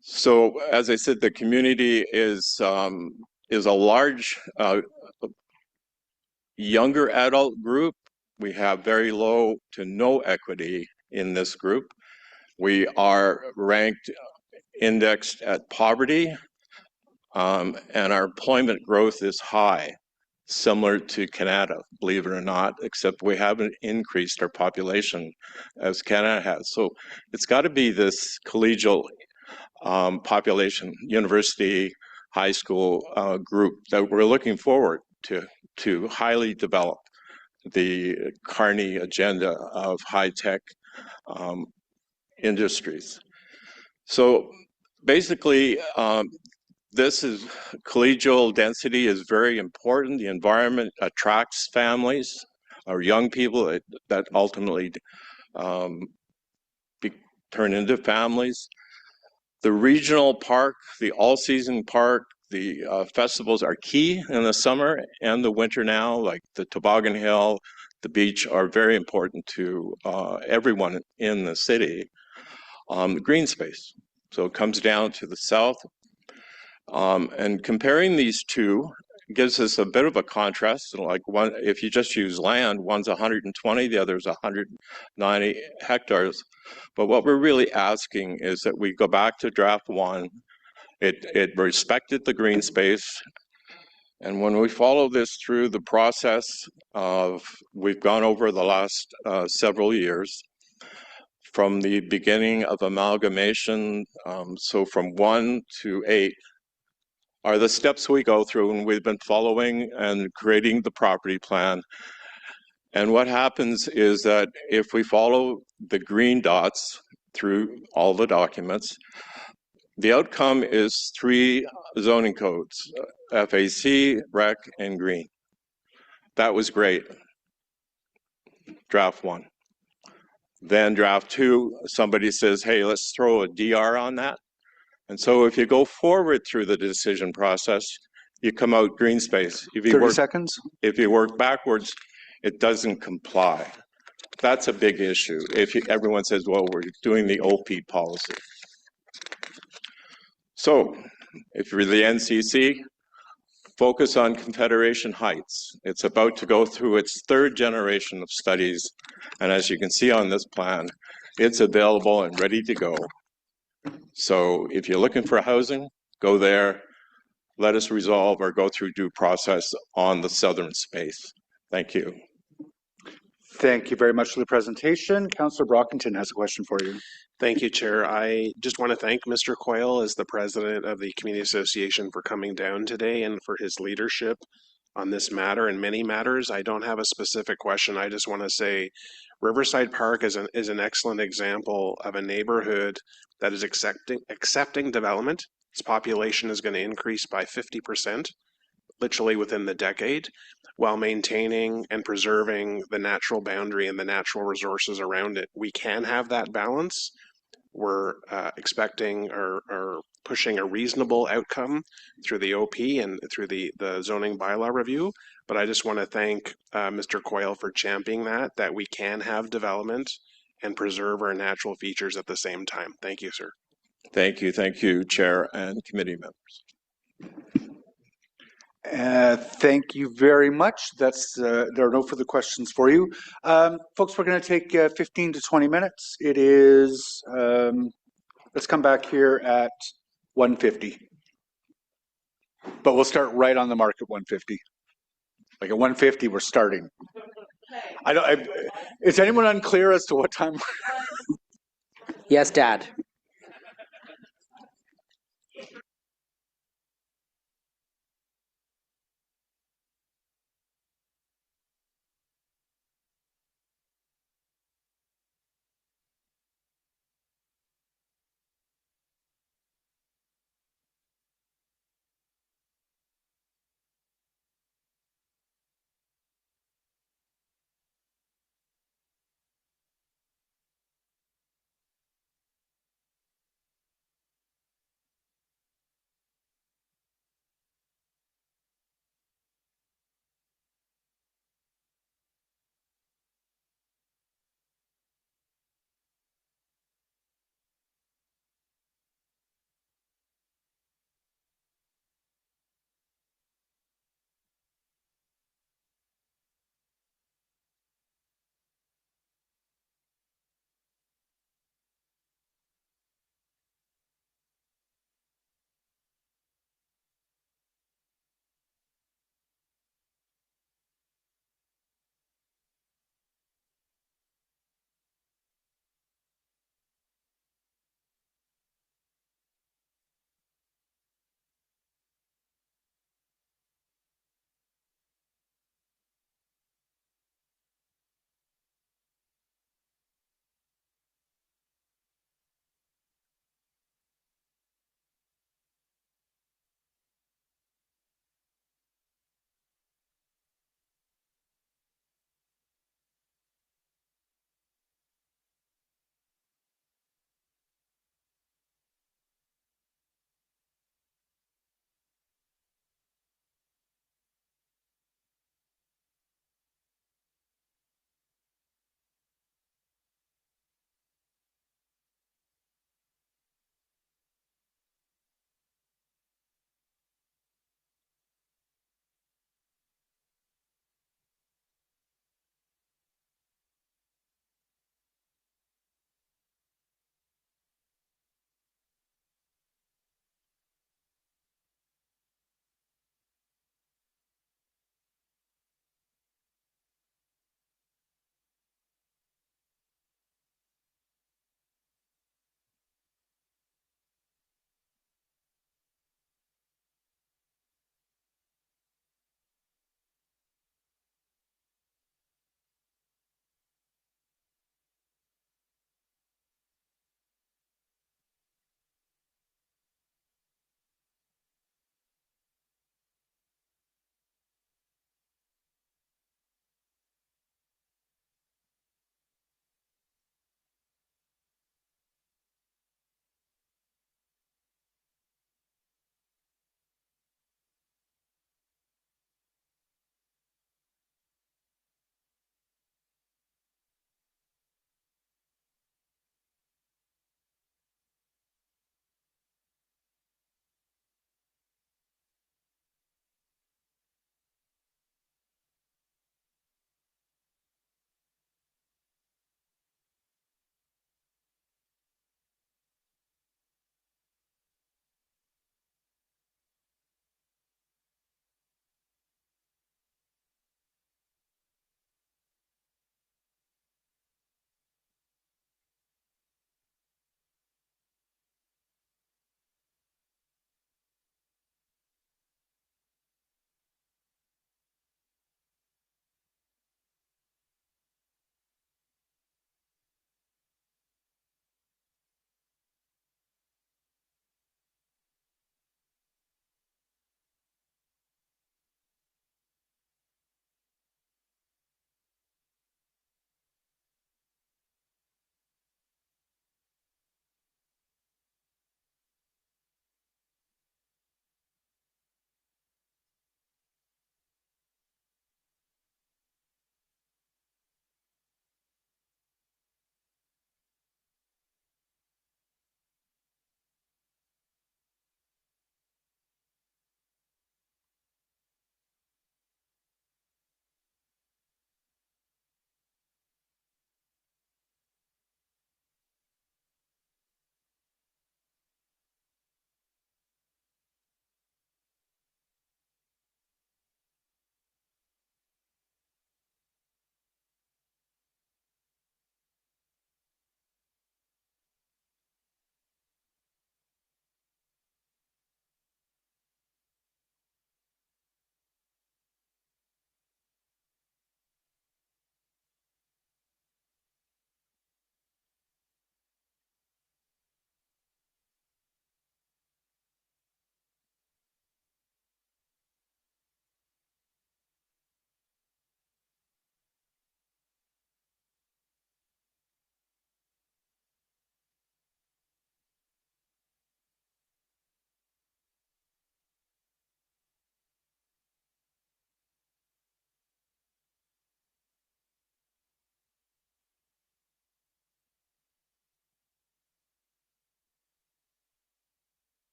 So as I said, the community is a large younger adult group. We have very low to no equity in this group. We are ranked indexed at poverty, and our employment growth is high, similar to Canada, believe it or not, except we haven't increased our population as Canada has. So it's got to be this collegial population, university, high school group that we're looking forward to highly develop the Carney agenda of high-tech industries. So basically, this is collegial density is very important. The environment attracts families or young people that ultimately turn into families. The regional park, the all-season park, the festivals are key in the summer and the winter now, like the Toboggan Hill, the beach are very important to everyone in the city. The green space, so it comes down to the south. And comparing these two gives us a bit of a contrast. Like one, if you just use land, one's 120, the other's 190 hectares. But what we're really asking is that we go back to draft one. It respected the green space. And when we follow this through the process we've gone over the last several years, from the beginning of amalgamation, so from 1 to 8, are the steps we go through, and we've been following and creating the property plan. And what happens is that if we follow the green dots through all the documents, the outcome is 3 zoning codes, FAC, REC, and green. That was great. Draft 1. Then draft 2, somebody says, hey, let's throw a DR on that. And so if you go forward through the decision process, you come out green space. If you 30 seconds. If you work backwards, it doesn't comply. That's a big issue. If everyone says, well, we're doing the OP policy. So if you're the NCC, focus on Confederation Heights. It's about to go through its 3rd generation of studies. And as you can see on this plan, it's available and ready to go. So if you're looking for housing, go there. Let us resolve or go through due process on the southern space. Thank you. Thank you very much for the presentation. Councillor Brockington has a question for you. Thank you, Chair. I just want to thank Mr. Coyle as the president of the Community Association for coming down today and for his leadership on this matter and many matters. I don't have a specific question. I just want to say Riverside Park is an excellent example of a neighborhood that is accepting development. Its population is going to increase by 50%, literally within the decade, while maintaining and preserving the natural boundary and the natural resources around it. We can have that balance. We're expecting or pushing a reasonable outcome through the OP and through the zoning bylaw review. But I just want to thank Mr. Coyle for championing that we can have development and preserve our natural features at the same time. Thank you, sir. Thank you, Chair and committee members. Thank you very much. There are no further questions for you. Folks, we're going to take 15 to 20 minutes. It is, let's come back here at 1:50. But we'll start right on the mark at 1:50. Like at 1:50, we're starting. Is anyone unclear as to what time? Yes, Dad.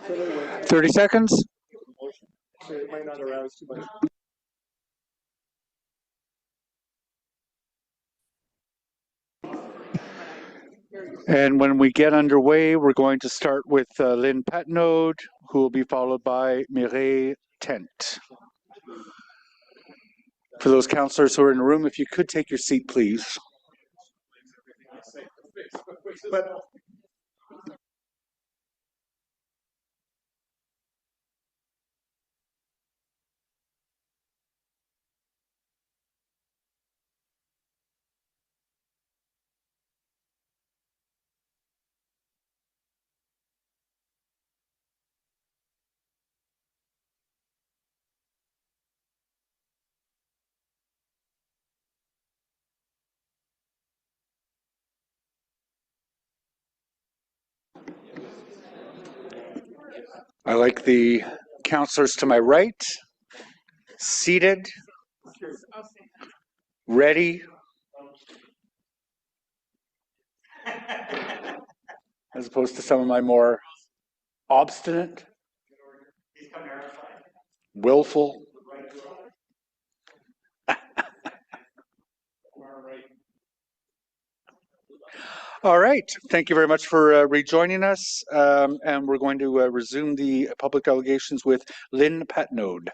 30 seconds. It might not arouse too much. And when we get underway, we're going to start with Lynn Patnode, who will be followed by Mireille Tent. For those councillors who are in the room, if you could take your seat, please. I like the councillors to my right, seated, ready, as opposed to some of my more obstinate, willful. All right. Thank you very much for rejoining us. And we're going to resume the public delegations with Lynn Patnode,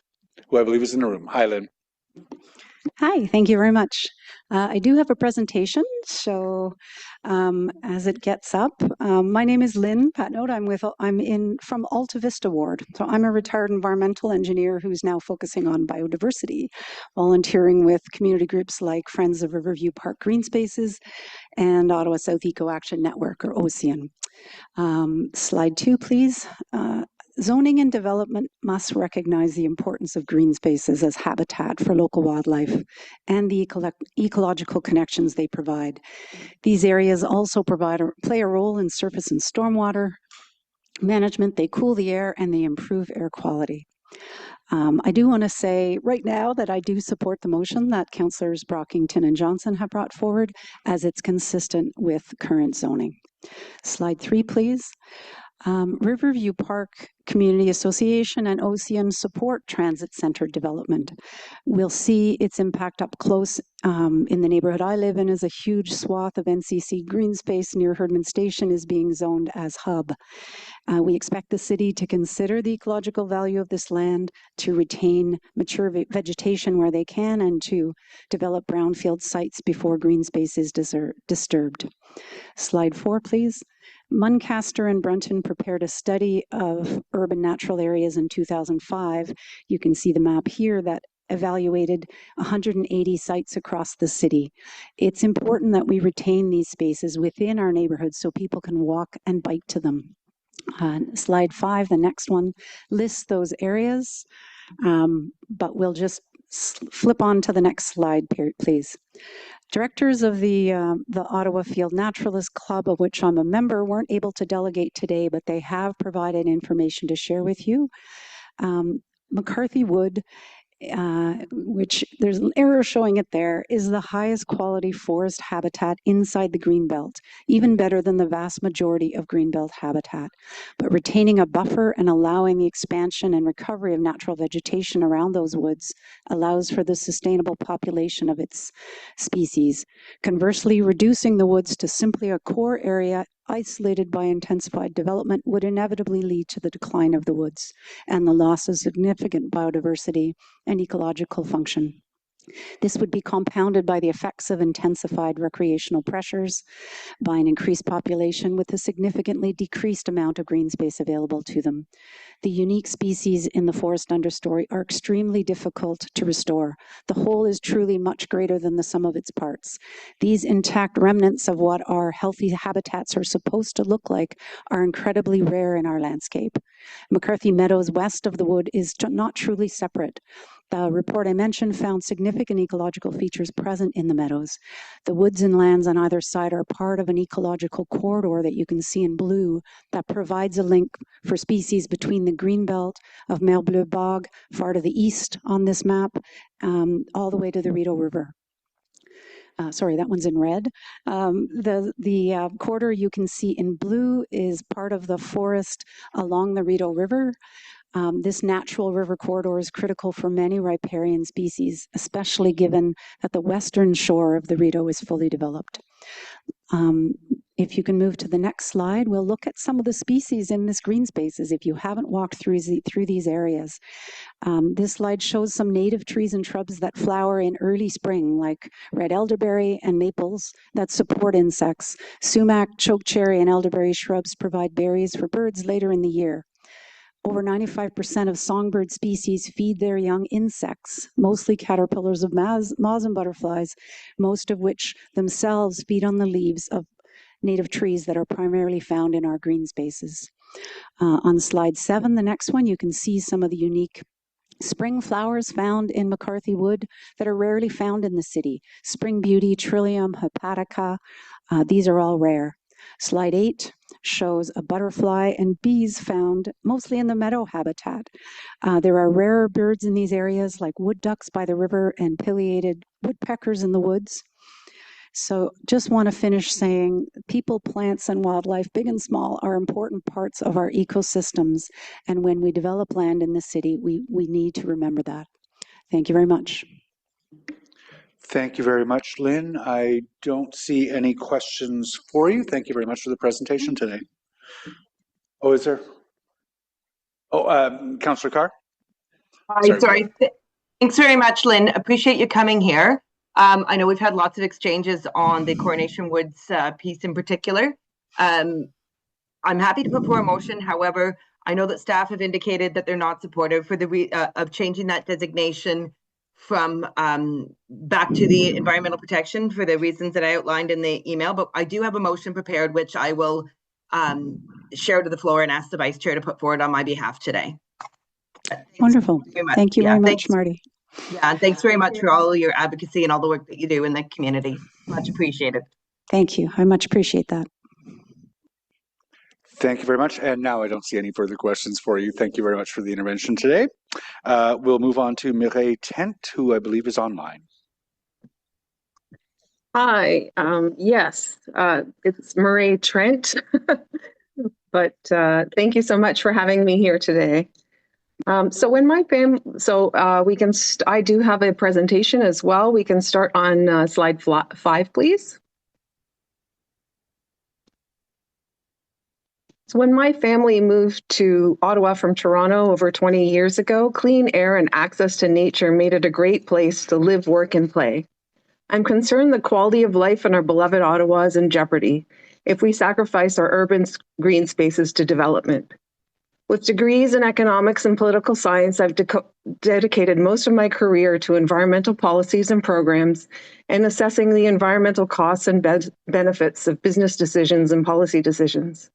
who I believe is in the room. Hi, Lynn. Hi, thank you very much. I do have a presentation, so as it gets up, my name is Lynn Patnode. I'm from Alta Vista Ward. So I'm a retired environmental engineer who's now focusing on biodiversity, volunteering with community groups like Friends of Riverview Park Green Spaces and Ottawa South Eco Action Network, or OCEAN. Slide 2, please. Zoning and development must recognize the importance of green spaces as habitat for local wildlife and the ecological connections they provide. These areas also play a role in surface and stormwater management. They cool the air and they improve air quality. I do want to say right now that I do support the motion that Councillors Brockington and Johnson have brought forward, as it's consistent with current zoning. Slide 3, please. Riverview Park Community Association and OCM support transit-centered development. We'll see its impact up close in the neighborhood I live in. As a huge swath of NCC green space near Herdman Station is being zoned as hub. We expect the city to consider the ecological value of this land, to retain mature vegetation where they can, and to develop brownfield sites before green space is disturbed. Slide 4, please. Muncaster and Brunton prepared a study of urban natural areas in 2005. You can see the map here that evaluated 180 sites across the city. It's important that we retain these spaces within our neighborhoods so people can walk and bike to them. Slide 5, the next one, lists those areas, but we'll just flip on to the next slide, please. Directors of the Ottawa Field Naturalist Club, of which I'm a member, weren't able to delegate today, but they have provided information to share with you. McCarthy Wood, which there's an error showing it there, is the highest quality forest habitat inside the Greenbelt, even better than the vast majority of Greenbelt habitat. But retaining a buffer and allowing the expansion and recovery of natural vegetation around those woods allows for the sustainable population of its species. Conversely, reducing the woods to simply a core area isolated by intensified development would inevitably lead to the decline of the woods and the loss of significant biodiversity and ecological function. This would be compounded by the effects of intensified recreational pressures, by an increased population with a significantly decreased amount of green space available to them. The unique species in the forest understory are extremely difficult to restore. The whole is truly much greater than the sum of its parts. These intact remnants of what our healthy habitats are supposed to look like are incredibly rare in our landscape. McCarthy Meadows west of the wood is not truly separate. The report I mentioned found significant ecological features present in the meadows. The woods and lands on either side are part of an ecological corridor that you can see in blue that provides a link for species between the greenbelt of Mer Bleu Bog, far to the east on this map, all the way to the Rideau River. sorry, that one's in red. The corridor you can see in blue is part of the forest along the Rideau River. This natural river corridor is critical for many riparian species, especially given that the western shore of the Rideau is fully developed. If you can move to the next slide, we'll look at some of the species in this green spaces if you haven't walked through these areas. This slide shows some native trees and shrubs that flower in early spring, like red elderberry and maples that support insects. Sumac, chokecherry, and elderberry shrubs provide berries for birds later in the year. Over 95% of songbird species feed their young insects, mostly caterpillars of moths and butterflies, most of which themselves feed on the leaves of native trees that are primarily found in our green spaces. On slide 7, the next one, you can see some of the unique spring flowers found in McCarthy Wood that are rarely found in the city. Spring beauty, trillium, hepatica, these are all rare. Slide 8 shows a butterfly and bees found mostly in the meadow habitat. There are rarer birds in these areas like wood ducks by the river and pileated woodpeckers in the woods. So just want to finish saying people, plants, and wildlife, big and small, are important parts of our ecosystems. And when we develop land in the city, we need to remember that. Thank you very much. Thank you very much, Lynn. I don't see any questions for you. Thank you very much for the presentation today. Oh, is there? Oh, Councillor Carr? Hi, sorry. Thanks very much, Lynn. Appreciate you coming here. I know we've had lots of exchanges on the Coronation Woods piece in particular. I'm happy to put forward a motion. However, I know that staff have indicated that they're not supportive for the of changing that designation from back to the environmental protection for the reasons that I outlined in the email. But I do have a motion prepared, which I will share to the floor and ask the Vice Chair to put forward on my behalf today. Wonderful. Thank you very much, Marty. Yeah, and thanks very much for all your advocacy and all the work that you do in the community. Much appreciated. Thank you. I much appreciate that. Thank you very much. And now I don't see any further questions for you. Thank you very much for the intervention today. We'll move on to Mireille Tent, who I believe is online. Hi, yes, it's Marie Trent, but thank you so much for having me here today. So when my I do have a presentation as well. We can start on slide 5, please. So when my family moved to Ottawa from Toronto over 20 years ago, clean air and access to nature made it a great place to live, work, and play. I'm concerned the quality of life in our beloved Ottawa is in jeopardy if we sacrifice our urban green spaces to development. With degrees in economics and political science, I've dedicated most of my career to environmental policies and programs and assessing the environmental costs and benefits of business decisions and policy decisions.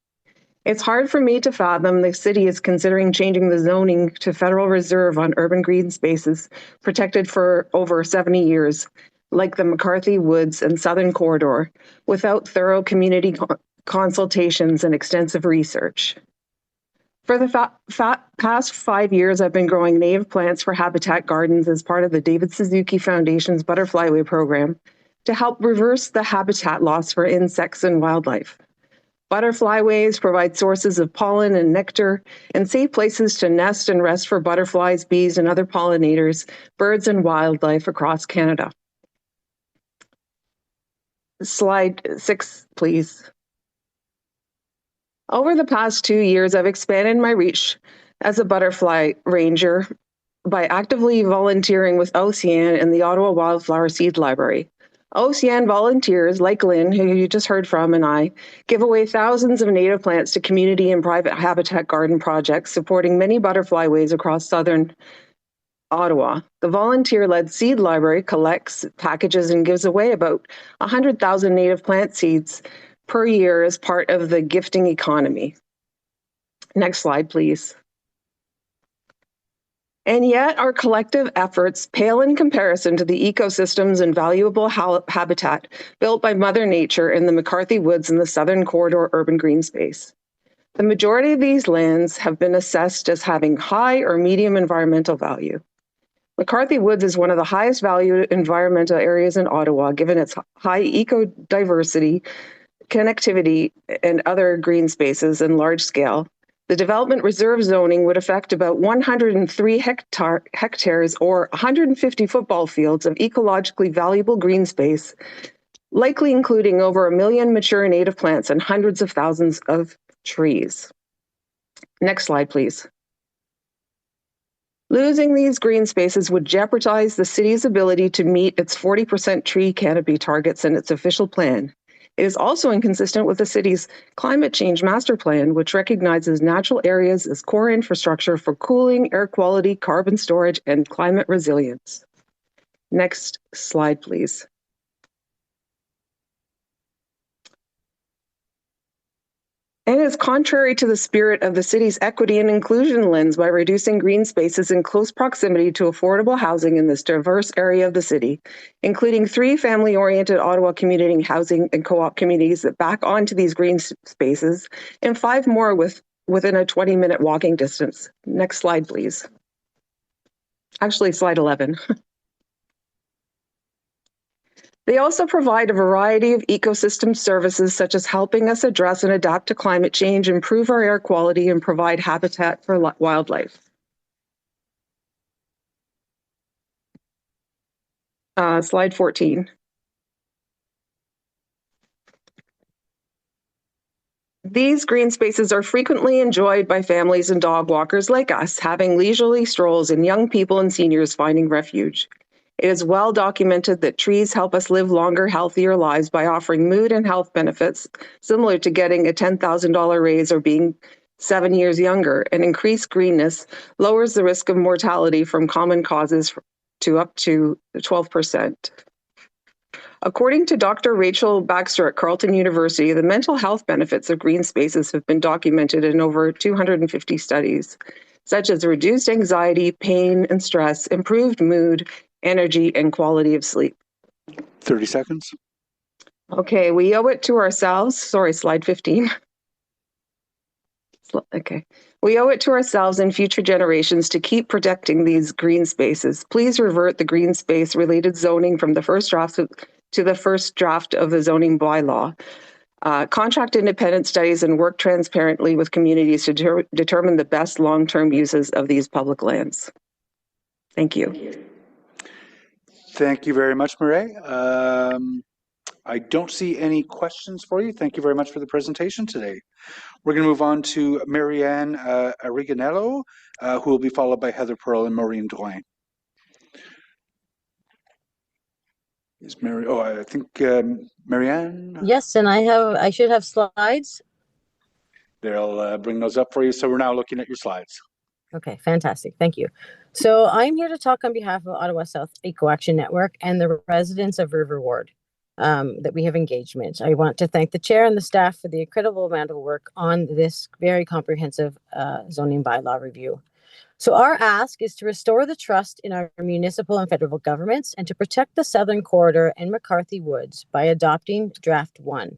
It's hard for me to fathom the city is considering changing the zoning to federal reserve on urban green spaces protected for over 70 years, like the McCarthy Woods and Southern Corridor, without thorough community consultations and extensive research. For the past 5 years, I've been growing native plants for habitat gardens as part of the David Suzuki Foundation's Butterfly Way program to help reverse the habitat loss for insects and wildlife. Butterfly ways provide sources of pollen and nectar and safe places to nest and rest for butterflies, bees, and other pollinators, birds, and wildlife across Canada. Slide 6, please. Over the past 2 years, I've expanded my reach as a butterfly ranger by actively volunteering with OCN and the Ottawa Wildflower Seed Library. OCN volunteers, like Lynn, who you just heard from, and I, give away thousands of native plants to community and private habitat garden projects, supporting many butterfly ways across southern Ottawa. The volunteer-led seed library collects, packages, and gives away about 100,000 native plant seeds per year as part of the gifting economy. Next slide, please. And yet our collective efforts pale in comparison to the ecosystems and valuable habitat built by Mother Nature in the McCarthy Woods and the Southern Corridor urban green space. The majority of these lands have been assessed as having high or medium environmental value. McCarthy Woods is one of the highest valued environmental areas in Ottawa, given its high eco-diversity, connectivity, and other green spaces and large scale. The development reserve zoning would affect about 103 hectares or 150 football fields of ecologically valuable green space, likely including over 1 million mature native plants and hundreds of thousands of trees. Next slide, please. Losing these green spaces would jeopardize the city's ability to meet its 40% tree canopy targets in its official plan. It is also inconsistent with the city's climate change master plan, which recognizes natural areas as core infrastructure for cooling, air quality, carbon storage, and climate resilience. Next slide, please. And it is contrary to the spirit of the city's equity and inclusion lens by reducing green spaces in close proximity to affordable housing in this diverse area of the city, including 3 family-oriented Ottawa community housing and co-op communities that back onto these green spaces, and 5 more within a 20-minute walking distance. Next slide, please. Actually, slide 11. They also provide a variety of ecosystem services, such as helping us address and adapt to climate change, improve our air quality, and provide habitat for wildlife. Slide 14. These green spaces are frequently enjoyed by families and dog walkers like us, having leisurely strolls and young people and seniors finding refuge. It is well documented that trees help us live longer, healthier lives by offering mood and health benefits, similar to getting a $10,000 raise or being 7 years younger, and increased greenness lowers the risk of mortality from common causes to up to 12%. According to Dr. Rachel Baxter at Carleton University, the mental health benefits of green spaces have been documented in over 250 studies, such as reduced anxiety, pain and stress, improved mood, energy, and quality of sleep. 30 seconds. Okay, we owe it to ourselves. Sorry, slide 15. Okay. We owe it to ourselves and future generations to keep protecting these green spaces. Please revert the green space related zoning from the first draft to the first draft of the zoning bylaw. Contract independent studies and work transparently with communities to determine the best long-term uses of these public lands. Thank you. Thank you very much, Mireille. I don't see any questions for you. Thank you very much for the presentation today. We're going to move on to Marianne Ariganello, who will be followed by Heather Pearl and Maureen Drouin. Is Mary? Oh, I think Marianne. Yes, and I should have slides. They'll bring those up for you. So we're now looking at your slides. Okay, fantastic. Thank you. So I'm here to talk on behalf of Ottawa South Eco Action Network and the residents of River Ward that we have engagement. I want to thank the chair and the staff for the incredible amount of work on this very comprehensive zoning bylaw review. So our ask is to restore the trust in our municipal and federal governments and to protect the Southern Corridor and McCarthy Woods by adopting Draft 1.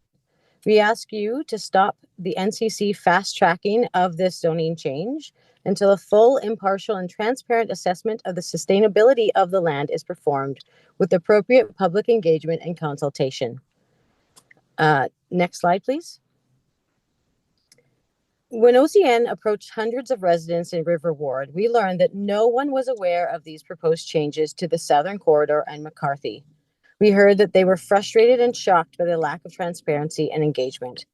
We ask you to stop the NCC fast tracking of this zoning change until a full, impartial, and transparent assessment of the sustainability of the land is performed with appropriate public engagement and consultation. Next slide, please. When OCN approached hundreds of residents in River Ward, we learned that no one was aware of these proposed changes to the Southern Corridor and McCarthy. We heard that they were frustrated and shocked by the lack of transparency and engagement.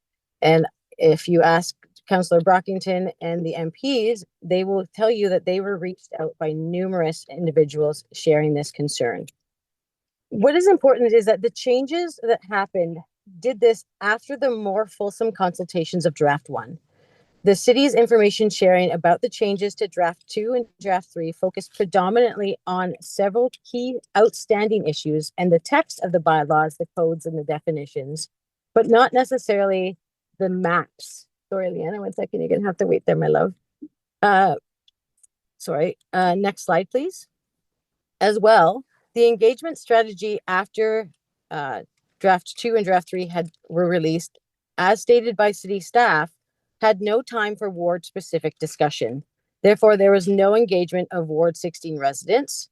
And if you ask Councillor Brockington and the MPs, they will tell you that they were reached out by numerous individuals sharing this concern. What is important is that the changes that happened did this after the more fulsome consultations of Draft 1. The city's information sharing about the changes to Draft 2 and Draft 3 focused predominantly on several key outstanding issues and the text of the bylaws, the codes, and the definitions, but not necessarily the maps. Sorry, Leanna, 1 second. You're going to have to wait there, my love. Next slide, please. As well, the engagement strategy after Draft 2 and Draft 3 were released, as stated by city staff, had no time for ward-specific discussion. Therefore, there was no engagement of Ward 16 residents.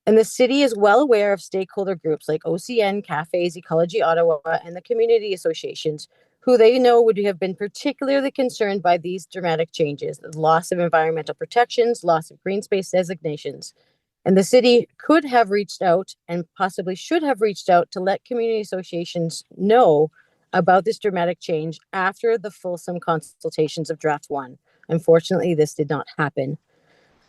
And the city is well aware of stakeholder groups like OCN, Cafes, Ecology Ottawa, and the community associations, who they know would have been particularly concerned by these dramatic changes, the loss of environmental protections, loss of green space designations. And the city could have reached out and possibly should have reached out to let community associations know about this dramatic change after the fulsome consultations of Draft 1. Unfortunately, this did not happen.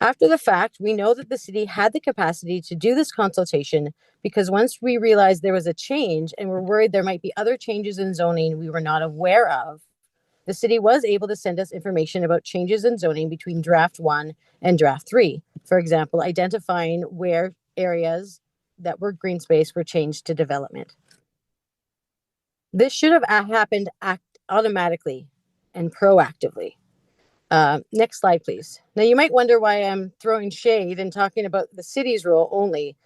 After the fact, we know that the city had the capacity to do this consultation because once we realized there was a change and we're worried there might be other changes in zoning we were not aware of, the city was able to send us information about changes in zoning between Draft 1 and Draft 3. For example, identifying where areas that were green space were changed to development. This should have happened automatically and proactively. Next slide, please. Now, you might wonder why I'm throwing shade and talking about the city's role only,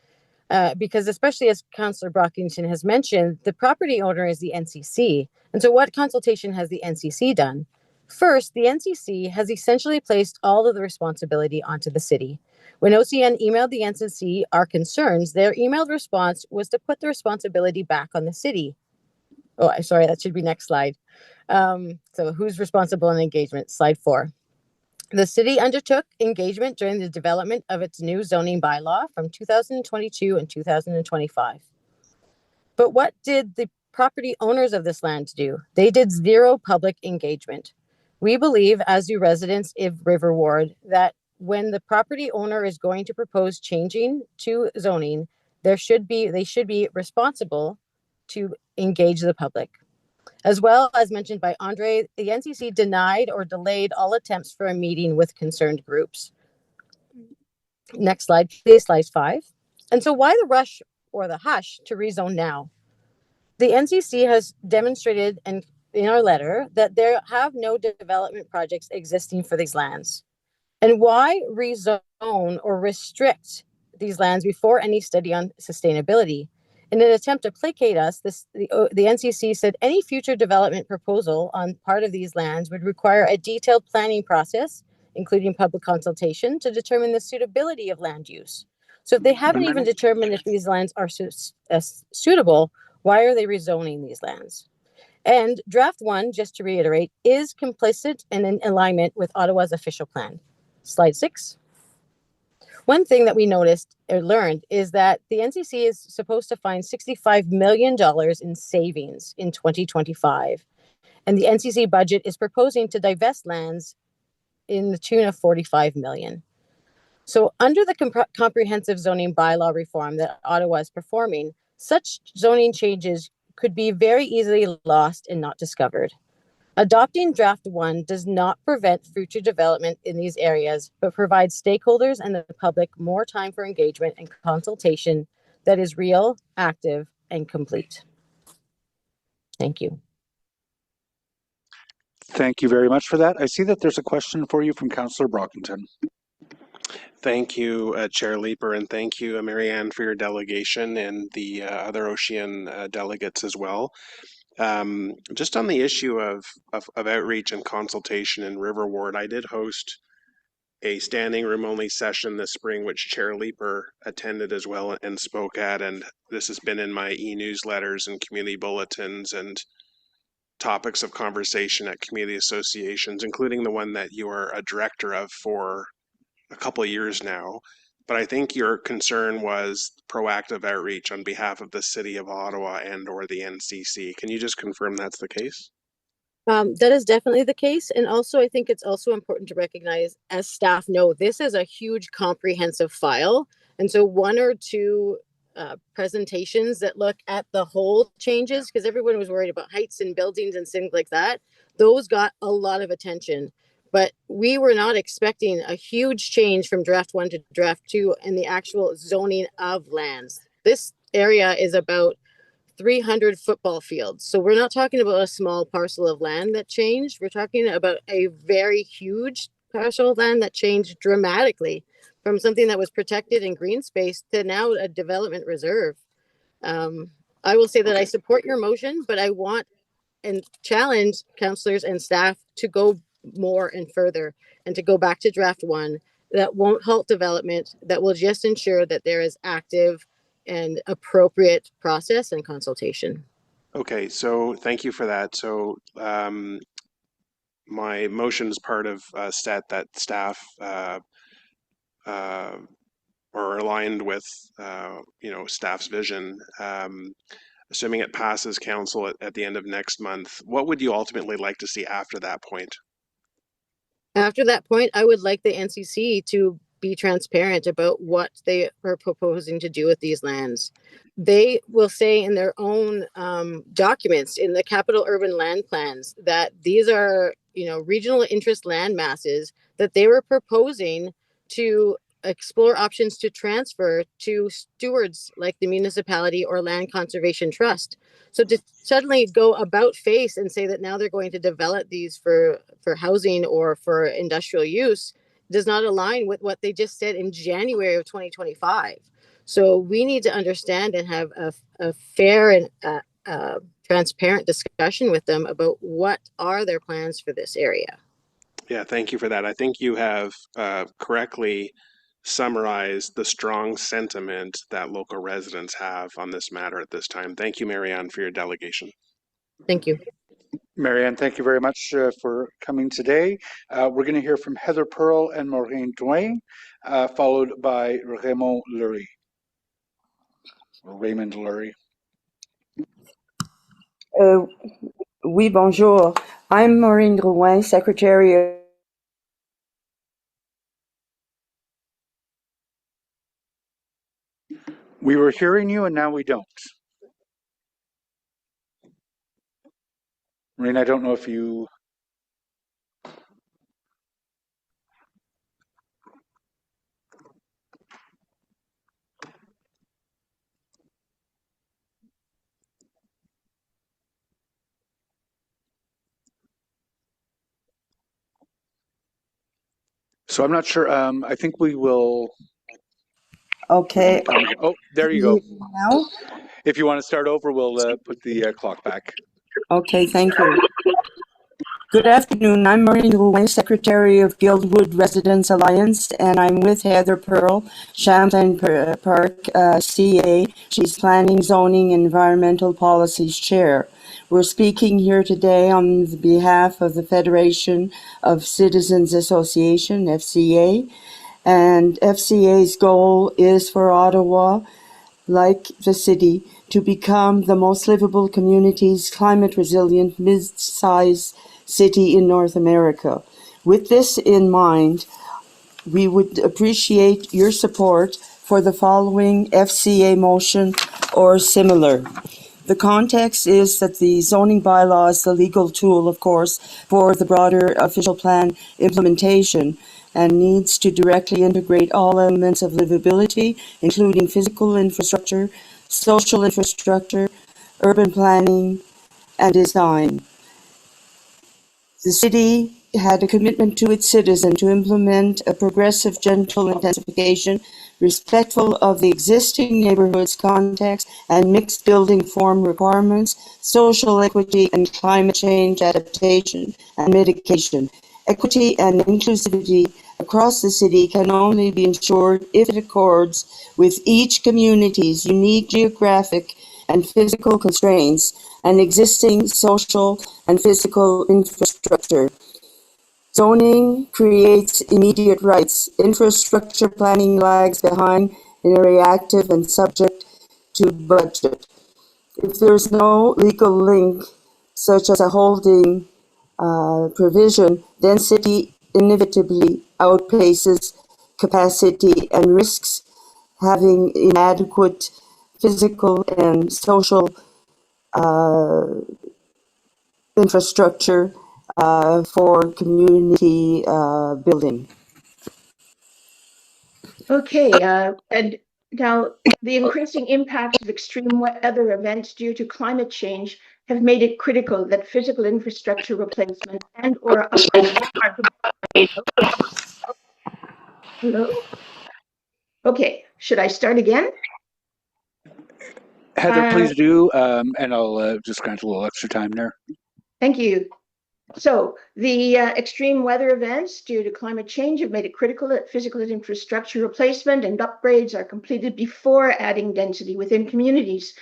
because especially as Councillor Brockington has mentioned, the property owner is the NCC. And so what consultation has the NCC done? First, the NCC has essentially placed all of the responsibility onto the city. When OCN emailed the NCC our concerns, their emailed response was to put the responsibility back on the city. Oh, I'm sorry, that should be next slide. So who's responsible in engagement? Slide 4. The city undertook engagement during the development of its new zoning bylaw from 2022 and 2025. But what did the property owners of this land do? They did zero public engagement. We believe, as do residents of River Ward, that when the property owner is going to propose changing to zoning, they should be responsible to engage the public. As well as mentioned by Andre, the NCC denied or delayed all attempts for a meeting with concerned groups. Next slide, please, slide 5. And so why the rush or the hush to rezone now? The NCC has demonstrated in our letter that there have no development projects existing for these lands. And why rezone or restrict these lands before any study on sustainability? In an attempt to placate us, the NCC said any future development proposal on part of these lands would require a detailed planning process, including public consultation, to determine the suitability of land use. So if they haven't even determined if these lands are suitable, why are they rezoning these lands? And Draft 1, just to reiterate, is complicit and in alignment with Ottawa's official plan. Slide 6. One thing that we noticed or learned is that the NCC is supposed to find $65 million in savings in 2025. And the NCC budget is proposing to divest lands in the tune of $45 million. So under the comprehensive zoning bylaw reform that Ottawa is performing, such zoning changes could be very easily lost and not discovered. Adopting Draft 1 does not prevent future development in these areas, but provides stakeholders and the public more time for engagement and consultation that is real, active, and complete. Thank you. Thank you very much for that. I see that there's a question for you from Councillor Brockington. Thank you, Chair Leeper, and thank you, Marianne, for your delegation and the other Ocean delegates as well. Just on the issue of outreach and consultation in River Ward, I did host a standing room only session this spring, which Chair Leeper attended as well and spoke at, and this has been in my e-newsletters and community bulletins and topics of conversation at community associations, including the one that you are a director of for a couple of years now. But I think your concern was proactive outreach on behalf of the City of Ottawa and or the NCC. Can you just confirm that's the case? That is definitely the case. And also, I think it's also important to recognize, as staff know, this is a huge comprehensive file. And so one or two presentations that look at the whole changes, because everyone was worried about heights and buildings and things like that, those got a lot of attention. But we were not expecting a huge change from Draft 1 to Draft 2 in the actual zoning of lands. This area is about 300 football fields. So we're not talking about a small parcel of land that changed. We're talking about a very huge parcel of land that changed dramatically from something that was protected in green space to now a development reserve. I will say that I support your motion, but I want and challenge councillors and staff to go more and further and to go back to Draft 1. that won't halt development, that will just ensure that there is active and appropriate process and consultation. Okay, so thank you for that. So my motion is part of that staff or aligned with staff's vision. Assuming it passes council at the end of next month, what would you ultimately like to see after that point? After that point, I would like the NCC to be transparent about what they are proposing to do with these lands. They will say in their own documents in the capital urban land plans that these are, regional interest land masses that they were proposing to explore options to transfer to stewards like the municipality or land conservation trust. So to suddenly go about face and say that now they're going to develop these for housing or for industrial use does not align with what they just said in January of 2025. So we need to understand and have a fair and transparent discussion with them about what are their plans for this area. Yeah, thank you for that. I think you have correctly summarized the strong sentiment that local residents have on this matter at this time. Thank you, Marianne, for your delegation. Thank you. Marianne, thank you very much for coming today. We're going to hear from Heather Pearl and Maureen Dwayne, followed by Raymond Lurie. Raymond Lurie. Oui, bonjour. I'm Maureen Drouin, Secretary of We were hearing you and now we don't. Maureen, I don't know if you... So I'm not sure. I think we will... Okay. Oh, there you go. Now? If you want to start over, we'll put the clock back. Okay, thank you. Good afternoon. I'm Maureen Drouin, Secretary of Guildwood Residents Alliance, and I'm with Heather Pearl, Champlain Park CA. She's Planning, Zoning, and Environmental Policies Chair. We're speaking here today on behalf of the Federation of Citizens Association, FCA, and FCA's goal is for Ottawa, like the city, to become the most livable communities, climate resilient, mid-sized city in North America. With this in mind, we would appreciate your support for the following FCA motion or similar. The context is that the zoning bylaw is the legal tool, of course, for the broader official plan implementation and needs to directly integrate all elements of livability, including physical infrastructure, social infrastructure, urban planning, and design. The city had a commitment to its citizens to implement a progressive, gentle intensification, respectful of the existing neighborhood's context and mixed building form requirements, social equity and climate change adaptation and mitigation. Equity and inclusivity across the city can only be ensured if it accords with each community's unique geographic and physical constraints and existing social and physical infrastructure. Zoning creates immediate rights. Infrastructure planning lags behind in a reactive and subject to budget. If there is no legal link, such as a holding provision, density inevitably outpaces capacity and risks having inadequate physical and social infrastructure for community building. Okay, and now the increasing impacts of extreme weather events due to climate change have made it critical that physical infrastructure replacement and or upgrades are... Hello? Okay, should I start again? Heather, please do, and I'll just grant a little extra time there. Thank you. So the extreme weather events due to climate change have made it critical that physical infrastructure replacement and upgrades are completed before adding density within communities.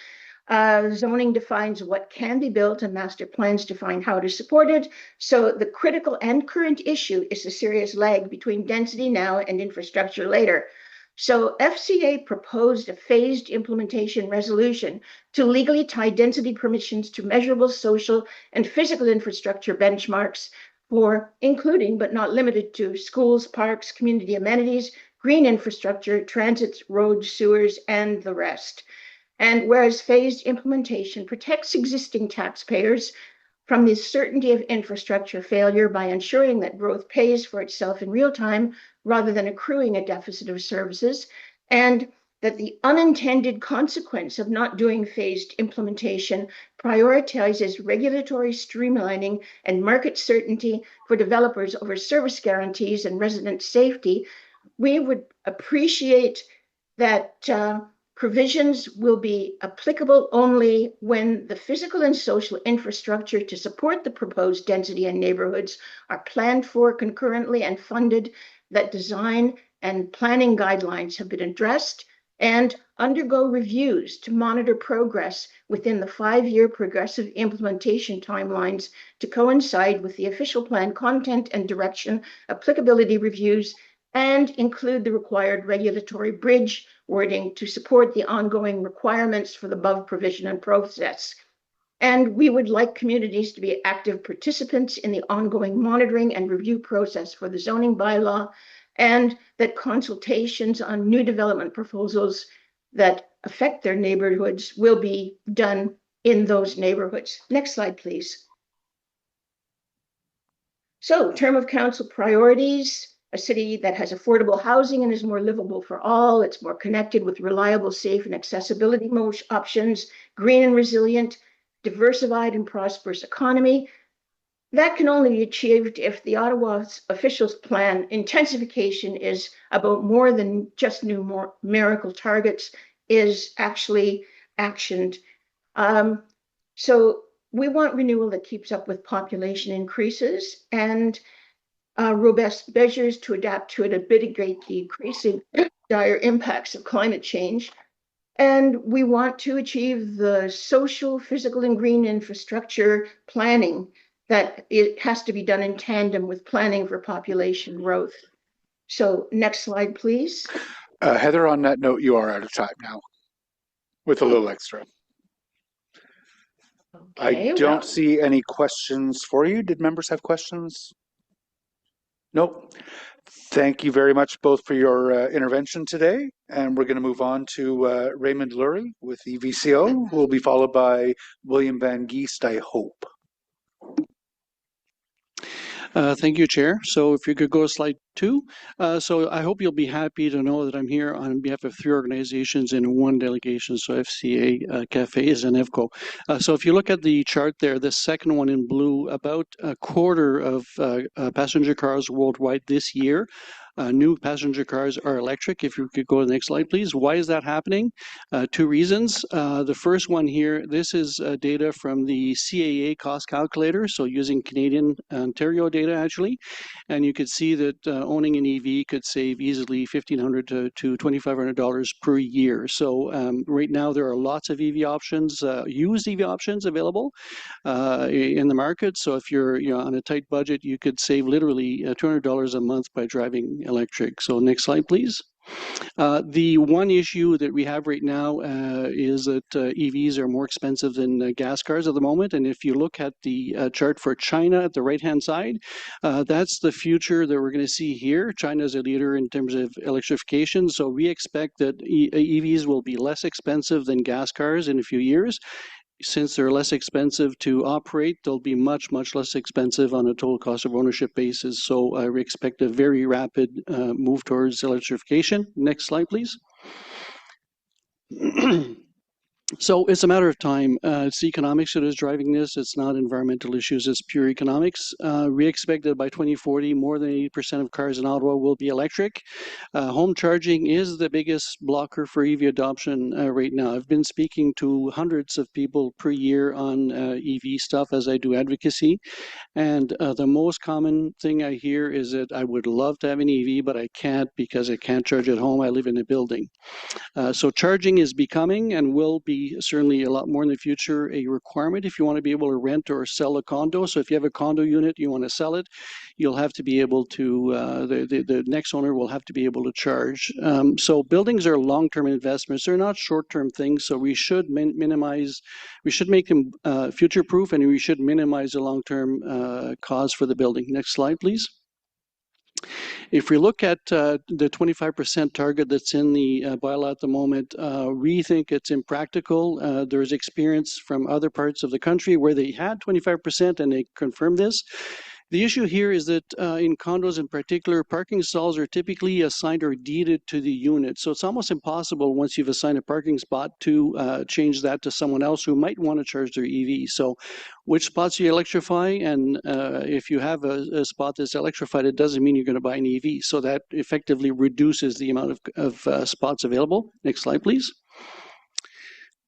Zoning defines what can be built and master plans define how to support it. So the critical and current issue is the serious lag between density now and infrastructure later. So FCA proposed a phased implementation resolution to legally tie density permissions to measurable social and physical infrastructure benchmarks for including but not limited to schools, parks, community amenities, green infrastructure, transit, roads, sewers, and the rest. And whereas phased implementation protects existing taxpayers from the certainty of infrastructure failure by ensuring that growth pays for itself in real time rather than accruing a deficit of services, and that the unintended consequence of not doing phased implementation prioritizes regulatory streamlining and market certainty for developers over service guarantees and resident safety, we would appreciate that provisions will be applicable only when the physical and social infrastructure to support the proposed density in neighborhoods are planned for concurrently and funded, that design and planning guidelines have been addressed, and undergo reviews to monitor progress within the 5-year progressive implementation timelines to coincide with the official plan content and direction, applicability reviews, and include the required regulatory bridge wording to support the ongoing requirements for the above provision and process. And we would like communities to be active participants in the ongoing monitoring and review process for the zoning bylaw, and that consultations on new development proposals that affect their neighborhoods will be done in those neighborhoods. Next slide, please. So, term of council priorities. A city that has affordable housing and is more livable for all. It's more connected with reliable, safe, and accessibility options, green and resilient, diversified and prosperous economy. That can only be achieved if the Ottawa officials' plan intensification is about more than just numerical targets, is actually actioned. So we want renewal that keeps up with population increases and robust measures to adapt to it and mitigate the increasing dire impacts of climate change. And we want to achieve the social, physical, and green infrastructure planning that it has to be done in tandem with planning for population growth. So next slide, please. Heather, on that note, you are out of time now with a little extra. Okay, I don't see any questions for you. Did members have questions? Nope. Thank you very much both for your intervention today. And we're going to move on to Raymond Lurie with EVCO, who will be followed by William Van Geest, I hope. Thank you, Chair. So if you could go to slide 2. So I hope you'll be happy to know that I'm here on behalf of 3 organizations in 1 delegation, so FCA, CAFES, and EVCO. So if you look at the chart there, the second one in blue, about a quarter of passenger cars worldwide this year. New passenger cars are electric. If you could go to the next slide, please. Why is that happening? 2 reasons. The first one here, this is data from the CAA cost calculator, so using Canadian Ontario data actually. And you could see that owning an EV could save easily $1,500 to $2,500 per year. So right now there are lots of EV options, used EV options available in the market. So if you're on a tight budget, you could save literally $200 a month by driving electric. So next slide, please. The one issue that we have right now is that EVs are more expensive than gas cars at the moment. And if you look at the chart for China at the right-hand side, that's the future that we're going to see here. China is a leader in terms of electrification. So we expect that EVs will be less expensive than gas cars in a few years. Since they're less expensive to operate, they'll be much, much less expensive on a total cost of ownership basis. So I expect a very rapid move towards electrification. Next slide, please. So it's a matter of time. It's economics that is driving this. It's not environmental issues. It's pure economics. We expect that by 2040, more than 80% of cars in Ottawa will be electric. Home charging is the biggest blocker for EV adoption right now. I've been speaking to hundreds of people per year on EV stuff as I do advocacy. And the most common thing I hear is that I would love to have an EV, but I can't because I can't charge at home. I live in a building. So charging is becoming and will be certainly a lot more in the future a requirement if you want to be able to rent or sell a condo. So if you have a condo unit, you want to sell it, you'll have to be able to, the next owner will have to be able to charge. So buildings are long-term investments. They're not short-term things. So we should minimize, we should make them future-proof, and we should minimize the long-term cost for the building. Next slide, please. If we look at the 25% target that's in the bylaw at the moment, we think it's impractical. There's experience from other parts of the country where they had 25% and they confirmed this. The issue here is that in condos in particular, parking stalls are typically assigned or deeded to the unit. So it's almost impossible once you've assigned a parking spot to change that to someone else who might want to charge their EV. So which spots you electrify, and if you have a spot that's electrified, it doesn't mean you're going to buy an EV. So that effectively reduces the amount of spots available. Next slide, please.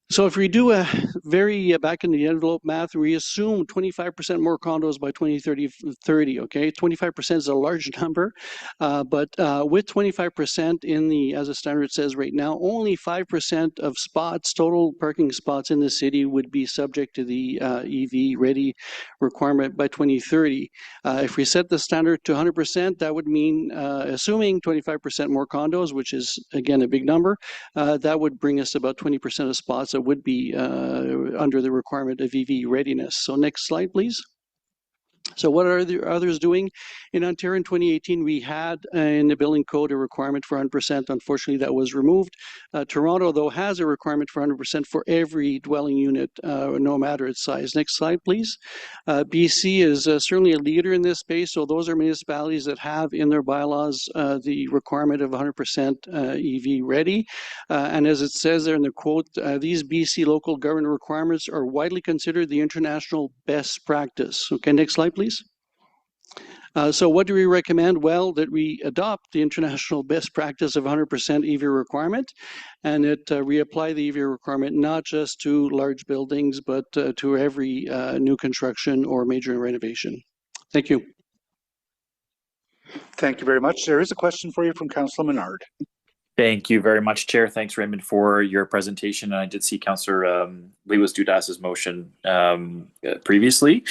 So if we do a very back in the envelope math, we assume 25% more condos by 2030, okay? 25% is a large number, but with 25% in the, as the standard says right now, only 5% of spots, total parking spots in the city would be subject to the EV ready requirement by 2030. If we set the standard to 100%, that would mean, assuming 25% more condos, which is again a big number, that would bring us about 20% of spots that would be under the requirement of EV readiness. So next slide, please. So what are the others doing? In Ontario in 2018, we had in the building code a requirement for 100%. Unfortunately, that was removed. Toronto, though, has a requirement for 100% for every dwelling unit, no matter its size. Next slide, please. BC is certainly a leader in this space. So those are municipalities that have in their bylaws the requirement of 100% EV ready. And as it says there in the quote, these BC local government requirements are widely considered the international best practice. Okay, next slide, please. So what do we recommend? Well, that we adopt the international best practice of 100% EV requirement, and that we apply the EV requirement not just to large buildings, but to every new construction or major renovation. Thank you. Thank you very much. There is a question for you from Councillor Menard. Thank you very much, Chair. Thanks, Raymond, for your presentation. And I did see Councillor Lewas-Dudas's motion previously.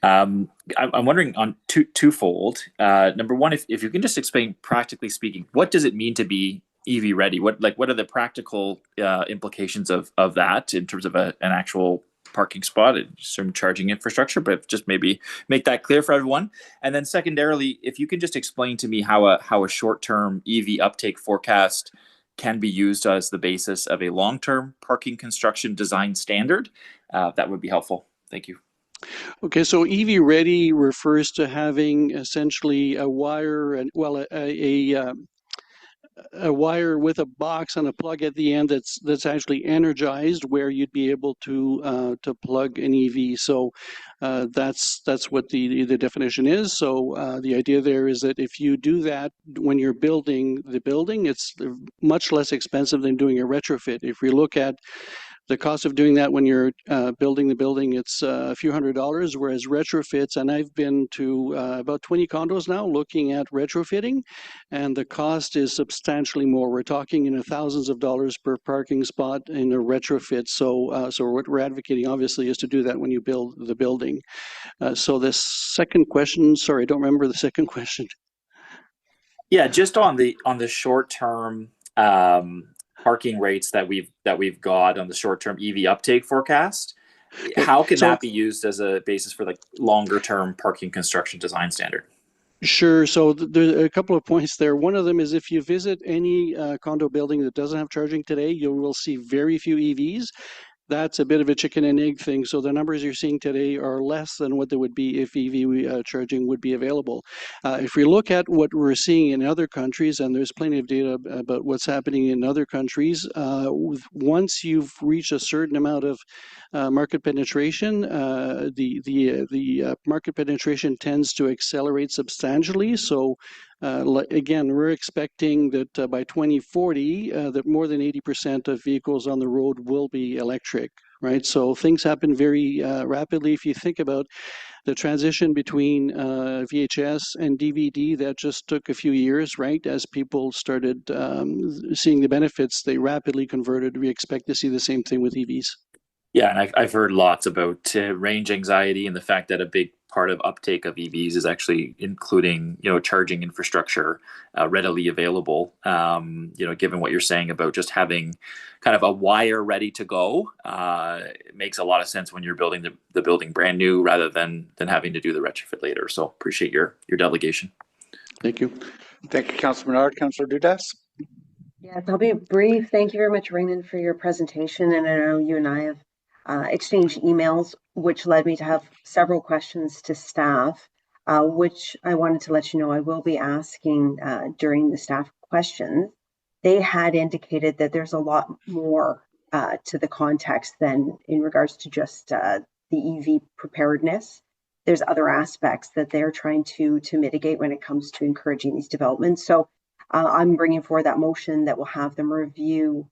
I'm wondering on twofold. Number one, if you can just explain, practically speaking, what does it mean to be EV ready? What are the practical implications of that in terms of an actual parking spot and some charging infrastructure, but just maybe make that clear for everyone. And then secondarily, if you can just explain to me how a short-term EV uptake forecast can be used as the basis of a long-term parking construction design standard, that would be helpful. Thank you. Okay, so EV ready refers to having essentially a wire and a wire with a box and a plug at the end that's actually energized, where you'd be able to plug an EV. So that's what the definition is. So the idea there is that if you do that when you're building the building, it's much less expensive than doing a retrofit. If we look at the cost of doing that when you're building the building, it's a few $100s, whereas retrofits, and I've been to about 20 condos now looking at retrofitting, and the cost is substantially more. We're talking in the thousands of dollars per parking spot in a retrofit. So, so what we're advocating, obviously, is to do that when you build the building. So the second question, sorry, I don't remember the second question. Yeah, just on the short term parking rates that we've got on the short-term EV uptake forecast, how can that be used as a basis for like longer-term parking construction design standard? Sure. So there's a couple of points there. One of them is if you visit any condo building that doesn't have charging today, you will see very few EVs. that's a bit of a chicken and egg thing. So the numbers you're seeing today are less than what they would be if EV charging would be available. If we look at what we're seeing in other countries, and there's plenty of data about what's happening in other countries, once you've reached a certain amount of market penetration, the market penetration tends to accelerate substantially. So again, we're expecting that by 2040, that more than 80% of vehicles on the road will be electric, right? So things happen very rapidly. If you think about the transition between VHS and DVD, that just took a few years, right? As people started seeing the benefits, they rapidly converted. We expect to see the same thing with EVs. Yeah, and I've heard lots about range anxiety and the fact that a big part of uptake of EVs is actually including, charging infrastructure readily available. Given what you're saying about just having kind of a wire ready to go, it makes a lot of sense when you're building the building brand new rather than having to do the retrofit later. So appreciate your delegation. Thank you. Thank you, Councillor Menard. Councillor Dudas. Yes, I'll be brief. Thank you very much, Raymond, for your presentation. And I know you and I have exchanged emails, which led me to have several questions to staff, which I wanted to let you know I will be asking during the staff questions. They had indicated that there's a lot more to the context than in regards to just the EV preparedness. There's other aspects that they're trying to mitigate when it comes to encouraging these developments. So I'm bringing forward that motion that will have them review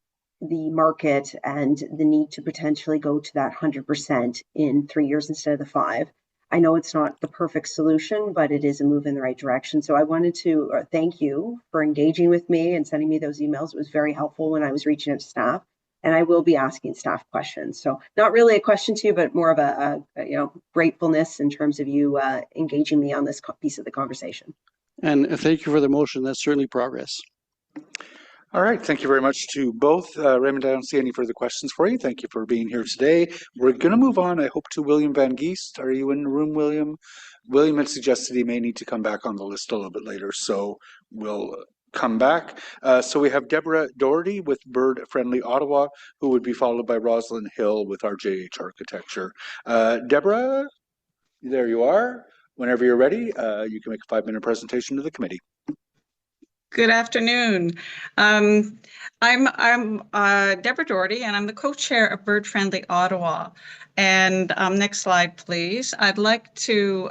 the market and the need to potentially go to that 100% in 3 years instead of the 5. I know it's not the perfect solution, but it is a move in the right direction. So I wanted to thank you for engaging with me and sending me those emails. It was very helpful when I was reaching out to staff, and I will be asking staff questions. So not really a question to you, but more of a gratefulness in terms of you engaging me on this piece of the conversation. And thank you for the motion. That's certainly progress. All right, thank you very much to both. Raymond, I don't see any further questions for you. Thank you for being here today. We're going to move on, I hope, to William Van Geest. Are you in the room, William? William had suggested he may need to come back on the list a little bit later, so we'll come back. So we have Deborah Doherty with Bird Friendly Ottawa, who would be followed by Rosalind Hill with RJH Architecture. Deborah, there you are. Whenever you're ready, you can make a 5-minute presentation to the committee. Good afternoon. I'm Deborah Doherty, and I'm the co-chair of Bird Friendly Ottawa. And next slide, please. I'd like to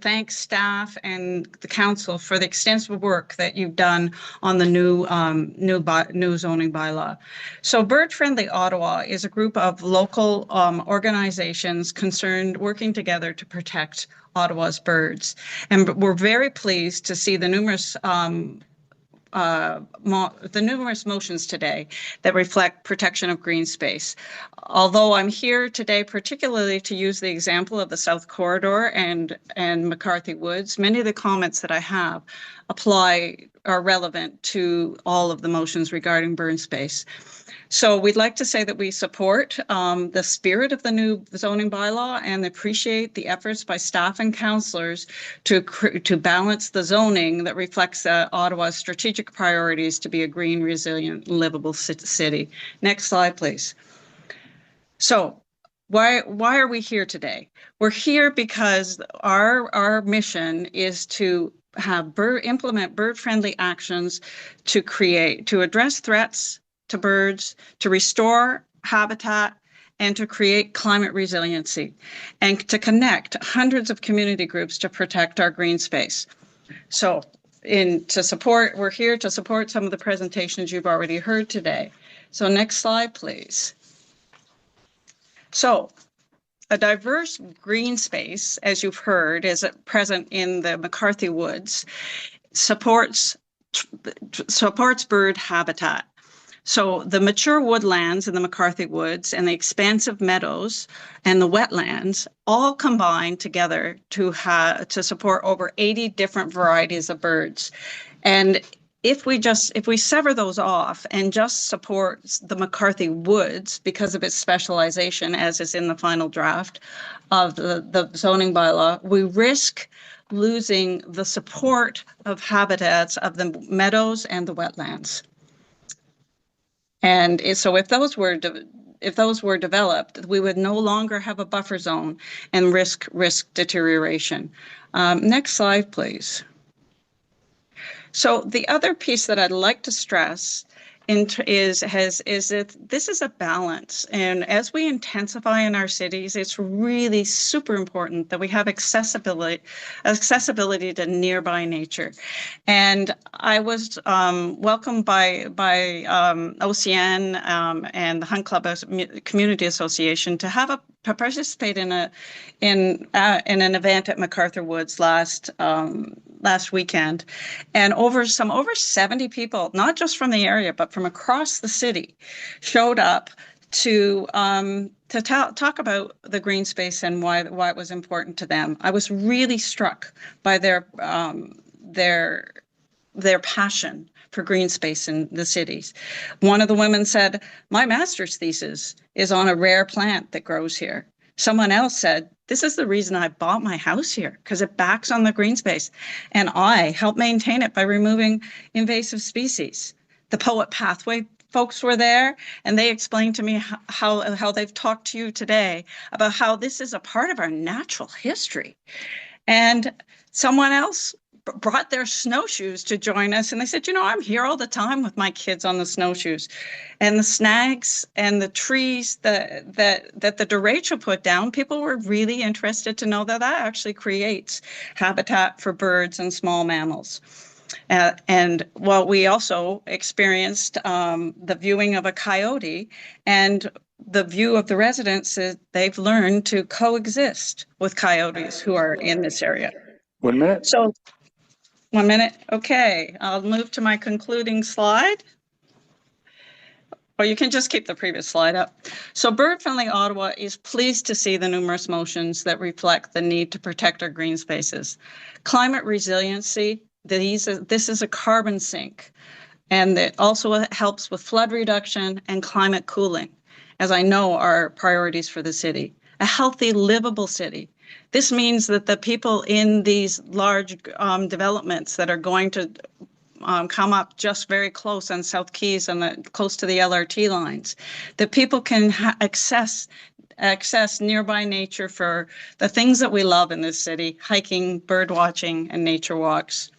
thank staff and the council for the extensive work that you've done on the new zoning bylaw. So Bird Friendly Ottawa is a group of local organizations concerned working together to protect Ottawa's birds. And we're very pleased to see the numerous motions today that reflect protection of green space. Although I'm here today particularly to use the example of the South Corridor and McCarthy Woods, many of the comments that I have are relevant to all of the motions regarding burn space. So we'd like to say that we support the spirit of the new zoning bylaw and appreciate the efforts by staff and councillors to balance the zoning that reflects Ottawa's strategic priorities to be a green, resilient, livable city. Next slide, please. So why are we here today? We're here because our mission is to implement bird-friendly actions to address threats to birds, to restore habitat, and to create climate resiliency, and to connect hundreds of community groups to protect our green space. So we're here to support some of the presentations you've already heard today. So next slide, please. So a diverse green space, as you've heard, is present in the McCarthy Woods, supports bird habitat. So the mature woodlands in the McCarthy Woods and the expansive meadows and the wetlands all combine together to support over 80 different varieties of birds. And if we sever those off and just support the McCarthy Woods because of its specialization, as is in the final draft of the zoning bylaw, we risk losing the support of habitats of the meadows and the wetlands. And so if those were if those were developed, we would no longer have a buffer zone and risk deterioration. Next slide, please. So the other piece that I'd like to stress is that this is a balance, and as we intensify in our cities, it's really super important that we have accessibility to nearby nature. And I was welcomed by OCN and the Hunt Club Community Association to participate in an event at MacArthur Woods last weekend, and over 70 people, not just from the area but from across the city, showed up to talk about the green space and why it was important to them. I was really struck by their passion for green space in the cities. One of the women said, "My master's thesis is on a rare plant that grows here." Someone else said, "This is the reason I bought my house here, because it backs on the green space, and I help maintain it by removing invasive species." The Poet Pathway folks were there, and they explained to me how they've talked to you today about how this is a part of our natural history. And someone else brought their snowshoes to join us, and they said, "I'm here all the time with my kids on the snowshoes, and the snags and the trees that the derecho put down, people were really interested to know that actually creates habitat for birds and small mammals." And while we also experienced the viewing of a coyote, and the view of the residents is they've learned to coexist with coyotes who are in this area. 1 minute. So 1 minute. Okay, I'll move to my concluding slide. Or you can just keep the previous slide up. So Bird Friendly Ottawa is pleased to see the numerous motions that reflect the need to protect our green spaces. Climate resiliency, this is a carbon sink, and it also helps with flood reduction and climate cooling, as I know are priorities for the city. A healthy, livable city. This means that the people in these large developments that are going to come up just very close on South Keys and close to the LRT lines, that people can access nearby nature for the things that we love in this city: hiking, bird watching, and nature walks.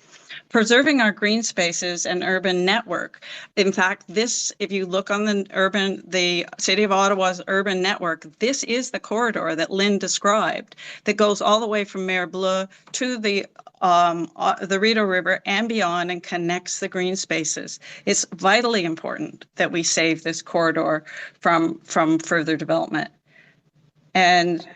Preserving our green spaces and urban network. In fact, if you look on the City of Ottawa's urban network, this is the corridor that Lynn described, that goes all the way from Mare Bleue to the Rideau River and beyond, and connects the green spaces. It's vitally important that we save this corridor from further development. And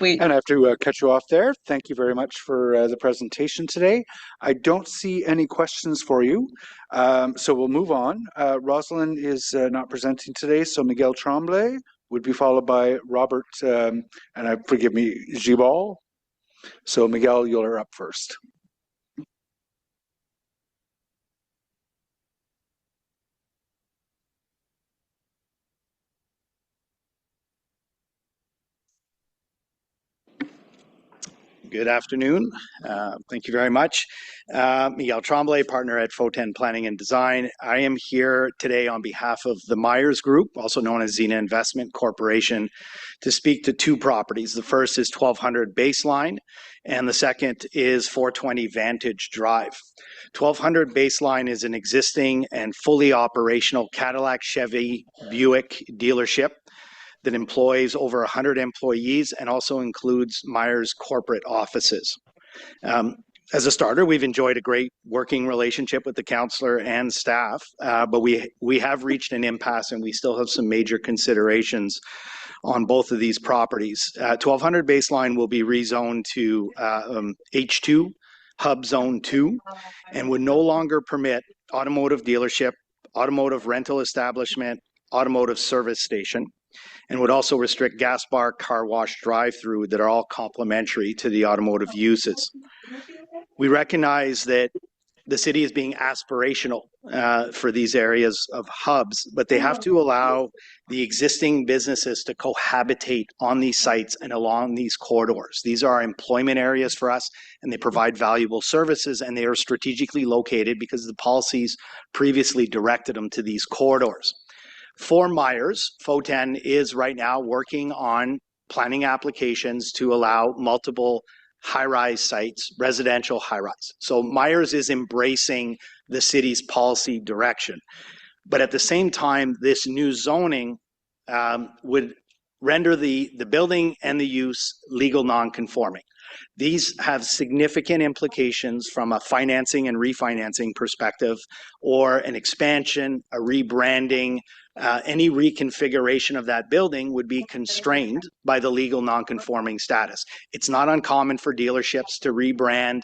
I have to cut you off there. Thank you very much for the presentation today. I don't see any questions for you, so we'll move on. Rosalind is not presenting today, so Miguel Tremblay would be followed by Robert, forgive me, Gibal. So Miguel, you're up first. Good afternoon. Thank you very much. Miguel Tremblay, partner at Foten Planning and Design. I am here today on behalf of the Myers Group, also known as Zena Investment Corporation, to speak to two properties. The first is 1200 Baseline, and the second is 420 Vantage Drive. 1200 Baseline is an existing and fully operational Cadillac, Chevy, Buick dealership that employs over 100 employees and also includes Myers corporate offices. As a starter, we've enjoyed a great working relationship with the councillor and staff, but we have reached an impasse, and we still have some major considerations on both of these properties. 1200 Baseline will be rezoned to H2, Hub Zone 2, and would no longer permit automotive dealership, automotive rental establishment, automotive service station, and would also restrict gas bar, car wash, drive-through that are all complementary to the automotive uses. We recognize that the city is being aspirational for these areas of hubs, but they have to allow the existing businesses to cohabitate on these sites and along these corridors. These are employment areas for us, and they provide valuable services, and they are strategically located because the policies previously directed them to these corridors. For Myers, FO10 is right now working on planning applications to allow multiple high-rise sites, residential high-rise. So Myers is embracing the city's policy direction. But at the same time, this new zoning would render the building and the use legal non-conforming. These have significant implications from a financing and refinancing perspective, or an expansion, a rebranding, any reconfiguration of that building would be constrained by the legal non-conforming status. It's not uncommon for dealerships to rebrand,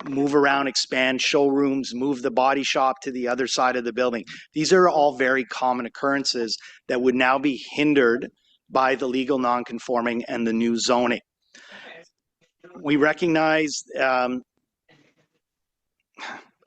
move around, expand showrooms, move the body shop to the other side of the building. These are all very common occurrences that would now be hindered by the legal non-conforming and the new zoning. We recognize,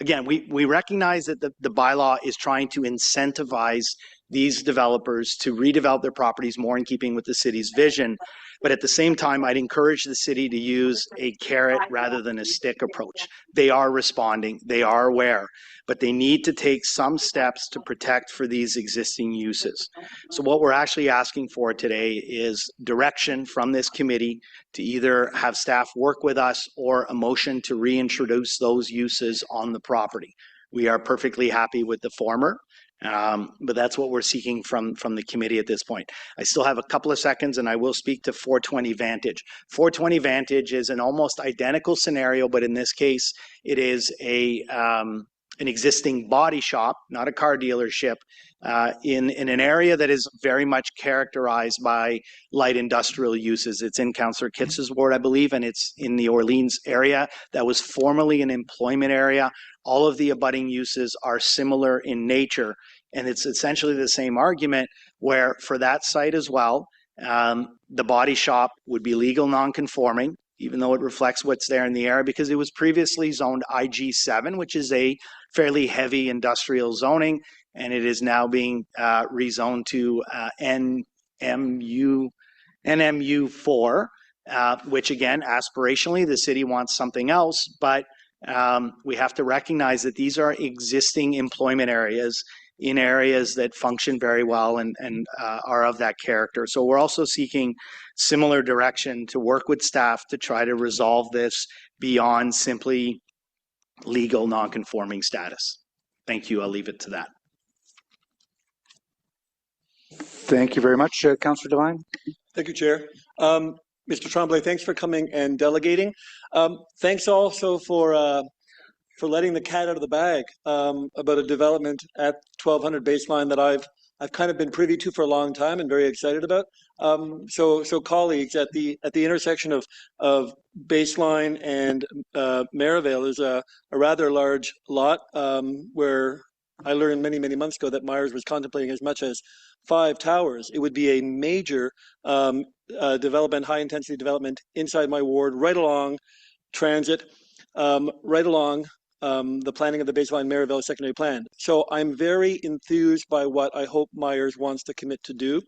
again, we recognize that the bylaw is trying to incentivize these developers to redevelop their properties more in keeping with the city's vision. But at the same time, I'd encourage the city to use a carrot rather than a stick approach. They are responding, they are aware, but they need to take some steps to protect for these existing uses. So what we're actually asking for today is direction from this committee to either have staff work with us or a motion to reintroduce those uses on the property. We are perfectly happy with the former. But that's what we're seeking from the committee at this point. I still have a couple of seconds and I will speak to 420 Vantage. 420 Vantage is an almost identical scenario, but in this case, it is an existing body shop, not a car dealership, in an area that is very much characterized by light industrial uses. It's in Councillor Kitz's ward, I believe, and it's in the Orleans area that was formerly an employment area. All of the abutting uses are similar in nature, and it's essentially the same argument where for that site as well, the body shop would be legal non-conforming, even though it reflects what's there in the area, because it was previously zoned IG7, which is a fairly heavy industrial zoning, and it is now being rezoned to NMU4, which again, aspirationally, the city wants something else, but we have to recognize that these are existing employment areas in areas that function very well and are of that character. So we're also seeking similar direction to work with staff to try to resolve this beyond simply legal non-conforming status. Thank you. I'll leave it to that. Thank you very much, Councillor Devine. Thank you, Chair. Mr. Tremblay, thanks for coming and delegating. Thanks also for letting the cat out of the bag about a development at 1200 Baseline that I've kind of been privy to for a long time and very excited about. So colleagues, at the intersection of Baseline and Maryvale is a rather large lot where I learned many months ago that Myers was contemplating as much as 5 towers. It would be a major development, high intensity development inside my ward, right along transit, right along the planning of the Baseline Maryvale secondary plan. So I'm very enthused by what I hope Myers wants to commit to do.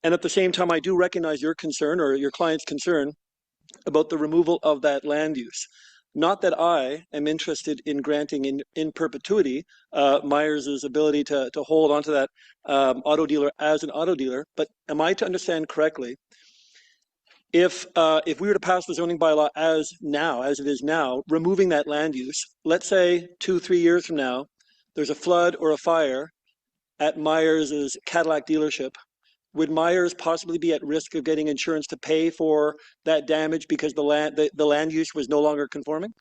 And at the same time, I do recognize your concern, or your client's concern, about the removal of that land use. Not that I am interested in granting in perpetuity Myers' ability to hold onto that auto dealer as an auto dealer, but am I to understand correctly, if we were to pass the zoning bylaw as it is now, removing that land use, let's say 2-3 years from now, there's a flood or a fire at Myers' Cadillac dealership, would Myers possibly be at risk of getting insurance to pay for that damage because the land use was no longer conforming?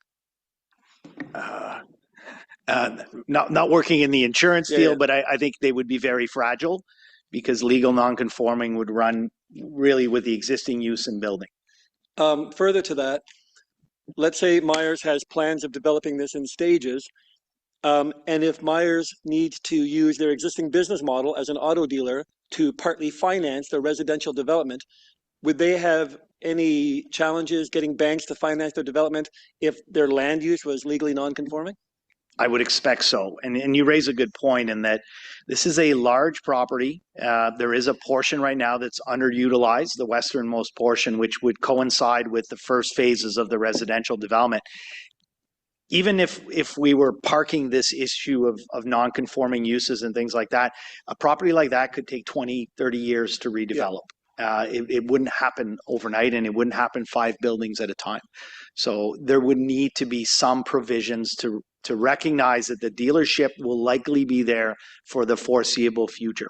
Not working in the insurance field, but I think they would be very fragile because legal non-conforming would run really with the existing use and building. Further to that, let's say Myers has plans of developing this in stages, and if Myers needs to use their existing business model as an auto dealer to partly finance their residential development, would they have any challenges getting banks to finance their development if their land use was legally non-conforming? I would expect so. And you raise a good point in that this is a large property. There is a portion right now that's underutilized, the westernmost portion, which would coincide with the first phases of the residential development. even if we were parking this issue of non-conforming uses and things like that, a property like that could take 20, 30 years to redevelop. It wouldn't happen overnight, and it wouldn't happen 5 buildings at a time. So there would need to be some provisions to recognize that the dealership will likely be there for the foreseeable future.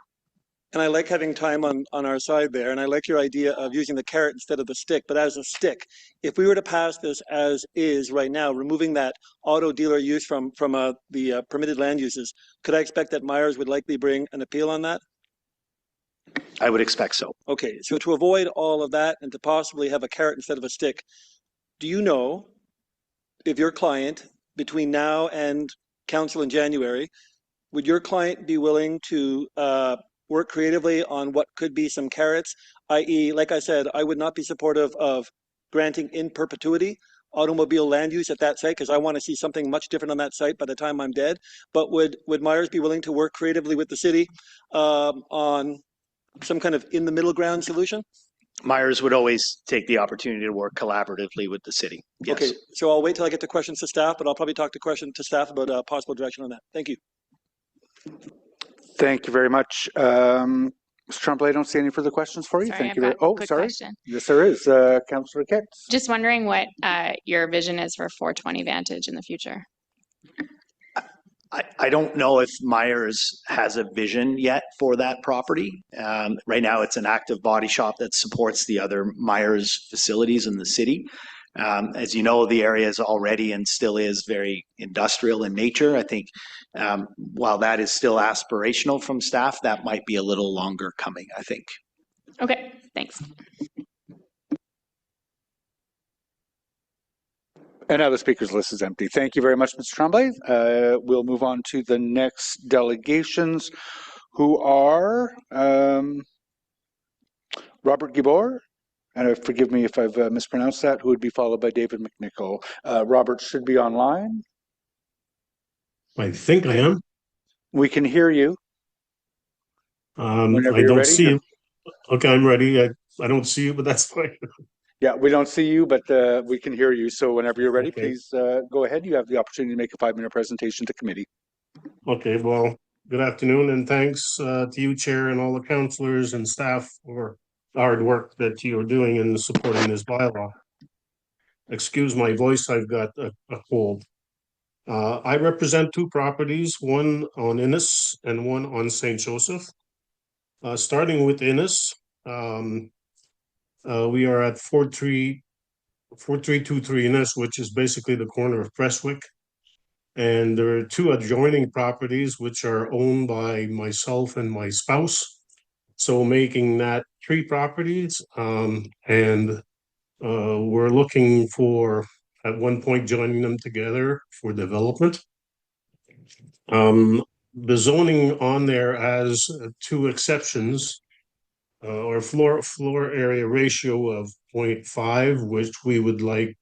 And I like having time on our side there, and I like your idea of using the carrot instead of the stick. But as a stick, if we were to pass this as is right now, removing that auto dealer use from the permitted land uses, could I expect that Myers would likely bring an appeal on that? I would expect so. Okay, so to avoid all of that and to possibly have a carrot instead of a stick, do you know if your client, between now and council in January, would your client be willing to work creatively on what could be some carrots, i.e., like I said, I would not be supportive of granting in perpetuity automobile land use at that site because I want to see something much different on that site by the time I'm dead. But would Myers be willing to work creatively with the city on some kind of in the middle ground solution? Myers would always take the opportunity to work collaboratively with the city. Yes. Okay, so I'll wait till I get to questions to staff, but I'll probably talk to staff about possible direction on that. Thank you. Thank you very much. Mr. Tremblay, I don't see any further questions for you. Sorry, Thank I've you. got a quick sorry. question. Yes, there is. Councillor Kitts. Just wondering what your vision is for 420 Vantage in the future. I don't know if Myers has a vision yet for that property. Right now, it's an active body shop that supports the other Myers facilities in the city. As you know, the area is already and still is very industrial in nature. I think while that is still aspirational from staff, that might be a little longer coming, I think. Okay, thanks. And now the speakers list is empty. Thank you very much, Mr. Tremblay. We'll move on to the next delegations, who are Robert Gibor, and forgive me if I've mispronounced that, who would be followed by David McNichol. Robert should be online. I think I am. We can hear you. I don't see you. Okay, I'm ready. I don't see you, but that's fine. Yeah, we don't see you, but we can hear you. So whenever you're ready, please go ahead. You have the opportunity to make a 5-minute presentation to committee. Okay, well, good afternoon, and thanks to you, Chair, and all the councillors and staff for the hard work that you're doing in supporting this bylaw. Excuse my voice, I've got a cold. I represent 2 properties, one on Innes and one on St. Joseph. Starting with Innes, we are at 4323 Innes, which is basically the corner of Prestwick. And there are 2 adjoining properties which are owned by myself and my spouse. So making that 3 properties. And we're looking for, at one point, joining them together for development. The zoning on there has 2 exceptions. Or floor area ratio of 0.5, which we would like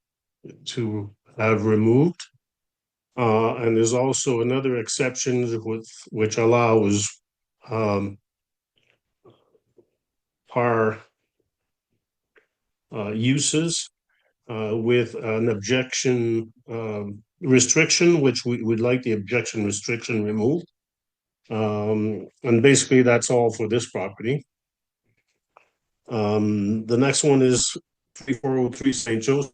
to have removed. And there's also another exception which allows par uses with an objection restriction, which we would like the objection restriction removed. And basically that's all for this property. The next one is 3403 St. Joseph.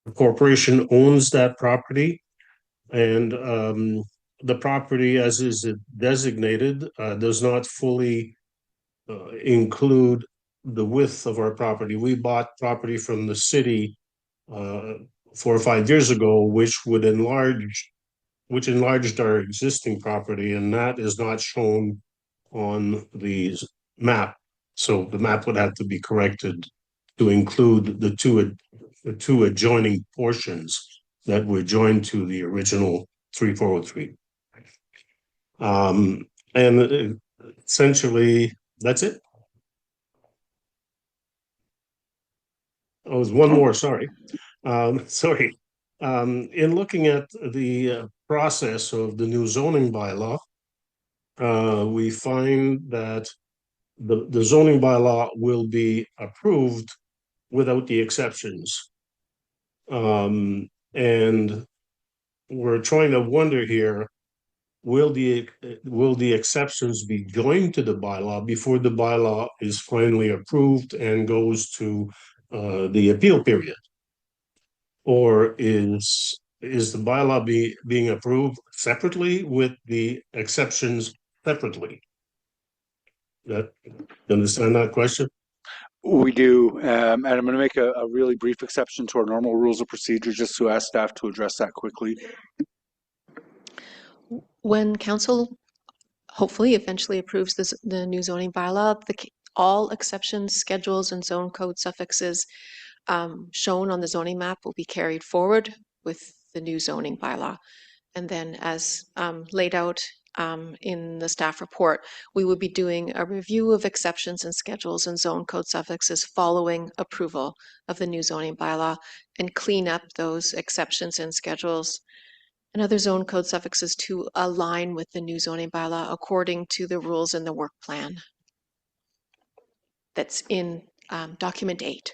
The corporation owns that property, and the property, as is designated, does not fully include the width of our property. We bought property from the city 4 or 5 years ago, which enlarged our existing property, and that is not shown on the map. So the map would have to be corrected to include the two adjoining portions that were joined to the original 3403. And essentially, that's it. Oh, there's one more, sorry. Sorry. In looking at the process of the new zoning bylaw, we find that the zoning bylaw will be approved without the exceptions. And we're trying to wonder here, will the exceptions be joined to the bylaw before the bylaw is finally approved and goes to the appeal period? Or is the bylaw being approved separately with the exceptions separately? You understand that question? We do, and I'm going to make a really brief exception to our normal rules of procedure just to ask staff to address that quickly. When council hopefully eventually approves the new zoning bylaw, all exceptions, schedules, and zone code suffixes shown on the zoning map will be carried forward with the new zoning bylaw. And then as laid out in the staff report, we will be doing a review of exceptions and schedules and zone code suffixes following approval of the new zoning bylaw and clean up those exceptions and schedules and other zone code suffixes to align with the new zoning bylaw according to the rules in the work plan that's in document 8.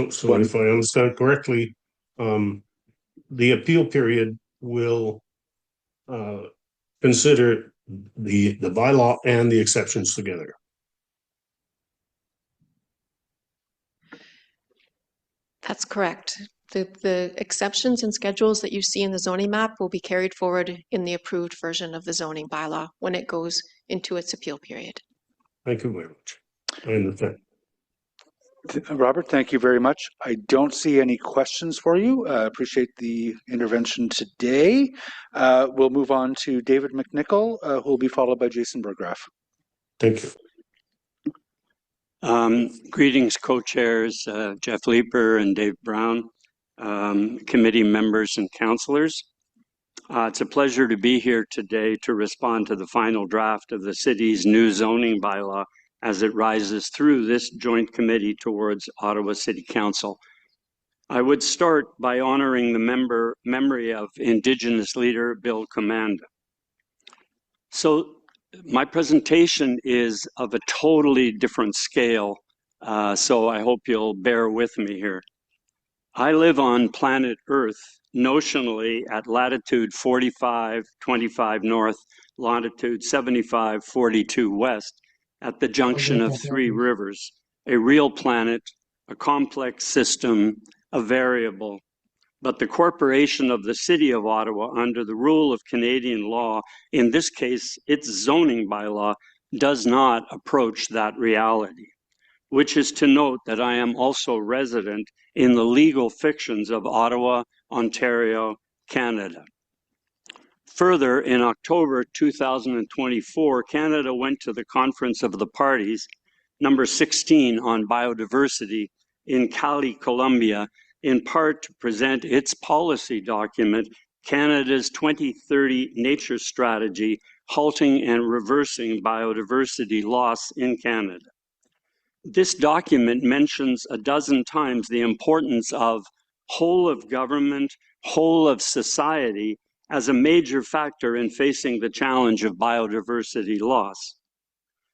So if I understand correctly, the appeal period will consider the bylaw and the exceptions together. That's correct. The exceptions and schedules that you see in the zoning map will be carried forward in the approved version of the zoning bylaw when it goes into its appeal period. Thank you very much. I understand. Robert, thank you very much. I don't see any questions for you. I appreciate the intervention today. We'll move on to David McNichol, who will be followed by Jason Burgraff. Thank you. Greetings, co-chairs Jeff Leeper and Dave Brown, committee members and councillors. It's a pleasure to be here today to respond to the final draft of the city's new zoning bylaw as it rises through this joint committee towards Ottawa City Council. I would start by honoring the memory of Indigenous leader Bill Commanda. So my presentation is of a totally different scale, so I hope you'll bear with me here. I live on planet Earth, notionally at latitude 45.25 north, longitude 75.42 west, at the junction of 3 rivers, a real planet, a complex system, a variable. But the corporation of the City of Ottawa, under the rule of Canadian law, in this case, its zoning bylaw, does not approach that reality, which is to note that I am also resident in the legal fictions of Ottawa, Ontario, Canada. Further, in October 2024, Canada went to the Conference of the Parties, number 16 on biodiversity in Cali, Colombia, in part to present its policy document, Canada's 2030 Nature Strategy, Halting and Reversing Biodiversity Loss in Canada. This document mentions a dozen times the importance of whole of government, whole of society as a major factor in facing the challenge of biodiversity loss.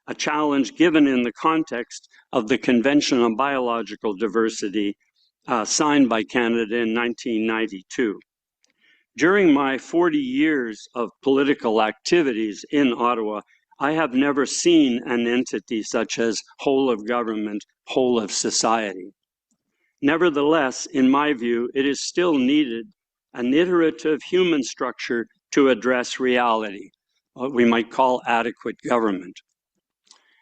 A challenge given in the context of the Convention on Biological Diversity signed by Canada in 1992. During my 40 years of political activities in Ottawa, I have never seen an entity such as whole of government, whole of society. Nevertheless, in my view, it is still needed an iterative human structure to address reality, what we might call adequate government.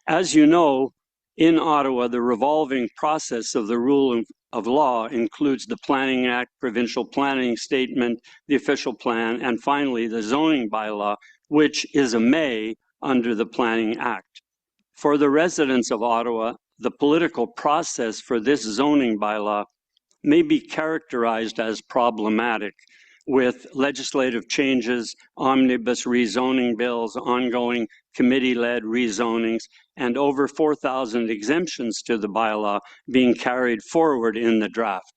As you know, in Ottawa, the revolving process of the rule of law includes the Planning Act, Provincial Planning Statement, the official plan, and finally the zoning bylaw, which is a may under the Planning Act. For the residents of Ottawa, the political process for this zoning bylaw may be characterized as problematic, with legislative changes, omnibus rezoning bills, ongoing committee-led rezonings, and over 4,000 exemptions to the bylaw being carried forward in the draft.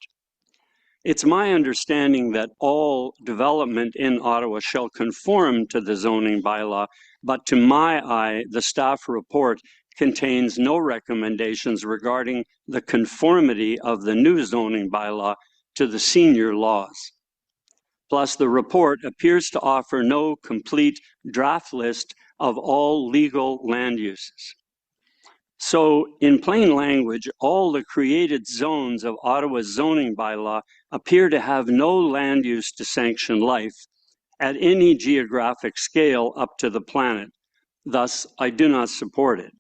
It's my understanding that all development in Ottawa shall conform to the zoning bylaw but to my eye, the staff report contains no recommendations regarding the conformity of the new zoning bylaw to the senior laws. Plus, the report appears to offer no complete draft list of all legal land uses. So, in plain language, all the created zones of Ottawa's zoning bylaw appear to have no land use to sanction life at any geographic scale up to the planet. Thus, I do not support it.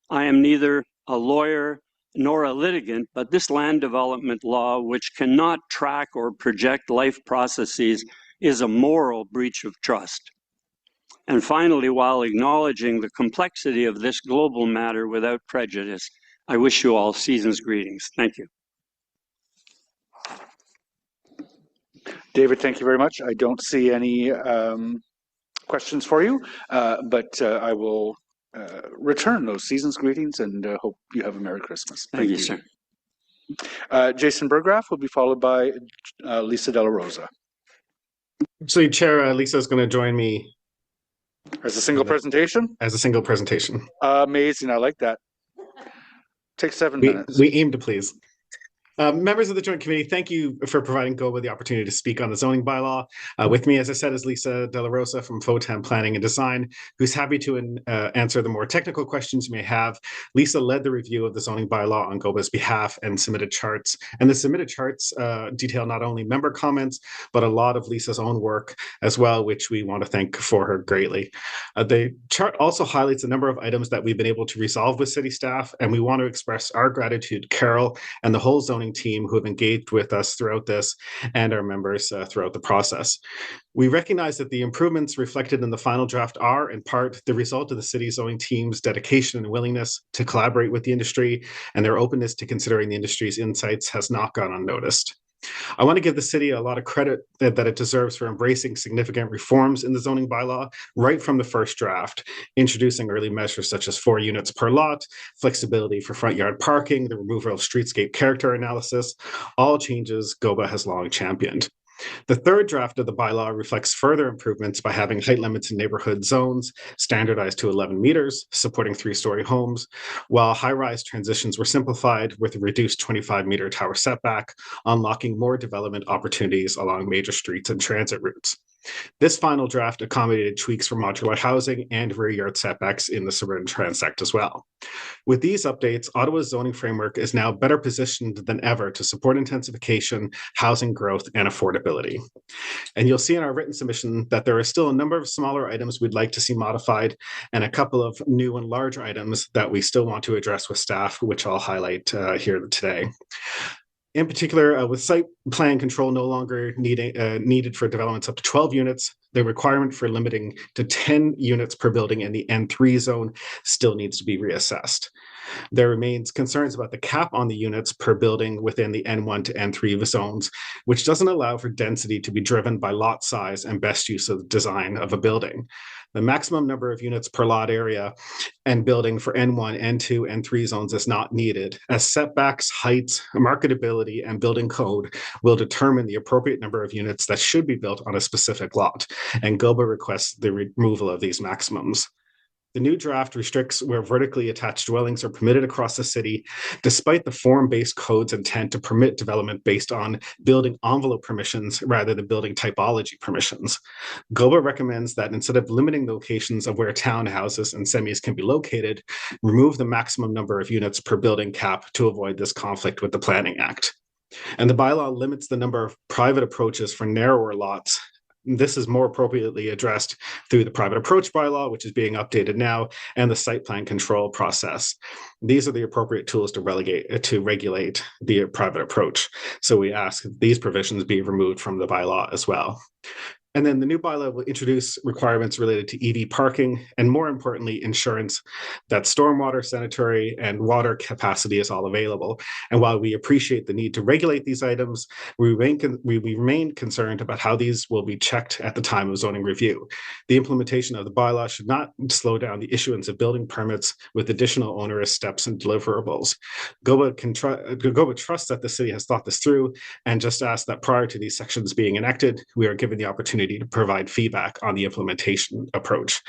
I am neither a lawyer nor a litigant, but this land development law, which cannot track or project life processes, is a moral breach of trust. And finally, while acknowledging the complexity of this global matter without prejudice, I wish you all season's greetings. Thank you. David, thank you very much. I don't see any questions for you, but I will return those season's greetings and hope you have a Merry Christmas. Thank you, sir. Jason Burgraff will be followed by Lisa De La Rosa. Actually, Chair, Lisa is going to join me. As a single presentation? As a single presentation. Amazing. I like that. Take 7 minutes. We aim to please. Members of the Joint Committee, thank you for providing GOBA the opportunity to speak on the zoning bylaw. With me, as I said, is Lisa De La Rosa from FOTAM Planning and Design, who's happy to answer the more technical questions you may have. Lisa led the review of the zoning bylaw on GOBA's behalf and submitted charts. And the submitted charts detail not only member comments, but a lot of Lisa's own work as well, which we want to thank for her greatly. The chart also highlights a number of items that we've been able to resolve with city staff, and we want to express our gratitude to Carol and the whole zoning team who have engaged with us throughout this and our members throughout the process. We recognize that the improvements reflected in the final draft are, in part, the result of the city's zoning team's dedication and willingness to collaborate with the industry, and their openness to considering the industry's insights has not gone unnoticed. I want to give the city a lot of credit that it deserves for embracing significant reforms in the zoning bylaw right from the first draft, introducing early measures such as 4 units per lot, flexibility for front yard parking, the removal of streetscape character analysis, all changes GOBA has long championed. The third draft of the bylaw reflects further improvements by having height limits in neighborhood zones standardized to 11 meters, supporting 3-story homes, while high-rise transitions were simplified with a reduced 25-meter tower setback, unlocking more development opportunities along major streets and transit routes. This final draft accommodated tweaks for modular housing and rear yard setbacks in the suburban transect as well. With these updates, Ottawa's zoning framework is now better positioned than ever to support intensification, housing growth, and affordability. And you'll see in our written submission that there are still a number of smaller items we'd like to see modified and a couple of new and large items that we still want to address with staff, which I'll highlight here today. In particular, with site plan control no longer needed for developments up to 12 units, the requirement for limiting to 10 units per building in the N3 zone still needs to be reassessed. There remains concerns about the cap on the units per building within the N1 to N3 zones, which doesn't allow for density to be driven by lot size and best use of design of a building. The maximum number of units per lot area and building for N1, N2, N3 zones is not needed, as setbacks, heights, marketability, and building code will determine the appropriate number of units that should be built on a specific lot, and GOBA requests the removal of these maximums. The new draft restricts where vertically attached dwellings are permitted across the city, despite the form-based code's intent to permit development based on building envelope permissions rather than building typology permissions. GOBA recommends that instead of limiting locations of where townhouses and semis can be located, remove the maximum number of units per building cap to avoid this conflict with the Planning Act. And the bylaw limits the number of private approaches for narrower lots. This is more appropriately addressed through the private approach bylaw, which is being updated now, and the site plan control process. These are the appropriate tools to regulate the private approach. So we ask that these provisions be removed from the bylaw as well. And then the new bylaw will introduce requirements related to EV parking and, more importantly, insurance that stormwater, sanitary, and water capacity is all available. And while we appreciate the need to regulate these items, we remain concerned about how these will be checked at the time of zoning review. The implementation of the bylaw should not slow down the issuance of building permits with additional onerous steps and deliverables. GOBA trusts that the city has thought this through and just asks that prior to these sections being enacted, we are given the opportunity opportunity to provide feedback on the implementation approach.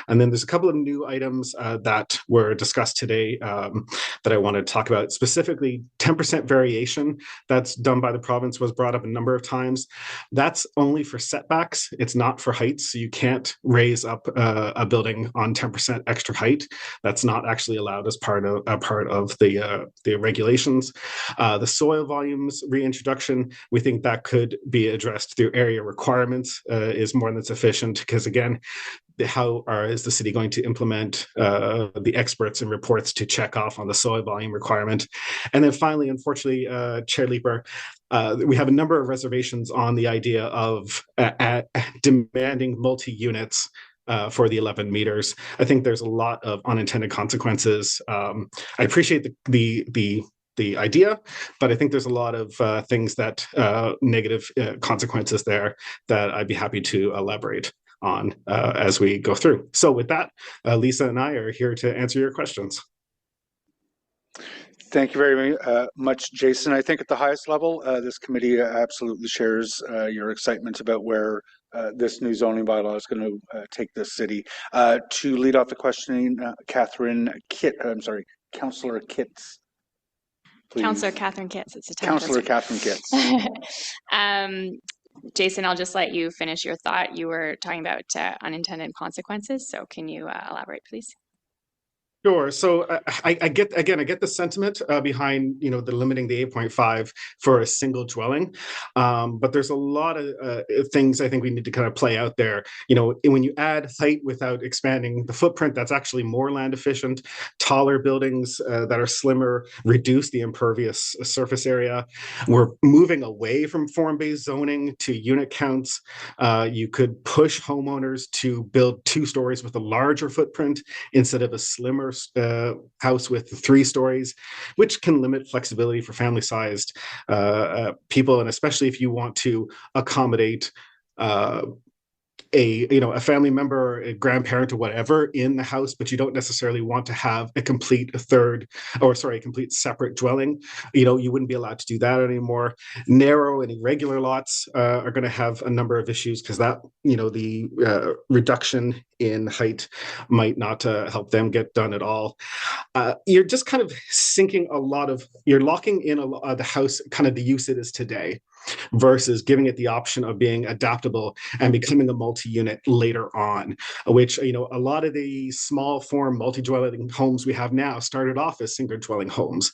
And then there's a couple of new items that were discussed today that I wanted to talk about. Specifically, 10% variation that's done by the province was brought up a number of times. That's only for setbacks. It's not for heights. So you can't raise up a building on 10% extra height. That's not actually allowed as part of the regulations. The soil volumes reintroduction, we think that could be addressed through area requirements is more than sufficient, because again, how is the city going to implement the experts and reports to check off on the soil volume requirement? And then finally, unfortunately, Chair Leeper, we have a number of reservations on the idea of demanding multi-units for the 11 meters. I think there's a lot of unintended consequences. I appreciate the idea, but I think there's a lot of things that negative consequences there that I'd be happy to elaborate on as we go through. So with that, Lisa and I are here to answer your questions. Thank you very much, Jason. I think at the highest level, this committee absolutely shares your excitement about where this new zoning bylaw is going to take this city. To lead off the questioning, Councillor Kitts. Please. Councillor Catherine Kitts. It's a Councillor Catherine Kitts. Jason, I'll just let you finish your thought. You were talking about unintended consequences, so can you elaborate, please? Sure. So I get the sentiment behind the limiting the 8.5 for a single dwelling, but there's a lot of things I think we need to kind of play out there. When you add height without expanding the footprint, that's actually more land efficient. Taller buildings that are slimmer reduce the impervious surface area. We're moving away from form-based zoning to unit counts. You could push homeowners to build 2 stories with a larger footprint instead of a slimmer house with 3 stories, which can limit flexibility for family-sized people, and especially if you want to accommodate a family member, a grandparent, or whatever in the house, but you don't necessarily want to have a complete separate dwelling. You wouldn't be allowed to do that anymore. Narrow and irregular lots are going to have a number of issues, because that the reduction in height might not help them get done at all. You're just kind of you're locking in the house, kind of the use it is today, versus giving it the option of being adaptable and becoming a multi-unit later on, which, a lot of the small form multi-dwelling homes we have now started off as single dwelling homes.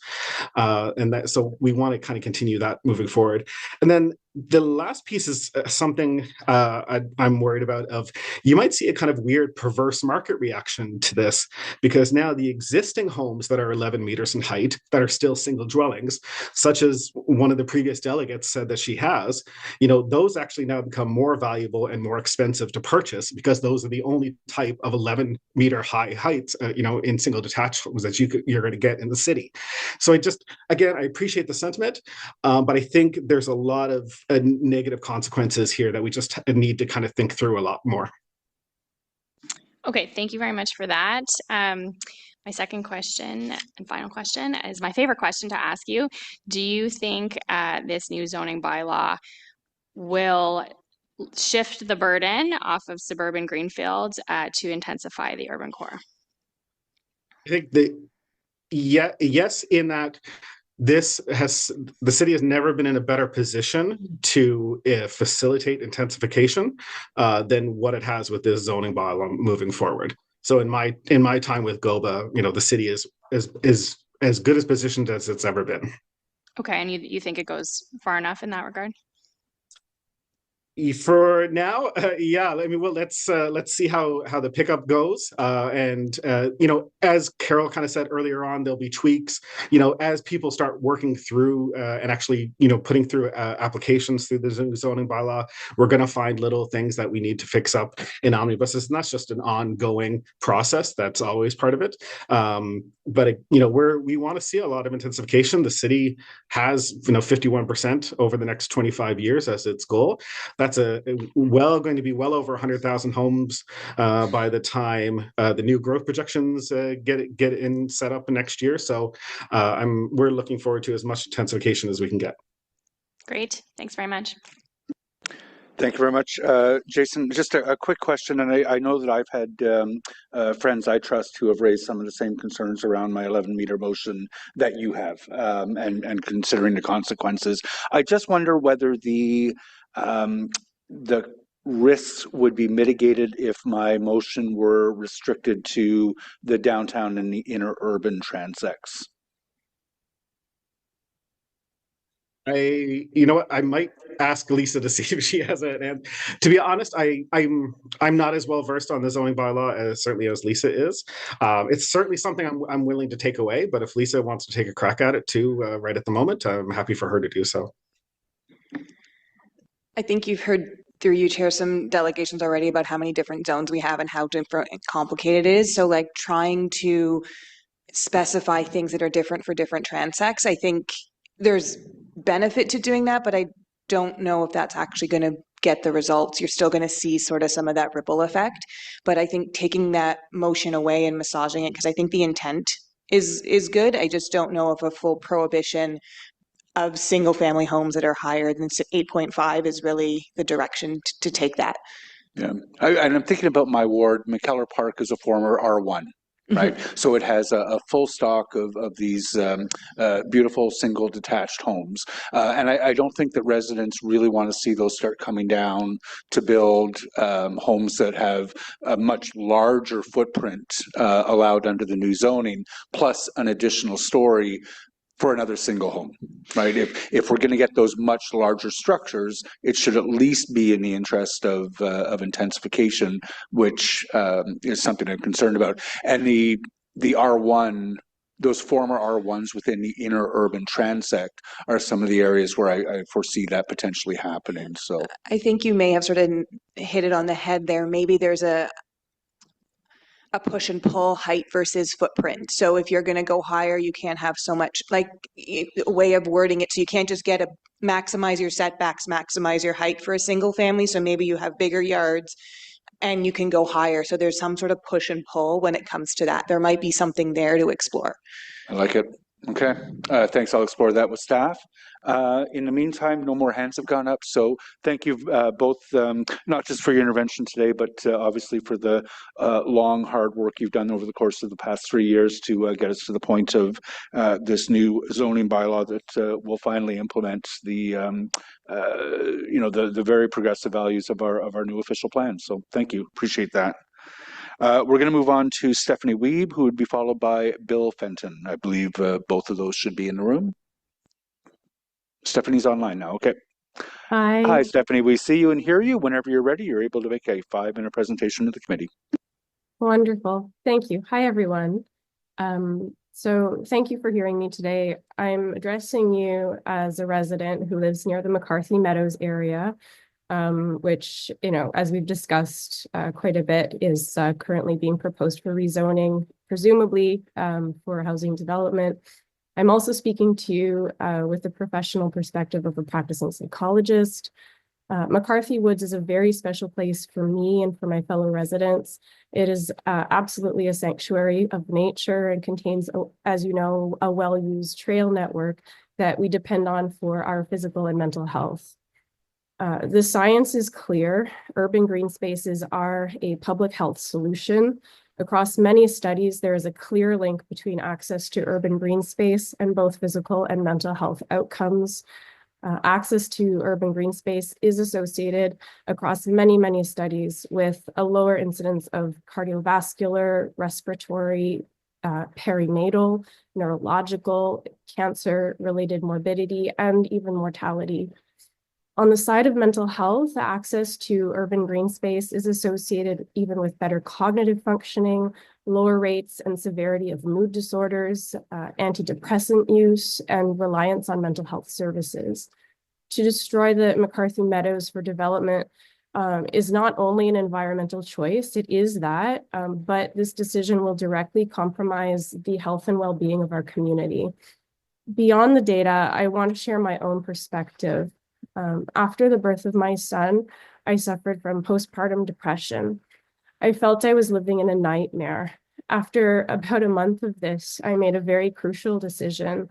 So we want to kind of continue that moving forward. And then the last piece is something I'm worried about. You might see a kind of weird perverse market reaction to this, because now the existing homes that are 11 meters in height that are still single dwellings, such as one of the previous delegates said that she has, those actually now become more valuable and more expensive to purchase, because those are the only type of 11 meter high heights, in single detached homes that you're going to get in the city. So I appreciate the sentiment, but I think there's a lot of negative consequences here that we just need to kind of think through a lot more. Okay, thank you very much for that. My second question and final question is my favorite question to ask you. Do you think this new zoning bylaw will shift the burden off of suburban greenfields to intensify the urban core? I think yes, in that the city has never been in a better position to facilitate intensification than what it has with this zoning bylaw moving forward. So in my time with GOBA, the city is as good as positioned as it's ever been. Okay, and you think it goes far enough in that regard? For now, yeah. Let's see how the pickup goes. And as Carol kind of said earlier on, there'll be tweaks. As people start working through and actually putting through applications through the zoning bylaw, we're going to find little things that we need to fix up in omnibuses, and that's just an ongoing process. That's always part of it. But we want to see a lot of intensification. The city has 51% over the next 25 years as its goal. That's going to be well over 100,000 homes by the time the new growth projections get in set up next year. So we're looking forward to as much intensification as we can get. Great, thanks very much. Thank you very much. Jason, just a quick question, and I know that I've had friends I trust who have raised some of the same concerns around my 11-meter motion that you have, and considering the consequences. I just wonder whether the risks would be mitigated if my motion were restricted to the downtown and the inner urban transects. You know what? I might ask Lisa to see if she has it. And to be honest, I'm not as well versed on the zoning bylaw as certainly as Lisa is. It's certainly something I'm willing to take away. But if Lisa wants to take a crack at it too, right at the moment, I'm happy for her to do so. I think you've heard through you, Chair, some delegations already about how many different zones we have and how different and complicated it is. So like trying to specify things that are different for different transects, I think there's benefit to doing that, but I don't know if that's actually going to get the results. You're still going to see sort of some of that ripple effect. But I think taking that motion away and massaging it, because I think the intent is good. I just don't know if a full prohibition of single family homes that are higher than 8.5 is really the direction to take that. Yeah, and I'm thinking about my ward. McKellar Park is a former R1. Right, so it has a full stock of these beautiful single detached homes, and I don't think that residents really want to see those start coming down to build homes that have a much larger footprint allowed under the new zoning, plus an additional story for another single home, right? If we're going to get those much larger structures, it should at least be in the interest of intensification, which is something I'm concerned about. And the R1, those former R1s within the inner urban transect are some of the areas where I foresee that potentially happening. So I think you may have sort of hit it on the head there. Maybe there's a push and pull, height versus footprint. So if you're going to go higher, you can't have so much, like a way of wording it. So you can't just get a maximize your setbacks, maximize your height for a single family. So maybe you have bigger yards and you can go higher. So there's some sort of push and pull when it comes to that. There might be something there to explore. I like it. Okay, thanks. I'll explore that with staff. In the meantime, no more hands have gone up. So thank you both, not just for your intervention today, but obviously for the long, hard work you've done over the course of the past 3 years to get us to the point of this new zoning bylaw that will finally implement the very progressive values of our new official plan. So thank you. Appreciate that. We're going to move on to Stephanie Wiebe, who would be followed by Bill Fenton. I believe both of those should be in the room. Stephanie's online now. Okay. Hi, Stephanie. We see you and hear you. Whenever you're ready, you're able to make a 5-minute presentation to the committee. Wonderful. Thank you. Hi, everyone. So thank you for hearing me today. I'm addressing you as a resident who lives near the McCarthy Meadows area, which, as we've discussed quite a bit, is currently being proposed for rezoning, presumably for housing development. I'm also speaking to you with the professional perspective of a practicing psychologist. McCarthy Woods is a very special place for me and for my fellow residents. It is absolutely a sanctuary of nature and contains, as you know, a well-used trail network that we depend on for our physical and mental health. The science is clear. Urban green spaces are a public health solution. Across many studies, there is a clear link between access to urban green space and both physical and mental health outcomes. Access to urban green space is associated across many, many studies with a lower incidence of cardiovascular, respiratory, perinatal, neurological, cancer-related morbidity, and even mortality. On the side of mental health, access to urban green space is associated even with better cognitive functioning, lower rates and severity of mood disorders, antidepressant use, and reliance on mental health services. To destroy the McCarthy Meadows for development is not only an environmental choice, it is that, but this decision will directly compromise the health and well-being of our community. Beyond the data, I want to share my own perspective. After the birth of my son, I suffered from postpartum depression. I felt I was living in a nightmare. After about a month of this, I made a very crucial decision.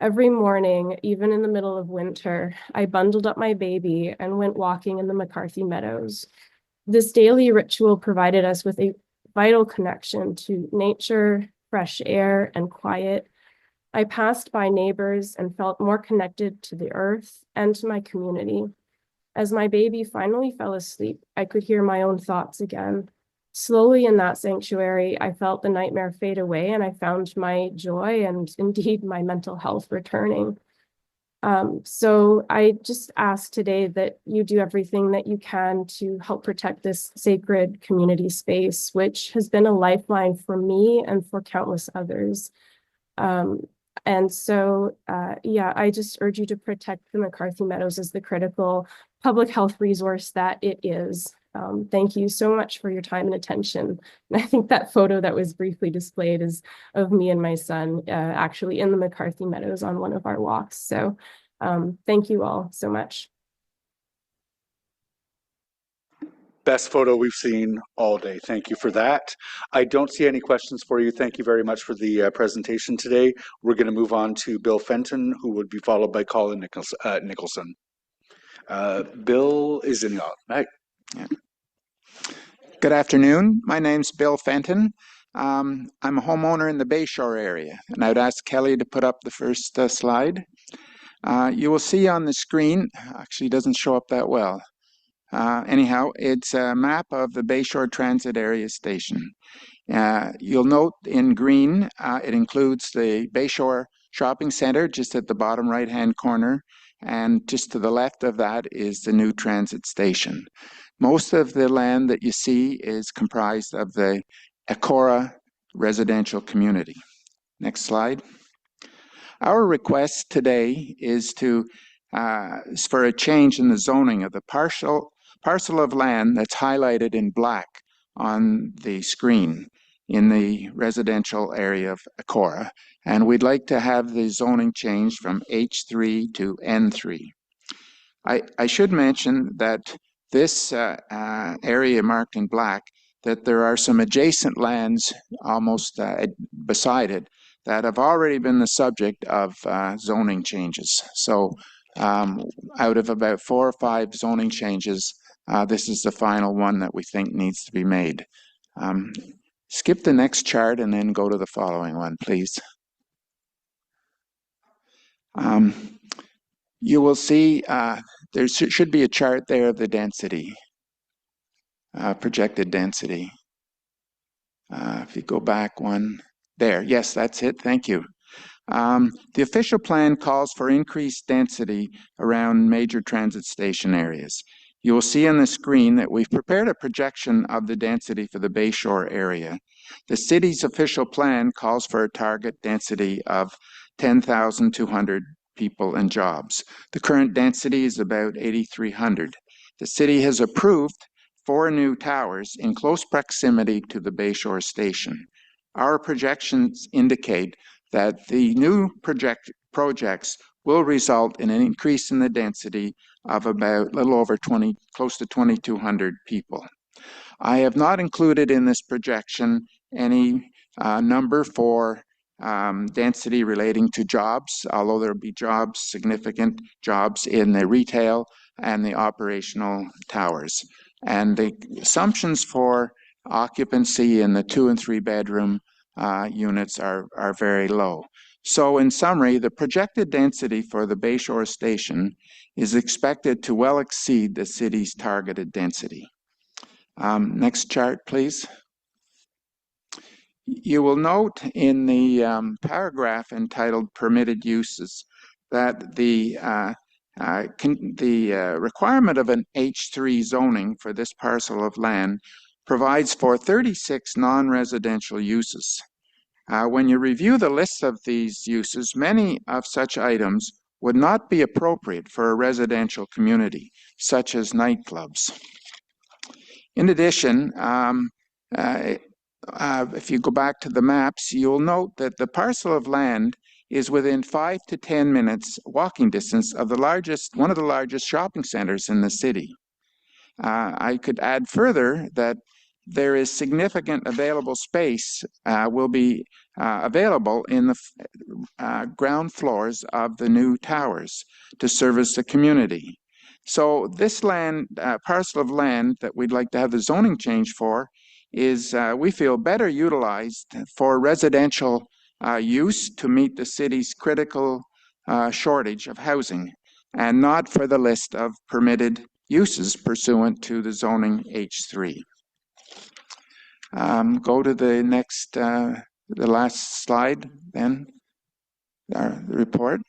Every morning, even in the middle of winter, I bundled up my baby and went walking in the McCarthy Meadows. This daily ritual provided us with a vital connection to nature, fresh air, and quiet. I passed by neighbors and felt more connected to the earth and to my community. As my baby finally fell asleep, I could hear my own thoughts again. Slowly in that sanctuary, I felt the nightmare fade away and I found my joy and indeed my mental health returning. So I just ask today that you do everything that you can to help protect this sacred community space, which has been a lifeline for me and for countless others. And so, yeah, I just urge you to protect the McCarthy Meadows as the critical public health resource that it is. Thank you so much for your time and attention. And I think that photo that was briefly displayed is of me and my son actually in the McCarthy Meadows on one of our walks. So thank you all so much. Best photo we've seen all day. Thank you for that. I don't see any questions for you. Thank you very much for the presentation today. We're going to move on to Bill Fenton, who would be followed by Colin Nicholson. Bill is in the audience. Yeah. Good afternoon. My name's Bill Fenton. I'm a homeowner in the Bayshore area, and I'd ask Kelly to put up the first slide. You will see on the screen, actually doesn't show up that well. Anyhow, it's a map of the Bayshore Transit Area Station. You'll note in green, it includes the Bayshore Shopping Center just at the bottom right-hand corner, and just to the left of that is the new transit station. Most of the land that you see is comprised of the Ecora residential community. Next slide. Our request today is for a change in the zoning of the parcel of land that's highlighted in black on the screen in the residential area of Ecora. And we'd like to have the zoning changed from H3 to N3. I should mention that this area marked in black, that there are some adjacent lands almost beside it that have already been the subject of zoning changes. So out of about 4 or 5 zoning changes, this is the final one that we think needs to be made. Skip the next chart and then go to the following one, please. You will see there should be a chart there of the density, projected density. If you go back one, there, yes, that's it, thank you. The official plan calls for increased density around major transit station areas. You will see on the screen that we've prepared a projection of the density for the Bayshore area. The city's official plan calls for a target density of 10,200 people and jobs. The current density is about 8,300. The city has approved 4 new towers in close proximity to the Bayshore station. Our projections indicate that the new projects will result in an increase in the density of about a little over close to 2,200 people. I have not included in this projection any number for density relating to jobs, although there will be jobs, significant jobs in the retail and the operational towers. And the assumptions for occupancy in the 2 and 3 bedroom units are very low. So in summary, the projected density for the Bayshore station is expected to well exceed the city's targeted density. Next chart, please. You will note in the paragraph entitled Permitted Uses that the requirement of an H3 zoning for this parcel of land provides for 36 non-residential uses. When you review the list of these uses, many of such items would not be appropriate for a residential community, such as nightclubs. In addition, if you go back to the maps, you'll note that the parcel of land is within 5 to 10 minutes walking distance of one of the largest shopping centers in the city. I could add further that there is significant available space will be available in the ground floors of the new towers to service the community. So this land, parcel of land that we'd like to have the zoning change for is, we feel, better utilized for residential use to meet the city's critical shortage of housing, and not for the list of permitted uses pursuant to the zoning H3. Go to the next, the last slide, then, the report.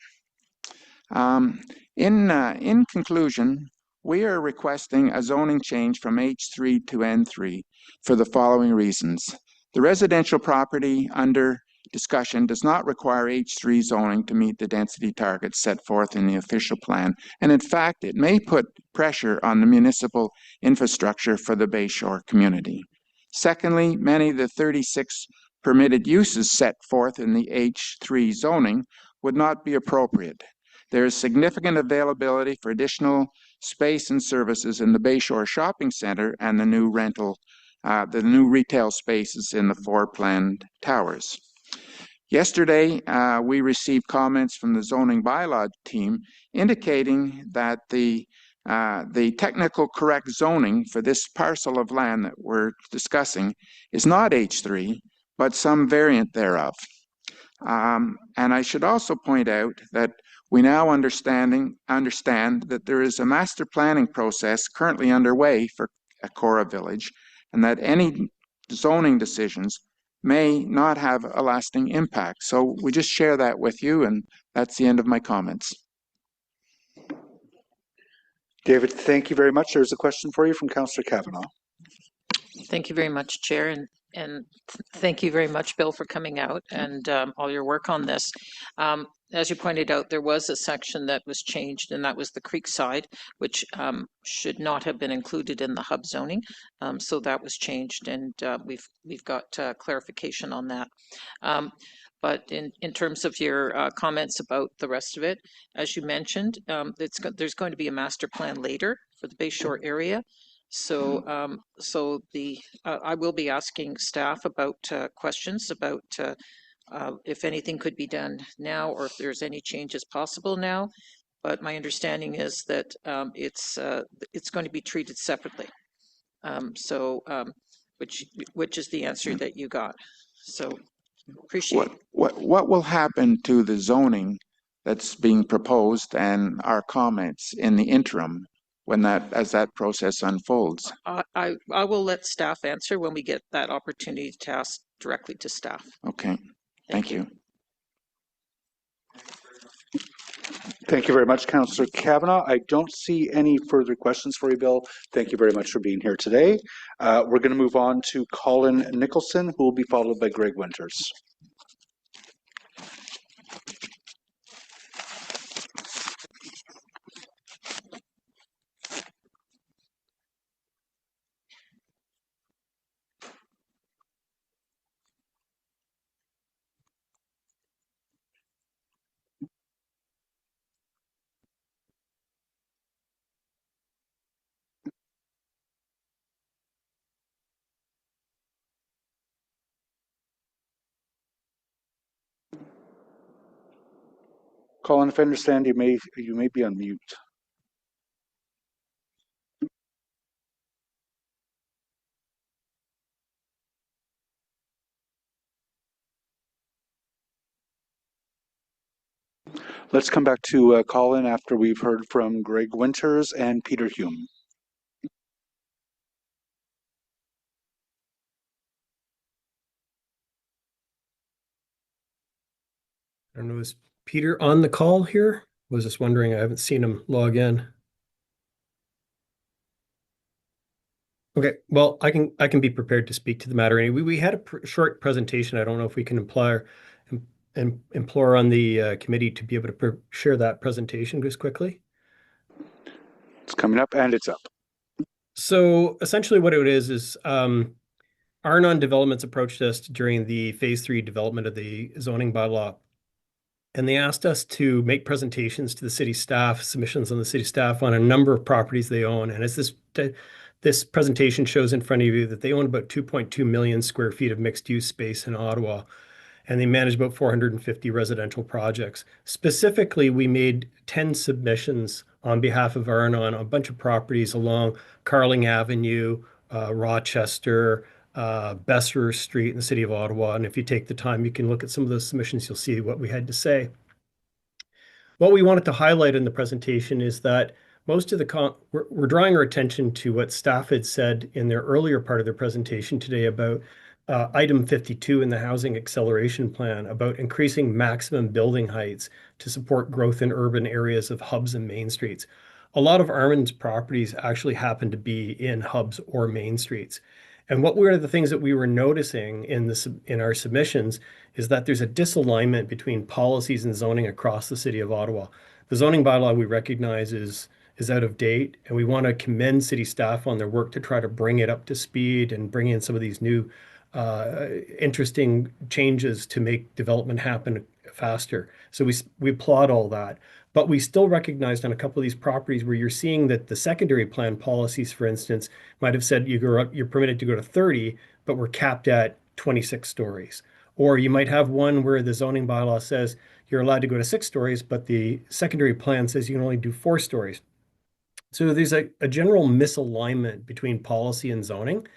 In conclusion, we are requesting a zoning change from H3 to N3 for the following reasons. The residential property under discussion does not require H3 zoning to meet the density targets set forth in the official plan, and in fact, it may put pressure on the municipal infrastructure for the Bayshore community. Secondly, many of the 36 permitted uses set forth in the H3 zoning would not be appropriate. There is significant availability for additional space and services in the Bayshore Shopping Center and the new retail spaces in the 4 planned towers. Yesterday, we received comments from the zoning bylaw team indicating that the technical correct zoning for this parcel of land that we're discussing is not H3, but some variant thereof. And I should also point out that we now understand that there is a master planning process currently underway for Cora Village, and that any zoning decisions may not have a lasting impact. So we just share that with you, and that's the end of my comments. David, thank you very much. There's a question for you from Councillor Kavanaugh. Thank you very much, Chair, and thank you very much, Bill, for coming out and all your work on this. As you pointed out, there was a section that was changed, and that was the creek side, which should not have been included in the hub zoning. So that was changed, and we've got clarification on that. But in terms of your comments about the rest of it, as you mentioned, there's going to be a master plan later for the Bayshore area. So, I will be asking staff about questions about if anything could be done now, or if there's any changes possible now. But my understanding is that it's going to be treated separately. Which is the answer that you got. So, appreciate. What will happen to the zoning that's being proposed and our comments in the interim as that process unfolds? I will let staff answer when we get that opportunity to ask directly to staff. Okay, thank you. Thank you very much, Councillor Kavanaugh. I don't see any further questions for you, Bill. Thank you very much for being here today. We're going to move on to Colin Nicholson, who will be followed by Greg Winters. Colin, if I understand, you may be on mute. Let's come back to Colin after we've heard from Greg Winters and Peter Hume. I don't know, is Peter on the call here? Was just wondering, I haven't seen him log in. Okay, well, I can be prepared to speak to the matter. Anyway, we had a short presentation. I don't know if we can implore on the committee to be able to share that presentation just quickly. It's coming up and it's up. So essentially what it is Arnon Developments approached us during the phase 3 development of the zoning bylaw. And they asked us to make presentations to the city staff, submissions on the city staff on a number of properties they own. And as this presentation shows in front of you, that they own about 2.2 million square feet of mixed use space in Ottawa. and they manage about 450 residential projects. Specifically, we made 10 submissions on behalf of Arnon on a bunch of properties along Carling Avenue, Rochester, Besserer Street in the city of Ottawa. And if you take the time, you can look at some of those submissions, you'll see what we had to say. What we wanted to highlight in the presentation is that most of we're drawing our attention to what staff had said in their earlier part of their presentation today about item 52 in the Housing Acceleration Plan about increasing maximum building heights to support growth in urban areas of hubs and main streets. A lot of Armon's properties actually happen to be in hubs or main streets. And what were the things that we were noticing in our submissions is that there's a disalignment between policies and zoning across the city of Ottawa. The zoning bylaw we recognize is out of date, and we want to commend city staff on their work to try to bring it up to speed and bring in some of these new interesting changes to make development happen faster. So we applaud all that. But we still recognized on a couple of these properties where you're seeing that the secondary plan policies, for instance, might have said you're permitted to go to 30, but we're capped at 26 stories. Or you might have one where the zoning bylaw says you're allowed to go to 6 stories, but the secondary plan says you can only do 4 stories. So there's a general misalignment between policy and zoning.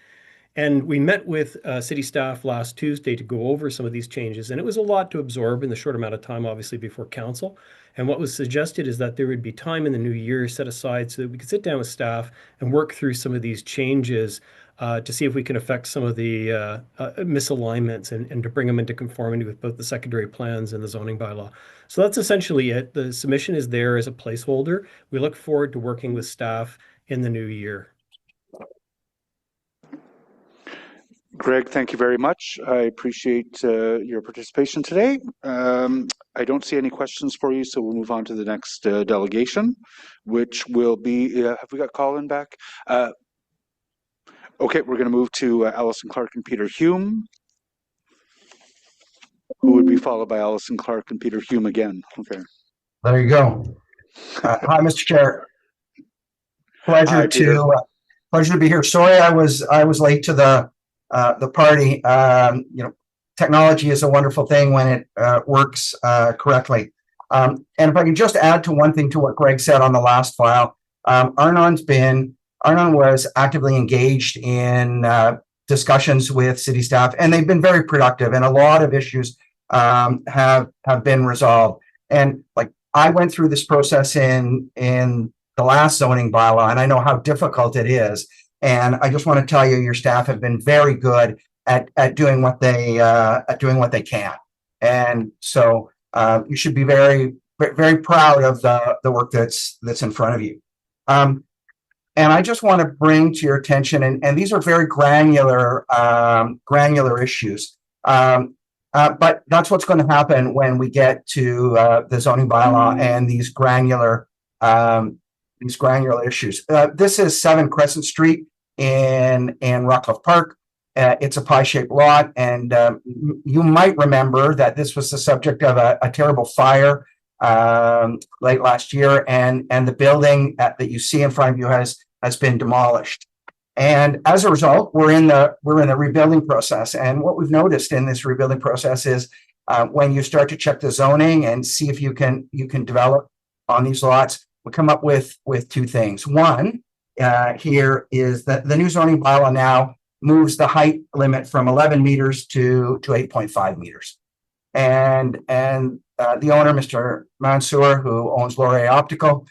And we met with city staff last Tuesday to go over some of these changes. And it was a lot to absorb in the short amount of time, obviously, before council. And what was suggested is that there would be time in the new year set aside so that we could sit down with staff and work through some of these changes to see if we can affect some of the misalignments and to bring them into conformity with both the secondary plans and the zoning bylaw. So that's essentially it. The submission is there as a placeholder. We look forward to working with staff in the new year. Greg, thank you very much. I appreciate your participation today. I don't see any questions for you, so we'll move on to the next delegation, which will be, have we got Colin back? Okay, we're going to move to Alison Clark and Peter Hume, who would be followed by Alison Clark and Peter Hume again. Okay. There you go. Hi, Mr. Chair. Pleasure to be here. Sorry, I was late to the party. Technology is a wonderful thing when it works correctly. And if I can just add to one thing to what Greg said on the last file, Arnon was actively engaged in discussions with city staff, and they've been very productive, and a lot of issues have been resolved. And like I went through this process in the last zoning bylaw, and I know how difficult it is. And I just want to tell you, your staff have been very good at doing what they can. And so you should be very, very proud of the work that's in front of you. And I just want to bring to your attention, and these are very granular issues. But that's what's going to happen when we get to the zoning bylaw and these granular issues. This is 7 Crescent Street in Rockcliffe Park. It's a pie-shaped lot, and you might remember that this was the subject of a terrible fire late last year, and the building that you see in front of you has been demolished. And as a result, we're in the rebuilding process. And what we've noticed in this rebuilding process is when you start to check the zoning and see if you can develop on these lots, we come up with 2 things. One, here is that the new zoning bylaw now moves the height limit from 11 meters to 8.5 meters. And the owner, Mr. Mansour, who owns Laurier Optical,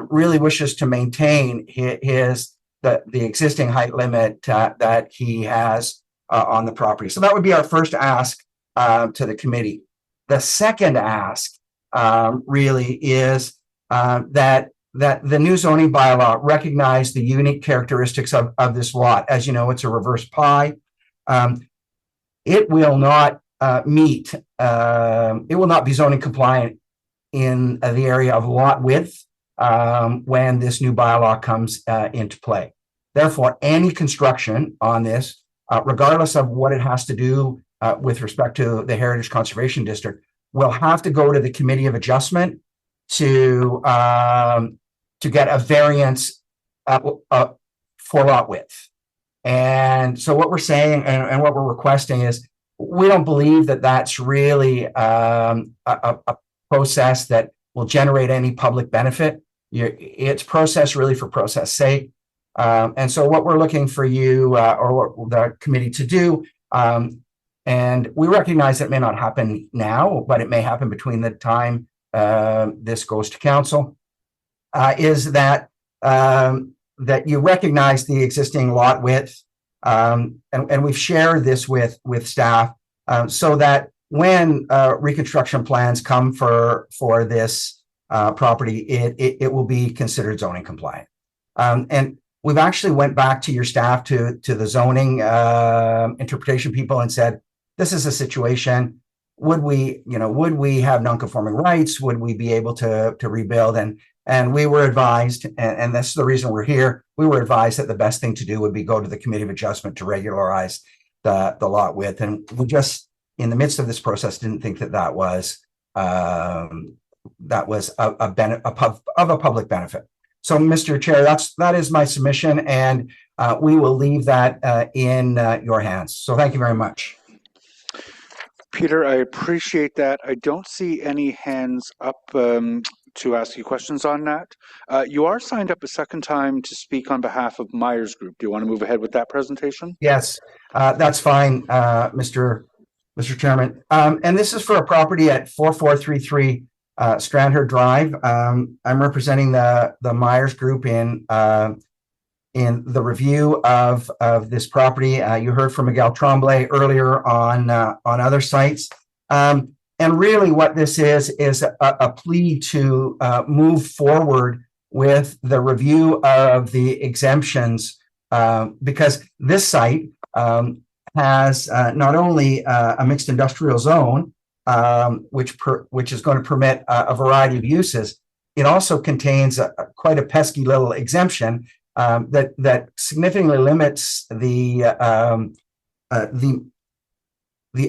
really wishes to maintain the existing height limit that he has on the property. So that would be our first ask to the committee. The second ask really is that the new zoning bylaw recognize the unique characteristics of this lot. As you know, it's a reverse pie. It will not it will not be zoning compliant in the area of lot width when this new bylaw comes into play. Therefore, any construction on this, regardless of what it has to do with respect to the Heritage Conservation District, will have to go to the Committee of Adjustment to get a variance for lot width. And so what we're saying and what we're requesting is we don't believe that that's really a process that will generate any public benefit. It's process really for process sake. And so what we're looking for you or what the committee to do, and we recognize it may not happen now, but it may happen between the time this goes to council, is that that you recognize the existing lot width, and we've shared this with staff, so that when reconstruction plans come for this property, it will be considered zoning compliant. And we've actually went back to your staff, to the zoning interpretation people, and said, this is a situation. Would we have non-conforming rights? Would we be able to rebuild? And we were advised, and that's the reason we're here, we were advised that the best thing to do would be go to the Committee of Adjustment to regularize the lot width. And we just, in the midst of this process, didn't think that was of a public benefit. So, Mr. Chair, that is my submission, and we will leave that in your hands. So thank you very much. Peter, I appreciate that. I don't see any hands up to ask you questions on that. You are signed up a second time to speak on behalf of Myers Group. Do you want to move ahead with that presentation? Yes, that's fine, Mr. Chairman. And this is for a property at 4433 Strandherd Drive. I'm representing the Myers Group in the review of this property. You heard from Miguel Tremblay earlier on other sites. And really what this is a plea to move forward with the review of the exemptions, because this site has not only a mixed industrial zone, which is going to permit a variety of uses, it also contains quite a pesky little exemption that significantly limits the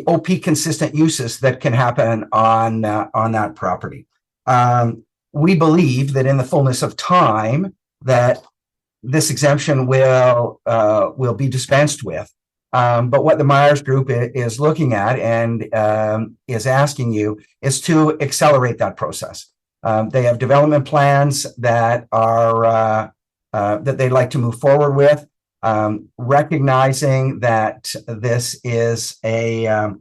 OP consistent uses that can happen on that property. We believe that in the fullness of time that this exemption will be dispensed with. But what the Myers Group is looking at and is asking you is to accelerate that process. They have development plans that are that they'd like to move forward with, recognizing that this is that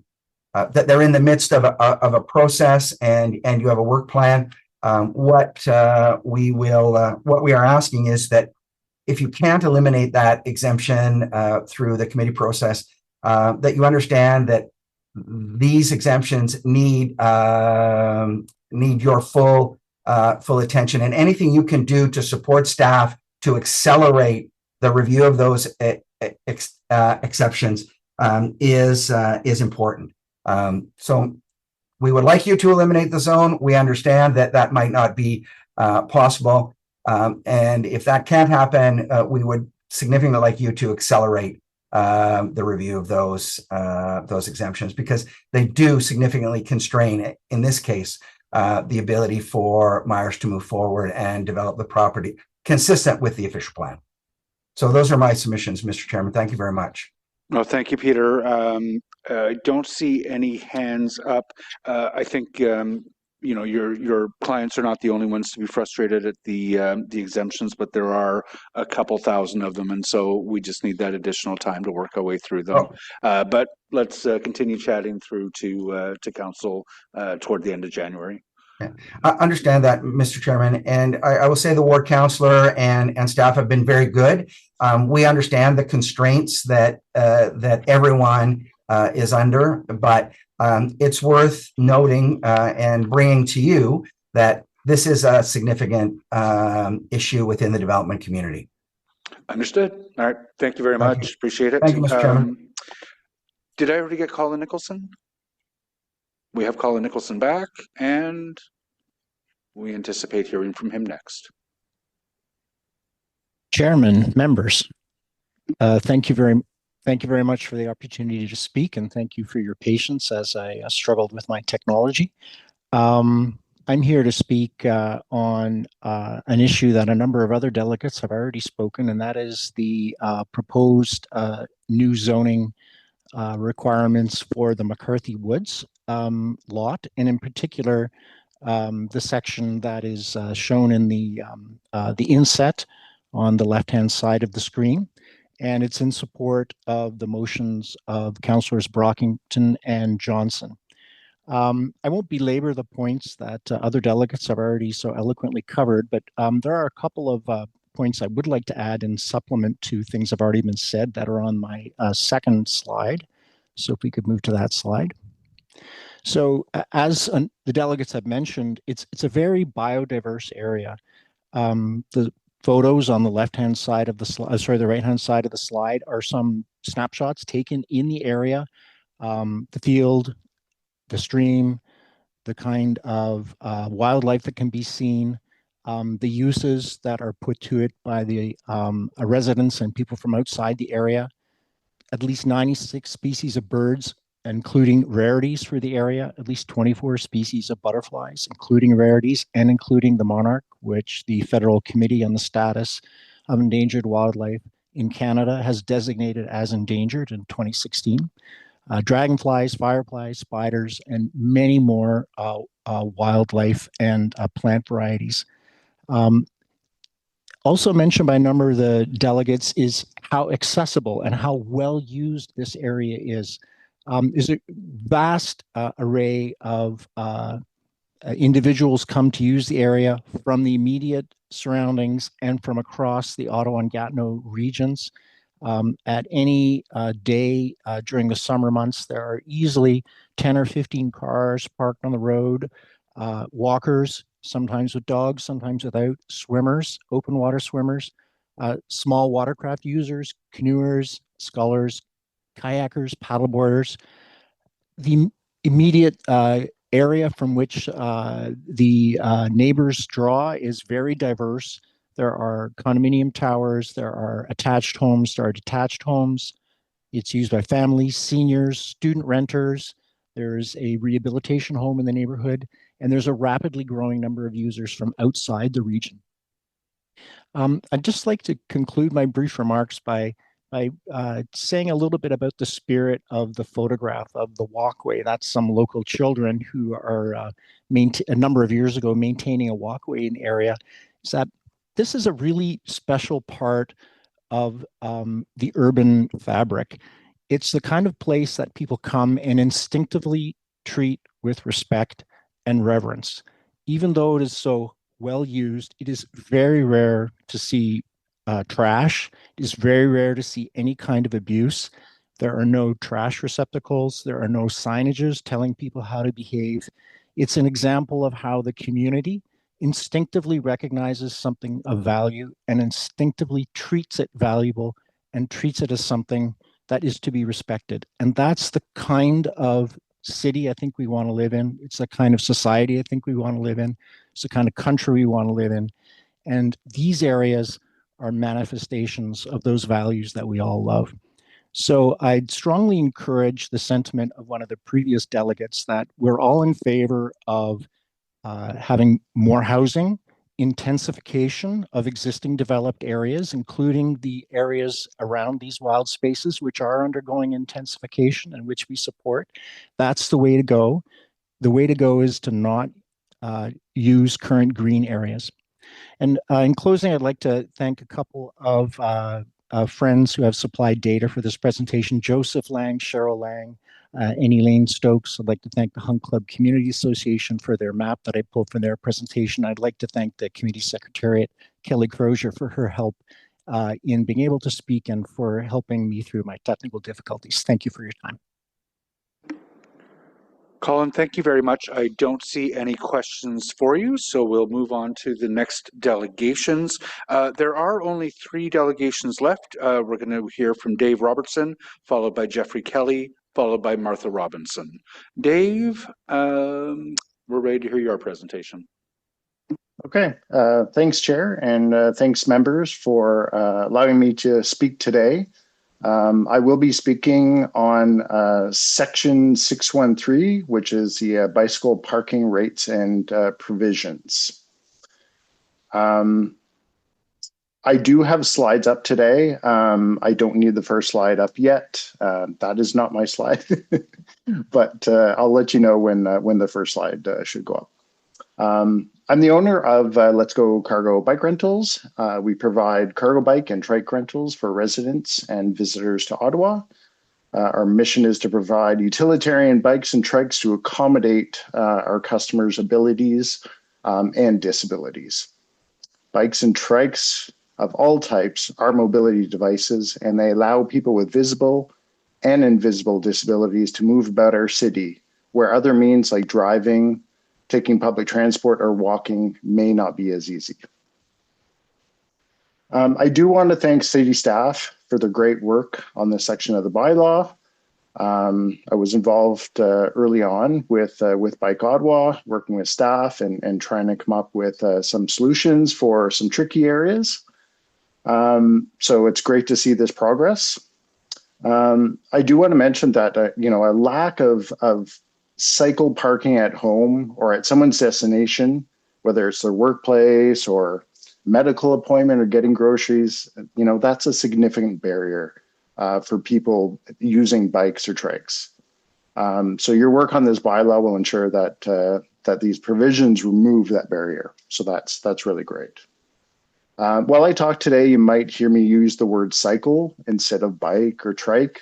they're in the midst of a process and you have a work plan. What we are asking is that if you can't eliminate that exemption through the committee process, that you understand that these exemptions need your full attention, and anything you can do to support staff to accelerate the review of those exceptions is important. So we would like you to eliminate the zone. We understand that might not be possible. And if that can't happen, we would significantly like you to accelerate the review of those exemptions, because they do significantly constrain, in this case, the ability for Myers to move forward and develop the property consistent with the official plan. So those are my submissions, Mr. Chairman. Thank you very much. No, thank you, Peter. I don't see any hands up. I think your clients are not the only ones to be frustrated at the exemptions, but there are a couple thousand of them, and so we just need that additional time to work our way through them. But let's continue chatting through to council toward the end of January. Yeah. I understand that, Mr. Chairman, and I will say the ward councillor and staff have been very good. We understand the constraints that everyone is under, but it's worth noting and bringing to you that this is a significant issue within the development community. Understood. All right. Thank you very much. Appreciate it. Thank you, Mr. Chairman. Did I already get Colin Nicholson? We have Colin Nicholson back, and we anticipate hearing from him next. Chairman, members, thank you very much for the opportunity to speak, and thank you for your patience as I struggled with my technology. I'm here to speak on an issue that a number of other delegates have already spoken, and that is the proposed new zoning requirements for the McCarthy Woods lot, and in particular, the section that is shown in the inset on the left-hand side of the screen. And it's in support of the motions of Councillors Brockington and Johnson. I won't belabor the points that other delegates have already so eloquently covered, but there are a couple of points I would like to add and supplement to things that have already been said that are on my second slide. So if we could move to that slide. So as the delegates have mentioned, it's a very biodiverse area. The photos on the left-hand side of the slide, the right-hand side of the slide are some snapshots taken in the area, the field, the stream, the kind of wildlife that can be seen, the uses that are put to it by the residents and people from outside the area, at least 96 species of birds, including rarities for the area, at least 24 species of butterflies, including rarities and including the monarch, which the Federal Committee on the Status of Endangered Wildlife in Canada has designated as endangered in 2016. Dragonflies, fireflies, spiders, and many more wildlife and plant varieties. Also mentioned by a number of the delegates is how accessible and how well used this area is. There's a vast array of individuals come to use the area from the immediate surroundings and from across the Ottawa and Gatineau regions. At any day during the summer months, there are easily 10 or 15 cars parked on the road, walkers, sometimes with dogs, sometimes without, swimmers, open water swimmers, small watercraft users, canoers, scullers, kayakers, paddleboarders. The immediate area from which the neighbors draw is very diverse. There are condominium towers, there are attached homes, there are detached homes. It's used by families, seniors, student renters. There's a rehabilitation home in the neighborhood, and there's a rapidly growing number of users from outside the region. I'd just like to conclude my brief remarks by saying a little bit about the spirit of the photograph of the walkway. That's some local children who are a number of years ago maintaining a walkway in the area. Is that this is a really special part of the urban fabric. It's the kind of place that people come and instinctively treat with respect and reverence. Even though it is so well used, it is very rare to see trash. It is very rare to see any kind of abuse. There are no trash receptacles. There are no signages telling people how to behave. It's an example of how the community instinctively recognizes something of value and instinctively treats it valuable and treats it as something that is to be respected. And that's the kind of city I think we want to live in. It's the kind of society I think we want to live in. It's the kind of country we want to live in. And these areas are manifestations of those values that we all love. So I'd strongly encourage the sentiment of one of the previous delegates that we're all in favor of having more housing, intensification of existing developed areas, including the areas around these wild spaces, which are undergoing intensification and which we support. That's the way to go. The way to go is to not use current green areas. And in closing, I'd like to thank a couple of friends who have supplied data for this presentation, Joseph Lang, Cheryl Lang, and Elaine Stokes. I'd like to thank the Hunt Club Community Association for their map that I pulled from their presentation. I'd like to thank the Committee Secretariat, Kelly Crozier, for her help in being able to speak and for helping me through my technical difficulties. Thank you for your time. Colin, thank you very much. I don't see any questions for you, so we'll move on to the next delegations. There are only 3 delegations left. We're going to hear from Dave Robertson, followed by Jeffrey Kelly, followed by Martha Robinson. Dave, we're ready to hear your presentation. Okay, thanks, Chair, and thanks, members, for allowing me to speak today. I will be speaking on Section 613, which is the bicycle parking rates and provisions. I do have slides up today. I don't need the first slide up yet. That is not my slide, but I'll let you know when the first slide should go up. I'm the owner of Let's Go Cargo Bike Rentals. We provide cargo bike and trike rentals for residents and visitors to Ottawa. Our mission is to provide utilitarian bikes and trikes to accommodate our customers' abilities and disabilities. Bikes and trikes of all types are mobility devices, and they allow people with visible and invisible disabilities to move about our city, where other means like driving, taking public transport, or walking may not be as easy. I do want to thank city staff for the great work on this section of the bylaw. I was involved early on with Bike Ottawa, working with staff and trying to come up with some solutions for some tricky areas. So it's great to see this progress. I do want to mention that a lack of cycle parking at home or at someone's destination, whether it's their workplace or medical appointment or getting groceries, that's a significant barrier for people using bikes or trikes. So your work on this bylaw will ensure that these provisions remove that barrier. So that's really great. While I talk today, you might hear me use the word cycle instead of bike or trike.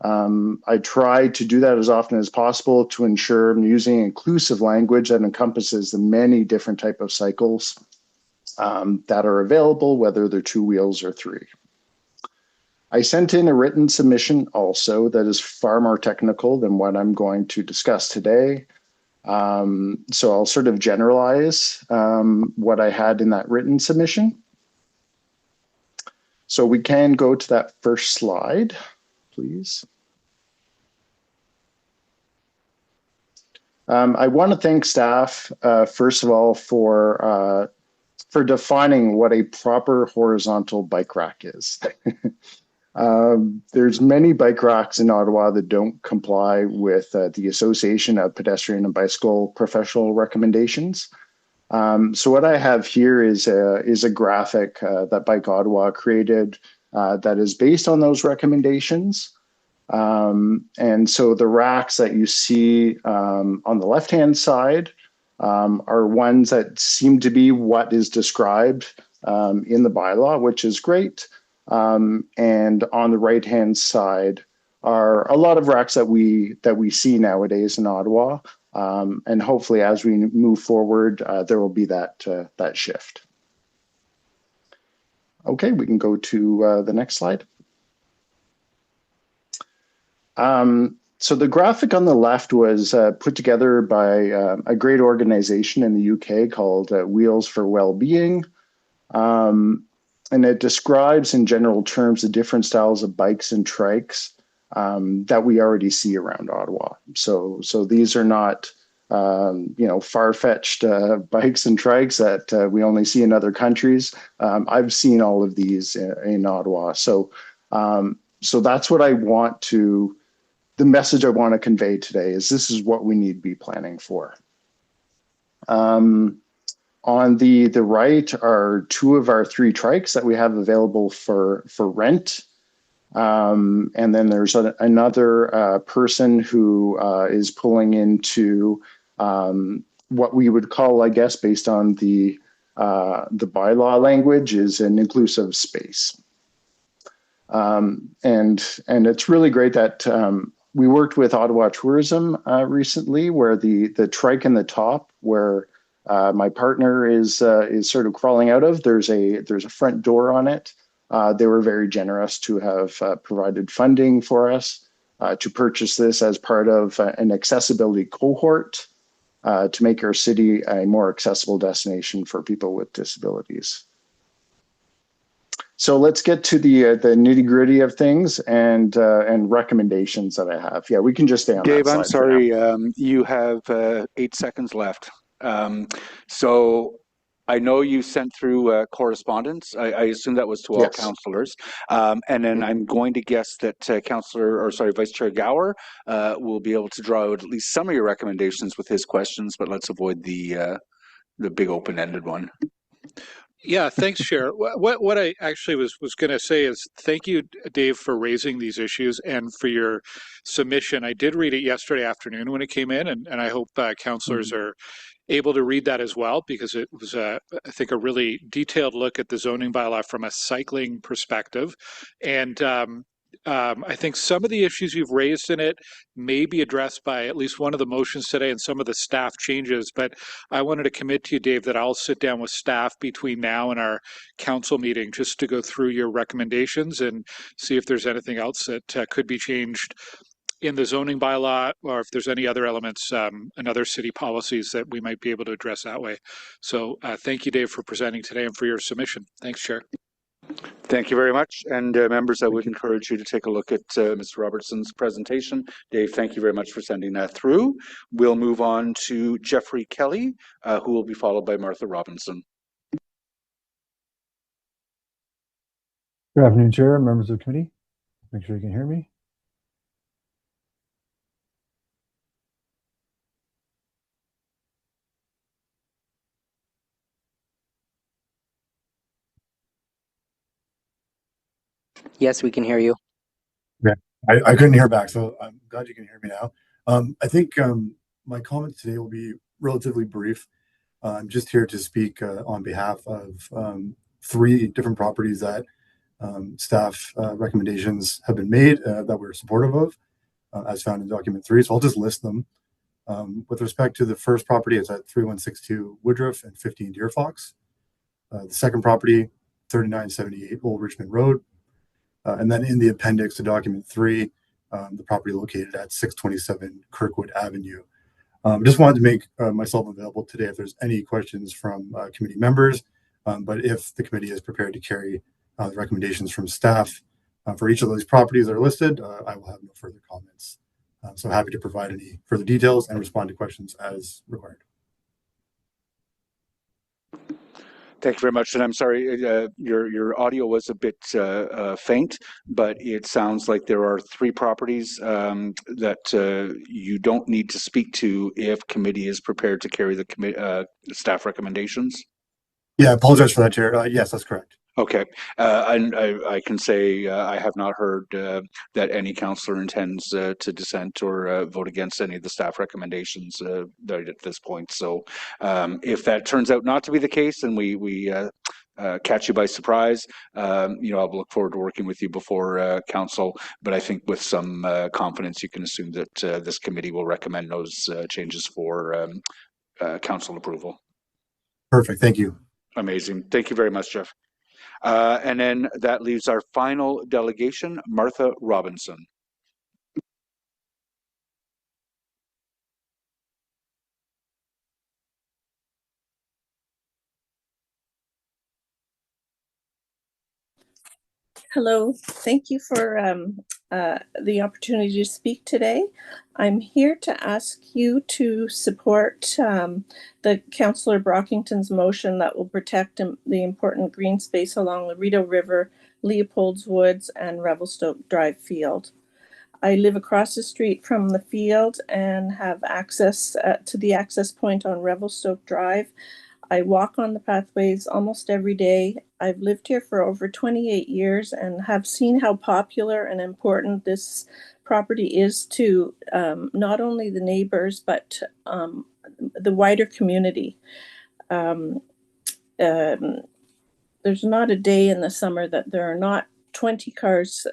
I try to do that as often as possible to ensure I'm using inclusive language that encompasses the many different types of cycles that are available, whether they're 2 wheels or 3. I sent in a written submission also that is far more technical than what I'm going to discuss today. So I'll sort of generalize what I had in that written submission. So we can go to that first slide, please. I want to thank staff, first of all, for defining what a proper horizontal bike rack is. There's many bike racks in Ottawa that don't comply with the Association of Pedestrian and Bicycle Professional recommendations. So what I have here is a graphic that Bike Ottawa created that is based on those recommendations. And so the racks that you see on the left-hand side are ones that seem to be what is described in the bylaw, which is great. And on the right-hand side are a lot of racks that we see nowadays in Ottawa. And hopefully as we move forward, there will be that shift. Okay, we can go to the next slide. So the graphic on the left was put together by a great organization in the UK called Wheels for Wellbeing. And it describes in general terms the different styles of bikes and trikes that we already see around Ottawa. So these are not far-fetched bikes and trikes that we only see in other countries. I've seen all of these in Ottawa. So that's what I want to. The message I want to convey today is this is what we need to be planning for. On the right are 2 of our 3 trikes that we have available for rent. And then there's another person who is pulling into what we would call, I guess, based on the bylaw language, is an inclusive space. And it's really great that we worked with Ottawa Tourism recently, where the trike in the top, where my partner is sort of crawling out of, there's a front door on it. They were very generous to have provided funding for us to purchase this as part of an accessibility cohort to make our city a more accessible destination for people with disabilities. So let's get to the nitty-gritty of things and recommendations that I have. Yeah, we can just stay on Dave, that slide. I'm sorry, you have 8 seconds left. So I know you sent through correspondence. I assume that was to all councillors. And then I'm going to guess that Vice Chair Gower will be able to draw out at least some of your recommendations with his questions, but let's avoid the big open-ended one. Yeah, thanks, Chair. What I actually was going to say is thank you, Dave, for raising these issues and for your submission. I did read it yesterday afternoon when it came in, and I hope councillors are able to read that as well, because it was, I think, a really detailed look at the zoning bylaw from a cycling perspective. And I think some of the issues you've raised in it may be addressed by at least one of the motions today and some of the staff changes. But I wanted to commit to you, Dave, that I'll sit down with staff between now and our council meeting just to go through your recommendations and see if there's anything else that could be changed in the zoning bylaw, or if there's any other elements and other city policies that we might be able to address that way. So thank you, Dave, for presenting today and for your submission. Thanks, Chair. Thank you very much. And members, I would encourage you to take a look at Mr. Robertson's presentation. Dave, thank you very much for sending that through. We'll move on to Jeffrey Kelly, who will be followed by Martha Robinson. Good afternoon, Chair, members of the committee. Make sure you can hear me. Yes, we can hear you. Yeah, I couldn't hear back, so I'm glad you can hear me now. I think my comments today will be relatively brief. I'm just here to speak on behalf of 3 different properties that staff recommendations have been made that we're supportive of, as found in document 3. So I'll just list them. With respect to the first property, it's at 3162 Woodruff and 15 Deer Fox. The second property, 3978 Old Richmond Road. And then in the appendix to document 3, the property located at 627 Kirkwood Avenue. Just wanted to make myself available today if there's any questions from committee members. But if the committee is prepared to carry the recommendations from staff for each of those properties that are listed, I will have no further comments. So happy to provide any further details and respond to questions as required. Thank you very much. And I'm sorry, your audio was a bit faint, but it sounds like there are 3 properties that you don't need to speak to if committee is prepared to carry the staff recommendations. Yeah, I apologize for that, Chair. Yes, that's correct. Okay, and I can say I have not heard that any councillor intends to dissent or vote against any of the staff recommendations at this point. So if that turns out not to be the case, then we catch you by surprise, I'll look forward to working with you before council. But I think with some confidence, you can assume that this committee will recommend those changes for council approval. Perfect. Thank you. Amazing. Thank you very much, Jeff. And then that leaves our final delegation, Martha Robinson. Hello, thank you for the opportunity to speak today. I'm here to ask you to support the Councillor Brockington's motion that will protect the important green space along the Rideau River, Leopold's Woods, and Revelstoke Drive field. I live across the street from the field and have access to the access point on Revelstoke Drive. I walk on the pathways almost every day. I've lived here for over 28 years and have seen how popular and important this property is to not only the neighbors, but the wider community. There's not a day in the summer that there are not 20 cars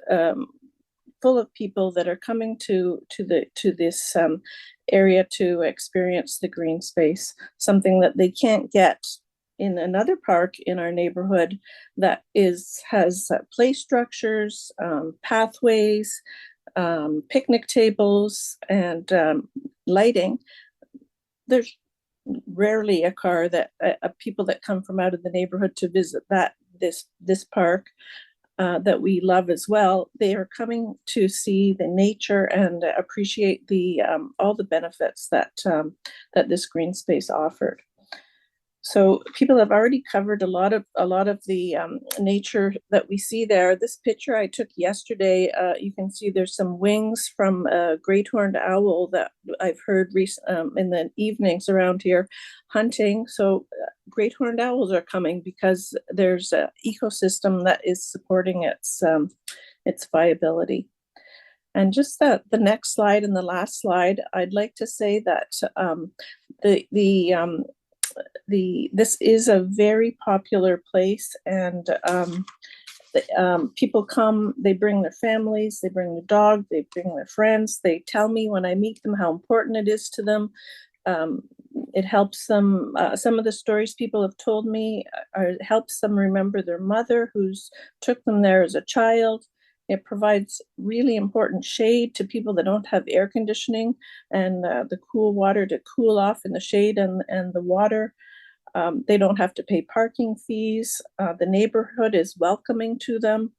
full of people that are coming to this area to experience the green space, something that they can't get in another park in our neighborhood that has play structures, pathways, picnic tables, and lighting. There's rarely a car that people that come from out of the neighborhood to visit this park that we love as well. They are coming to see the nature and appreciate the all the benefits that this green space offered. So people have already covered a lot of the nature that we see there. This picture I took yesterday, you can see there's some wings from a great horned owl that I've heard in the evenings around here hunting. So great horned owls are coming because there's an ecosystem that is supporting its viability. And just the next slide and the last slide, I'd like to say that this is a very popular place, and people come, they bring their families, they bring their dog, they bring their friends. They tell me when I meet them how important it is to them. It helps them, some of the stories people have told me helps them remember their mother who's took them there as a child. It provides really important shade to people that don't have air conditioning, and the cool water to cool off in the shade and the water. They don't have to pay parking fees. The neighborhood is welcoming to them.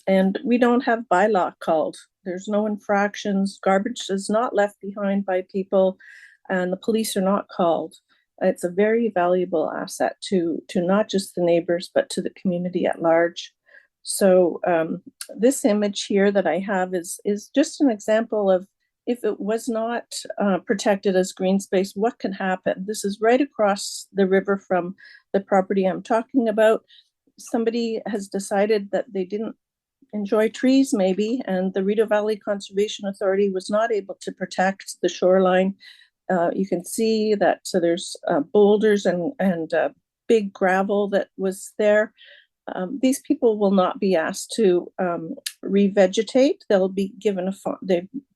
And we don't have bylaw called. There's no infractions. Garbage is not left behind by people, and the police are not called. It's a very valuable asset to not just the neighbors, but to the community at large. So this image here that I have is just an example of, if it was not protected as green space, what can happen? This is right across the river from the property I'm talking about. Somebody has decided that they didn't enjoy trees maybe, and the Rideau Valley Conservation Authority was not able to protect the shoreline. You can see that there's boulders and big gravel that was there. These people will not be asked to revegetate. They'll be given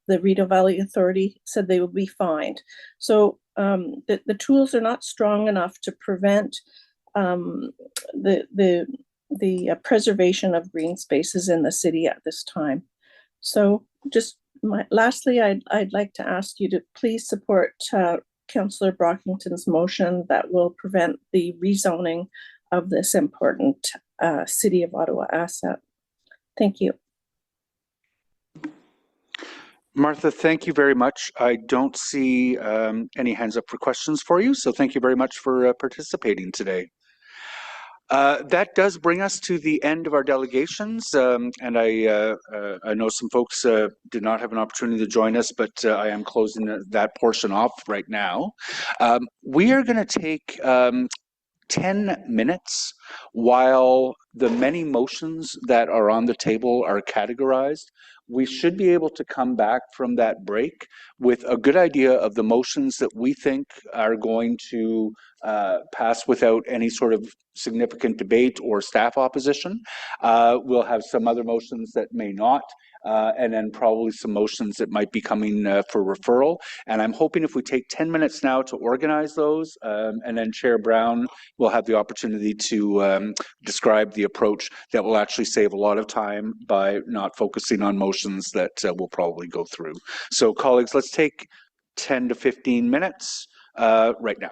the Rideau Valley Authority said they will be fined. So the tools are not strong enough to prevent the preservation of green spaces in the city at this time. So just lastly, I'd like to ask you to please support Councillor Brockington's motion that will prevent the rezoning of this important City of Ottawa asset. Thank you. Martha, thank you very much. I don't see any hands up for questions for you, so thank you very much for participating today. That does bring us to the end of our delegations, and I know some folks did not have an opportunity to join us, but I am closing that portion off right now. We are going to take 10 minutes while the many motions that are on the table are categorized. We should be able to come back from that break with a good idea of the motions that we think are going to pass without any sort of significant debate or staff opposition. We'll have some other motions that may not. And then probably some motions that might be coming for referral. And I'm hoping if we take 10 minutes now to organize those, and then Chair Brown will have the opportunity to describe the approach, that will actually save a lot of time by not focusing on motions that we'll probably go through. So colleagues, let's take 10 to 15 minutes right now.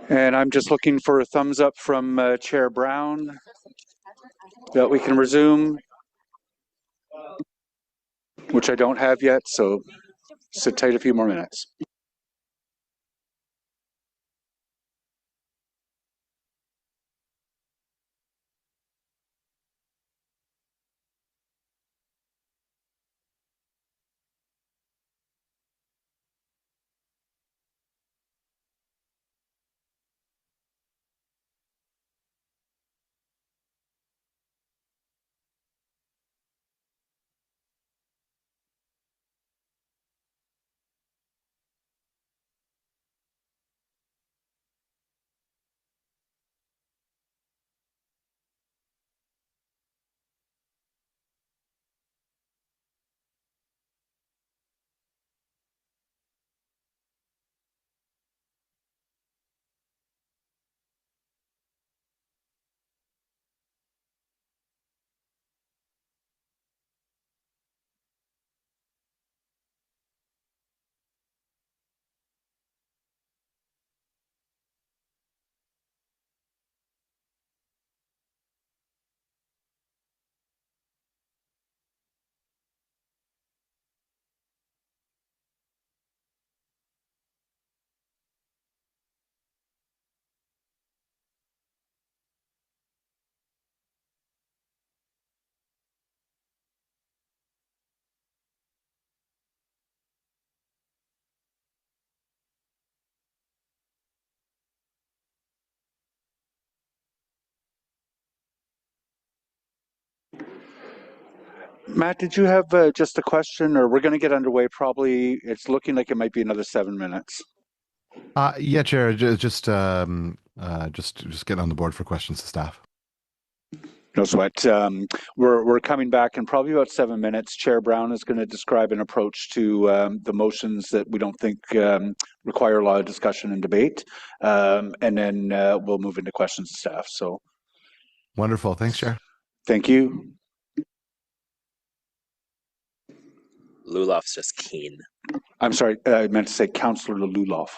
And I'm just looking for a thumbs up from Chair Brown that we can resume, which I don't have yet, so sit tight a few more minutes. Matt, did you have just a question, or we're going to get underway probably? It's looking like it might be another 7 minutes. Yeah, Chair, just getting on the board for questions to staff. No sweat. We're coming back in probably about 7 minutes. Chair Brown is going to describe an approach to the motions that we don't think require a lot of discussion and debate, and then we'll move into questions to staff. So wonderful. Thanks, Chair. Thank you. Lulof's just keen. I'm sorry, I meant to say Councillor Luloff.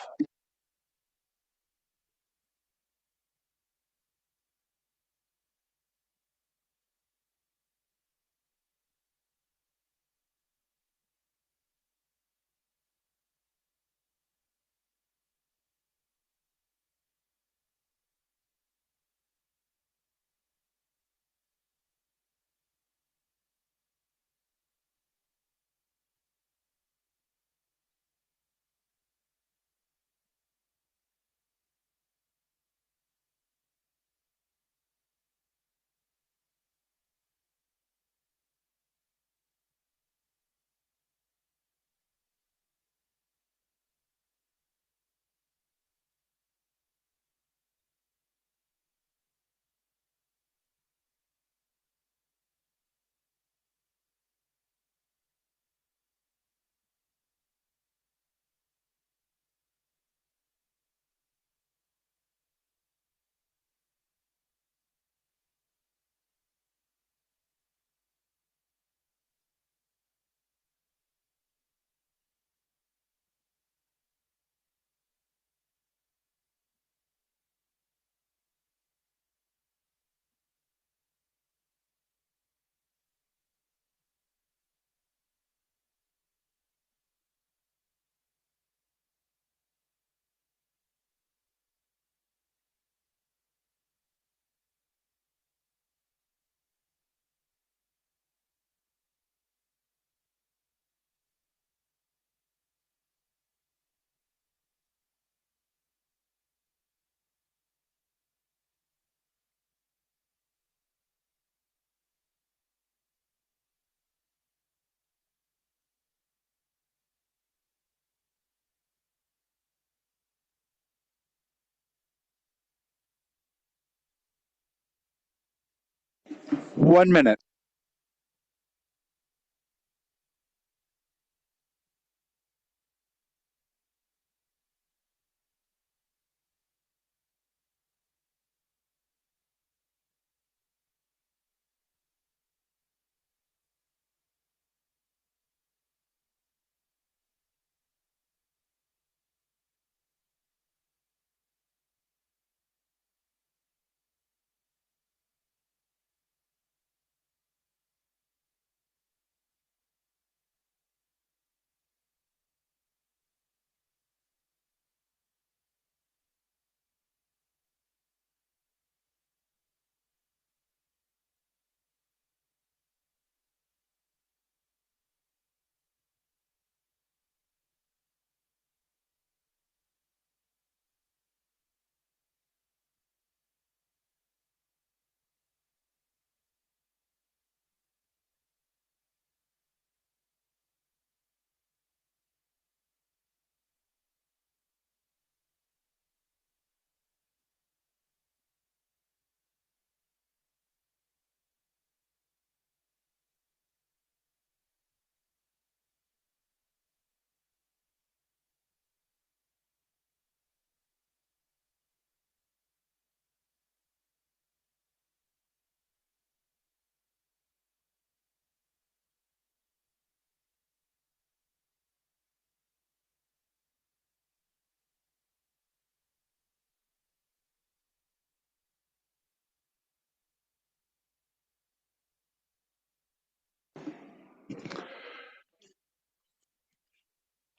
One minute.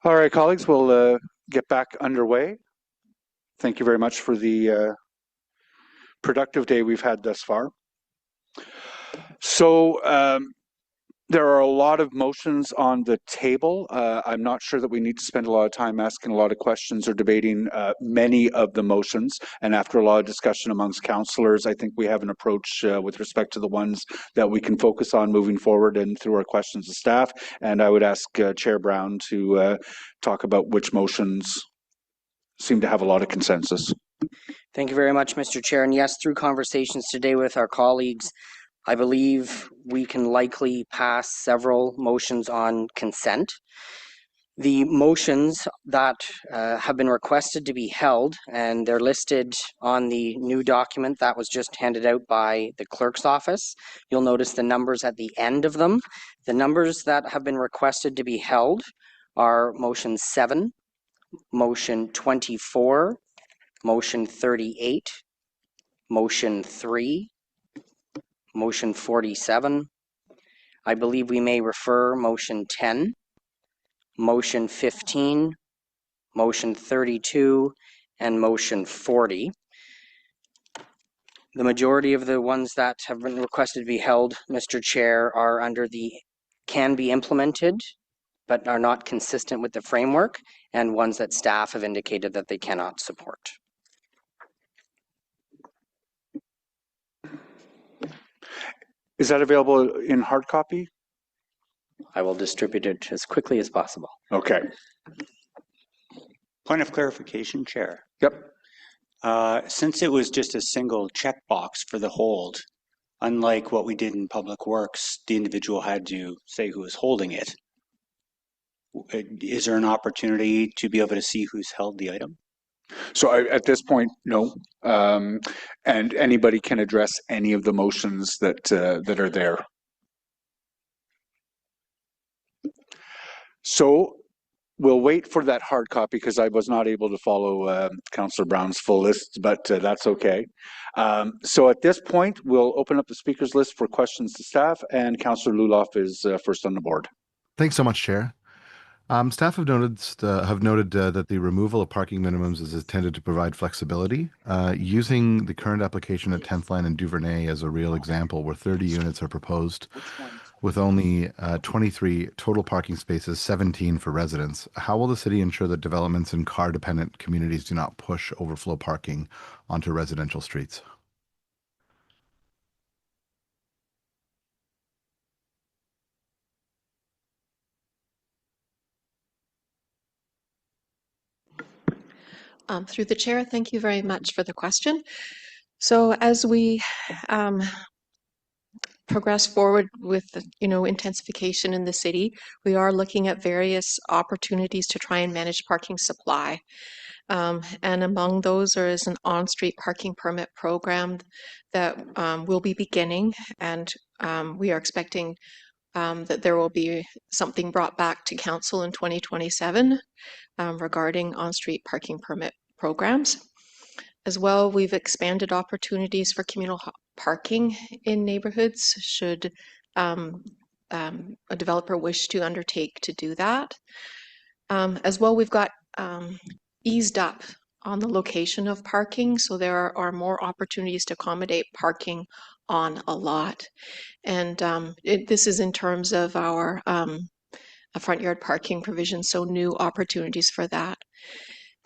All right, colleagues, we'll get back underway. Thank you very much for the productive day we've had thus far. So there are a lot of motions on the table. I'm not sure that we need to spend a lot of time asking a lot of questions or debating many of the motions. And after a lot of discussion amongst councillors, I think we have an approach with respect to the ones that we can focus on moving forward and through our questions of staff. And I would ask Chair Brown to talk about which motions seem to have a lot of consensus. Thank you very much, Mr. Chair. And yes, through conversations today with our colleagues, I believe we can likely pass several motions on consent. The motions that have been requested to be held, and they're listed on the new document that was just handed out by the clerk's office. You'll notice the numbers at the end of them. The numbers that have been requested to be held are motion 7, motion 24, motion 38, motion 3, motion 47. I believe we may refer motion 10, motion 15, motion 32, and motion 40. The majority of the ones that have been requested to be held, Mr. Chair, are under the can be implemented, but are not consistent with the framework, and ones that staff have indicated that they cannot support. Is that available in hard copy? I will distribute it as quickly as possible. Okay. Point of clarification, Chair. Yep. Since it was just a single checkbox for the hold, unlike what we did in Public Works, the individual had to say who was holding it. Is there an opportunity to be able to see who's held the item? So at this point, no. And anybody can address any of the motions that that are there. So we'll wait for that hard copy because I was not able to follow Councillor Brown's full list, but that's okay. So at this point, we'll open up the speakers list for questions to staff, and Councillor Luloff is first on the board. Thanks so much, Chair. Staff have noted that the removal of parking minimums is intended to provide flexibility. Using the current application at 10th Line and Duvernay as a real example, where 30 units are proposed, with only 23 total parking spaces, 17 for residents, how will the city ensure that developments in car-dependent communities do not push overflow parking onto residential streets? Through the chair, thank you very much for the question. So as we progress forward with the, intensification in the city, we are looking at various opportunities to try and manage parking supply. And among those, there is an on-street parking permit program that will be beginning, and we are expecting that there will be something brought back to council in 2027 regarding on-street parking permit programs. As well, we've expanded opportunities for communal parking in neighborhoods should a developer wish to undertake to do that. As well, we've got eased up on the location of parking, so there are more opportunities to accommodate parking on a lot. And this is in terms of our front yard parking provision, so new opportunities for that.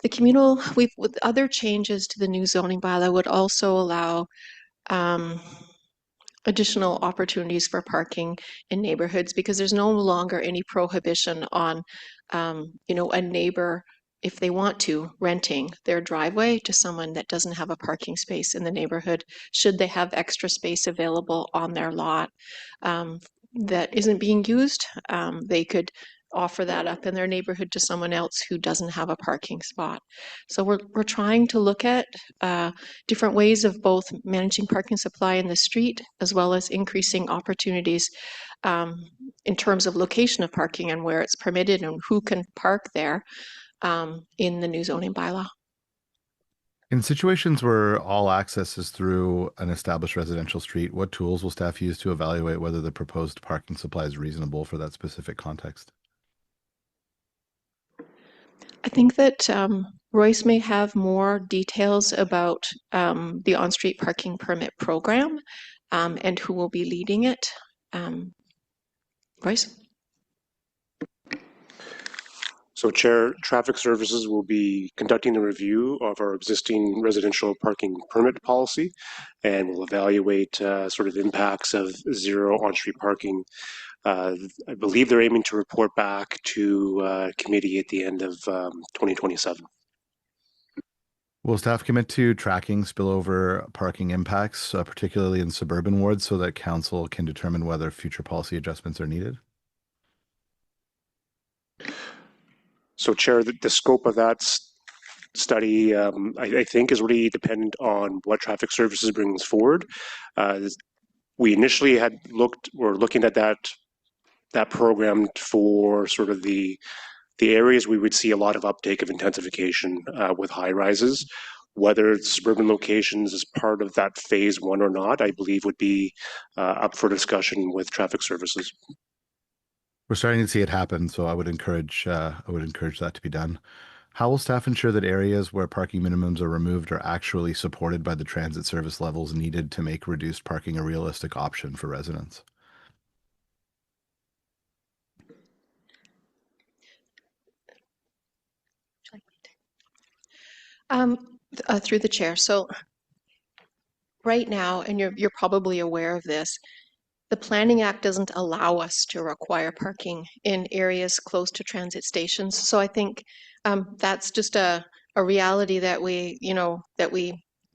The communal, with other changes to the new zoning bylaw would also allow additional opportunities for parking in neighborhoods, because there's no longer any prohibition on, a neighbor, if they want to, renting their driveway to someone that doesn't have a parking space in the neighborhood, should they have extra space available on their lot that isn't being used. They could offer that up in their neighborhood to someone else who doesn't have a parking spot. So we're trying to look at different ways of both managing parking supply in the street as well as increasing opportunities in terms of location of parking and where it's permitted and who can park there in the new zoning bylaw. In situations where all access is through an established residential street, what tools will staff use to evaluate whether the proposed parking supply is reasonable for that specific context? I think that Royce may have more details about the on-street parking permit program and who will be leading it. Royce? So, Chair, Traffic Services will be conducting a review of our existing residential parking permit policy, and will evaluate sort of impacts of zero on-street parking. I believe they're aiming to report back to committee at the end of 2027. Will staff commit to tracking spillover parking impacts, particularly in suburban wards, so that council can determine whether future policy adjustments are needed? So, Chair, the scope of that study, I think, is really dependent on what Traffic Services brings forward. We initially were looking at that program for sort of the areas we would see a lot of uptake of intensification with high rises. Whether suburban locations is part of that phase one or not, I believe would be up for discussion with Traffic Services. We're starting to see it happen, so I would encourage that to be done. How will staff ensure that areas where parking minimums are removed are actually supported by the transit service levels needed to make reduced parking a realistic option for residents? Through the chair. So right now, and you're probably aware of this, the Planning Act doesn't allow us to require parking in areas close to transit stations. So I think that's just a reality that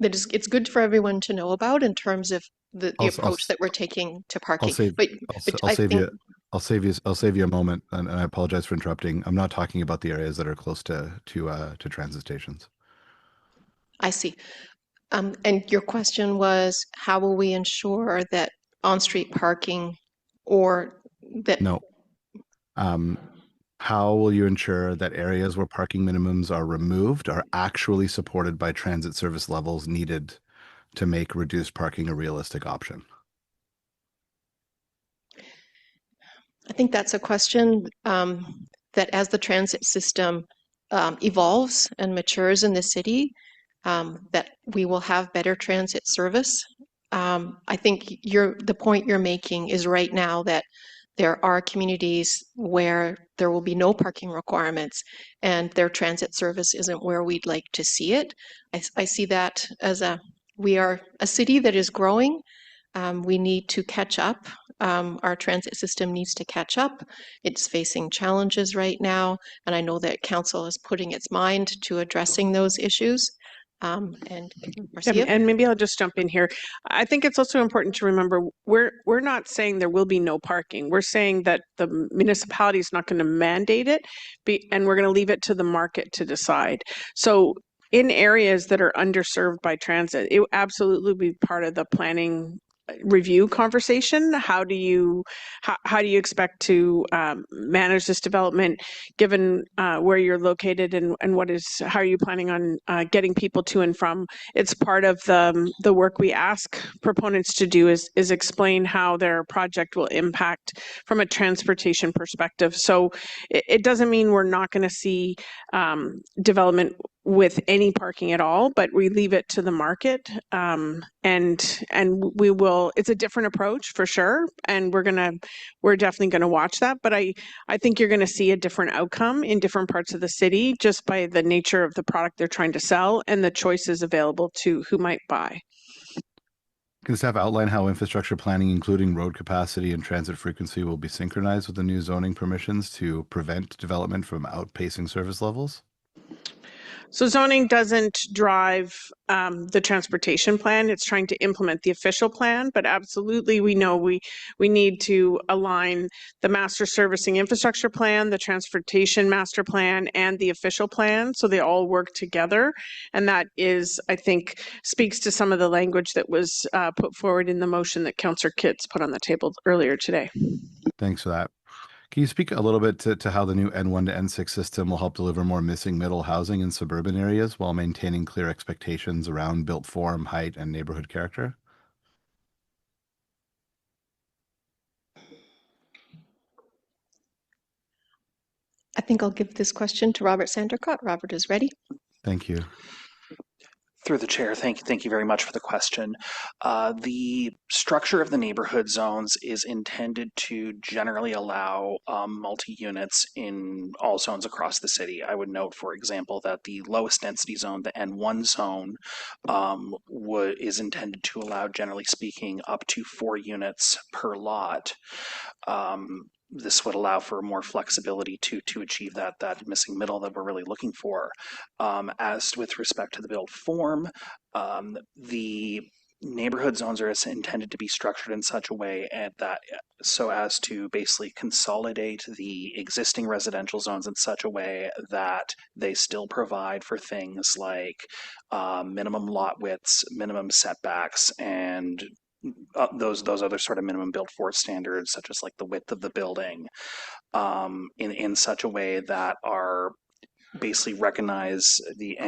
it's good for everyone to know about in terms of the approach that we're taking to parking. I'll save you a moment, and I apologize for interrupting. I'm not talking about the areas that are close to transit stations. I see. And your question was, how will we ensure that on-street parking or that... No. How will you ensure that areas where parking minimums are removed are actually supported by transit service levels needed to make reduced parking a realistic option? I think that's a question that as the transit system evolves and matures in the city, that we will have better transit service. I think the point you're making is right now that there are communities where there will be no parking requirements and their transit service isn't where we'd like to see it. I see that as we are a city that is growing. We need to catch up. Our transit system needs to catch up. It's facing challenges right now, and I know that council is putting its mind to addressing those issues. And maybe I'll just jump in here. I think it's also important to remember we're not saying there will be no parking. We're saying that the municipality is not going to mandate it, and we're going to leave it to the market to decide. So in areas that are underserved by transit, it absolutely be part of the planning review conversation. How do you expect to manage this development given where you're located and how are you planning on getting people to and from? It's part of the work we ask proponents to do is explain how their project will impact from a transportation perspective. So it doesn't mean we're not going to see development with any parking at all, but we leave it to the market, and we will. It's a different approach for sure, and we're definitely gonna watch that. But I think you're gonna see a different outcome in different parts of the city just by the nature of the product they're trying to sell and the choices available to who might buy. Can staff outline how infrastructure planning, including road capacity and transit frequency, will be synchronized with the new zoning permissions to prevent development from outpacing service levels? So zoning doesn't drive the transportation plan. It's trying to implement the official plan, but absolutely we know we need to align the master servicing infrastructure plan, the transportation master plan, and the official plan so they all work together. And that is, I think, speaks to some of the language that was put forward in the motion that Councillor Kitts put on the table earlier today. Thanks for that. Can you speak a little bit to how the new N1 to N6 system will help deliver more missing middle housing in suburban areas while maintaining clear expectations around built form, height, and neighborhood character? think I'll give this question to Robert Sandercott. Robert is ready. Thank you. Through the chair, thank you very much for the question. The structure of the neighborhood zones is intended to generally allow multi-units in all zones across the city. I would note, for example, that the lowest density zone, the N1 zone, is intended to allow, generally speaking, up to 4 units per lot. This would allow for more flexibility to achieve that missing middle that we're really looking for. As with respect to the build form, the neighborhood zones are intended to be structured in such a way so as to basically consolidate the existing residential zones in such a way that they still provide for things like minimum lot widths, minimum setbacks, and those other sort of minimum built force standards, such as like the width of the building, in such a way that are basically recognize the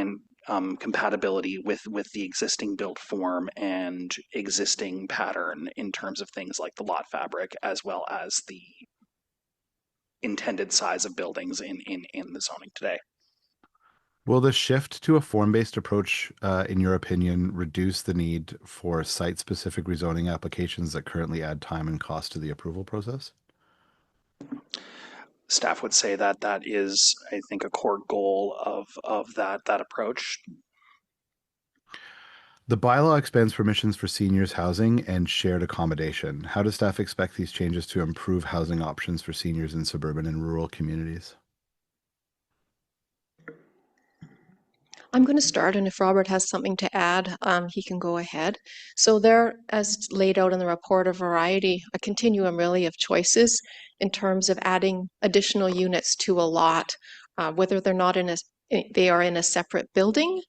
compatibility with the existing built form and existing pattern in terms of things like the lot fabric, as well as the intended size of buildings in the zoning today. Will the shift to a form-based approach, in your opinion, reduce the need for site-specific rezoning applications that currently add time and cost to the approval process? Staff would say that is, I think, a core goal of that approach. The bylaw expands permissions for seniors housing and shared accommodation. How does staff expect these changes to improve housing options for seniors in suburban and rural communities? I'm going to start, and if Robert has something to add, he can go ahead. So there, as laid out in the report, a continuum really of choices in terms of adding additional units to a lot, whether they're not they are in a separate building,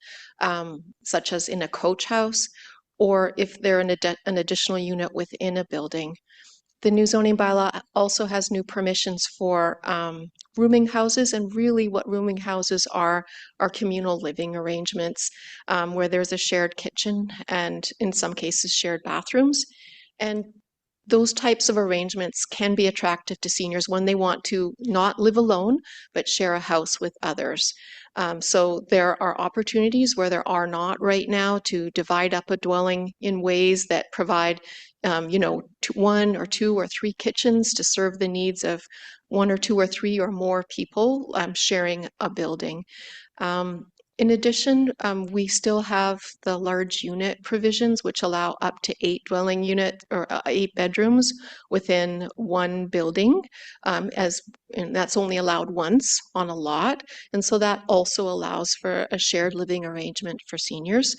such as in a coach house, or if they're in an additional unit within a building. The new zoning bylaw also has new permissions for rooming houses, and really what rooming houses are communal living arrangements where there's a shared kitchen and in some cases shared bathrooms. And those types of arrangements can be attractive to seniors when they want to not live alone, but share a house with others. So there are opportunities where there are not right now to divide up a dwelling in ways that provide, 1 or 2 or 3 kitchens to serve the needs of 1 or 2 or 3 or more people sharing a building. In addition, we still have the large unit provisions, which allow up to 8 dwelling units or 8 bedrooms within one building, and that's only allowed once on a lot. And so that also allows for a shared living arrangement for seniors.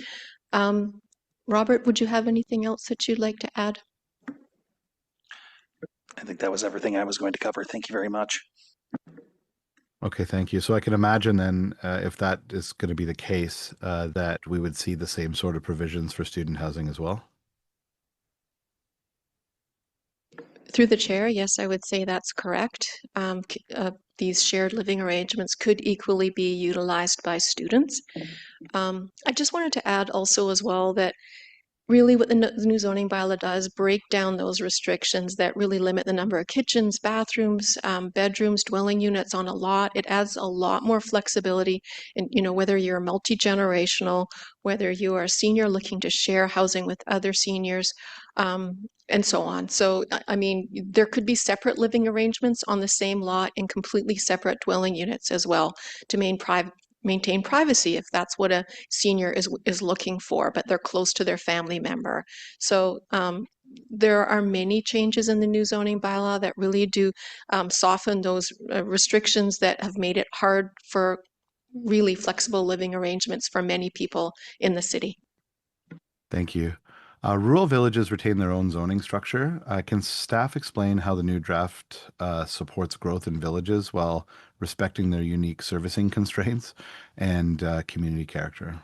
Robert, would you have anything else that you'd like to add? I think that was everything I was going to cover. Thank you very much. Okay, thank you. So I can imagine then, if that is going to be the case, that we would see the same sort of provisions for student housing as well? Through the chair, yes, I would say that's correct. These shared living arrangements could equally be utilized by students. I just wanted to add also as well that really what the new zoning bylaw does break down those restrictions that really limit the number of kitchens, bathrooms, bedrooms, dwelling units on a lot. It adds a lot more flexibility in, whether you're multi-generational, whether you are a senior looking to share housing with other seniors, and so on. So, I mean, there could be separate living arrangements on the same lot in completely separate dwelling units as well to maintain privacy if that's what a senior is looking for, but they're close to their family member. So there are many changes in the new zoning bylaw that really do soften those restrictions that have made it hard for really flexible living arrangements for many people in the city. Thank you. Rural villages retain their own zoning structure. Can staff explain how the new draft supports growth in villages while respecting their unique servicing constraints and community character?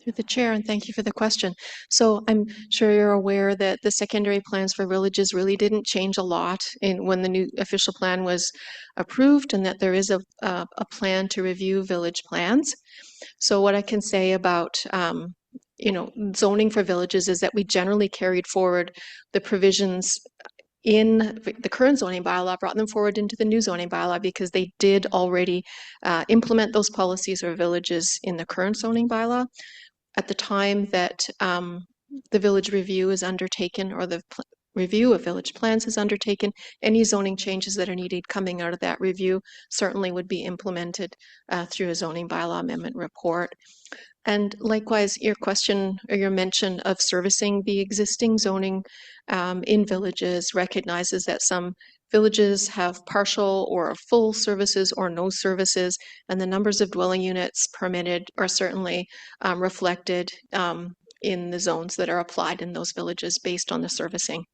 Through the chair, and thank you for the question. So I'm sure you're aware that the secondary plans for villages really didn't change a lot when the new official plan was approved, and that there is a plan to review village plans. So what I can say about zoning for villages is that we generally carried forward the provisions in the current zoning bylaw, brought them forward into the new zoning bylaw because they did already implement those policies or villages in the current zoning bylaw. At the time that the village review is undertaken, or the review of village plans is undertaken, any zoning changes that are needed coming out of that review certainly would be implemented through a zoning bylaw amendment report. And likewise, your question or your mention of servicing the existing zoning in villages recognizes that some villages have partial or full services or no services, and the numbers of dwelling units permitted are certainly reflected in the zones that are applied in those villages based on the servicing.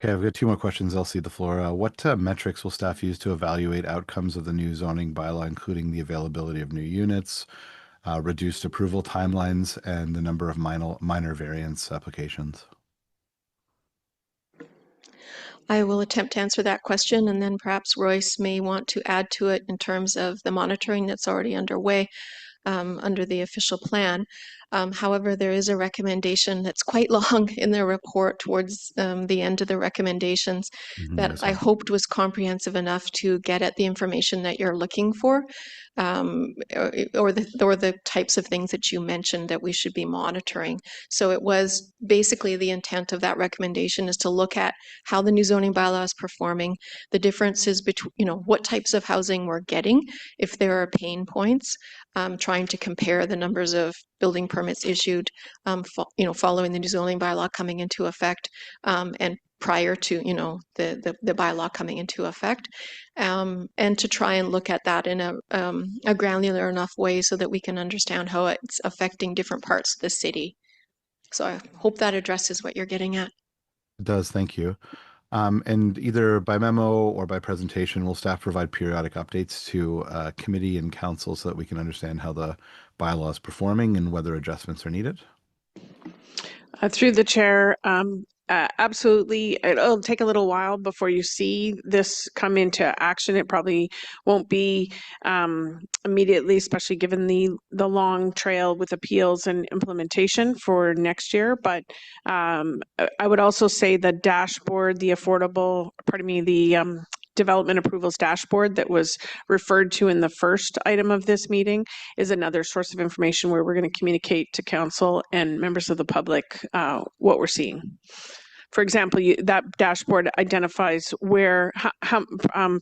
Okay, I've got two more questions. I'll cede the floor. What metrics will staff use to evaluate outcomes of the new zoning bylaw, including the availability of new units, reduced approval timelines, and the number of minor variance applications? I will attempt to answer that question, and then perhaps Royce may want to add to it in terms of the monitoring that's already underway under the official plan. However, there is a recommendation that's quite long in the report towards the end of the recommendations that I hoped was comprehensive enough to get at the information that you're looking for, or the types of things that you mentioned that we should be monitoring. So it was basically the intent of that recommendation is to look at how the new zoning bylaw is performing, the differences between, what types of housing we're getting, if there are pain points, trying to compare the numbers of building permits issued, following the new zoning bylaw coming into effect, and prior to, the bylaw coming into effect, and to try and look at that in a granular enough way so that we can understand how it's affecting different parts of the city. So I hope that addresses what you're getting at. It does, thank you. And either by memo or by presentation, will staff provide periodic updates to committee and council so that we can understand how the bylaw is performing and whether adjustments are needed? Through the chair, absolutely. It'll take a little while before you see this come into action. It probably won't be immediately, especially given the long trail with appeals and implementation for next year. But I would also say the dashboard, the development approvals dashboard that was referred to in the first item of this meeting is another source of information where we're going to communicate to council and members of the public what we're seeing. For example, that dashboard identifies where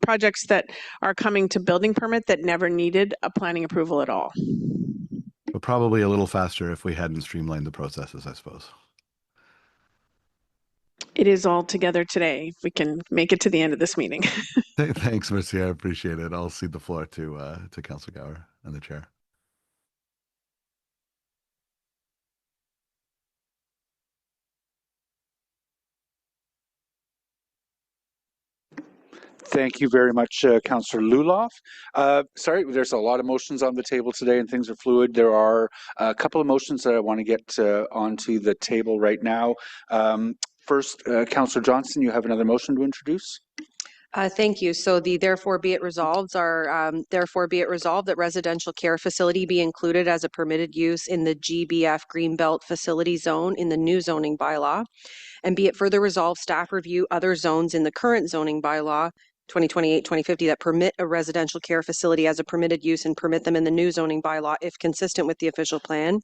projects that are coming to building permit that never needed a planning approval at all. But probably a little faster if we hadn't streamlined the processes, I suppose. It is all together today. We can make it to the end of this meeting. Thanks, Mercy. I appreciate it. I'll cede the floor to Councillor Gower and the chair. Thank you very much, Councillor Luloff. Sorry, there's a lot of motions on the table today and things are fluid. There are a couple of motions that I want to get onto the table right now. First, Councillor Johnston, you have another motion to introduce? Thank you. So the therefore be it resolved are therefore be it resolved that residential care facility be included as a permitted use in the GBF Greenbelt facility zone in the new zoning bylaw. And be it further resolved, staff review other zones in the current zoning bylaw 2028-2050 that permit a residential care facility as a permitted use and permit them in the new zoning bylaw if consistent with the official plan.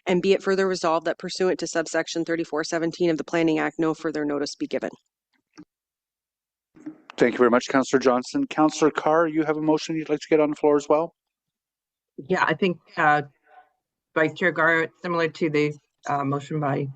And be it further resolved that pursuant to subsection 3417 of the Planning Act, no further notice be given. Thank you very much, Councillor Johnston. Councillor Carr, you have a motion you'd like to get on the floor as well? Yeah, I think Vice Chair Garrett, similar to the motion by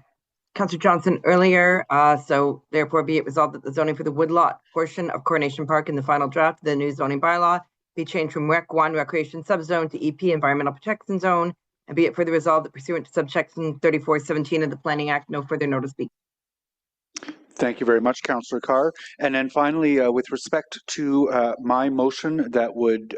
Councillor Johnson earlier, so therefore be it resolved that the zoning for the woodlot portion of Coronation Park in the final draft of the new zoning bylaw be changed from Rec 1 Recreation Subzone to EP Environmental Protection Zone, and be it further resolved that pursuant to subsection 3417 of the Planning Act, no further notice be. Thank you very much, Councillor Carr. And then finally, with respect to my motion that would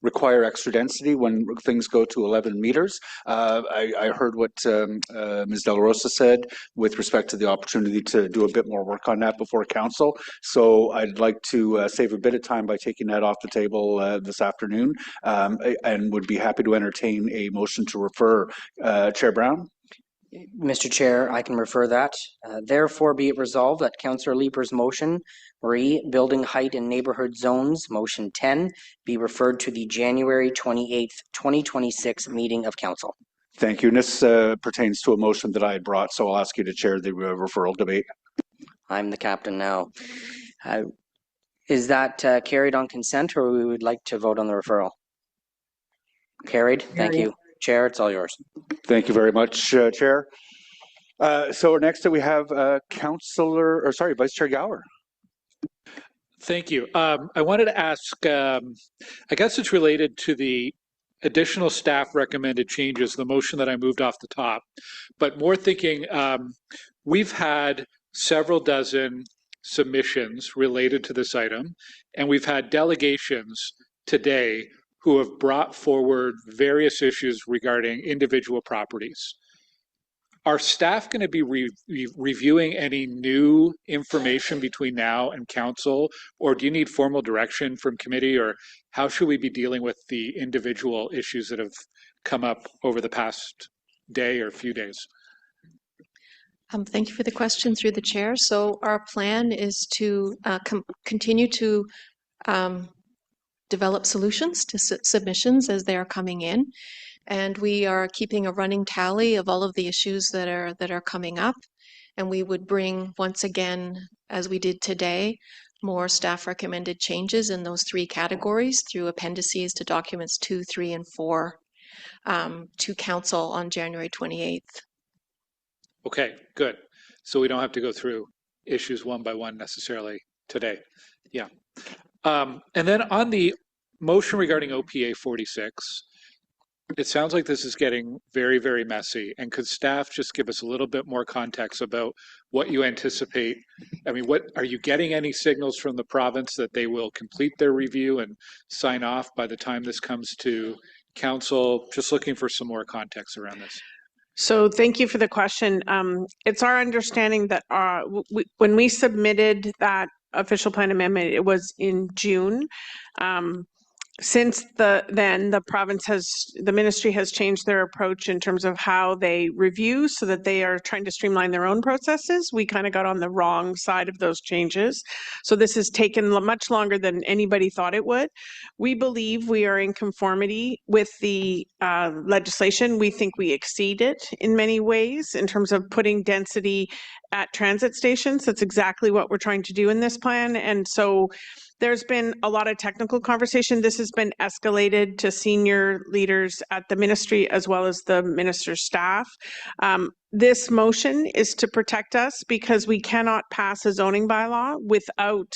require extra density when things go to 11 meters, I heard what Ms. De La Rosa said with respect to the opportunity to do a bit more work on that before council. So I'd like to save a bit of time by taking that off the table this afternoon, and would be happy to entertain a motion to refer. Chair Brown? Mr. Chair, I can refer that. Therefore be it resolved that Councillor Leeper's motion, building height in neighborhood zones, motion 10, be referred to the January 28th, 2026 meeting of council. Thank you. And this pertains to a motion that I had brought, so I'll ask you to chair the referral debate. I'm the captain now. Is that carried on consent, or we would like to vote on the referral? Carried. Thank you. Chair, it's all yours. Thank you very much, Chair. So next we have Vice Chair Gower. Thank you. I wanted to ask, I guess it's related to the additional staff recommended changes, the motion that I moved off the top, but more thinking, we've had several dozen submissions related to this item, and we've had delegations today who have brought forward various issues regarding individual properties. Are staff going to be reviewing any new information between now and council, or do you need formal direction from committee, or how should we be dealing with the individual issues that have come up over the past day or few days? Thank you for the question through the chair. So our plan is to continue to develop solutions to submissions as they are coming in. And we are keeping a running tally of all of the issues that are coming up. And we would bring, once again, as we did today, more staff recommended changes in those three categories through appendices to documents 2, 3, and 4 to council on January 28th. Okay, good. So we don't have to go through issues one by one necessarily today. Yeah. And then on the motion regarding OPA 46, it sounds like this is getting very, very messy. And could staff just give us a little bit more context about what you anticipate? I mean, what are you getting any signals from the province that they will complete their review and sign off by the time this comes to council? Just looking for some more context around this. So thank you for the question. It's our understanding that when we submitted that official plan amendment, it was in June. Since then, the ministry has changed their approach in terms of how they review, so that they are trying to streamline their own processes. We kind of got on the wrong side of those changes. So this has taken much longer than anybody thought it would. We believe we are in conformity with the legislation. We think we exceed it in many ways in terms of putting density at transit stations. That's exactly what we're trying to do in this plan. And so there's been a lot of technical conversation. This has been escalated to senior leaders at the ministry as well as the minister's staff. This motion is to protect us because we cannot pass a zoning bylaw without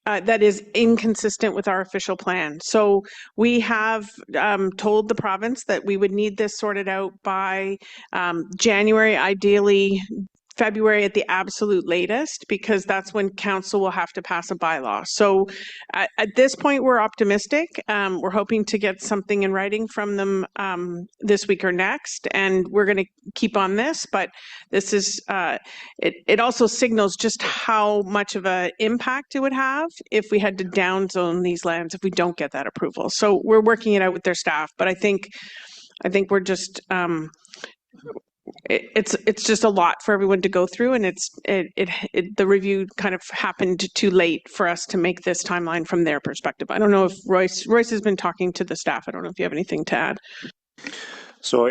that is inconsistent with our official plan. So we have told the province that we would need this sorted out by January, ideally February at the absolute latest, because that's when council will have to pass a bylaw. So at this point, we're optimistic. We're hoping to get something in writing from them this week or next, and we're going to keep on this. But this is, it also signals just how much of an impact it would have if we had to downzone these lands if we don't get that approval. So we're working it out with their staff, but I think we're just, it's just a lot for everyone to go through, and the review kind of happened too late for us to make this timeline from their perspective. I don't know if Royce has been talking to the staff. I don't know if you have anything to add. So,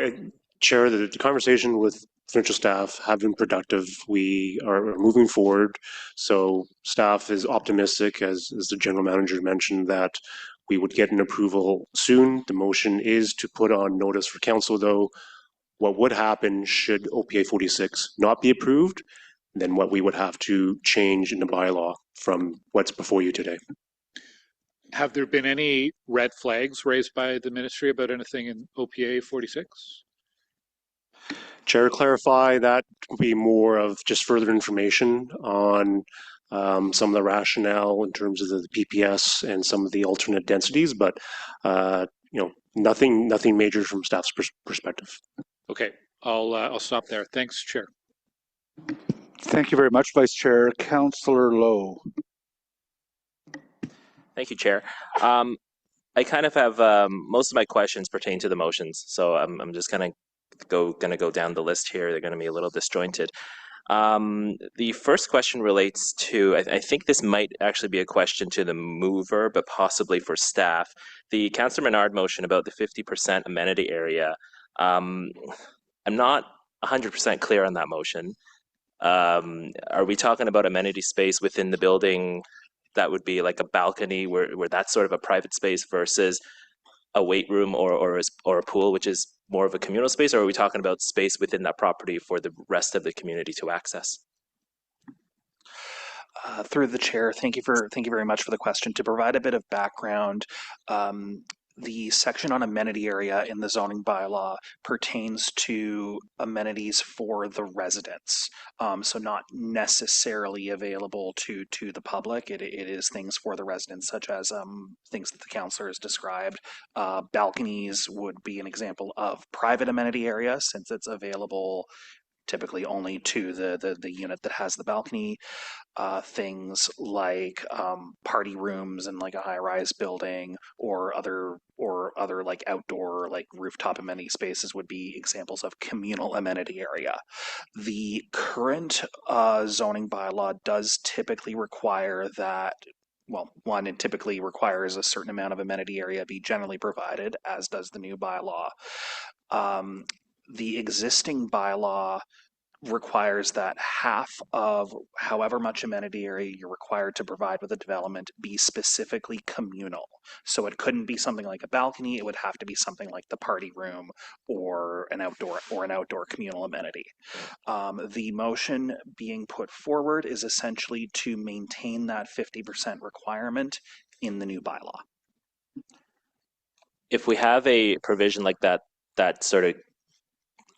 Chair, the conversation with provincial staff have been productive. We are moving forward. So staff is optimistic, as the general manager mentioned, that we would get an approval soon. The motion is to put on notice for council, though. What would happen should OPA 46 not be approved, then what we would have to change in the bylaw from what's before you today. Have there been any red flags raised by the ministry about anything in OPA 46? Chair, clarify that would be more of just further information on some of the rationale in terms of the PPS and some of the alternate densities, but nothing major from staff's perspective. Okay, I'll stop there. Thanks, Chair. Thank you very much, Vice Chair. Councillor Lowe. Thank you, Chair. I kind of have most of my questions pertain to the motions, so I'm just kind of going to go down the list here. They're going to be a little disjointed. The first question relates to, I think this might actually be a question to the mover, but possibly for staff. The Councillor Menard motion about the 50% amenity area. I'm not 100% clear on that motion. Are we talking about amenity space within the building that would be like a balcony where that's sort of a private space versus a weight room or a pool, which is more of a communal space, or are we talking about space within that property for the rest of the community to access? Through the chair, thank you very much for the question. To provide a bit of background, the section on amenity area in the zoning bylaw pertains to amenities for the residents, so not necessarily available to the public. It is things for the residents, such as things that the councillor has described. Balconies would be an example of private amenity area, since it's available typically only to the unit that has the balcony. Things like party rooms in like a high-rise building or other like outdoor like rooftop amenity spaces would be examples of communal amenity area. The current zoning bylaw does typically require that, well, one, it typically requires a certain amount of amenity area be generally provided, as does the new bylaw. The existing bylaw requires that half of however much amenity area you're required to provide with a development be specifically communal. So it couldn't be something like a balcony, it would have to be something like the party room or an outdoor communal amenity. The motion being put forward is essentially to maintain that 50% requirement in the new bylaw. If we have a provision like that, that sort of,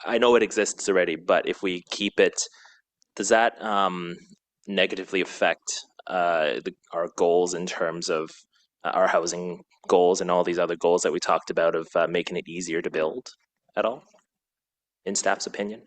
I know it exists already, but if we keep it, does that negatively affect our goals in terms of our housing goals and all these other goals that we talked about of making it easier to build at all, in staff's opinion?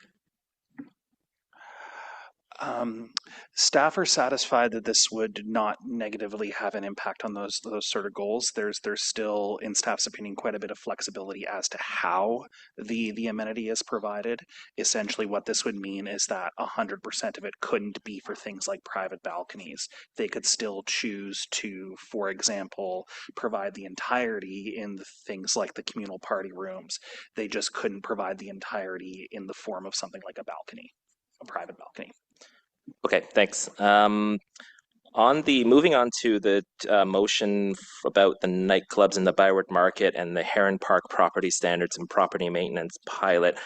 Staff are satisfied that this would not negatively have an impact on those sort of goals. There's still, in staff's opinion, quite a bit of flexibility as to how the amenity is provided. Essentially, what this would mean is that 100% of it couldn't be for things like private balconies. They could still choose to, for example, provide the entirety in the things like the communal party rooms. They just couldn't provide the entirety in the form of something like a balcony, a private balcony. Okay, thanks. Moving on to the motion about the nightclubs in the Byward Market and the Heron Park property standards and property maintenance pilot,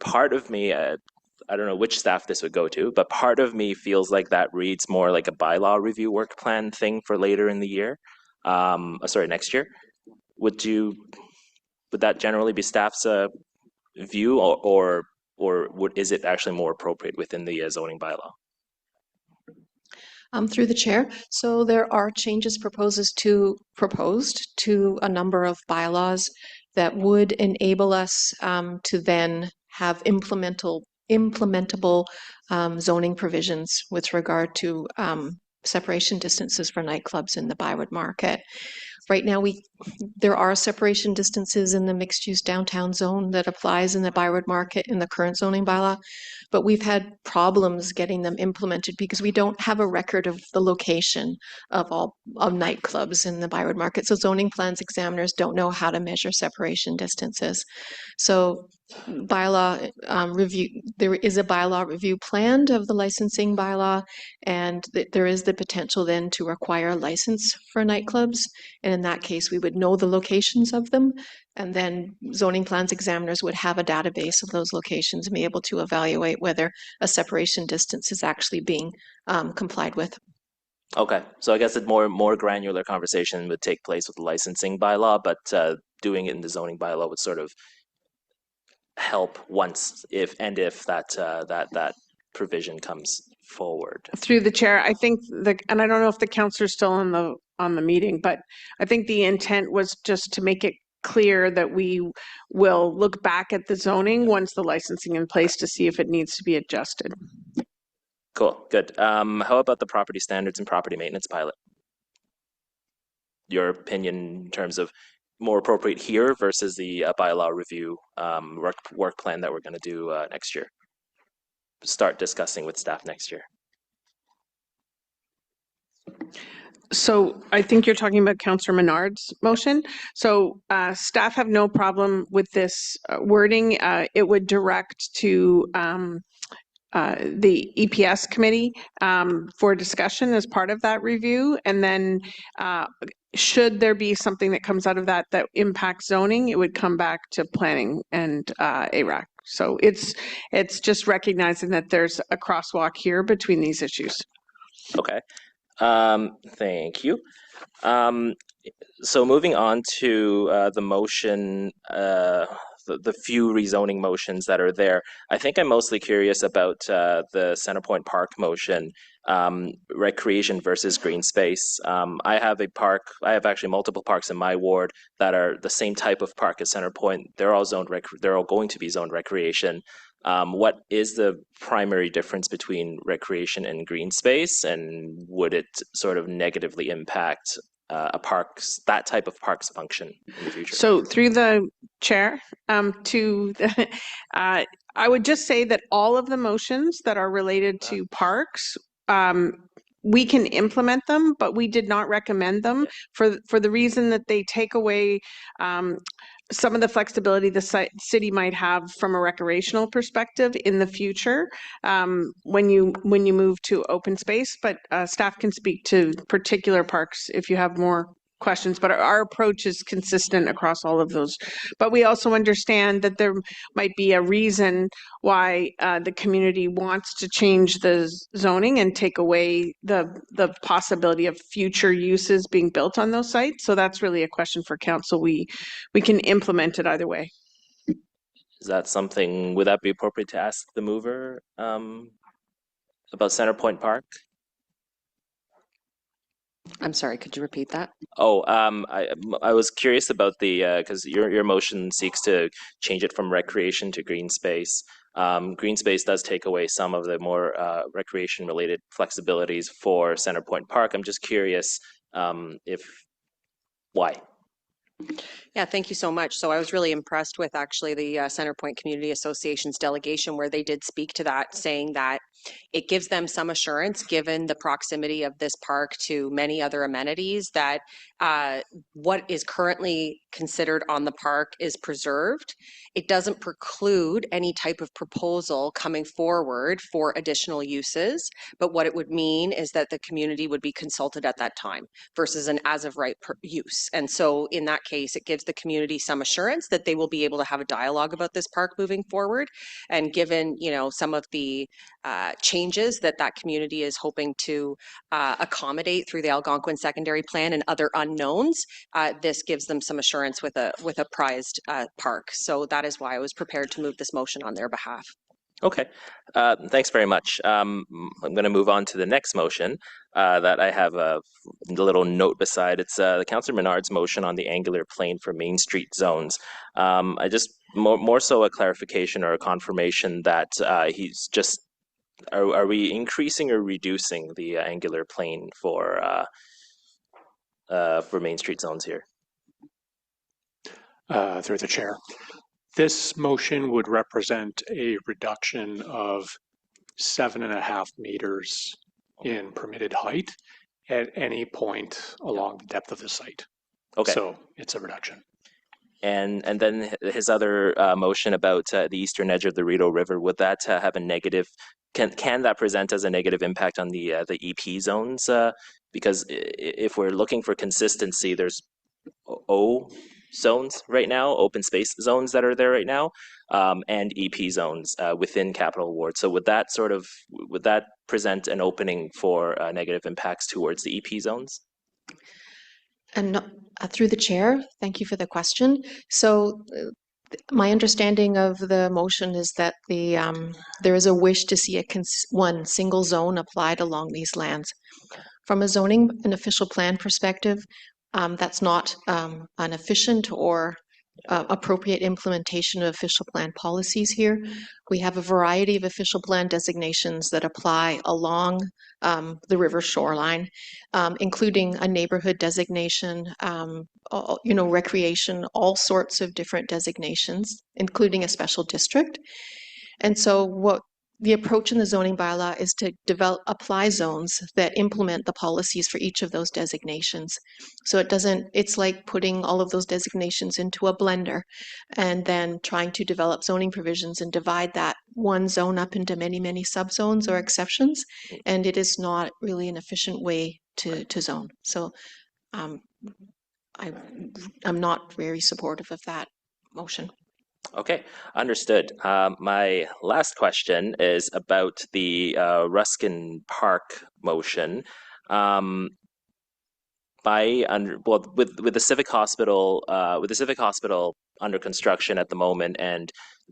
part of me, I don't know which staff this would go to, but part of me feels like that reads more like a bylaw review work plan thing for later in the year. Next year. Would that generally be staff's view, or is it actually more appropriate within the zoning bylaw? Through the chair. So there are changes proposed to a number of bylaws that would enable us to then have implementable zoning provisions with regard to separation distances for nightclubs in the Byward Market. Right now, there are separation distances in the mixed-use downtown zone that applies in the Byward Market in the current zoning bylaw, but we've had problems getting them implemented because we don't have a record of the location of all nightclubs in the Byward Market. So zoning plans examiners don't know how to measure separation distances. So bylaw review, there is a bylaw review planned of the licensing bylaw, and there is the potential then to require a license for nightclubs. And in that case, we would know the locations of them, and then zoning plans examiners would have a database of those locations and be able to evaluate whether a separation distance is actually being complied with. Okay, so I guess a more granular conversation would take place with the licensing bylaw, but doing it in the zoning bylaw would sort of help once if that provision comes forward. Through the chair, I think and I don't know if the councillor's still on the meeting, but I think the intent was just to make it clear that we will look back at the zoning once the licensing in place to see if it needs to be adjusted. Cool, good. How about the property standards and property maintenance pilot? Your opinion in terms of more appropriate here versus the bylaw review work plan that we're going to do next year. Start discussing with staff next year. So I think you're talking about Councillor Menard's motion. So staff have no problem with this wording. It would direct to the EPS committee for discussion as part of that review. And then should there be something that comes out of that that impacts zoning, it would come back to planning and ARAC. So it's just recognizing that there's a crosswalk here between these issues. Okay. Thank you. So moving on to the motion, the few rezoning motions that are there. I think I'm mostly curious about the Centrepoint Park motion, recreation versus green space. I have a park, I have actually multiple parks in my ward that are the same type of park as Centrepoint. They're all zoned, they're all going to be zoned recreation. What is the primary difference between recreation and green space, and would it sort of negatively impact that type of park's function in the future? So through the chair, I would just say that all of the motions that are related to parks, we can implement them, but we did not recommend them for the reason that they take away some of the flexibility the city might have from a recreational perspective in the future when you move to open space. But staff can speak to particular parks if you have more questions, but our approach is consistent across all of those. But we also understand that there might be a reason why the community wants to change the zoning and take away the possibility of future uses being built on those sites. So that's really a question for council. We can implement it either way. Is that something, would that be appropriate to ask the mover about Centrepoint Park? I'm sorry, could you repeat that? Oh, I was curious about the, because your motion seeks to change it from recreation to green space. Green space does take away some of the more recreation-related flexibilities for Centrepoint Park. I'm just curious why? Yeah, thank you so much. So I was really impressed with actually the Centrepoint Community Association's delegation where they did speak to that, saying that it gives them some assurance, given the proximity of this park to many other amenities, that what is currently considered on the park is preserved. It doesn't preclude any type of proposal coming forward for additional uses, but what it would mean is that the community would be consulted at that time versus an as of right use. And so in that case, it gives the community some assurance that they will be able to have a dialogue about this park moving forward. And given, you know, some of the changes that community is hoping to accommodate through the Algonquin Secondary Plan and other unknowns, this gives them some assurance with a prized park. So that is why I was prepared to move this motion on their behalf. Okay, thanks very much. I'm going to move on to the next motion that I have a little note beside. It's the Councillor Menard's motion on the angular plane for Main Street zones. I just more so a clarification or a confirmation that he's just, are we increasing or reducing the angular plane for Main Street zones here? Through the chair. This motion would represent a reduction of 7.5 meters in permitted height at any point along the depth of the site. Okay. So it's a reduction. And then his other motion about the eastern edge of the Rideau River, would that have a negative, can that present as a negative impact on the EP zones? Because if we're looking for consistency, there's O zones right now, open space zones that are there right now, and EP zones within Capital Ward. So would that present an opening for negative impacts towards the EP zones? And through the chair, thank you for the question. So my understanding of the motion is that there is a wish to see one single zone applied along these lands. From a zoning and official plan perspective, that's not an efficient or appropriate implementation of official plan policies here. We have a variety of official plan designations that apply along the river shoreline, including a neighborhood designation, recreation, all sorts of different designations, including a special district. And so what the approach in the zoning bylaw is to apply zones that implement the policies for each of those designations. So it's like putting all of those designations into a blender and then trying to develop zoning provisions and divide that one zone up into many, many subzones or exceptions. And it is not really an efficient way to zone. So I'm not very supportive of that motion. Okay, understood. My last question is about the Ruskin Park motion. With the civic hospital under construction at the moment, and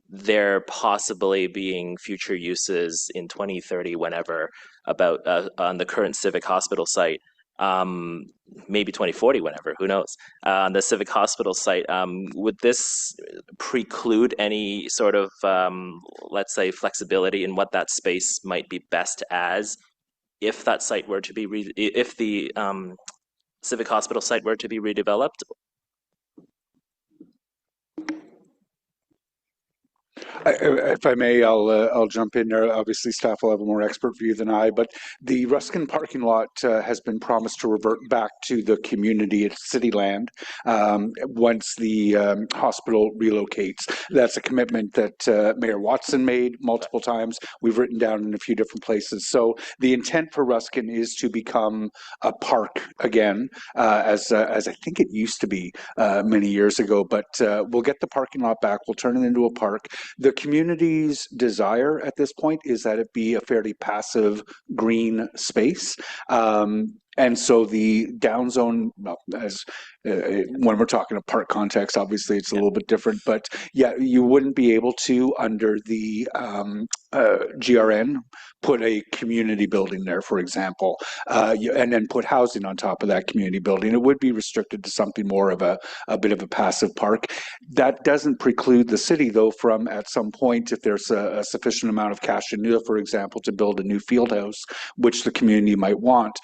there possibly being future uses in 2030, whenever, about on the current civic hospital site. Maybe 2040, whenever, who knows, on the civic hospital site. Would this preclude any sort of, let's say, flexibility in what that space might be best as, if that site were to be, if the civic hospital site were to be redeveloped? If I may, I'll jump in there. Obviously, staff will have a more expert view than I, but the Ruskin parking lot has been promised to revert back to the community at city land once the hospital relocates. That's a commitment that Mayor Watson made multiple times. We've written down in a few different places. So the intent for Ruskin is to become a park again, as I think it used to be many years ago. But we'll get the parking lot back. We'll turn it into a park. The community's desire at this point is that it be a fairly passive green space. And so the down zone, well, when we're talking a park context, obviously it's a little bit different, but yeah, you wouldn't be able to, under the GRN, put a community building there, for example, and then put housing on top of that community building. It would be restricted to something more of a bit of a passive park. That doesn't preclude the city, though, from at some point, if there's a sufficient amount of cash in lieu, for example, to build a new field house, which the community might want.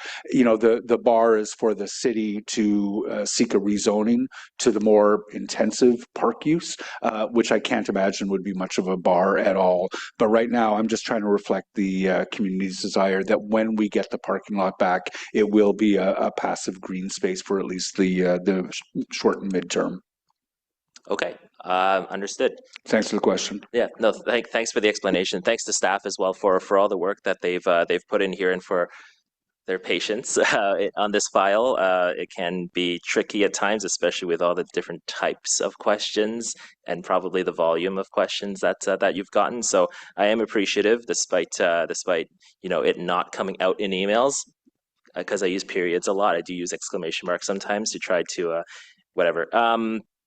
The bar is for the city to seek a rezoning to the more intensive park use, which I can't imagine would be much of a bar at all. But right now, I'm just trying to reflect the community's desire that when we get the parking lot back, it will be a passive green space for at least the short and midterm. Okay, understood. Thanks for the question. Yeah, no, thanks for the explanation. Thanks to staff as well for all the work that they've put in here and for their patience on this file. It can be tricky at times, especially with all the different types of questions and probably the volume of questions that you've gotten. So I am appreciative, despite it not coming out in emails, because I use periods a lot. I do use exclamation marks sometimes to try to whatever.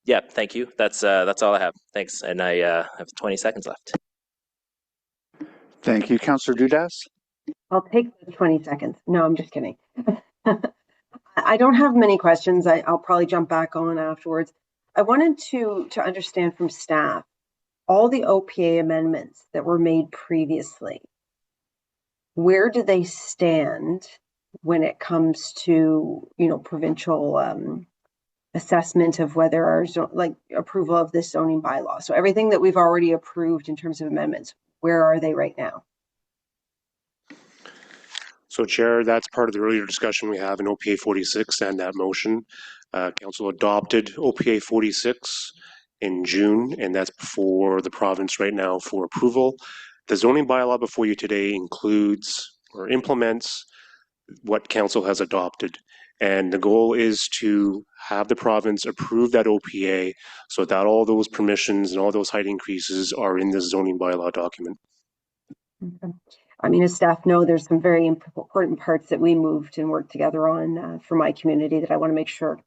Yeah, thank you. That's all I have. Thanks, and I have 20 seconds left. Thank you, Councillor Dudas. I'll take the 20 seconds. No, I'm just kidding. I don't have many questions. I'll probably jump back on afterwards. I wanted to understand from staff all the OPA amendments that were made previously. Where do they stand when it comes to, provincial assessment of whether our approval of this zoning bylaw? So everything that we've already approved in terms of amendments, where are they right now? So, Chair, that's part of the earlier discussion we have in OPA 46 and that motion. Council adopted OPA 46 in June, and that's before the province right now for approval. The zoning bylaw before you today includes or implements what Council has adopted. And the goal is to have the province approve that OPA so that all those permissions and all those height increases are in the zoning bylaw document. Okay. I mean, as staff know, there's some very important parts that we moved and worked together on for my community that I want to make sure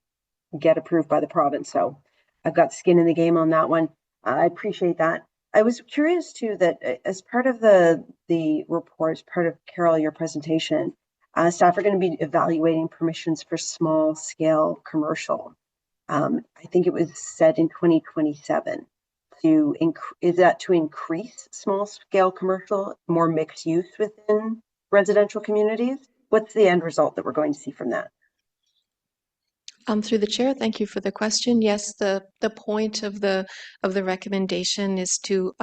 get approved by the province. So I've got skin in the game on that one. I appreciate that. I was curious too that as part of the report, as part of Carol, your presentation, staff are going to be evaluating permissions for small scale commercial. I think it was said in 2027. Is that to increase small scale commercial, more mixed use within residential communities? What's the end result that we're going to see from that? Through the chair, thank you for the question. Yes, the point of the recommendation is to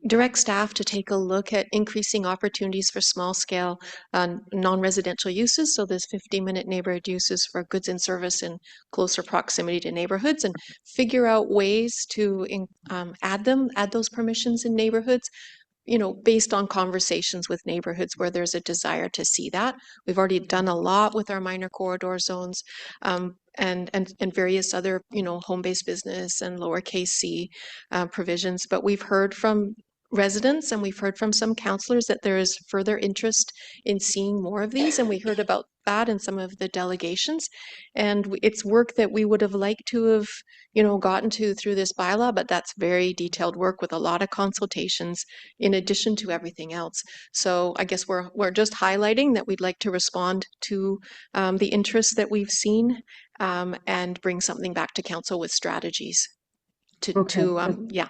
direct staff to take a look at increasing opportunities for small scale non-residential uses. So there's 15-minute neighborhood uses for goods and service in closer proximity to neighborhoods, and figure out ways to add those permissions in neighborhoods, based on conversations with neighborhoods where there's a desire to see that. We've already done a lot with our minor corridor zones, and various other, home-based business and lowercase c provisions. But we've heard from residents and we've heard from some councillors that there is further interest in seeing more of these, and we heard about that in some of the delegations. And it's work that we would have liked to have, gotten to through this bylaw, but that's very detailed work with a lot of consultations in addition to everything else. So I guess we're just highlighting that we'd like to respond to the interest that we've seen, and bring something back to council with strategies yeah.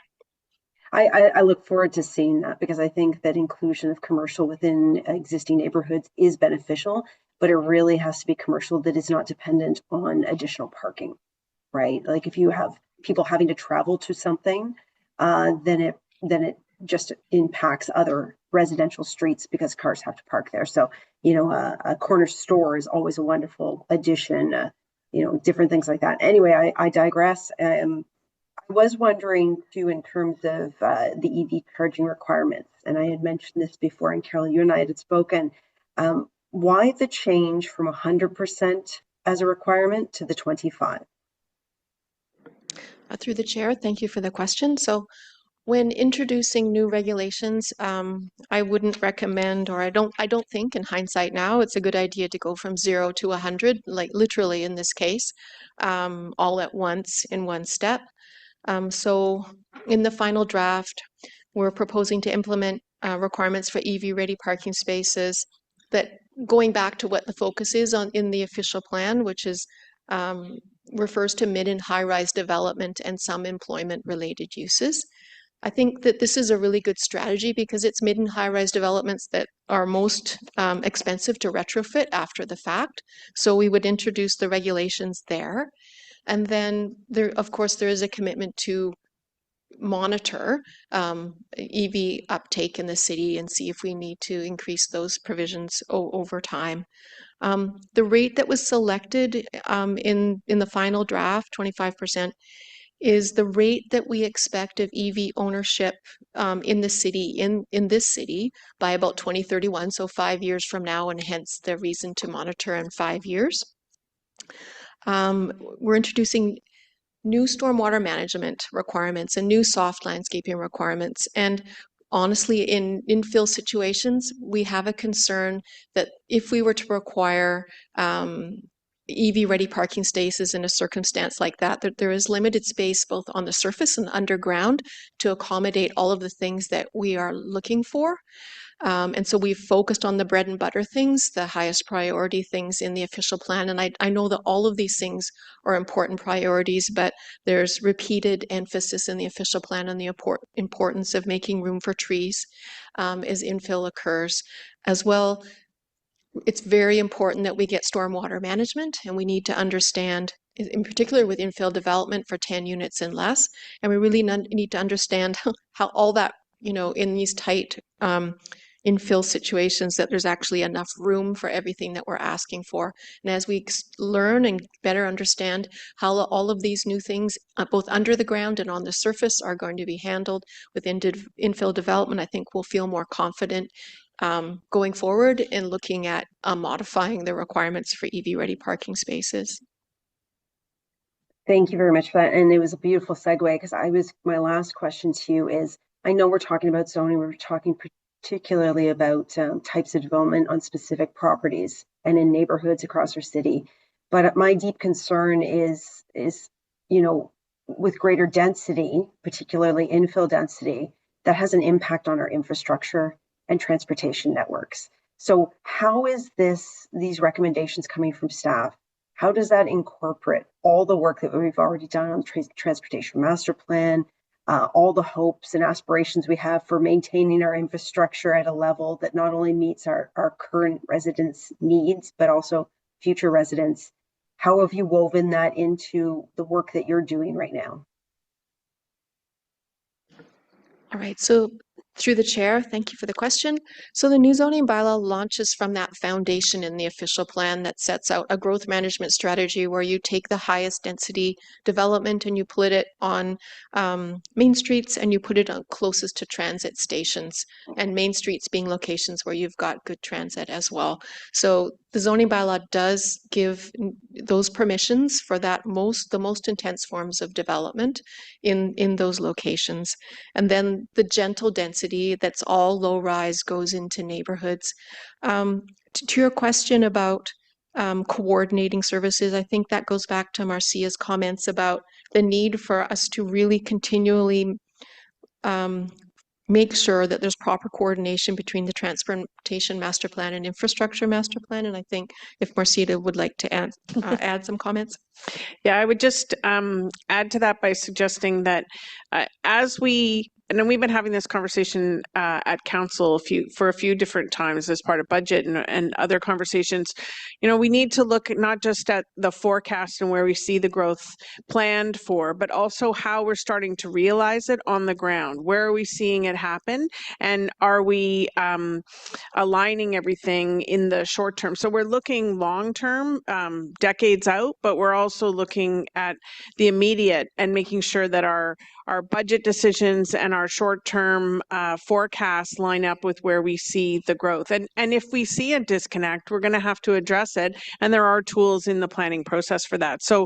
I look forward to seeing that, because I think that inclusion of commercial within existing neighborhoods is beneficial, but it really has to be commercial that is not dependent on additional parking, right? Like if you have people having to travel to something, then it just impacts other residential streets because cars have to park there. So, a corner store is always a wonderful addition, different things like that. Anyway, I digress. I was wondering too, in terms of the EV charging requirements, and I had mentioned this before, and Carol, you and I had spoken. Why the change from 100% as a requirement to the 25? Through the chair, thank you for the question. So when introducing new regulations, I wouldn't recommend, or I don't think in hindsight now, it's a good idea to go from 0 to 100, like literally in this case, all at once in one step. So in the final draft, we're proposing to implement requirements for EV-ready parking spaces that, going back to what the focus is on in the official plan, which is refers to mid and high-rise development and some employment-related uses. I think that this is a really good strategy because it's mid and high-rise developments that are most expensive to retrofit after the fact. So we would introduce the regulations there. And then there, of course, there is a commitment to monitor EV uptake in the city and see if we need to increase those provisions over time. The rate that was selected in the final draft, 25%, is the rate that we expect of EV ownership in the city, in this city, by about 2031, so 5 years from now, and hence the reason to monitor in 5 years. We're introducing new stormwater management requirements and new soft landscaping requirements. And honestly, in infill situations, we have a concern that if we were to require EV-ready parking spaces in a circumstance like that, there is limited space both on the surface and underground to accommodate all of the things that we are looking for. And so we've focused on the bread and butter things, the highest priority things in the official plan. And I know that all of these things are important priorities, but there's repeated emphasis in the official plan on the importance of making room for trees as infill occurs. As well, it's very important that we get stormwater management, and we need to understand, in particular with infill development for 10 units and less, and we really need to understand how all that, in these tight infill situations, that there's actually enough room for everything that we're asking for. And as we learn and better understand how all of these new things, both under the ground and on the surface, are going to be handled within infill development, I think we'll feel more confident going forward in looking at modifying the requirements for EV-ready parking spaces. Thank you very much for that. And it was a beautiful segue, because my last question to you is, I know we're talking about zoning, we're talking particularly about types of development on specific properties and in neighborhoods across our city. But my deep concern is, with greater density, particularly infill density, that has an impact on our infrastructure and transportation networks. So how is these recommendations coming from staff? how does that incorporate all the work that we've already done on the transportation master plan, all the hopes and aspirations we have for maintaining our infrastructure at a level that not only meets our current residents' needs, but also future residents? How have you woven that into the work that you're doing right now? All right, so through the chair, thank you for the question. So the new zoning bylaw launches from that foundation in the official plan that sets out a growth management strategy where you take the highest density development and you put it on main streets and you put it on closest to transit stations, and main streets being locations where you've got good transit as well. So the zoning bylaw does give those permissions for that the most intense forms of development in those locations. And then the gentle density that's all low rise goes into neighborhoods. To your question about coordinating services, I think that goes back to Marcia's comments about the need for us to really continually make sure that there's proper coordination between the transportation master plan and infrastructure master plan. And I think if Marcia would like to add some comments. Yeah, I would just add to that by suggesting that and then we've been having this conversation at council for a few different times as part of budget and other conversations. We need to look not just at the forecast and where we see the growth planned for, but also how we're starting to realize it on the ground. Where are we seeing it happen? And are we aligning everything in the short term? So we're looking long term, decades out, but we're also looking at the immediate and making sure that our budget decisions and our short-term forecasts line up with where we see the growth. And if we see a disconnect, we're going to have to address it. And there are tools in the planning process for that. So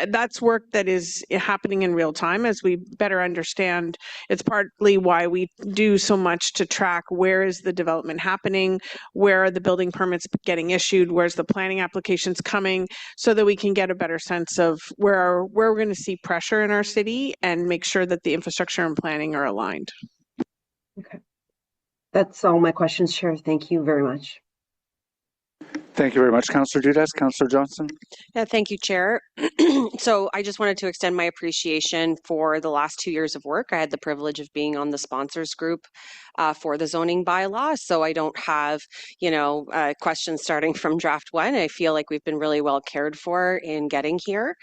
that's work that is happening in real time as we better understand. It's partly why we do so much to track where is the development happening, where are the building permits getting issued, where's the planning applications coming, so that we can get a better sense of where we're going to see pressure in our city and make sure that the infrastructure and planning are aligned. Okay. That's all my questions, Chair. Thank you very much. Thank you very much, Councillor Dudas. Councillor Johnson. Yeah, thank you, Chair. So I just wanted to extend my appreciation for the last 2 years of work. I had the privilege of being on the sponsors group for the zoning bylaw. So I don't have, questions starting from draft one. I feel like we've been really well cared for in getting here.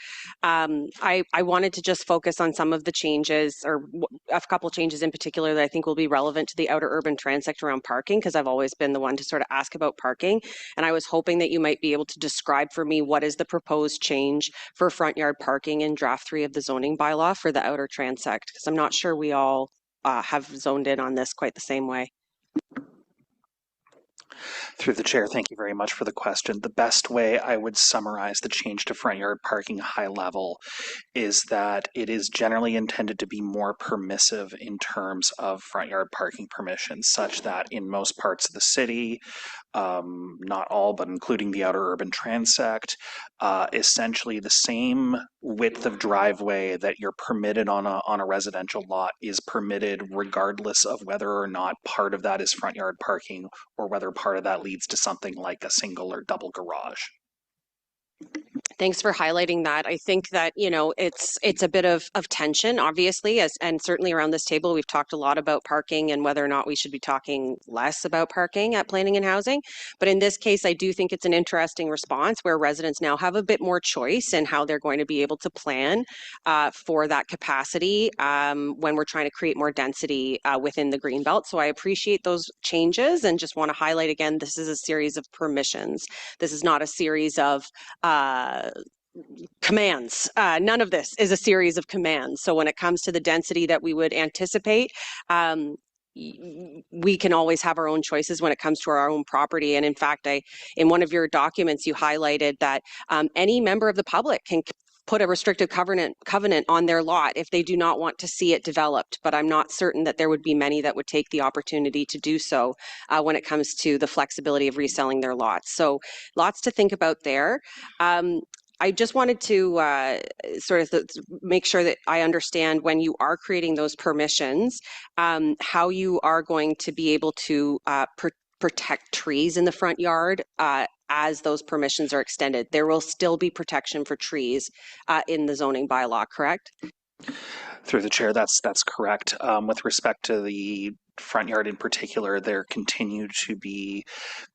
I wanted to just focus on some of the changes, or a couple changes in particular that I think will be relevant to the outer urban transect around parking, because I've always been the one to sort of ask about parking. And I was hoping that you might be able to describe for me what is the proposed change for front yard parking in draft 3 of the zoning bylaw for the outer transect, because I'm not sure we all have zoned in on this quite the same way. Through the chair, thank you very much for the question. The best way I would summarize the change to front yard parking high level is that it is generally intended to be more permissive in terms of front yard parking permissions, such that in most parts of the city, not all, but including the outer urban transect, essentially the same width of driveway that you're permitted on a residential lot is permitted regardless of whether or not part of that is front yard parking or whether part of that leads to something like a single or double garage. Thanks for highlighting that. I think that, it's a bit of tension, obviously, and certainly around this table, we've talked a lot about parking and whether or not we should be talking less about parking at planning and housing. But in this case, I do think it's an interesting response where residents now have a bit more choice in how they're going to be able to plan for that capacity when we're trying to create more density within the Greenbelt. So I appreciate those changes and just want to highlight again, this is a series of permissions. This is not a series of commands. None of this is a series of commands. So when it comes to the density that we would anticipate, we can always have our own choices when it comes to our own property. And in fact, in one of your documents, you highlighted that any member of the public can put a restrictive covenant on their lot if they do not want to see it developed. But I'm not certain that there would be many that would take the opportunity to do so when it comes to the flexibility of reselling their lots. So lots to think about there. I just wanted to make sure that I understand when you are creating those permissions, how you are going to be able to protect trees in the front yard as those permissions are extended. There will still be protection for trees in the zoning bylaw, correct? Through the chair, that's correct. With respect to the front yard in particular, there continue to be,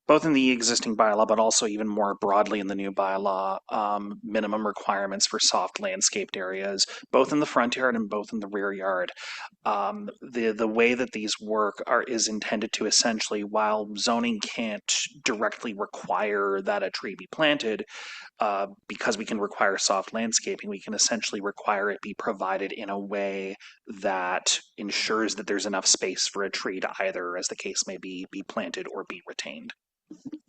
both in the existing bylaw, but also even more broadly in the new bylaw, minimum requirements for soft landscaped areas, both in the front yard and both in the rear yard. The way that these work is intended to essentially, while zoning can't directly require that a tree be planted, because we can require soft landscaping, we can essentially require it be provided in a way that ensures that there's enough space for a tree to either, as the case may be planted or be retained.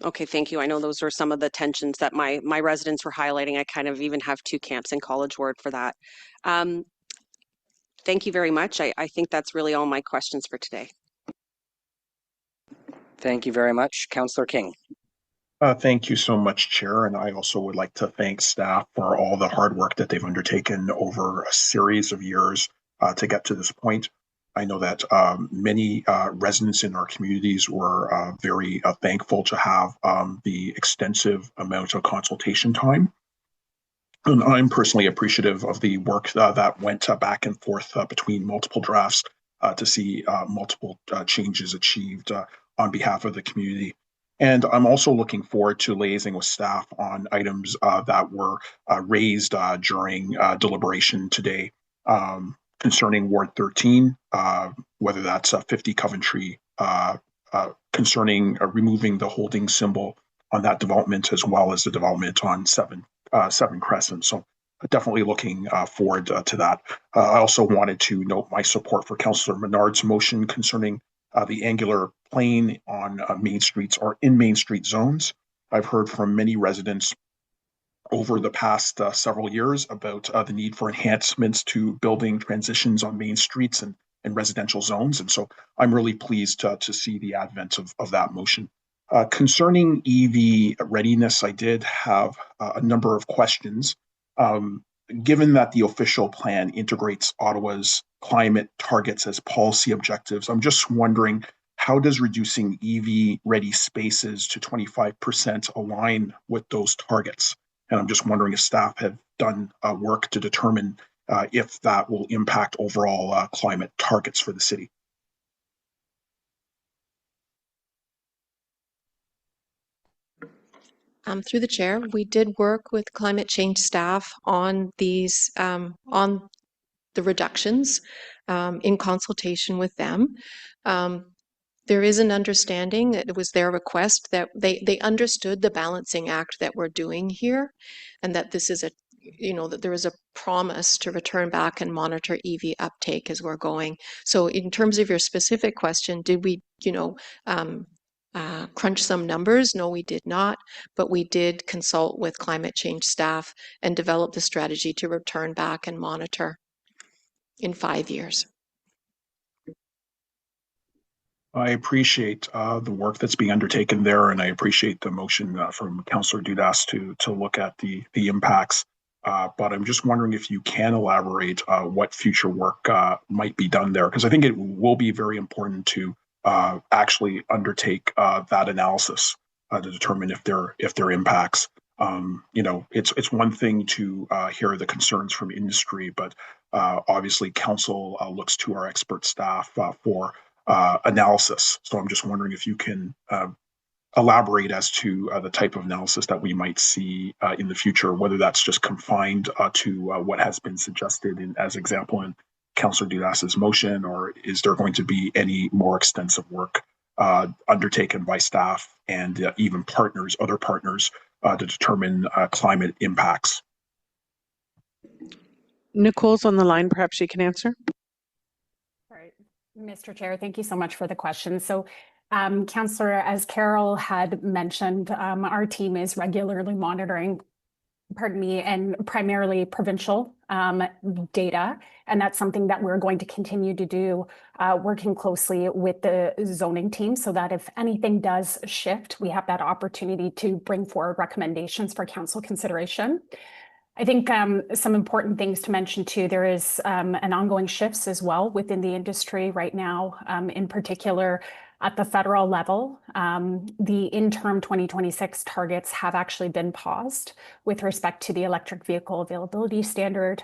Okay, thank you. I know those are some of the tensions that my residents were highlighting. I kind of even have 2 camps in College Ward for that. Thank you very much. I think that's really all my questions for today. Thank you very much. Councillor King. Thank you so much, Chair. And I also would like to thank staff for all the hard work that they've undertaken over a series of years to get to this point. I know that many residents in our communities were very thankful to have the extensive amount of consultation time. And I'm personally appreciative of the work that went back and forth between multiple drafts to see multiple changes achieved on behalf of the community. And I'm also looking forward to liaising with staff on items that were raised during deliberation today concerning Ward 13, whether that's 50 Coventry, concerning removing the holding symbol on that development, as well as the development on 7 Crescent. So definitely looking forward to that. I also wanted to note my support for Councillor Menard's motion concerning the angular plane on main streets or in Main Street zones. I've heard from many residents over the past several years about the need for enhancements to building transitions on main streets and residential zones. And so I'm really pleased to see the advent of that motion. Concerning EV readiness, I did have a number of questions. Given that the official plan integrates Ottawa's climate targets as policy objectives, I'm just wondering, how does reducing EV-ready spaces to 25% align with those targets? And I'm just wondering if staff have done work to determine if that will impact overall climate targets for the city. Through the chair, we did work with climate change staff on these, on the reductions in consultation with them. There is an understanding that it was their request that they understood the balancing act that we're doing here, and that this is a, that there is a promise to return back and monitor EV uptake as we're going. So in terms of your specific question, did we, crunch some numbers? No, we did not, but we did consult with climate change staff and develop the strategy to return back and monitor in 5 years. I appreciate the work that's being undertaken there, and I appreciate the motion from Councillor Dudas to look at the impacts. But I'm just wondering if you can elaborate what future work might be done there, because I think it will be very important to actually undertake that analysis to determine if there are impacts. It's one thing to hear the concerns from industry, but obviously council looks to our expert staff for analysis. So I'm just wondering if you can elaborate as to the type of analysis that we might see in the future, whether that's just confined to what has been suggested as example in Councillor Dudas's motion, or is there going to be any more extensive work undertaken by staff and even other partners to determine climate impacts? Nicole's on the line. Perhaps she can answer. All right, Mr. Chair, thank you so much for the question. So, Councillor, as Carol had mentioned, our team is regularly monitoring, and primarily provincial data. And that's something that we're going to continue to do, working closely with the zoning team so that if anything does shift, we have that opportunity to bring forward recommendations for council consideration. I think some important things to mention too, there is an ongoing shifts as well within the industry right now. In particular, At the federal level, the interim 2026 targets have actually been paused with respect to the electric vehicle availability standard.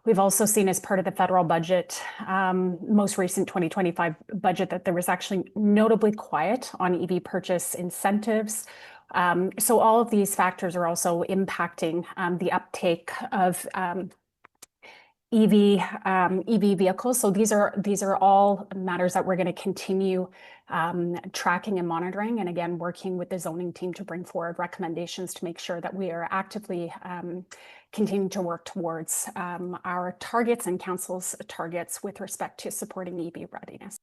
We've also seen as part of the federal budget, most recent 2025 budget, that there was actually notably quiet on EV purchase incentives. So all of these factors are also impacting the uptake of EV vehicles. So these are all matters that we're going to continue tracking and monitoring, and again working with the zoning team to bring forward recommendations to make sure that we are actively continuing to work towards our targets and council's targets with respect to supporting EV readiness.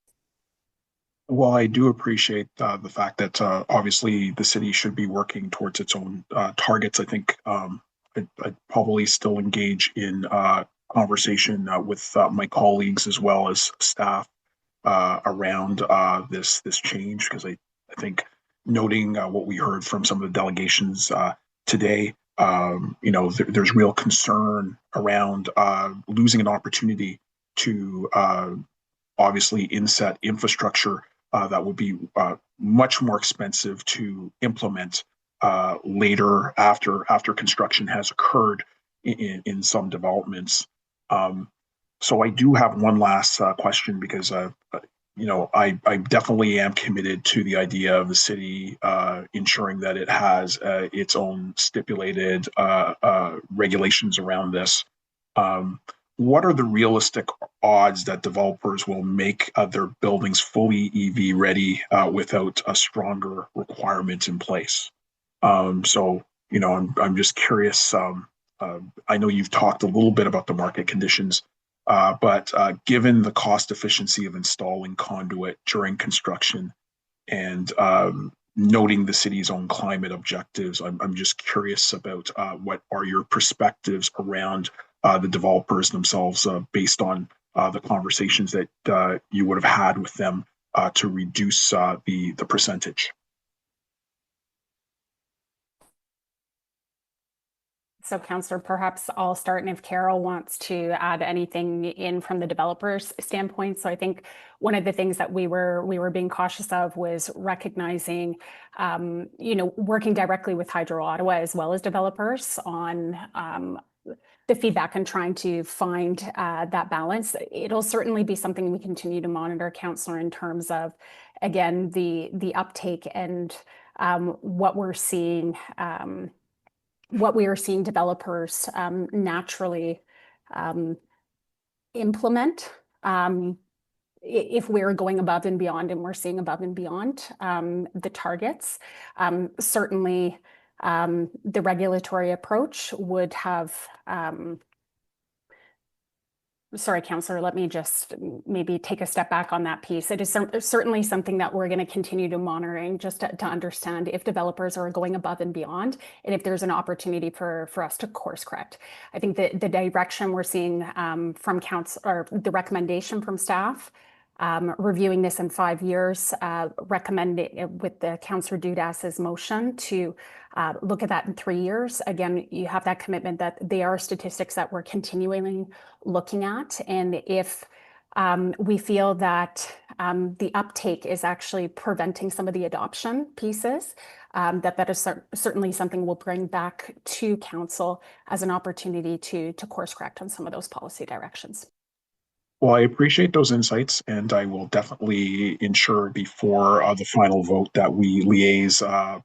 Well, I do appreciate the fact that obviously the city should be working towards its own targets. I think I'd probably still engage in conversation with my colleagues as well as staff around this change, because I think noting what we heard from some of the delegations today, there's real concern around losing an opportunity to obviously inset infrastructure that would be much more expensive to implement later after construction has occurred in some developments. So I do have one last question, because I definitely am committed to the idea of the city ensuring that it has its own stipulated regulations around this. What are the realistic odds that developers will make their buildings fully EV ready without a stronger requirement in place? So, I'm just curious. I know you've talked a little bit about the market conditions, but given the cost efficiency of installing conduit during construction and noting the city's own climate objectives, I'm just curious about what are your perspectives around the developers themselves based on the conversations that you would have had with them to reduce the percentage. So, Councillor, perhaps I'll start, and if Carol wants to add anything in from the developer's standpoint. So I think one of the things that we were being cautious of was recognizing, working directly with Hydro Ottawa as well as developers on the feedback and trying to find that balance. It'll certainly be something we continue to monitor, Councillor, in terms of, again, the uptake and what we're seeing. What we are seeing developers naturally implement if we're going above and beyond, and we're seeing above and beyond the targets. Certainly, the regulatory approach would have sorry, Councillor, let me just maybe take a step back on that piece. It is certainly something that we're going to continue to monitoring, just to understand if developers are going above and beyond, and if there's an opportunity for us to course correct. I think that the direction we're seeing from council, or the recommendation from staff, reviewing this in 5 years, recommending with the Councillor Dudas's motion to look at that in 3 years. Again, you have that commitment that they are statistics that we're continually looking at, and if we feel that the uptake is actually preventing some of the adoption pieces, that is certainly something we'll bring back to council as an opportunity to course correct on some of those policy directions. Well, I appreciate those insights, and I will definitely ensure before the final vote that we liaise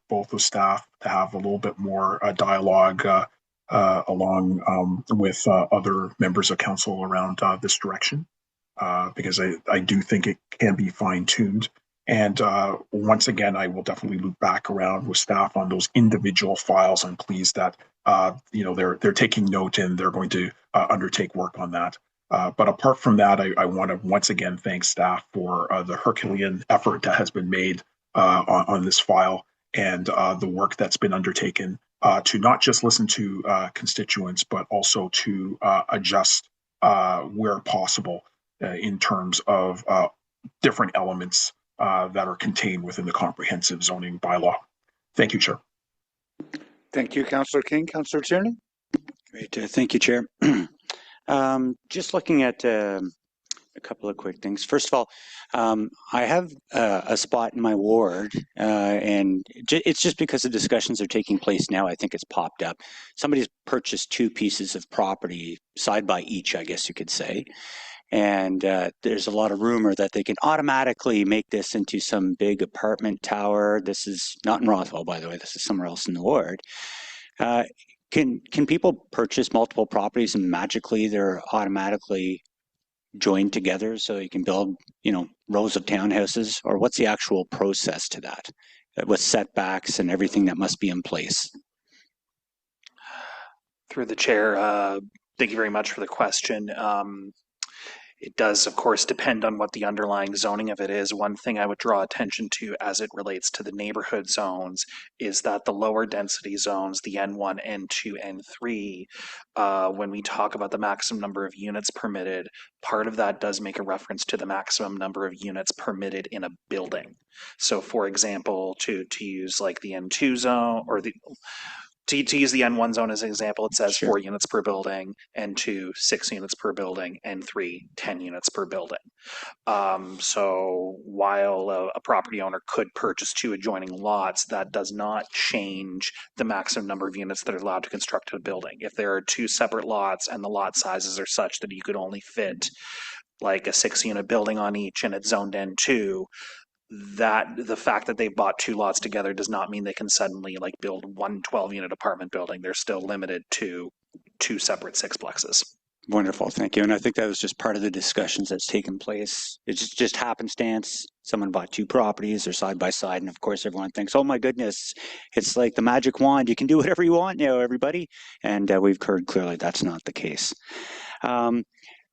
both with staff to have a little bit more dialogue along with other members of council around this direction, because I do think it can be fine-tuned. And once again, I will definitely loop back around with staff on those individual files. I'm pleased that they're taking note and they're going to undertake work on that. But apart from that, I want to once again thank staff for the Herculean effort that has been made on this file, and the work that's been undertaken to not just listen to constituents, but also to adjust where possible in terms of different elements that are contained within the comprehensive zoning bylaw. Thank you, Chair. Thank you, Councillor King. Councillor Tierney. Great. Thank you, Chair. Just looking at a couple of quick things. First of all, I have a spot in my ward, and it's just because the discussions are taking place now. I think it's popped up. Somebody's purchased 2 pieces of property side by each, I guess you could say. And there's a lot of rumor that they can automatically make this into some big apartment tower. This is not in Rothwell, by the way. This is somewhere else in the ward. Can people purchase multiple properties and magically they're automatically joined together so you can build, rows of townhouses? Or what's the actual process to that with setbacks and everything that must be in place? Through the chair, thank you very much for the question. It does, of course, depend on what the underlying zoning of it is. One thing I would draw attention to as it relates to the neighborhood zones is that the lower density zones, the N1, N2, N3, when we talk about the maximum number of units permitted, part of that does make a reference to the maximum number of units permitted in a building. So for example, to use like the N2 zone or to use the N1 zone as an example, it says 4 units per building, N2, 6 units per building, N3, 10 units per building. So while a property owner could purchase 2 adjoining lots, that does not change the maximum number of units that are allowed to construct a building. If there are 2 separate lots and the lot sizes are such that you could only fit like a 6-unit building on each and it's zoned N2, that the fact that they bought 2 lots together does not mean they can suddenly like build 1 12-unit apartment building. They're still limited to 2 separate sixplexes. Wonderful, thank you. And I think that was just part of the discussions that's taken place. It's just happenstance. Someone bought 2 properties, they're side by side, and of course everyone thinks, oh my goodness, it's like the magic wand. You can do whatever you want now, everybody. And we've heard clearly that's not the case.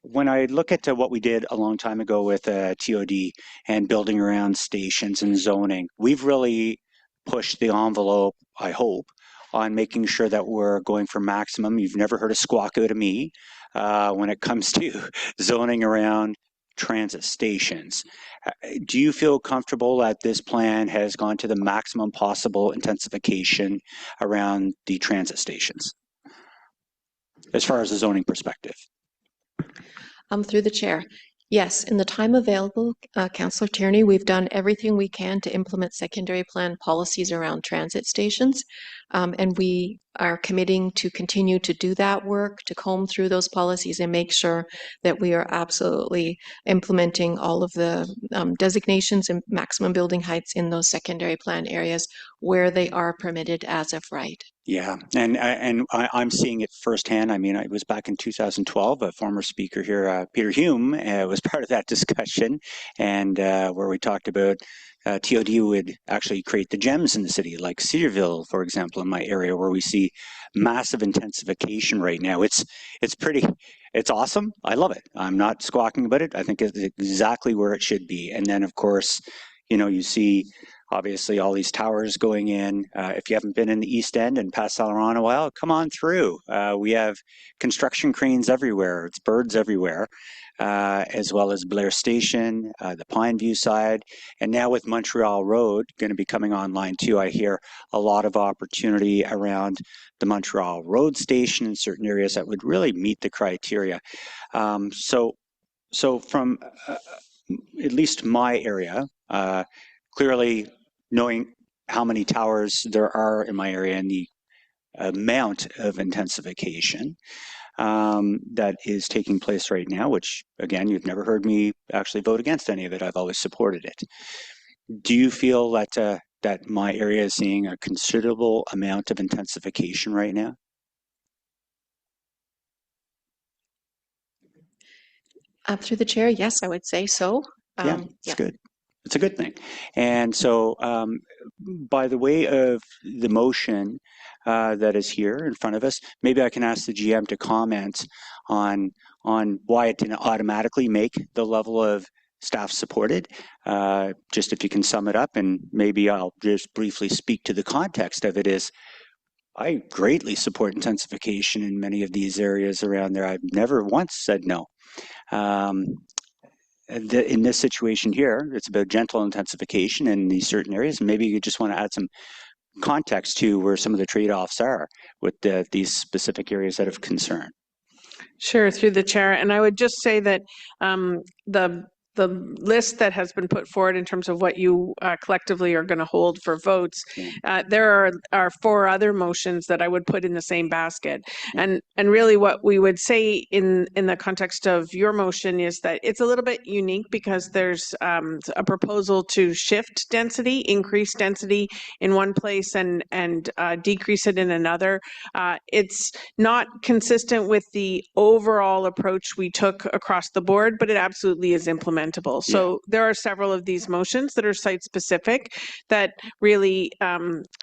When I look at what we did a long time ago with TOD and building around stations and zoning, we've really pushed the envelope, I hope, on making sure that we're going for maximum. You've never heard a squawk out of me when it comes to zoning around transit stations. Do you feel comfortable that this plan has gone to the maximum possible intensification around the transit stations as far as the zoning perspective? Through the chair. Yes, in the time available, Councillor Tierney, we've done everything we can to implement secondary plan policies around transit stations. And we are committing to continue to do that work, to comb through those policies and make sure that we are absolutely implementing all of the designations and maximum building heights in those secondary plan areas where they are permitted as of right. Yeah, and I'm seeing it firsthand. I mean, it was back in 2012, a former speaker here, Peter Hume, was part of that discussion, and where we talked about TOD would actually create the gems in the city, like Cedarville, for example, in my area, where we see massive intensification right now. It's awesome. I love it. I'm not squawking about it. I think it's exactly where it should be. And then, of course, you see obviously all these towers going in. If you haven't been in the East End and past Saint Laurent a while, come on through. We have construction cranes everywhere. It's birds everywhere, as well as Blair Station, the Pineview side. And now with Montreal Road going to be coming online too, I hear a lot of opportunity around the Montreal Road station in certain areas that would really meet the criteria. So from at least my area, clearly knowing how many towers there are in my area and the amount of intensification that is taking place right now, which again, you've never heard me actually vote against any of it. I've always supported it. Do you feel that that my area is seeing a considerable amount of intensification right now? Through the chair, yes, I would say so. Yeah, it's good. It's a good thing. And so by the way of the motion that is here in front of us, maybe I can ask the GM to comment on why it didn't automatically make the level of staff supported. Just if you can sum it up, and maybe I'll just briefly speak to the context of it is, I greatly support intensification in many of these areas around there. I've never once said no. In this situation here, it's about gentle intensification in these certain areas. Maybe you just want to add some context to where some of the trade-offs are with these specific areas that of concern. Sure, through the chair. And I would just say that the list that has been put forward in terms of what you collectively are going to hold for votes, there are 4 other motions that I would put in the same basket. And really what we would say in the context of your motion is that it's a little bit unique because there's a proposal to shift density, increase density in one place and decrease it in another. It's not consistent with the overall approach we took across the board, but it absolutely is implementable. So there are several of these motions that are site specific that really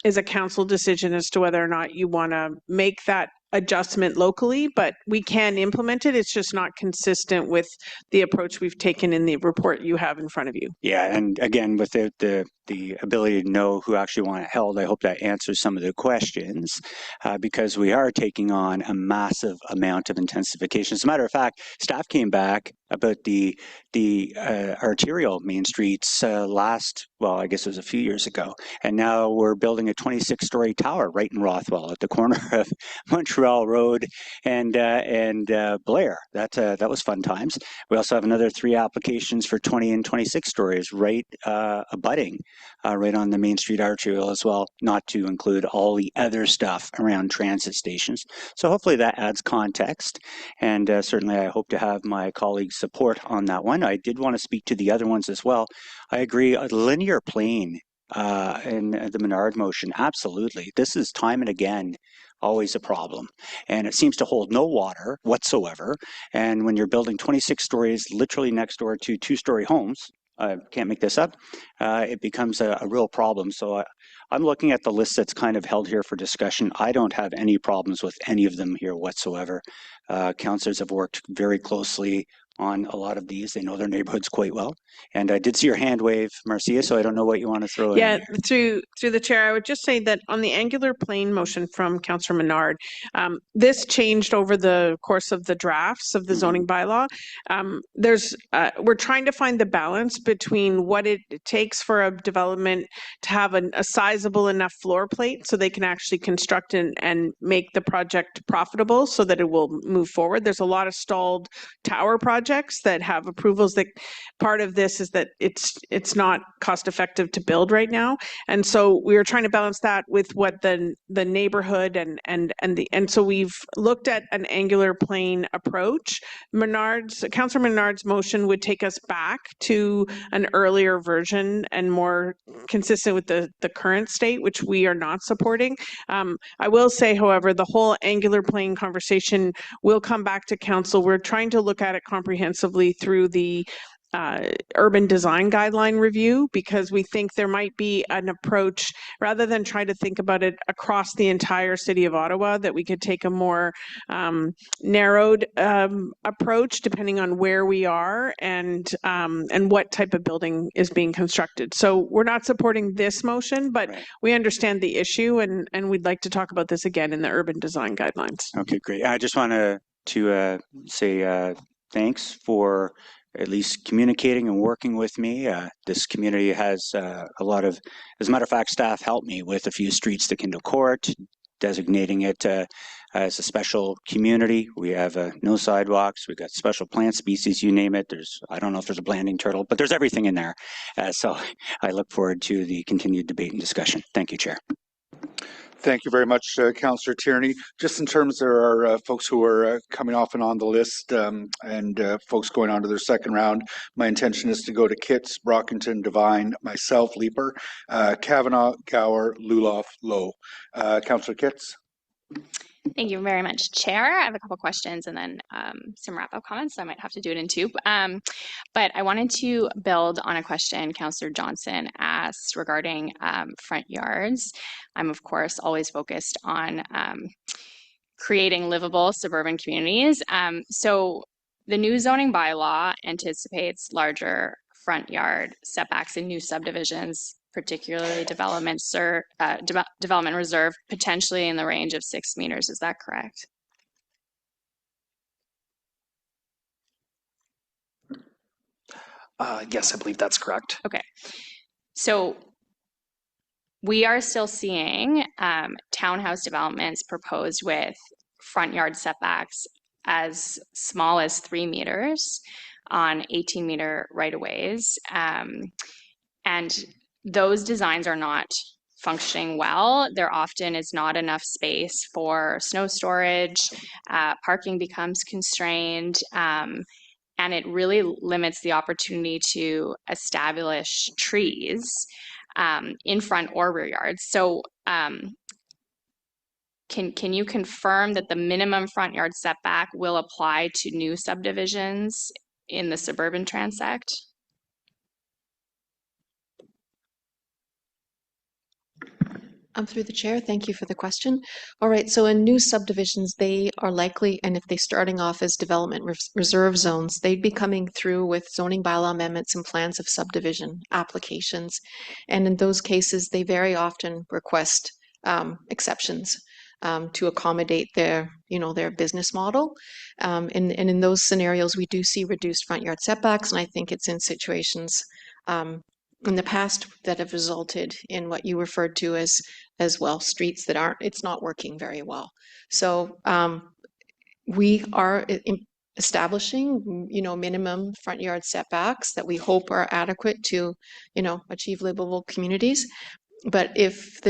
is a council decision as to whether or not you want to make that adjustment locally, but we can implement it. It's just not consistent with the approach we've taken in the report you have in front of you. Yeah, and again, with the ability to know who actually want it held, I hope that answers some of the questions because we are taking on a massive amount of intensification. As a matter of fact, staff came back about the arterial main streets well, I guess it was a few years ago, and now we're building a 26-story tower right in Rothwell at the corner of Montreal Road and Blair. That was fun times. We also have another 3 applications for 20 and 26 stories right abutting right on the Main Street arterial as well, not to include all the other stuff around transit stations. So hopefully that adds context, and certainly I hope to have my colleagues' support on that one. I did want to speak to the other ones as well. I agree, a linear plane in the Menard motion, absolutely. This is time and again always a problem, and it seems to hold no water whatsoever. And when you're building 26 stories literally next door to 2-story homes, I can't make this up, it becomes a real problem. So I'm looking at the list that's kind of held here for discussion. I don't have any problems with any of them here whatsoever. Councillors have worked very closely on a lot of these. They know their neighborhoods quite well. And I did see your hand wave, Marcia, so I don't know what you want to throw in. Yeah, through the chair, I would just say that on the angular plane motion from Councillor Menard, this changed over the course of the drafts of the zoning bylaw. We're trying to find the balance between what it takes for a development to have a sizable enough floor plate so they can actually construct and make the project profitable so that it will move forward. There's a lot of stalled tower projects that have approvals that part of this is that it's not cost effective to build right now. And so we are trying to balance that with what the neighborhood and so we've looked at an angular plane approach. Councillor Menard's motion would take us back to an earlier version and more consistent with the current state, which we are not supporting. I will say, however, the whole angular plane conversation will come back to council. We're trying to look at it comprehensively through the urban design guideline review, because we think there might be an approach, rather than try to think about it across the entire city of Ottawa, that we could take a more narrowed approach depending on where we are and what type of building is being constructed. So we're not supporting this motion, but we understand the issue and we'd like to talk about this again in the urban design guidelines. Okay, great. I just want to say thanks for at least communicating and working with me. This community has a lot of, as a matter of fact, staff helped me with a few streets to Kindle Court, designating it as a special community. We have no sidewalks, we've got special plant species, you name it. I don't know if there's a blanding turtle, but there's everything in there. So I look forward to the continued debate and discussion. Thank you, Chair. Thank you very much, Councillor Tierney. Just in terms, there are folks who are coming off and on the list and folks going on to their second round. My intention is to go to Kitts, Brockington, Devine, myself, Leaper, Kavanaugh, Gower, Luloff, Lowe. Councillor Kitts. Thank you very much, Chair. I have a couple questions and then some wrap-up comments, so I might have to do it in 2. But I wanted to build on a question Councillor Johnson asked regarding front yards. I'm, of course, always focused on creating livable suburban communities. So the new zoning bylaw anticipates larger front yard setbacks in new subdivisions, particularly development reserve, potentially in the range of 6 meters. Is that correct? Yes, I believe that's correct. Okay. So we are still seeing townhouse developments proposed with front yard setbacks as small as 3 meters on 18-meter right-of-ways. And those designs are not functioning well. There often is not enough space for snow storage, parking becomes constrained, and it really limits the opportunity to establish trees in front or rear yards. So can you confirm that the minimum front yard setback will apply to new subdivisions in the suburban transect? Through the chair, thank you for the question. All right, so in new subdivisions, they are likely, and if they're starting off as development reserve zones, they'd be coming through with zoning bylaw amendments and plans of subdivision applications. And in those cases, they very often request exceptions to accommodate their, their business model. And in those scenarios, we do see reduced front yard setbacks, and I think it's in situations in the past that have resulted in what you referred to as well, streets that it's not working very well. So we are establishing, minimum front yard setbacks that we hope are adequate to, achieve livable communities. But if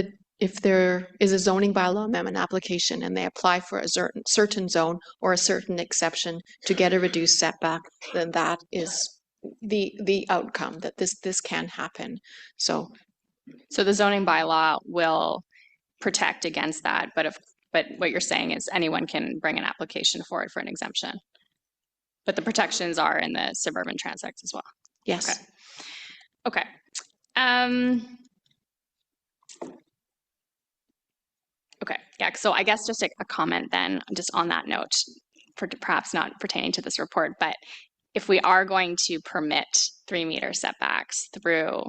there is a zoning bylaw amendment application and they apply for a certain zone or a certain exception to get a reduced setback, then that is the outcome, that this can happen. So the zoning bylaw will protect against that, but what you're saying is anyone can bring an application for an exemption. But the protections are in the suburban transects as well. Yes. Okay. Okay. Yeah. So I guess just a comment then, just on that note, for perhaps not pertaining to this report, but if we are going to permit 3-meter setbacks through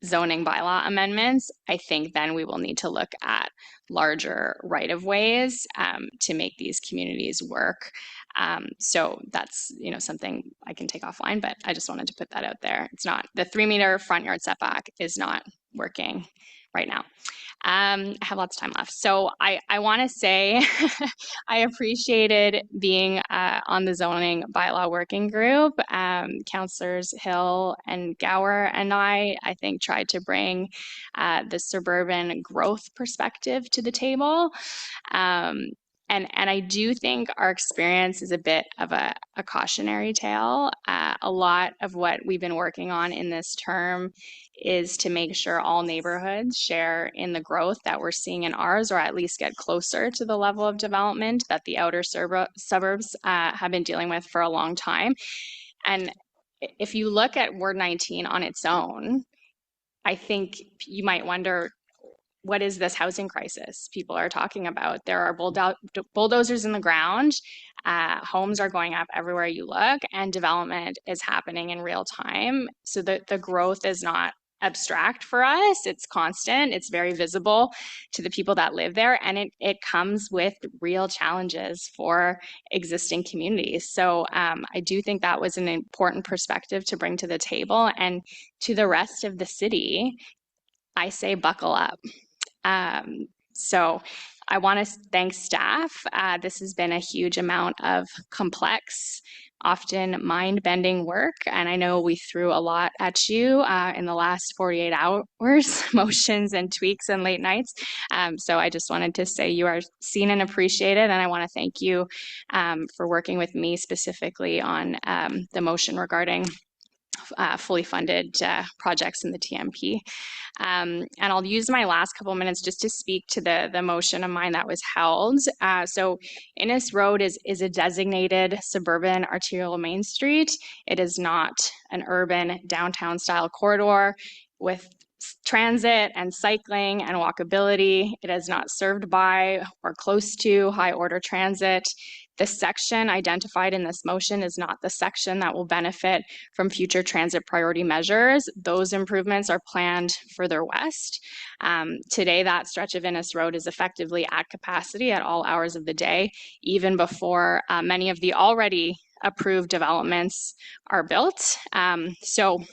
zoning bylaw amendments, I think then we will need to look at larger right-of-ways to make these communities work. So that's something I can take offline, but I just wanted to put that out there. It's not, the 3-meter front yard setback is not working right now. I have lots of time left. So I want to say I appreciated being on the zoning bylaw working group. Councillors Hill and Gower and I think, tried to bring the suburban growth perspective to the table. And I do think our experience is a bit of a cautionary tale. A lot of what we've been working on in this term is to make sure all neighborhoods share in the growth that we're seeing in ours, or at least get closer to the level of development that the outer suburbs have been dealing with for a long time. And if you look at Ward 19 on its own, I think you might wonder, what is this housing crisis people are talking about? There are bulldozers in the ground, homes are going up everywhere you look, and development is happening in real time. So the growth is not abstract for us, it's constant, it's very visible to the people that live there, and it comes with real challenges for existing communities. So I do think that was an important perspective to bring to the table. And to the rest of the city, I say buckle up. So I want to thank staff. This has been a huge amount of complex, often mind-bending work, and I know we threw a lot at you in the last 48 hours, motions and tweaks and late nights. So I just wanted to say you are seen and appreciated, and I want to thank you for working with me specifically on the motion regarding fully funded projects in the TMP. And I'll use my last couple minutes just to speak to the motion of mine that was held. So Innes Road is a designated suburban arterial main street. It is not an urban downtown style corridor with transit and cycling and walkability. It is not served by or close to high order transit. The section identified in this motion is not the section that will benefit from future transit priority measures. Those improvements are planned further west. Today, that stretch of Innes Road is effectively at capacity at all hours of the day, even before many of the already approved developments are built. So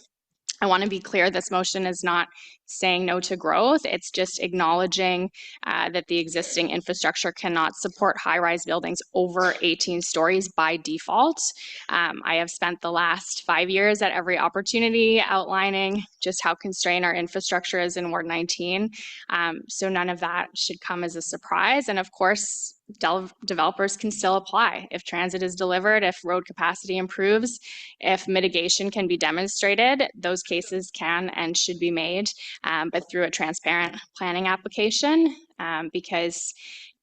I want to be clear, this motion is not saying no to growth. It's just acknowledging that the existing infrastructure cannot support high-rise buildings over 18 stories by default. I have spent the last 5 years at every opportunity outlining just how constrained our infrastructure is in Ward 19. So none of that should come as a surprise. And of course, developers can still apply if transit is delivered, if road capacity improves, if mitigation can be demonstrated. Those cases can and should be made, but through a transparent planning application, because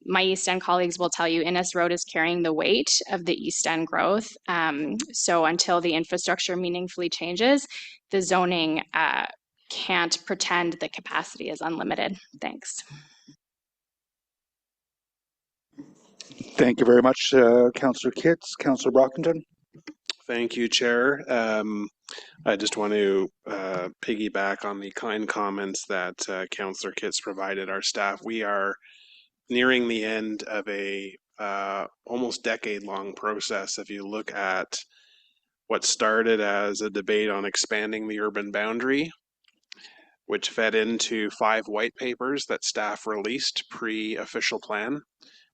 my East End colleagues will tell you Innes Road is carrying the weight of the East End growth. So until the infrastructure meaningfully changes, the zoning can't pretend that capacity is unlimited. Thanks. Thank you very much, Councillor Kitts. Councillor Brockington. Thank you, Chair. I just want to piggyback on the kind comments that Councillor Kitts provided our staff. We are nearing the end of a almost decade-long process. If you look at what started as a debate on expanding the urban boundary, which fed into 5 white papers that staff released pre-official plan,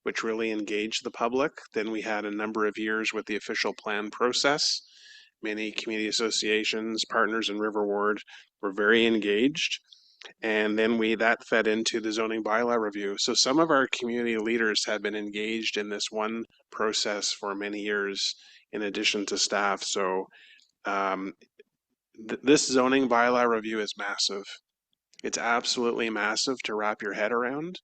which really engaged the public. Then we had a number of years with the official plan process. Many community associations, partners in River Ward were very engaged. And then that fed into the zoning bylaw review. So some of our community leaders have been engaged in this one process for many years in addition to staff. So this zoning bylaw review is massive. It's absolutely massive to wrap your head around.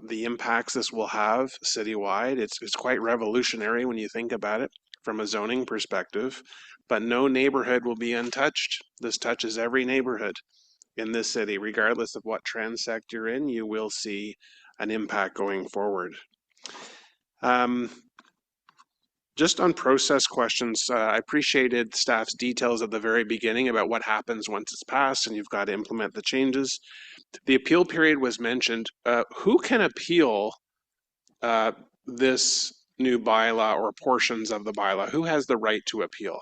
The impacts this will have citywide. It's quite revolutionary when you think about it from a zoning perspective, but no neighborhood will be untouched. This touches every neighborhood in this city, regardless of what transect you're in, you will see an impact going forward. Just on process questions, I appreciated staff's details at the very beginning about what happens once it's passed and you've got to implement the changes. The appeal period was mentioned. Who can appeal this new bylaw or portions of the bylaw? Who has the right to appeal?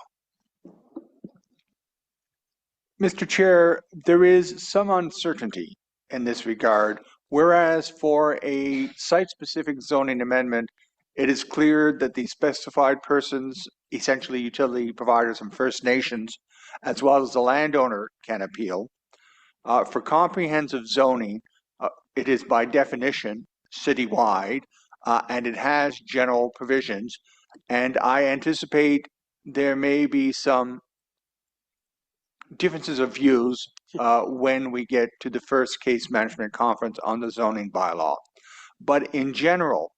Mr. Chair, there is some uncertainty in this regard, whereas for a site-specific zoning amendment, it is clear that the specified persons, essentially utility providers and First Nations, as well as the landowner, can appeal. For comprehensive zoning, it is by definition citywide, and it has general provisions. And I anticipate there may be some differences of views when we get to the first case management conference on the zoning bylaw. But in general,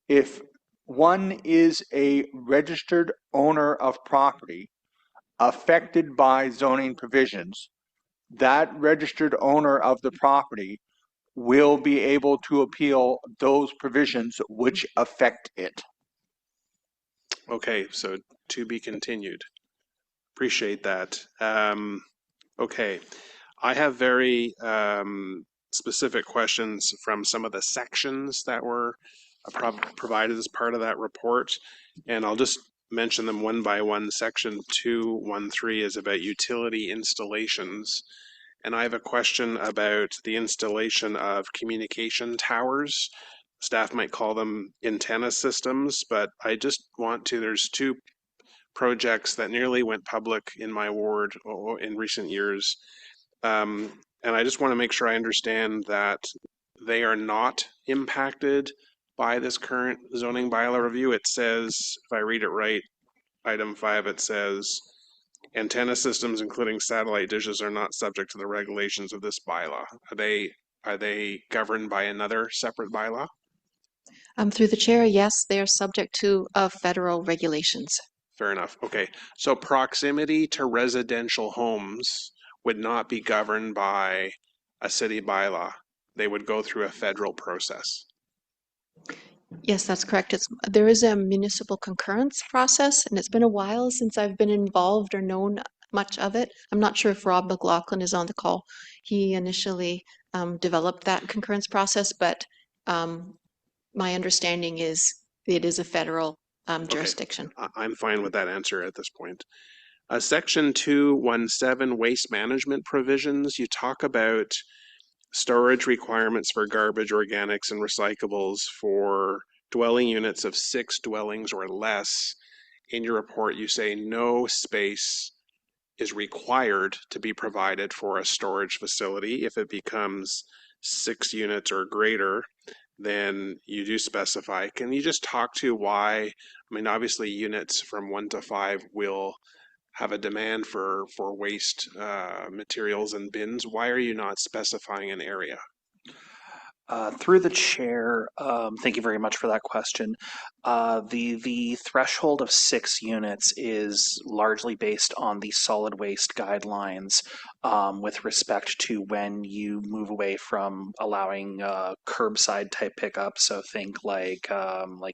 if one is a registered owner of property affected by zoning provisions, that registered owner of the property will be able to appeal those provisions which affect it. Okay, so to be continued. Appreciate that. Okay, I have very specific questions from some of the sections that were provided as part of that report, and I'll just mention them one by one. Section 213 is about utility installations, and I have a question about the installation of communication towers. Staff might call them antenna systems, but I just want to, there's 2 projects that nearly went public in my ward in recent years. And I just want to make sure I understand that they are not impacted by this current zoning bylaw review. It says, if I read it right, item 5, it says, antenna systems, including satellite dishes, are not subject to the regulations of this bylaw. Are they governed by another separate bylaw? Through the chair, yes, they are subject to federal regulations. Fair enough. Okay. So proximity to residential homes would not be governed by a city bylaw. They would go through a federal process. Yes, that's correct. There is a municipal concurrence process, and it's been a while since I've been involved or known much of it. I'm not sure if Rob McLaughlin is on the call. He initially developed that concurrence process, but my understanding is it is a federal jurisdiction. I'm fine with that answer at this point. Section 217, waste management provisions, you talk about storage requirements for garbage, organics, and recyclables for dwelling units of 6 dwellings or less. In your report, you say no space is required to be provided for a storage facility. If it becomes 6 units or greater, then you do specify. Can you just talk to why? I mean, obviously units from 1 to 5 will have a demand for waste materials and bins. Why are you not specifying an area? Through the chair, thank you very much for that question. The threshold of 6 units is largely based on the solid waste guidelines with respect to when you move away from allowing curbside type pickup. So think like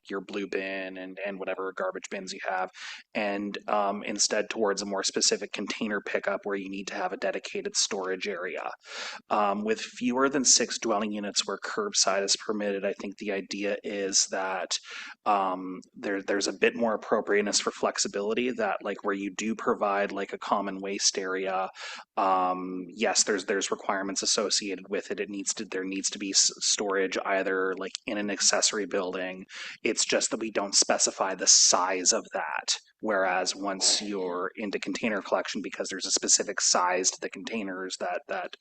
your blue bin and whatever garbage bins you have, and instead towards a more specific container pickup where you need to have a dedicated storage area. With fewer than 6 dwelling units where curbside is permitted, I think the idea is that there's a bit more appropriateness for flexibility, that like where you do provide like a common waste area, yes, there's requirements associated with it. There needs to be storage either like in an accessory building. It's just that we don't specify the size of that. Whereas once you're into container collection, because there's a specific size to the containers that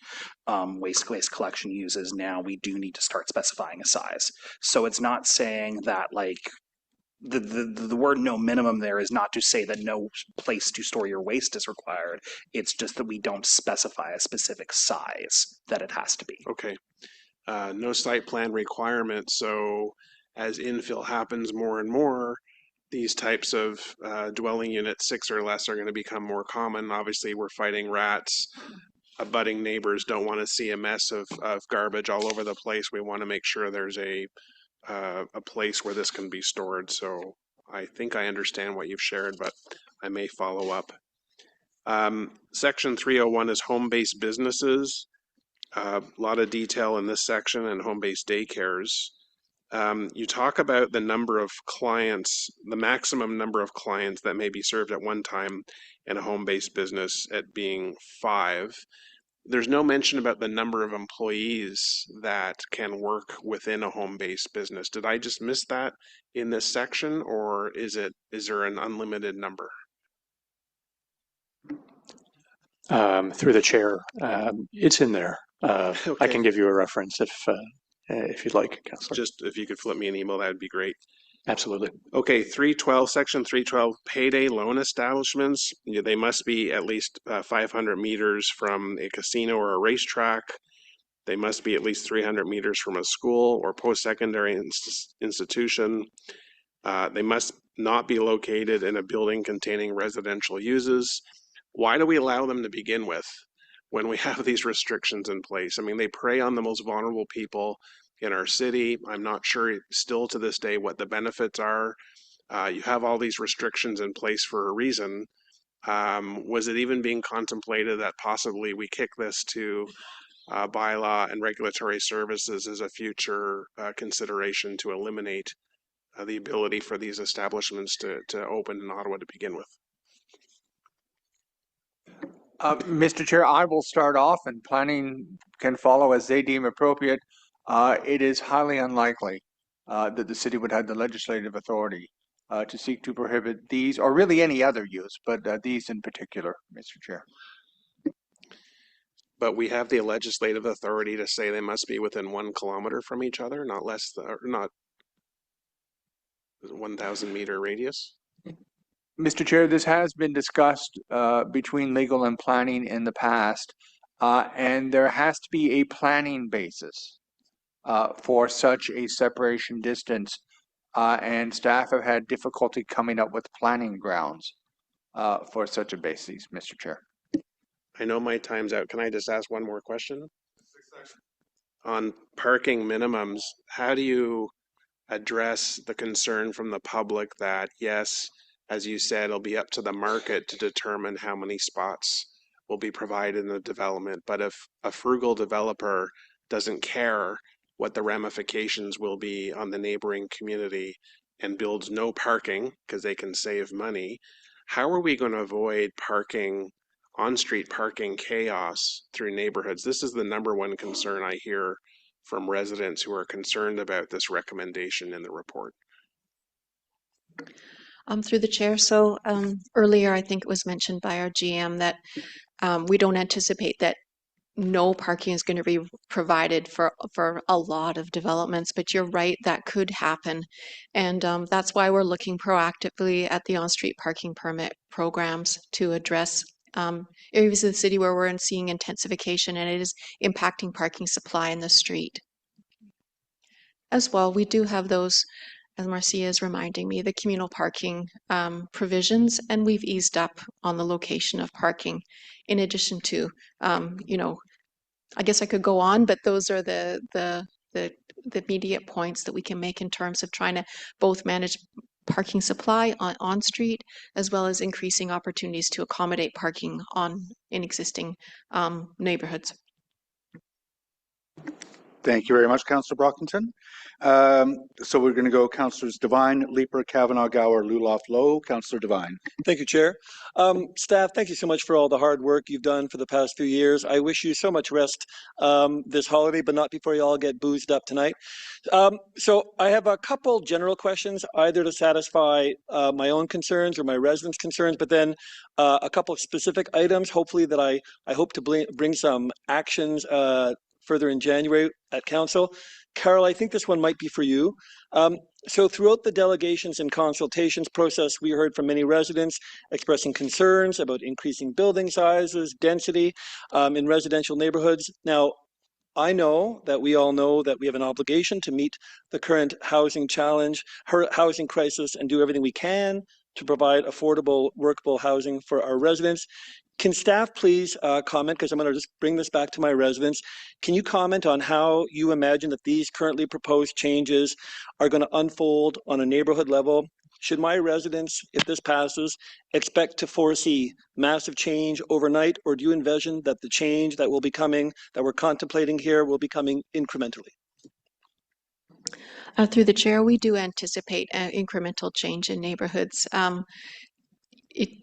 waste collection uses, now we do need to start specifying a size. So it's not saying that like the word no minimum there is not to say that no place to store your waste is required. It's just that we don't specify a specific size that it has to be. Okay. No site plan requirement. So as infill happens more and more, these types of dwelling units, 6 or less, are going to become more common. Obviously, we're fighting rats. Abutting neighbors don't want to see a mess of garbage all over the place. We want to make sure there's a place where this can be stored. So I think I understand what you've shared, but I may follow up. Section 301 is home-based businesses. A lot of detail in this section, and home-based daycares. You talk about the number of clients, the maximum number of clients that may be served at one time in a home-based business at being 5. There's no mention about the number of employees that can work within a home-based business. Did I just miss that in this section, or is there an unlimited number? Through the chair, it's in there. Okay. I can give you a reference if you'd like, Councillor. Just if you could flip me an email, that would be great. Absolutely. Okay, 312, section 312, payday loan establishments. They must be at least 500 meters from a casino or a racetrack. They must be at least 300 meters from a school or post-secondary institution. They must not be located in a building containing residential uses. Why do we allow them to begin with when we have these restrictions in place? I mean, they prey on the most vulnerable people in our city. I'm not sure still to this day what the benefits are. You have all these restrictions in place for a reason. Was it even being contemplated that possibly we kick this to bylaw and regulatory services as a future consideration to eliminate the ability for these establishments to open in Ottawa to begin with? Mr. Chair, I will start off, and planning can follow as they deem appropriate. It is highly unlikely that the city would have the legislative authority to seek to prohibit these, or really any other use, but these in particular, Mr. Chair. But we have the legislative authority to say they must be within 1 kilometer from each other, not less than, or not 1,000 meter radius. Mr. Chair, this has been discussed between legal and planning in the past, and there has to be a planning basis for such a separation distance, and staff have had difficulty coming up with planning grounds for such a basis, Mr. Chair. I know my time's out. Can I just ask one more question? On parking minimums, how do you address the concern from the public that, yes, as you said, it'll be up to the market to determine how many spots will be provided in the development, but if a frugal developer doesn't care what the ramifications will be on the neighboring community and builds no parking because they can save money, how are we going to avoid parking, on-street parking chaos through neighborhoods? This is the number one concern I hear from residents who are concerned about this recommendation in the report. Through the chair. So earlier, I think it was mentioned by our GM that we don't anticipate that no parking is going to be provided for a lot of developments, but you're right, that could happen. And that's why we're looking proactively at the on-street parking permit programs to address areas of the city where we're seeing intensification and it is impacting parking supply in the street. As well, we do have those, as Marcia is reminding me, the communal parking provisions, and we've eased up on the location of parking in addition to, you know, I guess I could go on, but those are the immediate points that we can make in terms of trying to both manage parking supply on street as well as increasing opportunities to accommodate parking in existing neighborhoods. Thank you very much, Councillor Brockington. So we're going to go Councillors Devine, Leeper, Kavanaugh, Gower, Luloff, Lowe. Councillor Devine. Thank you, Chair. Staff, thank you so much for all the hard work you've done for the past few years. I wish you so much rest this holiday, but not before you all get boozed up tonight. So I have a couple general questions, either to satisfy my own concerns or my residents' concerns, but then a couple of specific items, hopefully that I hope to bring some actions further in January at Council. Carol, I think this one might be for you. So throughout the delegations and consultations process, we heard from many residents expressing concerns about increasing building sizes, density in residential neighborhoods. Now, I know that we all know that we have an obligation to meet the current housing challenge, housing crisis, and do everything we can to provide affordable, workable housing for our residents. Can staff please comment, because I'm going to just bring this back to my residents. Can you comment on how you imagine that these currently proposed changes are going to unfold on a neighborhood level? Should my residents, if this passes, expect to foresee massive change overnight, or do you envision that the change that will be coming, that we're contemplating here, will be coming incrementally? Through the chair, we do anticipate incremental change in neighborhoods.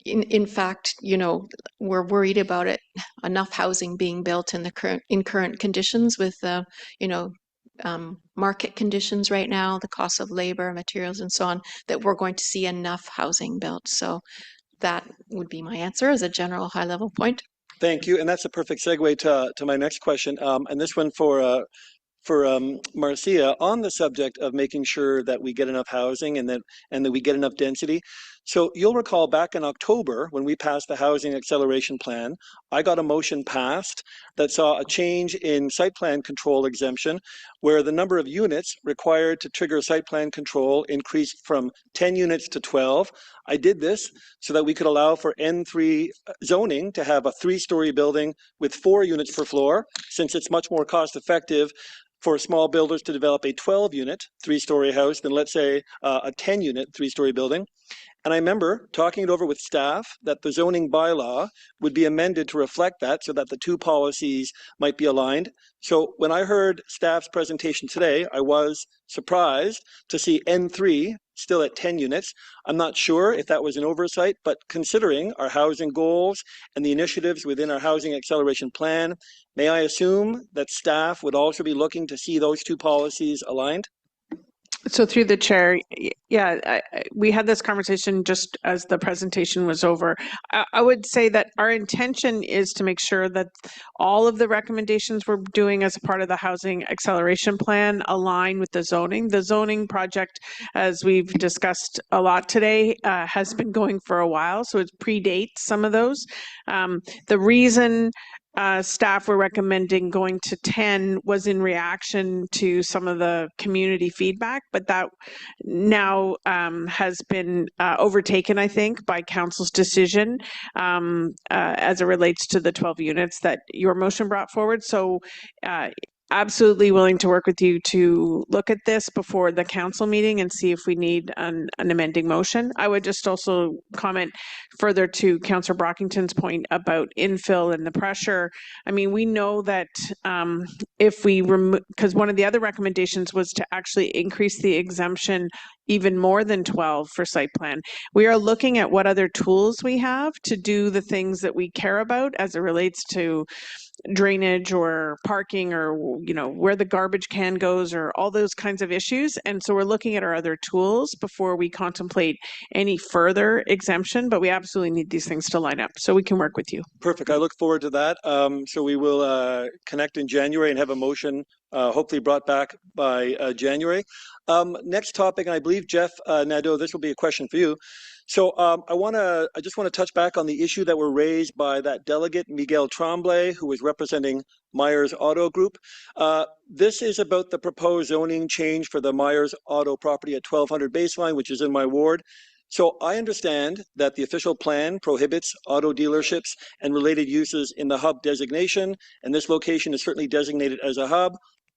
In fact, you know, we're worried about enough housing being built in current conditions with you know, market conditions right now, the cost of labor, materials, and so on, that we're going to see enough housing built. So that would be my answer as a general high-level point. Thank you, and that's a perfect segue to my next question, and this one for Marcia, on the subject of making sure that we get enough housing and that we get enough density. So you'll recall back in October when we passed the Housing Acceleration Plan, I got a motion passed that saw a change in site plan control exemption, where the number of units required to trigger site plan control increased from 10 units to 12. I did this so that we could allow for N3 zoning to have a 3-story building with 4 units per floor, since it's much more cost effective for small builders to develop a 12-unit 3-story house than, let's say, a 10-unit 3-story building. And I remember talking it over with staff that the zoning bylaw would be amended to reflect that so that the two policies might be aligned. So when I heard staff's presentation today, I was surprised to see N3 still at 10 units. I'm not sure if that was an oversight, but considering our housing goals and the initiatives within our housing acceleration plan, may I assume that staff would also be looking to see those two policies aligned? So through the chair, yeah, we had this conversation just as the presentation was over. I would say that our intention is to make sure that all of the recommendations we're doing as a part of the housing acceleration plan align with the zoning. The zoning project, as we've discussed a lot today, has been going for a while, so it predates some of those. The reason staff were recommending going to 10 was in reaction to some of the community feedback, but that now has been overtaken, I think, by council's decision as it relates to the 12 units that your motion brought forward. So absolutely willing to work with you to look at this before the council meeting and see if we need an amending motion. I would just also comment further to Councillor Brockington's point about infill and the pressure. I mean, we know that if we remove, because one of the other recommendations was to actually increase the exemption even more than 12 for site plan. We are looking at what other tools we have to do the things that we care about as it relates to drainage or parking or, you know, where the garbage can goes or all those kinds of issues. And so we're looking at our other tools before we contemplate any further exemption, but we absolutely need these things to line up so we can work with you. Perfect. I look forward to that. So we will connect in January and have a motion hopefully brought back by January. Next topic, and I believe Jeff Nadeau, this will be a question for you. So I just want to touch back on the issue that were raised by that delegate, Miguel Tremblay, who was representing Myers Auto Group. This is about the proposed zoning change for the Myers Auto property at 1200 Baseline, which is in my ward. So I understand that the official plan prohibits auto dealerships and related uses in the hub designation, and this location is certainly designated as a hub.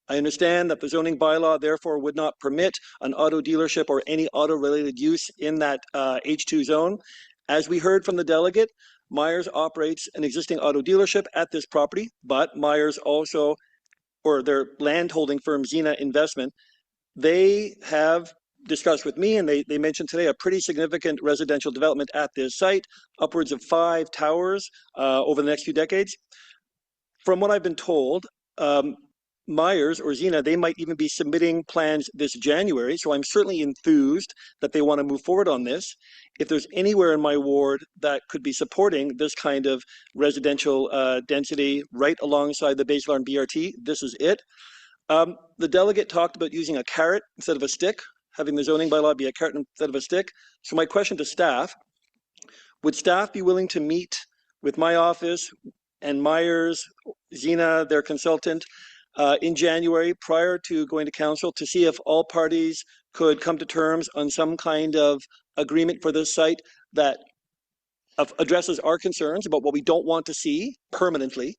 I understand that the zoning bylaw therefore would not permit an auto dealership or any auto-related use in that H2 zone. As we heard from the delegate, Myers operates an existing auto dealership at this property, but Myers also, or their land holding firm, Zena Investment, they have discussed with me, and they mentioned today a pretty significant residential development at this site, upwards of 5 towers over the next few decades. From what I've been told, Myers or Zena, they might even be submitting plans this January, so I'm certainly enthused that they want to move forward on this. If there's anywhere in my ward that could be supporting this kind of residential density right alongside the Baseline BRT, this is it. The delegate talked about using a carrot instead of a stick, having the zoning bylaw be a carrot instead of a stick. So my question to staff, would staff be willing to meet with my office and Myers, Zena, their consultant, in January prior to going to council to see if all parties could come to terms on some kind of agreement for this site that addresses our concerns about what we don't want to see permanently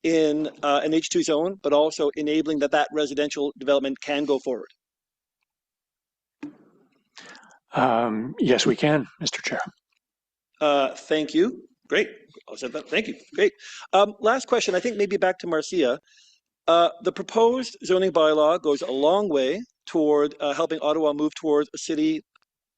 in an H2 zone, but also enabling that residential development can go forward? Yes, we can, Mr. Chair. Thank you. Great. I'll set that. Thank you. Great. Last question, I think maybe back to Marcia. The proposed zoning bylaw goes a long way toward helping Ottawa move towards a city,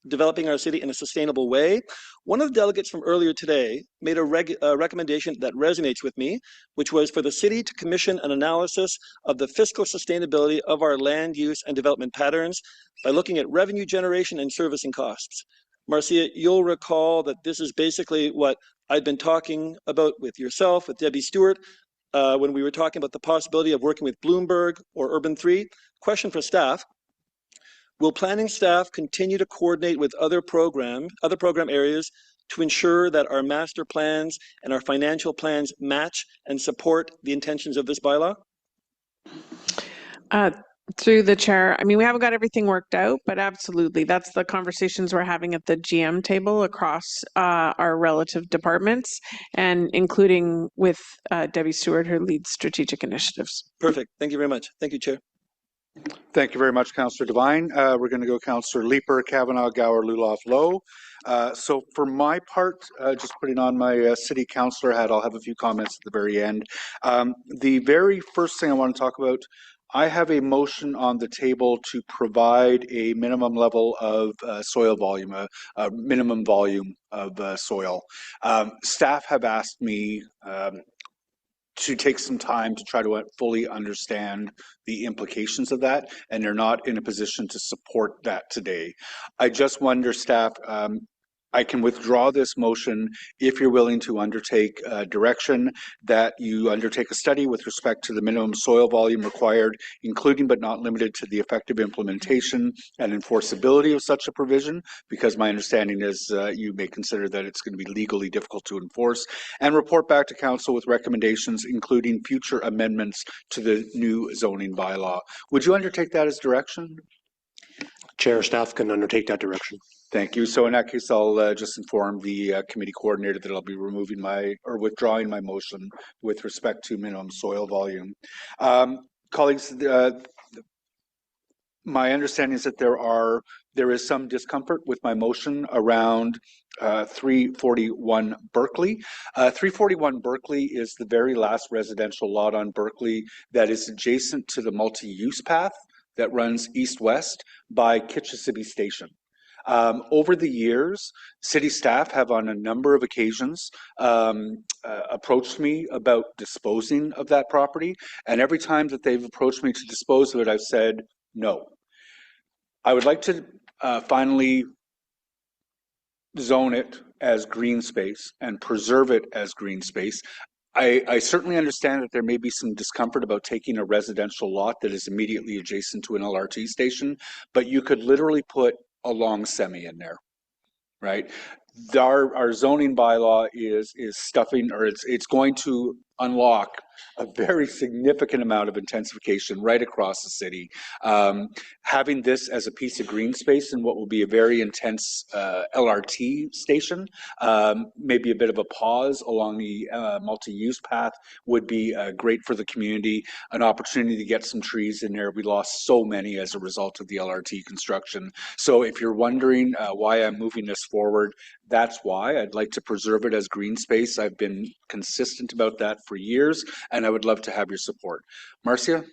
developing our city in a sustainable way. One of the delegates from earlier today made a recommendation that resonates with me, which was for the city to commission an analysis of the fiscal sustainability of our land use and development patterns by looking at revenue generation and servicing costs. Marcia, you'll recall that this is basically what I'd been talking about with yourself, with Debbie Stewart, when we were talking about the possibility of working with Bloomberg or Urban 3. Question for staff. Will planning staff continue to coordinate with other program areas to ensure that our master plans and our financial plans match and support the intentions of this bylaw? Through the chair, I mean, we haven't got everything worked out, but absolutely. That's the conversations we're having at the GM table across our relative departments, and including with Debbie Stewart, who leads strategic initiatives. Perfect. Thank you very much. Thank you, Chair. Thank you very much, Councillor Devine. We're going to go Councillor Leeper, Kavanaugh, Gower, Luloff, Lowe. So for my part, just putting on my city councillor hat, I'll have a few comments at the very end. The very first thing I want to talk about, I have a motion on the table to provide a minimum level of soil volume, a minimum volume of soil. Staff have asked me to take some time to try to fully understand the implications of that, and they're not in a position to support that today. I just wonder, staff, I can withdraw this motion if you're willing to undertake direction that you undertake a study with respect to the minimum soil volume required, including but not limited to the effective implementation and enforceability of such a provision, because my understanding is you may consider that it's going to be legally difficult to enforce, and report back to council with recommendations, including future amendments to the new zoning bylaw. Would you undertake that as direction? Chair, staff can undertake that direction. Thank you. So in that case, I'll just inform the committee coordinator that I'll be withdrawing my motion with respect to minimum soil volume. colleagues, my understanding is that there is some discomfort with my motion around 341 Berkeley. 341 Berkeley is the very last residential lot on Berkeley that is adjacent to the multi-use path that runs east-west by Kitchissippi Station. Over the years, city staff have on a number of occasions approached me about disposing of that property, and every time that they've approached me to dispose of it, I've said no. I would like to finally zone it as green space and preserve it as green space. I certainly understand that there may be some discomfort about taking a residential lot that is immediately adjacent to an LRT station, but you could literally put a long semi in there, right? Our zoning bylaw is stuffing, or it's going to unlock a very significant amount of intensification right across the city. Having this as a piece of green space in what will be a very intense LRT station, maybe a bit of a pause along the multi-use path would be great for the community, an opportunity to get some trees in there. We lost so many as a result of the LRT construction. So if you're wondering why I'm moving this forward, that's why. I'd like to preserve it as green space. I've been consistent about that for years, and I would love to have your support. Marcia?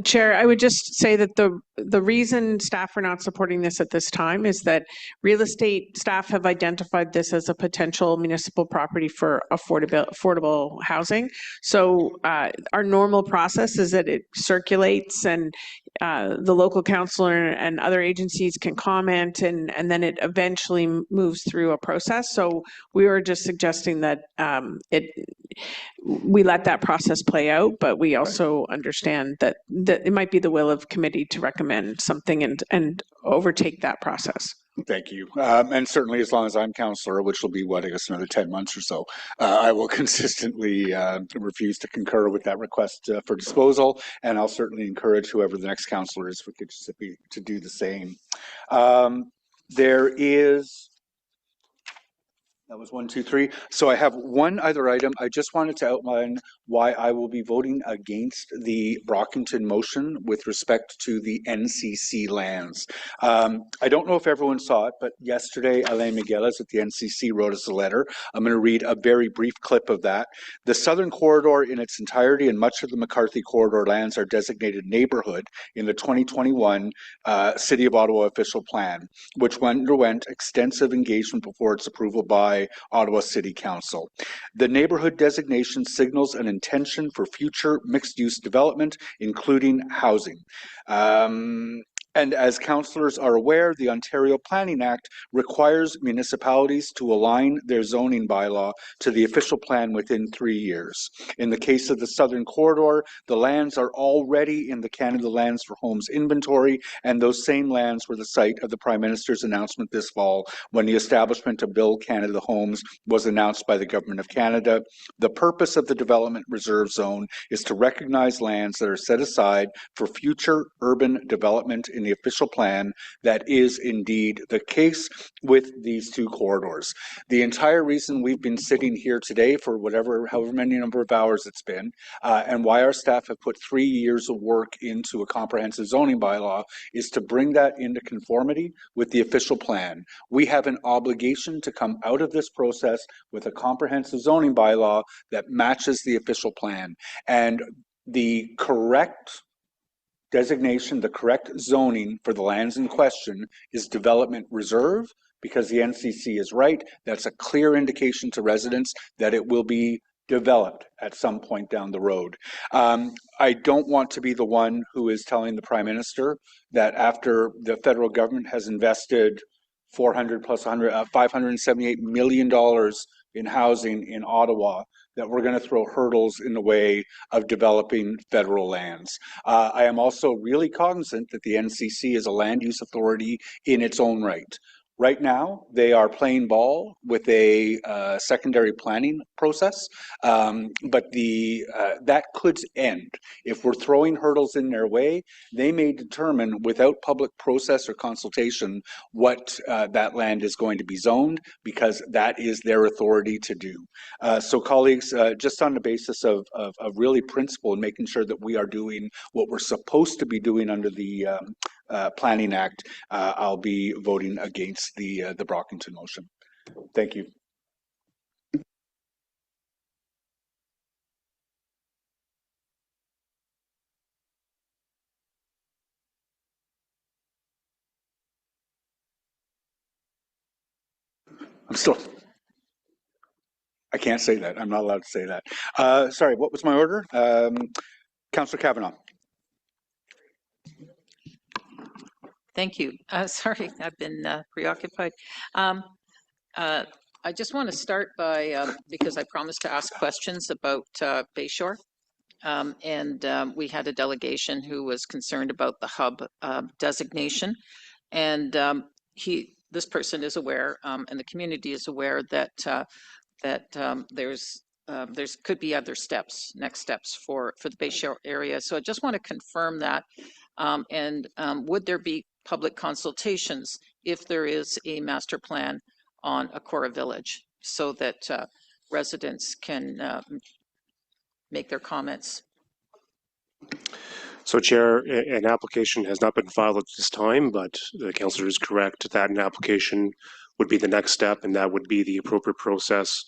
Chair, I would just say that the reason staff are not supporting this at this time is that real estate staff have identified this as a potential municipal property for affordable housing. So our normal process is that it circulates and the local councillor and other agencies can comment, and then it eventually moves through a process. So we were just suggesting that we let that process play out, but we also understand that it might be the will of committee to recommend something and overtake that process. Thank you. And certainly as long as I'm councillor, which will be, what, I guess another 10 months or so, I will consistently refuse to concur with that request for disposal. And I'll certainly encourage whoever the next councillor is for Kitchissippi to do the same. There is... That was 1, 2, 3. So I have one other item. I just wanted to outline why I will be voting against the Brockington motion with respect to the NCC lands. I don't know if everyone saw it, but yesterday Alain Migueles at the NCC wrote us a letter. I'm going to read a very brief clip of that. The Southern Corridor in its entirety and much of the McCarthy Corridor lands are designated neighborhood in the 2021 City of Ottawa official plan, which underwent extensive engagement before its approval by Ottawa City Council. The neighborhood designation signals an intention for future mixed-use development, including housing. And as councillors are aware, the Ontario Planning Act requires municipalities to align their zoning bylaw to the official plan within 3 years. In the case of the Southern Corridor, the lands are already in the Canada Lands for Homes inventory, and those same lands were the site of the Prime Minister's announcement this fall when the establishment of Build Canada Homes was announced by the Government of Canada. The purpose of the Development Reserve Zone is to recognize lands that are set aside for future urban development in the official plan. That is indeed the case with these two corridors. The entire reason we've been sitting here today for however many number of hours it's been, and why our staff have put 3 years of work into a comprehensive zoning bylaw is to bring that into conformity with the official plan. We have an obligation to come out of this process with a comprehensive zoning bylaw that matches the official plan. And the correct designation, the correct zoning for the lands in question is development reserve, because the NCC is right. That's a clear indication to residents that it will be developed at some point down the road. I don't want to be the one who is telling the Prime Minister that after the federal government has invested $578 million in housing in Ottawa, that we're going to throw hurdles in the way of developing federal lands. I am also really cognizant that the NCC is a land use authority in its own right. Right now, they are playing ball with a secondary planning process, but that could end. If we're throwing hurdles in their way, they may determine without public process or consultation what that land is going to be zoned, because that is their authority to do. So colleagues, just on the basis of really principle and making sure that we are doing what we're supposed to be doing under the Planning Act, I'll be voting against the Brockington motion. Thank you. I can't say that. I'm not allowed to say that. Sorry, what was my order? Councillor Kavanaugh. Thank you. Sorry, I've been preoccupied. I just want to start by, because I promised to ask questions about Bayshore. We had a delegation who was concerned about the hub designation. And this person is aware, and the community is aware that there's could be other steps, next steps for the Bayshore area. So I just want to confirm that. Would there be public consultations if there is a master plan on Akora Village, so that residents can make their comments? So, Chair, an application has not been filed at this time, but the councillor is correct that an application would be the next step, and that would be the appropriate process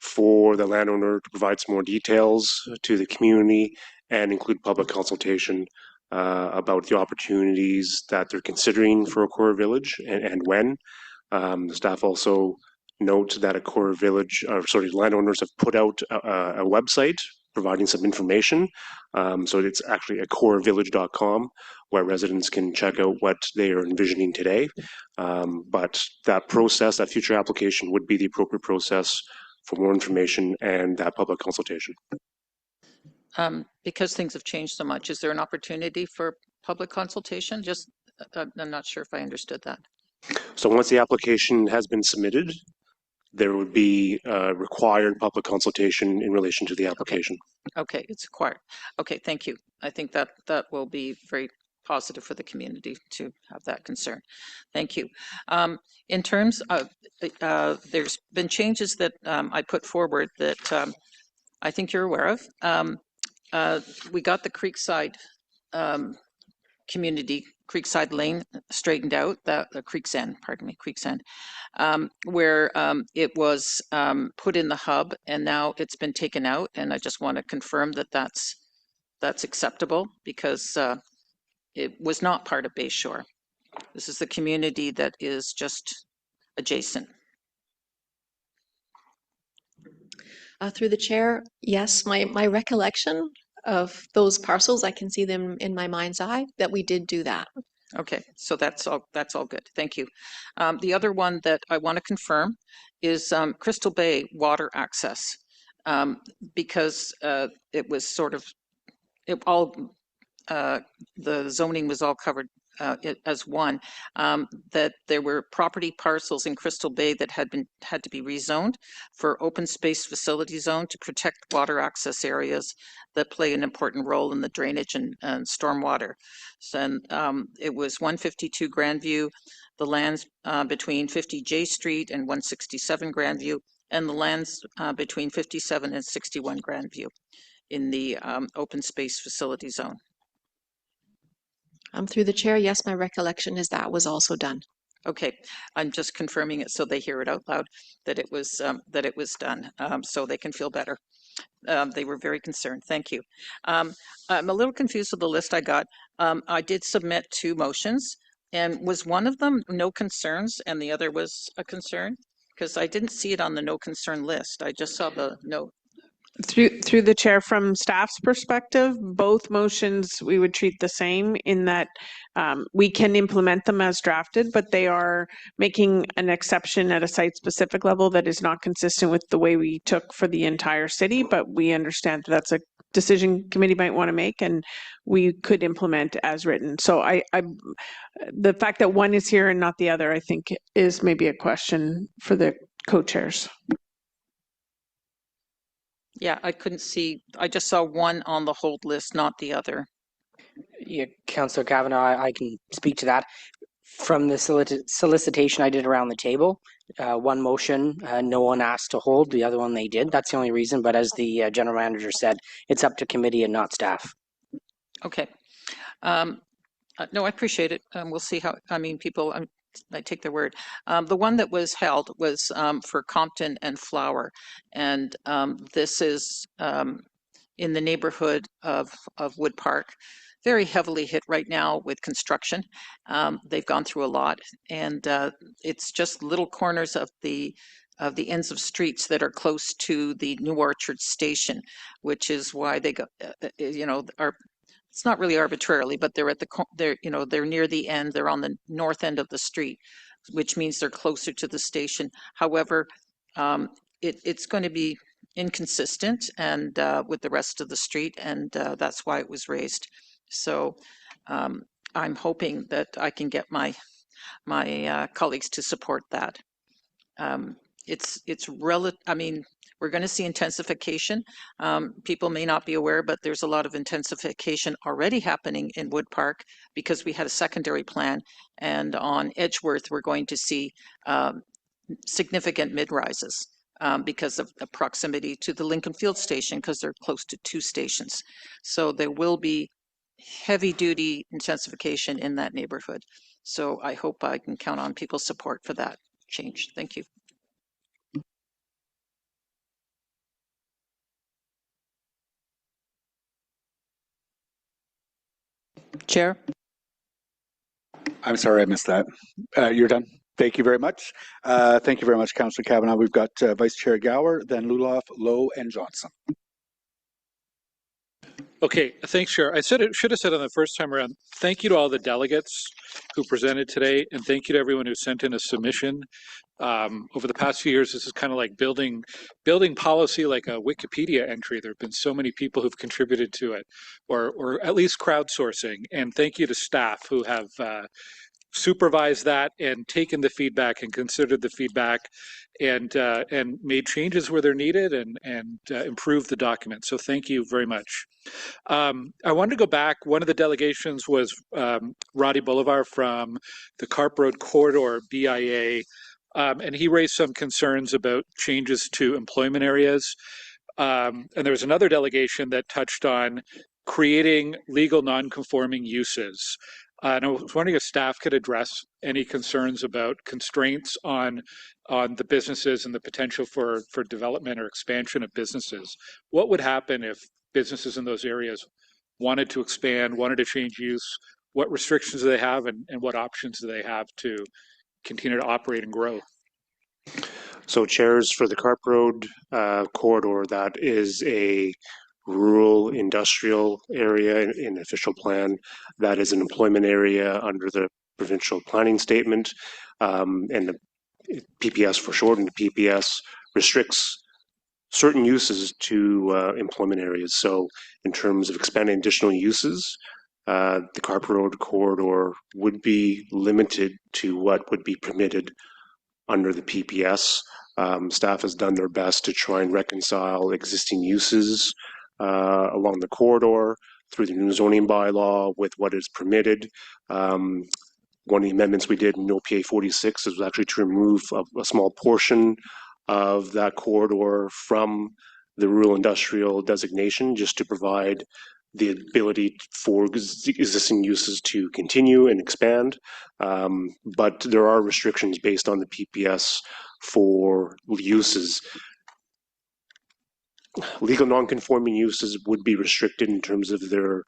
for the landowner to provide some more details to the community and include public consultation about the opportunities that they're considering for Akora Village and when. The staff also note that Akora Village, landowners have put out a website providing some information. So it's actually akoravillage.com, where residents can check out what they are envisioning today. But that process, that future application, would be the appropriate process for more information and that public consultation. Because things have changed so much, is there an opportunity for public consultation? Just, I'm not sure if I understood that. So once the application has been submitted, there would be required public consultation in relation to the application. Okay, it's required. Okay, thank you. I think that will be very positive for the community to have that concern. Thank you. In terms of, there's been changes that I put forward that I think you're aware of. We got the Creekside community, Creekside Lane straightened out, Creek's End, pardon me, Creek's End, where it was put in the hub, and now it's been taken out. And I just want to confirm that that's acceptable, because it was not part of Bayshore. This is the community that is just adjacent. Through the chair, yes, my recollection of those parcels, I can see them in my mind's eye, that we did do that. Okay, so that's all good. Thank you. The other one that I want to confirm is Crystal Bay water access, because it was sort of the zoning was all covered as one, that there were property parcels in Crystal Bay that had to be rezoned for open space facility zone to protect water access areas that play an important role in the drainage and stormwater. So it was 152 Grandview, the lands between 50 J Street and 167 Grandview, and the lands between 57 and 61 Grandview in the open space facility zone. Through the chair, yes, my recollection is that was also done. Okay, I'm just confirming it so they hear it out loud, that it was done, so they can feel better. They were very concerned. Thank you. I'm a little confused with the list I got. I did submit 2 motions, and was one of them no concerns and the other was a concern? Because I didn't see it on the no concern list. I just saw the no. Through the chair, from staff's perspective, both motions we would treat the same, in that we can implement them as drafted, but they are making an exception at a site-specific level that is not consistent with the way we took for the entire city. But we understand that that's a decision committee might want to make, and we could implement as written. So the fact that one is here and not the other, I think, is maybe a question for the co-chairs. Yeah, I couldn't see, I just saw one on the hold list, not the other. Yeah, Councillor Kavanaugh, I can speak to that. From the solicitation I did around the table, one motion, no one asked to hold, the other one they did. That's the only reason, but as the general manager said, it's up to committee and not staff. Okay. No, I appreciate it. We'll see how, I mean, people, I take their word. The one that was held was for Compton and Flower. And this is in the neighborhood of Wood Park. Very heavily hit right now with construction. They've gone through a lot. And it's just little corners of the ends of streets that are close to the New Orchard station, which is why they go, it's not really arbitrarily, but they're at they're near the end. They're on the north end of the street, which means they're closer to the station. However, it's going to be inconsistent and with the rest of the street, and that's why it was raised. So I'm hoping that I can get my colleagues to support that. It's relative. I mean, we're going to see intensification. People may not be aware, but there's a lot of intensification already happening in Wood Park because we had a secondary plan. And on Edgeworth, we're going to see significant mid-rises because of the proximity to the Lincoln Field station, because they're close to two stations. So there will be heavy-duty intensification in that neighborhood. So I hope I can count on people's support for that change. Thank you. Chair? I'm sorry, I missed that. You're done. Thank you very much. Thank you very much, Councillor Kavanaugh. We've got Vice Chair Gower, then Luloff, Lowe, and Johnson. Okay, thanks, Chair. I should have said on the first time around, thank you to all the delegates who presented today, and thank you to everyone who sent in a submission. Over the past few years, this is kind of like building policy like a Wikipedia entry. There have been so many people who've contributed to it, or at least crowdsourcing. And thank you to staff who have supervised that and taken the feedback and considered the feedback and made changes where they're needed and improved the document. So thank you very much. I wanted to go back. One of the delegations was Roddy Bolivar from the Carp Road Corridor BIA, and he raised some concerns about changes to employment areas. And there was another delegation that touched on creating legal non-conforming uses. And I was wondering if staff could address any concerns about constraints on the businesses and the potential for development or expansion of businesses. What would happen if businesses in those areas wanted to expand, wanted to change use? What restrictions do they have, and what options do they have to continue to operate and grow? So chairs, for the Carp Road corridor, that is a rural industrial area in official plan. That is an employment area under the provincial planning statement, and the PPS for short, and the PPS restricts certain uses to employment areas. So in terms of expanding additional uses, the Carp Road corridor would be limited to what would be permitted under the PPS. Staff has done their best to try and reconcile existing uses along the corridor through the new zoning bylaw with what is permitted. One of the amendments we did in OPA 46 was actually to remove a small portion of that corridor from the rural industrial designation, just to provide the ability for existing uses to continue and expand. But there are restrictions based on the PPS for uses. Legal non-conforming uses would be restricted in terms of their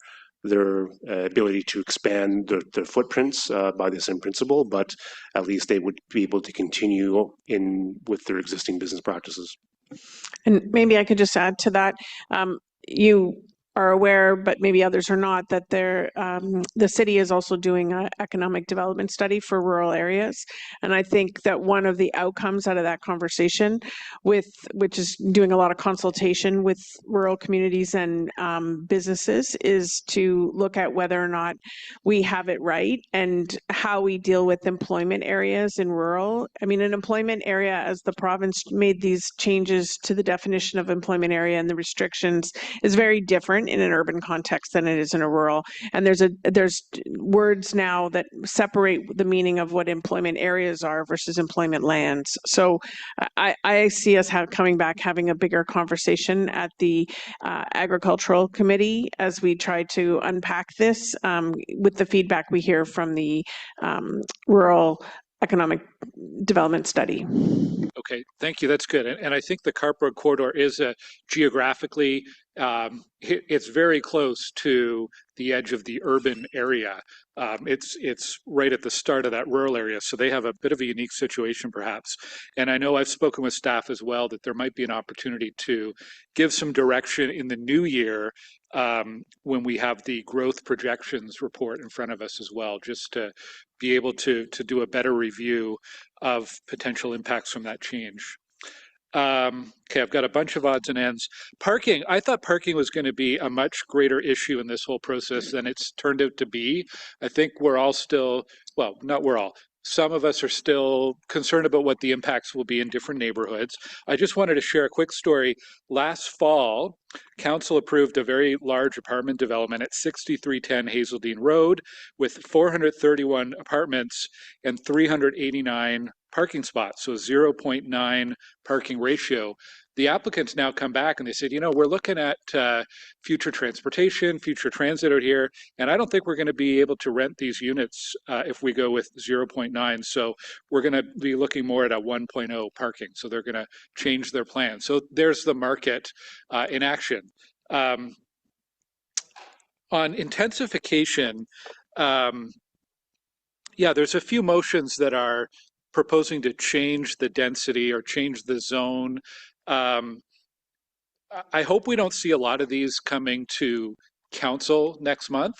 ability to expand their footprints by the same principle, but at least they would be able to continue with their existing business practices. And maybe I could just add to that. You are aware, but maybe others are not, that the city is also doing an economic development study for rural areas. And I think that one of the outcomes out of that conversation, which is doing a lot of consultation with rural communities and businesses, is to look at whether or not we have it right and how we deal with employment areas in rural. I mean, an employment area, as the province made these changes to the definition of employment area and the restrictions, is very different in an urban context than it is in a rural. And there's words now that separate the meaning of what employment areas are versus employment lands. So I see us coming back, having a bigger conversation at the Agricultural Committee as we try to unpack this with the feedback we hear from the Rural Economic Development Study. Okay, thank you. That's good. And I think the Carpro corridor is geographically, it's very close to the edge of the urban area. It's right at the start of that rural area, so they have a bit of a unique situation perhaps. And I know I've spoken with staff as well that there might be an opportunity to give some direction in the new year when we have the growth projections report in front of us as well, just to be able to do a better review of potential impacts from that change. Okay, I've got a bunch of odds and ends. Parking, I thought parking was going to be a much greater issue in this whole process than it's turned out to be. I think we're all still, well, not we're all, some of us are still concerned about what the impacts will be in different neighborhoods. I just wanted to share a quick story. Last fall, council approved a very large apartment development at 6310 Hazeldean Road with 431 apartments and 389 parking spots, so 0.9 parking ratio. The applicants now come back and they said, you know, we're looking at future transportation, future transit out here, and I don't think we're going to be able to rent these units if we go with 0.9. So we're going to be looking more at a 1.0 parking. So they're going to change their plan. So there's the market in action. On intensification, yeah, there's a few motions that are proposing to change the density or change the zone. I hope we don't see a lot of these coming to council next month.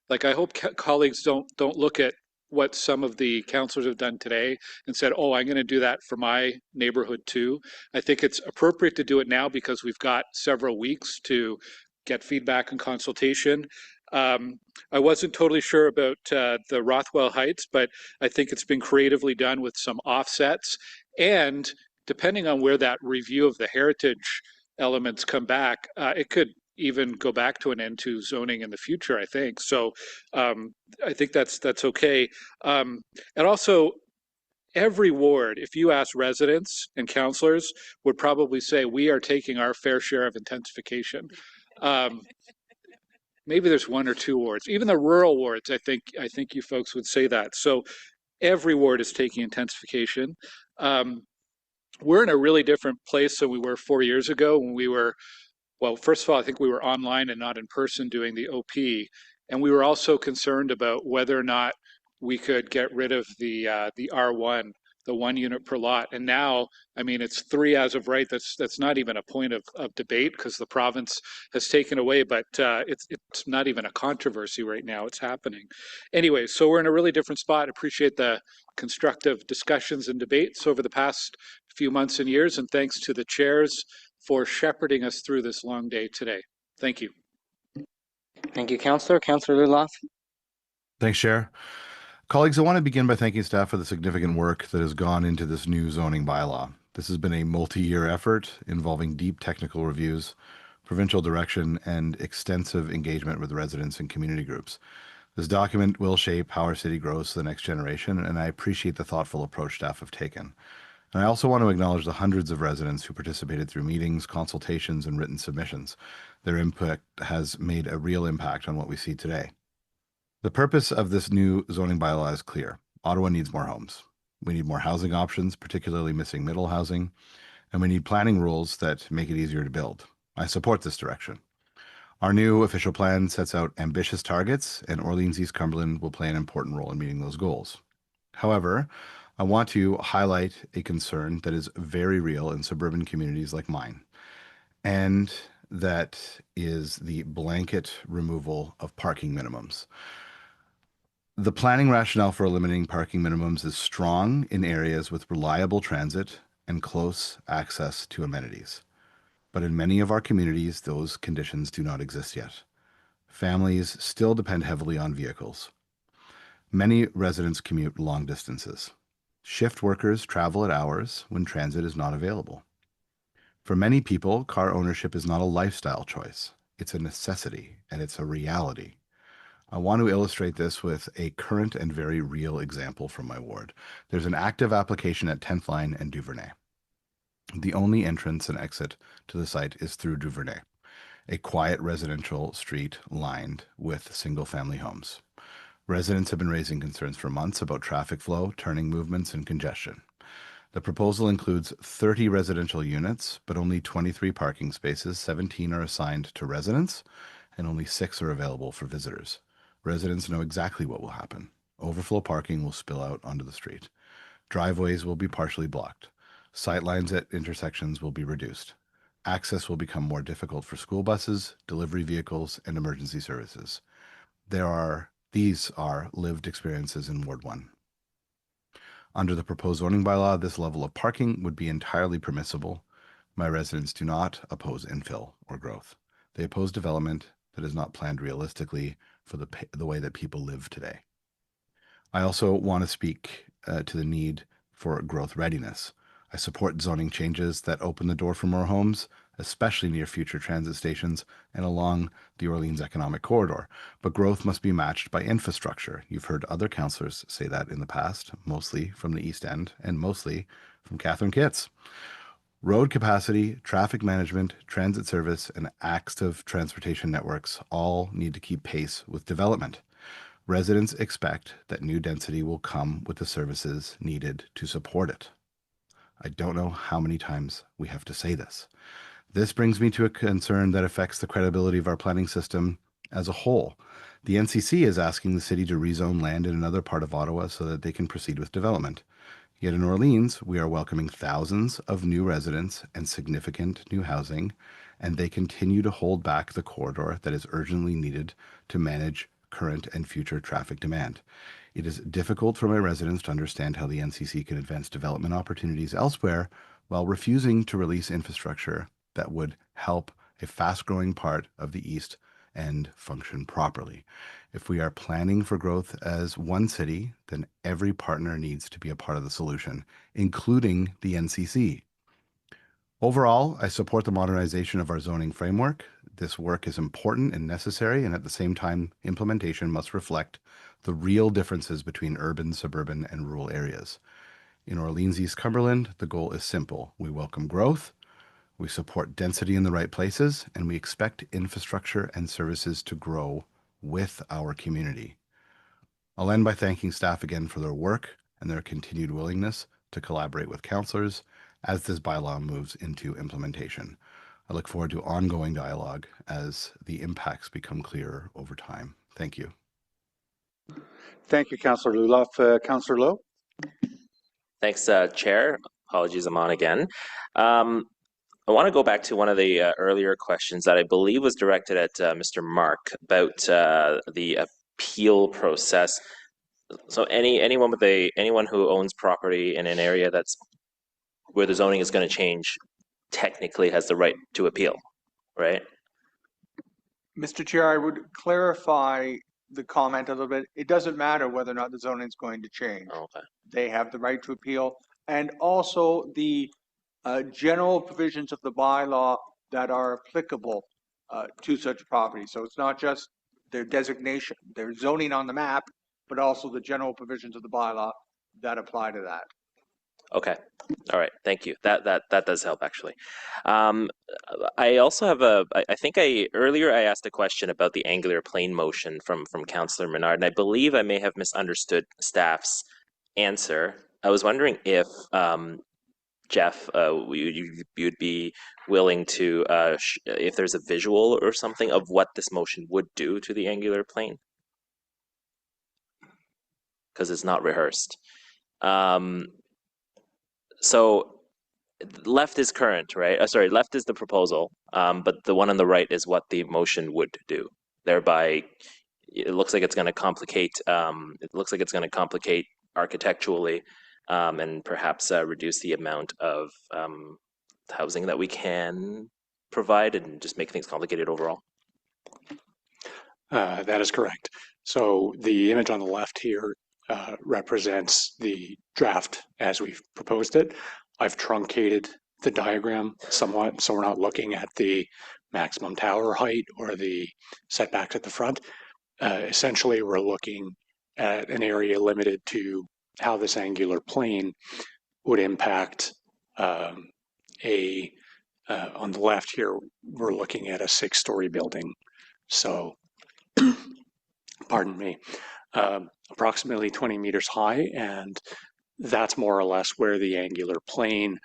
Like, I hope colleagues don't look at what some of the councilors have done today and said, oh, I'm going to do that for my neighborhood too. I think it's appropriate to do it now because we've got several weeks to get feedback and consultation. I wasn't totally sure about the Rothwell Heights, but I think it's been creatively done with some offsets. And depending on where that review of the heritage elements come back, it could even go back to an N2 zoning in the future, I think. So I think that's okay. And also, every ward, if you ask residents and councilors, would probably say we are taking our fair share of intensification. Maybe there's one or two wards. Even the rural wards, I think you folks would say that. So every ward is taking intensification. We're in a really different place than we were 4 years ago when we were, well, first of all, I think we were online and not in person doing the OP. And we were also concerned about whether or not we could get rid of the R1, the 1 unit per lot. And now, I mean, it's 3 as of right. That's not even a point of debate because the province has taken away, but it's not even a controversy right now. It's happening. Anyway, so we're in a really different spot. Appreciate the constructive discussions and debates over the past few months and years. And thanks to the chairs for shepherding us through this long day today. Thank you. Thank you, Councillor. Councillor Luloff. Thanks, Chair. Colleagues, I want to begin by thanking staff for the significant work that has gone into this new zoning bylaw. This has been a multi-year effort involving deep technical reviews, provincial direction, and extensive engagement with residents and community groups. This document will shape how our city grows to the next generation, and I appreciate the thoughtful approach staff have taken. And I also want to acknowledge the hundreds of residents who participated through meetings, consultations, and written submissions. Their input has made a real impact on what we see today. The purpose of this new zoning bylaw is clear. Ottawa needs more homes. We need more housing options, particularly missing middle housing, and we need planning rules that make it easier to build. I support this direction. Our new official plan sets out ambitious targets, and Orleans East Cumberland will play an important role in meeting those goals. However, I want to highlight a concern that is very real in suburban communities like mine. And that is the blanket removal of parking minimums. The planning rationale for eliminating parking minimums is strong in areas with reliable transit and close access to amenities. But in many of our communities, those conditions do not exist yet. Families still depend heavily on vehicles. Many residents commute long distances. Shift workers travel at hours when transit is not available. For many people, car ownership is not a lifestyle choice. It's a necessity, and it's a reality. I want to illustrate this with a current and very real example from my ward. There's an active application at 10th Line and Duvernay. The only entrance and exit to the site is through Duvernay, a quiet residential street lined with single-family homes. Residents have been raising concerns for months about traffic flow, turning movements, and congestion. The proposal includes 30 residential units, but only 23 parking spaces. 17 are assigned to residents, and only 6 are available for visitors. Residents know exactly what will happen. Overflow parking will spill out onto the street. Driveways will be partially blocked. Sightlines at intersections will be reduced. Access will become more difficult for school buses, delivery vehicles, and emergency services. These are lived experiences in Ward 1. Under the proposed zoning bylaw, this level of parking would be entirely permissible. My residents do not oppose infill or growth. They oppose development that is not planned realistically for the way that people live today. I also want to speak to the need for growth readiness. I support zoning changes that open the door for more homes, especially near future transit stations and along the Orleans Economic Corridor. But growth must be matched by infrastructure. You've heard other councillors say that in the past, mostly from the East End and mostly from Catherine Kitts. Road capacity, traffic management, transit service, and active transportation networks all need to keep pace with development. Residents expect that new density will come with the services needed to support it. I don't know how many times we have to say this. This brings me to a concern that affects the credibility of our planning system as a whole. The NCC is asking the city to rezone land in another part of Ottawa so that they can proceed with development. Yet in Orleans, we are welcoming thousands of new residents and significant new housing, and they continue to hold back the corridor that is urgently needed to manage current and future traffic demand. It is difficult for my residents to understand how the NCC can advance development opportunities elsewhere while refusing to release infrastructure that would help a fast-growing part of the East End function properly. If we are planning for growth as one city, then every partner needs to be a part of the solution, including the NCC. Overall, I support the modernization of our zoning framework. This work is important and necessary, and at the same time, implementation must reflect the real differences between urban, suburban, and rural areas. In Orleans, East Cumberland, the goal is simple. We welcome growth, we support density in the right places, and we expect infrastructure and services to grow with our community. I'll end by thanking staff again for their work and their continued willingness to collaborate with councillors as this bylaw moves into implementation. I look forward to ongoing dialogue as the impacts become clearer over time. Thank you. Thank you, Councillor Luloff. Councillor Lowe? Thanks, Chair. Apologies, I'm on again. I want to go back to one of the earlier questions that I believe was directed at Mr. Mark about the appeal process. So anyone who owns property in an area that's where the zoning is going to change technically has the right to appeal, right? Mr. Chair, I would clarify the comment a little bit. It doesn't matter whether or not the zoning is going to change. Okay. They have the right to appeal. And also the general provisions of the bylaw that are applicable to such property. So it's not just their designation, their zoning on the map, but also the general provisions of the bylaw that apply to that. Okay. All right. Thank you. That does help actually. I also have I think earlier I asked a question about the angular plane motion from Councillor Menard, and I believe I may have misunderstood staff's answer. I was wondering if Jeff, you'd be willing to, if there's a visual or something of what this motion would do to the angular plane, because it's not rehearsed. So left is current, right? Sorry, left is the proposal, but the one on the right is what the motion would do. Thereby, it looks like it's going to complicate. It looks like it's going to complicate architecturally, and perhaps reduce the amount of housing that we can provide, and just make things complicated overall. That is correct. So the image on the left here represents the draft as we've proposed it. I've truncated the diagram somewhat, so we're not looking at the maximum tower height or the setbacks at the front. Essentially, we're looking at an area limited to how this angular plane would impact on the left here, we're looking at a 6-story building. So, pardon me, approximately 20 meters high, and that's more or less where the angular plane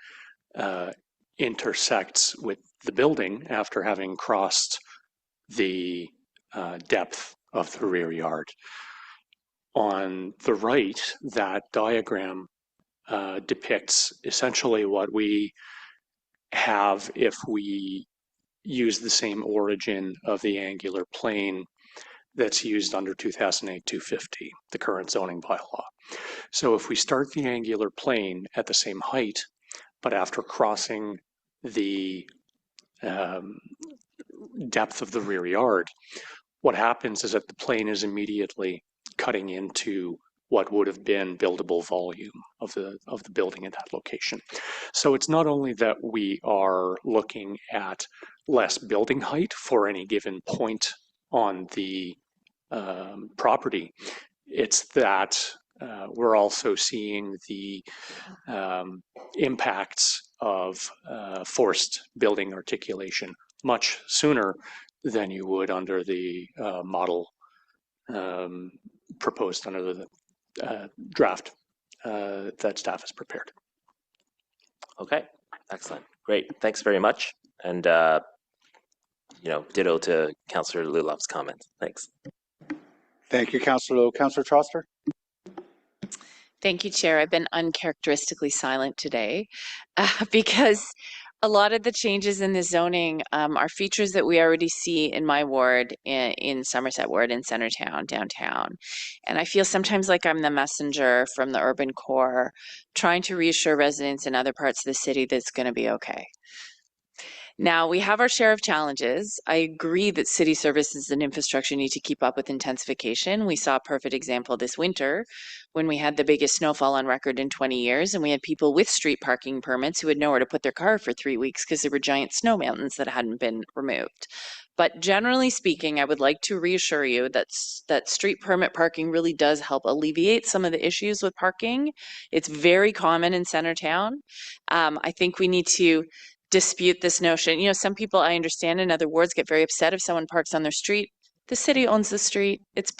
intersects with the building after having crossed the depth of the rear yard. On the right, that diagram depicts essentially what we have if we use the same origin of the angular plane that's used under 2008-250, the current zoning bylaw. So if we start the angular plane at the same height, but after crossing the depth of the rear yard, what happens is that the plane is immediately cutting into what would have been buildable volume of the building at that location. So it's not only that we are looking at less building height for any given point on the property, it's that we're also seeing the impacts of forced building articulation much sooner than you would under the model proposed under the draft that staff has prepared. Okay, excellent, great, thanks very much, and ditto to Councillor Lulov's comments. Thanks. Thank you, Councillor Lowe. Councillor Troster? Thank you, Chair. I've been uncharacteristically silent today because a lot of the changes in the zoning are features that we already see in my ward, in Somerset Ward, in Centertown, downtown. And I feel sometimes like I'm the messenger from the urban core, trying to reassure residents in other parts of the city that it's going to be okay. Now, we have our share of challenges. I agree that city services and infrastructure need to keep up with intensification. We saw a perfect example this winter when we had the biggest snowfall on record in 20 years, and we had people with street parking permits who had nowhere to put their car for 3 weeks because there were giant snow mountains that hadn't been removed. But generally speaking, I would like to reassure you that street permit parking really does help alleviate some of the issues with parking. It's very common in Centertown. I think we need to dispute this notion. Some people, I understand, in other wards get very upset if someone parks on their street. The city owns the street. It's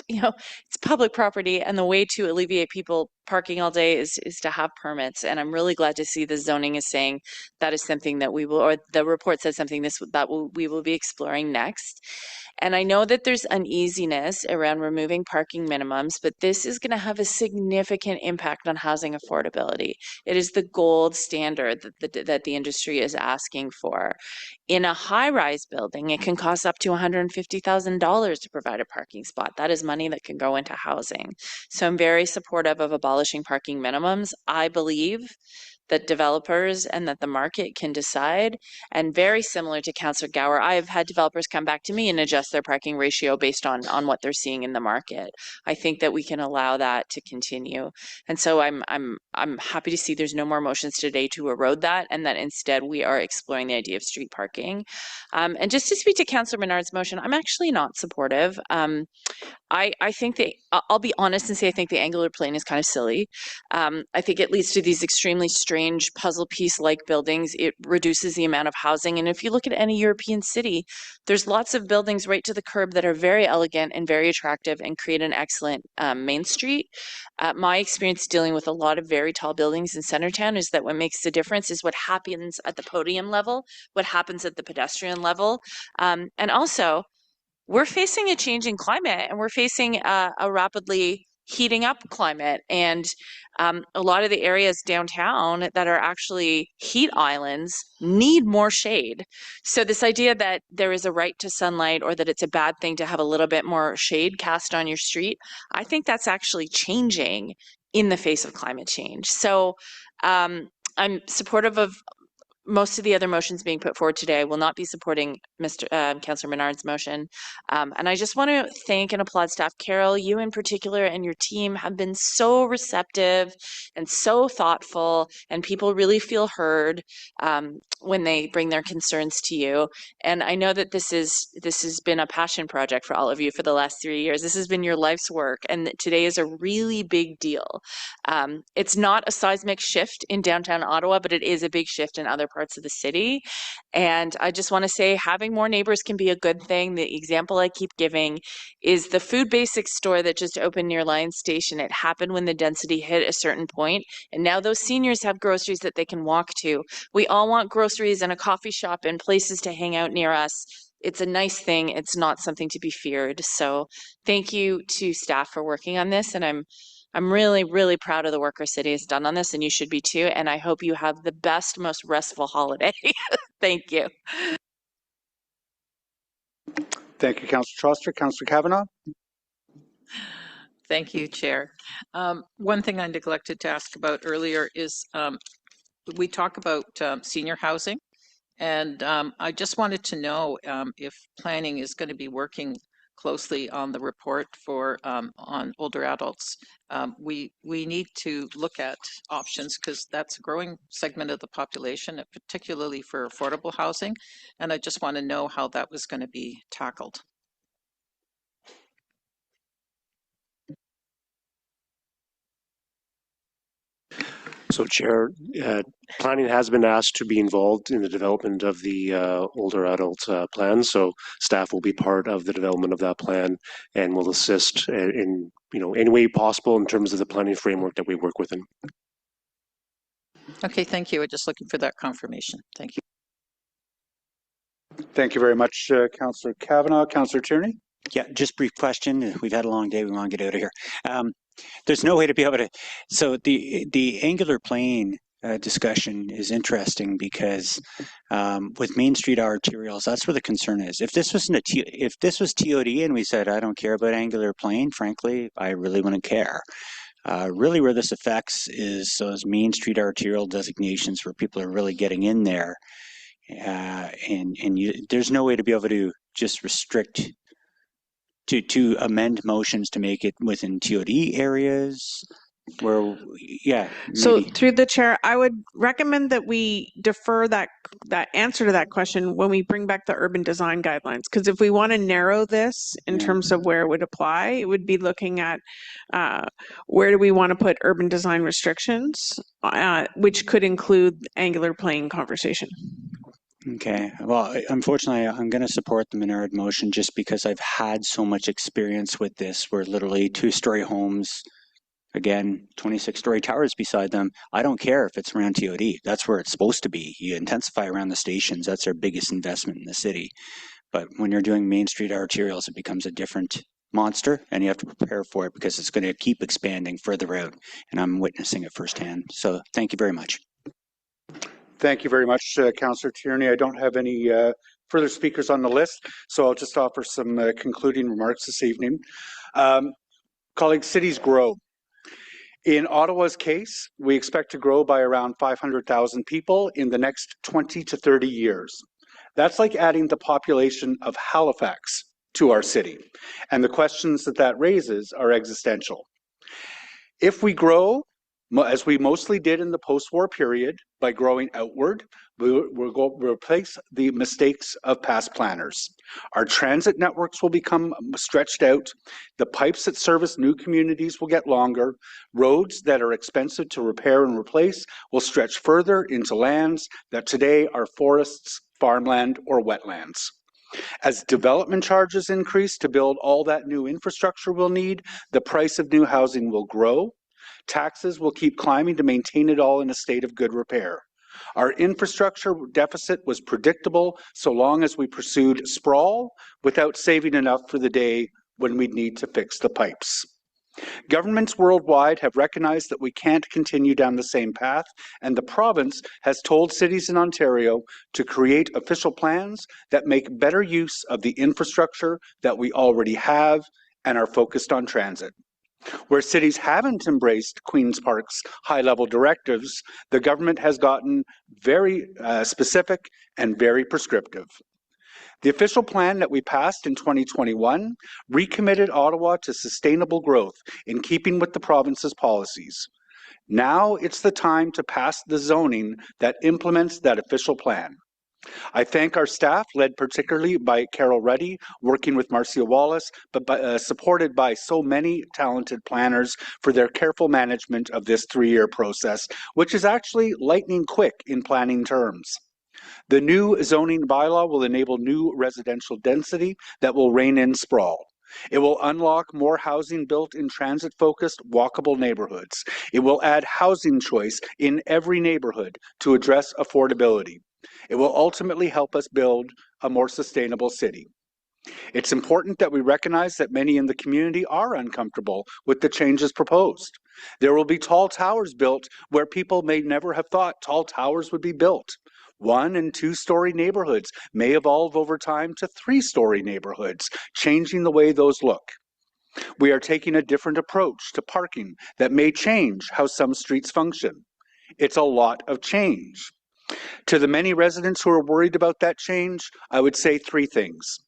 public property, and the way to alleviate people parking all day is to have permits. And I'm really glad to see the zoning is saying that is something that we will, or the report says something we will be exploring next. And I know that there's uneasiness around removing parking minimums, but this is going to have a significant impact on housing affordability. It is the gold standard that the industry is asking for. In a high-rise building, it can cost up to $150,000 to provide a parking spot. That is money that can go into housing. So I'm very supportive of abolishing parking minimums. I believe that developers and that the market can decide. And very similar to Councillor Gower, I've had developers come back to me and adjust their parking ratio based on what they're seeing in the market. I think that we can allow that to continue. And so I'm happy to see there's no more motions today to erode that, and that instead we are exploring the idea of street parking. And just to speak to Councillor Menard's motion, I'm actually not supportive. I think I'll be honest and say I think the angular plane is kind of silly. I think it leads to these extremely strange puzzle piece-like buildings. It reduces the amount of housing. And if you look at any European city, there's lots of buildings right to the curb that are very elegant and very attractive and create an excellent main street. My experience dealing with a lot of very tall buildings in Centertown is that what makes the difference is what happens at the podium level, what happens at the pedestrian level. And also, we're facing a changing climate, and we're facing a rapidly heating up climate. And a lot of the areas downtown that are actually heat islands need more shade. So this idea that there is a right to sunlight or that it's a bad thing to have a little bit more shade cast on your street, I think that's actually changing in the face of climate change. So I'm supportive of most of the other motions being put forward today. I will not be supporting Councillor Menard's motion. And I just want to thank and applaud staff. Carol, you in particular and your team have been so receptive and so thoughtful, and people really feel heard when they bring their concerns to you. And I know that this has been a passion project for all of you for the last 3 years. This has been your life's work, and today is a really big deal. It's not a seismic shift in downtown Ottawa, but it is a big shift in other parts of the city. And I just want to say having more neighbors can be a good thing. The example I keep giving is the Food Basics store that just opened near Lions Station. It happened when the density hit a certain point, and now those seniors have groceries that they can walk to. We all want groceries and a coffee shop and places to hang out near us. It's a nice thing. It's not something to be feared. So thank you to staff for working on this, and I'm really, really proud of the work our city has done on this, and you should be too. And I hope you have the best, most restful holiday. Thank you. Thank you, Councillor Troster. Councillor Kavanagh. Thank you, Chair. One thing I neglected to ask about earlier is we talk about senior housing, and I just wanted to know if planning is going to be working closely on the report for on older adults. We need to look at options because that's a growing segment of the population, particularly for affordable housing. And I just want to know how that was going to be tackled. So, Chair, planning has been asked to be involved in the development of the older adult plan. So, staff will be part of the development of that plan and will assist in any way possible in terms of the planning framework that we work within. Okay, thank you. We're just looking for that confirmation. Thank you. Thank you very much, Councillor Kavanagh. Councillor Tierney. Yeah, just brief question. We've had a long day. We want to get out of here. There's no way to be able to. So the angular plane discussion is interesting because with Main Street arterials, that's where the concern is. If this was TOD and we said I don't care about angular plane, frankly, I really wouldn't care. Really, where this affects is those Main Street arterial designations where people are really getting in there, there's no way to be able to just restrict. To amend motions to make it within TOD areas where, yeah. So through the chair, I would recommend that we defer that answer to that question when we bring back the urban design guidelines. Because if we want to narrow this in terms of where it would apply, it would be looking at where do we want to put urban design restrictions, which could include angular plane conversation. Okay. Well, unfortunately, I'm going to support the Menard motion just because I've had so much experience with this where literally 2-story homes, again, 26-story towers beside them. I don't care if it's around TOD. That's where it's supposed to be. You intensify around the stations. That's our biggest investment in the city. But when you're doing Main Street arterials, it becomes a different monster and you have to prepare for it because it's going to keep expanding further out. And I'm witnessing it firsthand. So thank you very much. Thank you very much, Councillor Tierney. I don't have any further speakers on the list, so I'll just offer some concluding remarks this evening. Colleagues, cities grow. In Ottawa's case, we expect to grow by around 500,000 people in the next 20 to 30 years. That's like adding the population of Halifax to our city, and the questions that raises are existential. If we grow, as we mostly did in the post-war period, by growing outward, we'll replace the mistakes of past planners. Our transit networks will become stretched out. The pipes that service new communities will get longer. Roads that are expensive to repair and replace will stretch further into lands that today are forests, farmland, or wetlands. As development charges increase to build all that new infrastructure we'll need, the price of new housing will grow. Taxes will keep climbing to maintain it all in a state of good repair. Our infrastructure deficit was predictable so long as we pursued sprawl without saving enough for the day when we'd need to fix the pipes. Governments worldwide have recognized that we can't continue down the same path, and the province has told cities in Ontario to create official plans that make better use of the infrastructure that we already have and are focused on transit. Where cities haven't embraced Queen's Park's high-level directives, the government has gotten very specific and very prescriptive. The official plan that we passed in 2021 recommitted Ottawa to sustainable growth in keeping with the province's policies. Now it's the time to pass the zoning that implements that official plan. I thank our staff, led particularly by Carol Ruddy, working with Marcia Wallace, but supported by so many talented planners for their careful management of this 3-year process, which is actually lightning quick in planning terms. The new zoning bylaw will enable new residential density that will rein in sprawl. It will unlock more housing built in transit-focused, walkable neighborhoods. It will add housing choice in every neighborhood to address affordability. It will ultimately help us build a more sustainable city. It's important that we recognize that many in the community are uncomfortable with the changes proposed. There will be tall towers built where people may never have thought tall towers would be built. 1- and 2-story neighborhoods may evolve over time to 3-story neighborhoods, changing the way those look. We are taking a different approach to parking that may change how some streets function. It's a lot of change. To the many residents who are worried about that change, I would say 3 things.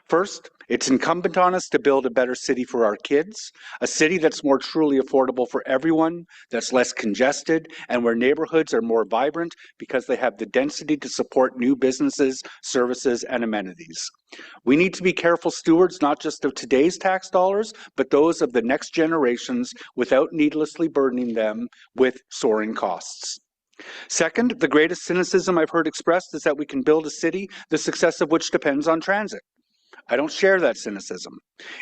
First, it's incumbent on us to build a better city for our kids, a city that's more truly affordable for everyone, that's less congested, and where neighborhoods are more vibrant because they have the density to support new businesses, services, and amenities. We need to be careful stewards not just of today's tax dollars, but those of the next generations without needlessly burdening them with soaring costs. Second, the greatest cynicism I've heard expressed is that we can build a city, the success of which depends on transit. I don't share that cynicism.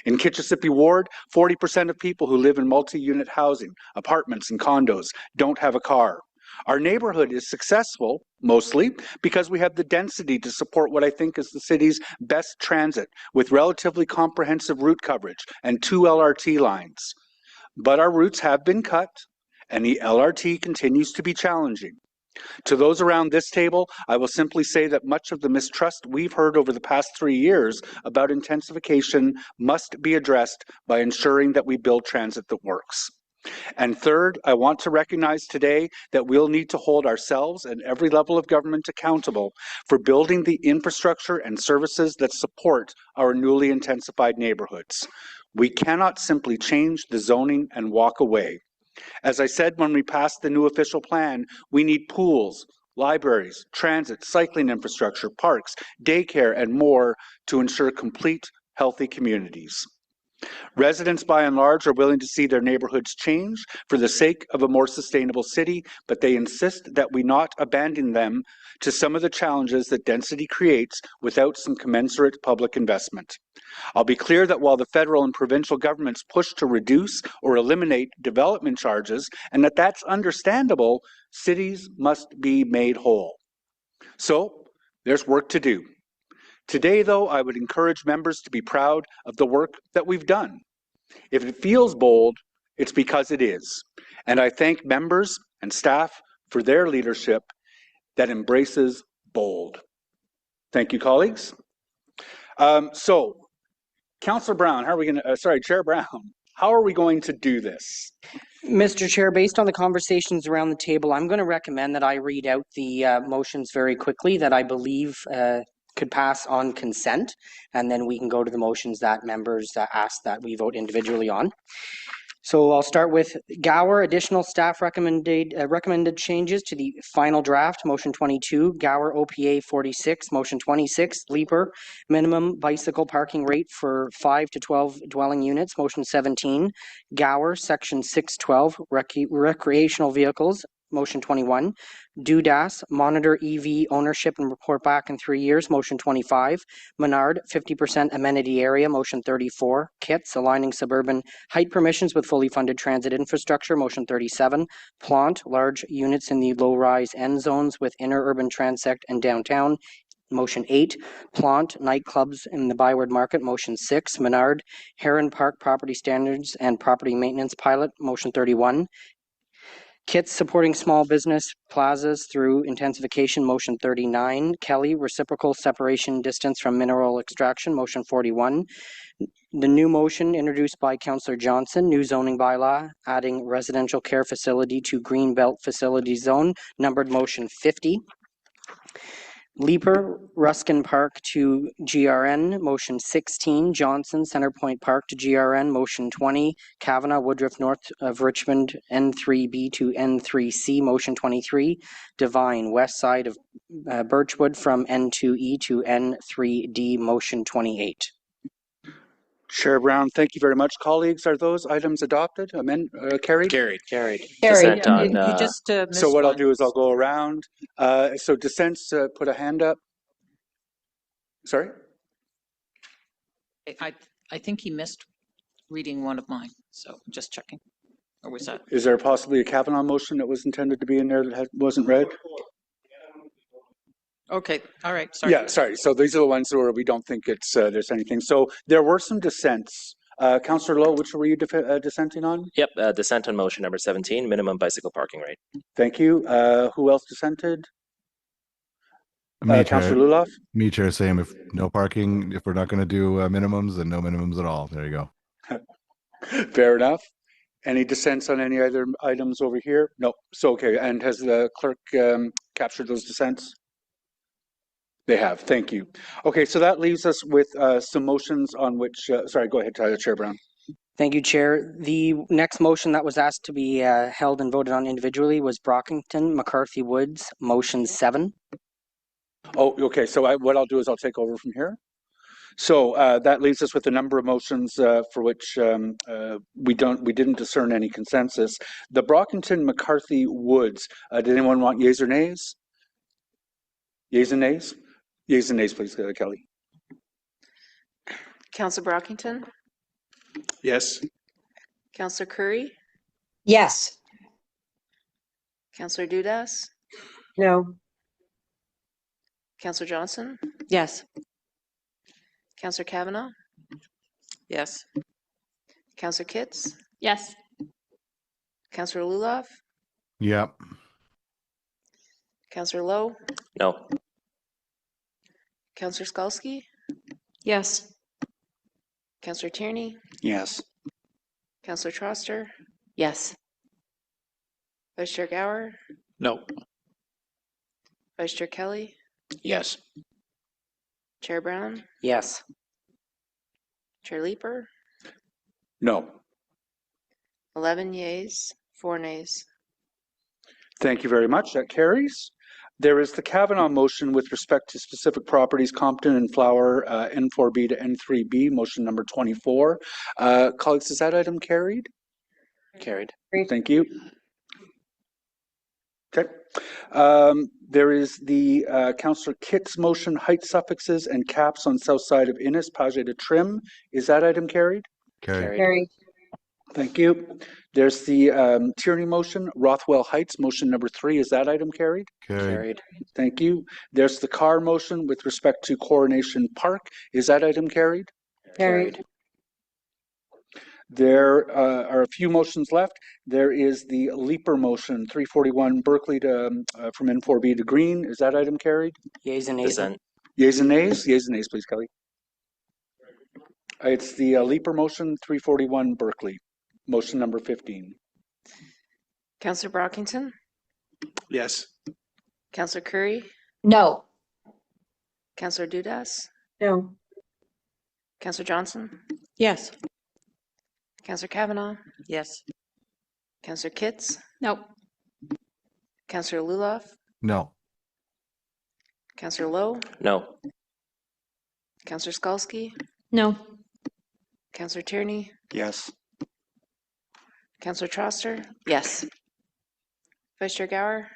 In Kitchissippi Ward, 40% of people who live in multi-unit housing, apartments and condos, don't have a car. Our neighborhood is successful, mostly, because we have the density to support what I think is the city's best transit, with relatively comprehensive route coverage and 2 LRT lines. But our routes have been cut, and the LRT continues to be challenging. To those around this table, I will simply say that much of the mistrust we've heard over the past 3 years about intensification must be addressed by ensuring that we build transit that works. And third, I want to recognize today that we'll need to hold ourselves and every level of government accountable for building the infrastructure and services that support our newly intensified neighborhoods. We cannot simply change the zoning and walk away. As I said when we passed the new official plan, we need pools, libraries, transit, cycling infrastructure, parks, daycare, and more to ensure complete, healthy communities. Residents, by and large, are willing to see their neighborhoods change for the sake of a more sustainable city, but they insist that we not abandon them to some of the challenges that density creates without some commensurate public investment. I'll be clear that while the federal and provincial governments push to reduce or eliminate development charges, and that that's understandable, cities must be made whole. So there's work to do. Today, though, I would encourage members to be proud of the work that we've done. If it feels bold, it's because it is. And I thank members and staff for their leadership that embraces bold. Thank you, colleagues. Councillor Brown, how are we going to, Chair Brown, how are we going to do this? Mr. Chair, based on the conversations around the table, I'm going to recommend that I read out the motions very quickly that I believe could pass on consent, and then we can go to the motions that members ask that we vote individually on. So I'll start with Gower, additional staff recommended changes to the final draft, motion 22, Gower OPA 46, motion 26, Leaper, minimum bicycle parking rate for 5 to 12 dwelling units, motion 17, Gower, section 612, recreational vehicles, motion 21, Dudas, monitor EV ownership and report back in 3 years, motion 25, Menard, 50% amenity area, motion 34, Kits, aligning suburban height permissions with fully funded transit infrastructure, motion 37, Plant, large units in the low-rise end zones with inner urban transect and downtown Motion 8, Plant Nightclubs in the Byward Market. Motion 6, Menard Heron Park Property Standards and Property Maintenance Pilot. Motion 31, Kits Supporting Small Business Plazas Through Intensification. Motion 39, Kelly Reciprocal Separation Distance from Mineral Extraction. Motion 41, the new motion introduced by Councillor Johnson, new zoning bylaw, adding residential care facility to Greenbelt Facility Zone, numbered motion 50. Leaper, Ruskin Park to GRN, motion 16. Johnson, Centerpoint Park to GRN, motion 20. Kavanagh, Woodruff North of Richmond, N3B to N3C, motion 23. Devine, west side of Birchwood from N2E to N3D, motion 28. Chair Brown, thank you very much. Colleagues, are those items adopted? Carried? Carried. Carried. Dissent on. You just missed So what I'll one. do is I'll go around. So dissents, put a hand up. Sorry? I think he missed reading one of mine, so just checking. Or was that? Is there possibly a Kavanaugh motion that was intended to be in there that wasn't read? Okay, all right, sorry. Yeah, sorry. So these are the ones where we don't think it's there's anything. So there were some dissents. Councillor Lowe, which were you dissenting on? Yep, dissent on motion number 17, minimum bicycle parking rate. Thank you. Who else dissented? Me, Councillor Chair. Luloff? Me, Chair, same. If no parking, if we're not going to do minimums, then no minimums at all. There you go. Fair enough. Any dissents on any other items over here? No. So, okay. And has the clerk captured those dissents? They have. Thank you. Okay, so that leaves us with some motions on which, sorry, go ahead, Chair Brown. Thank you, Chair. The next motion that was asked to be held and voted on individually was Brockington, McCarthy Woods, motion 7. Oh, okay. So what I'll do is I'll take over from here. So that leaves us with a number of motions for which we didn't discern any consensus. The Brockington McCarthy Woods. Did anyone want yeas or nays? Yeas and nays? Yeas and nays, please, Kelly. Councillor Brockington, Yes. Councillor Curry, Yes. Councillor Dudas, No. Councillor Johnson, Yes. Councillor Kavanagh, Yes. Councillor Kitts, Yes. Councillor Luloff, Yep. Councillor Lowe, No. Councillor Skalsky, Yes. Councillor Tierney, Yes. Councillor Troster, Yes. Vice Chair Gower, No. Vice Chair Kelly, Yes. Chair Brown, Yes. Chair Leeper, No. 11 yeas, 4 nays. Thank you very much. That carries. There is the Kavanaugh motion with respect to specific properties, Compton and Flower, N4B to N3B, motion number 24. Colleagues, is that item carried? Carried. Thank you. Okay. There is the Councillor Kitts motion, height suffixes and caps on south side of Innis, Page de Trim. Is that item carried? Carried. Carried. Thank you. There's the Tierney motion, Rothwell Heights, motion number 3. Is that item carried? Carried. Thank you. There's the Carr motion with respect to Coronation Park. Is that item carried? Carried. There are a few motions left. There is the Leaper motion, 341 Berkeley to from N4B to Green. Is that item carried? Yeas and nays. Dissent. Yeas and nays? Yeas and nays, please, Kelly. It's the Leaper motion, 341 Berkeley, motion number 15. Councillor Brockington, Yes. Councillor Curry, No. Councillor Dudas, No. Councillor Johnson, Yes. Councillor Kavanagh, Yes. Councillor Kitts, Nope. Councillor Luloff, No. Councillor Lowe, No. Councillor Skalsky, No. Councillor Tierney, Yes. Councillor Troster, Yes. Vice Chair Gower,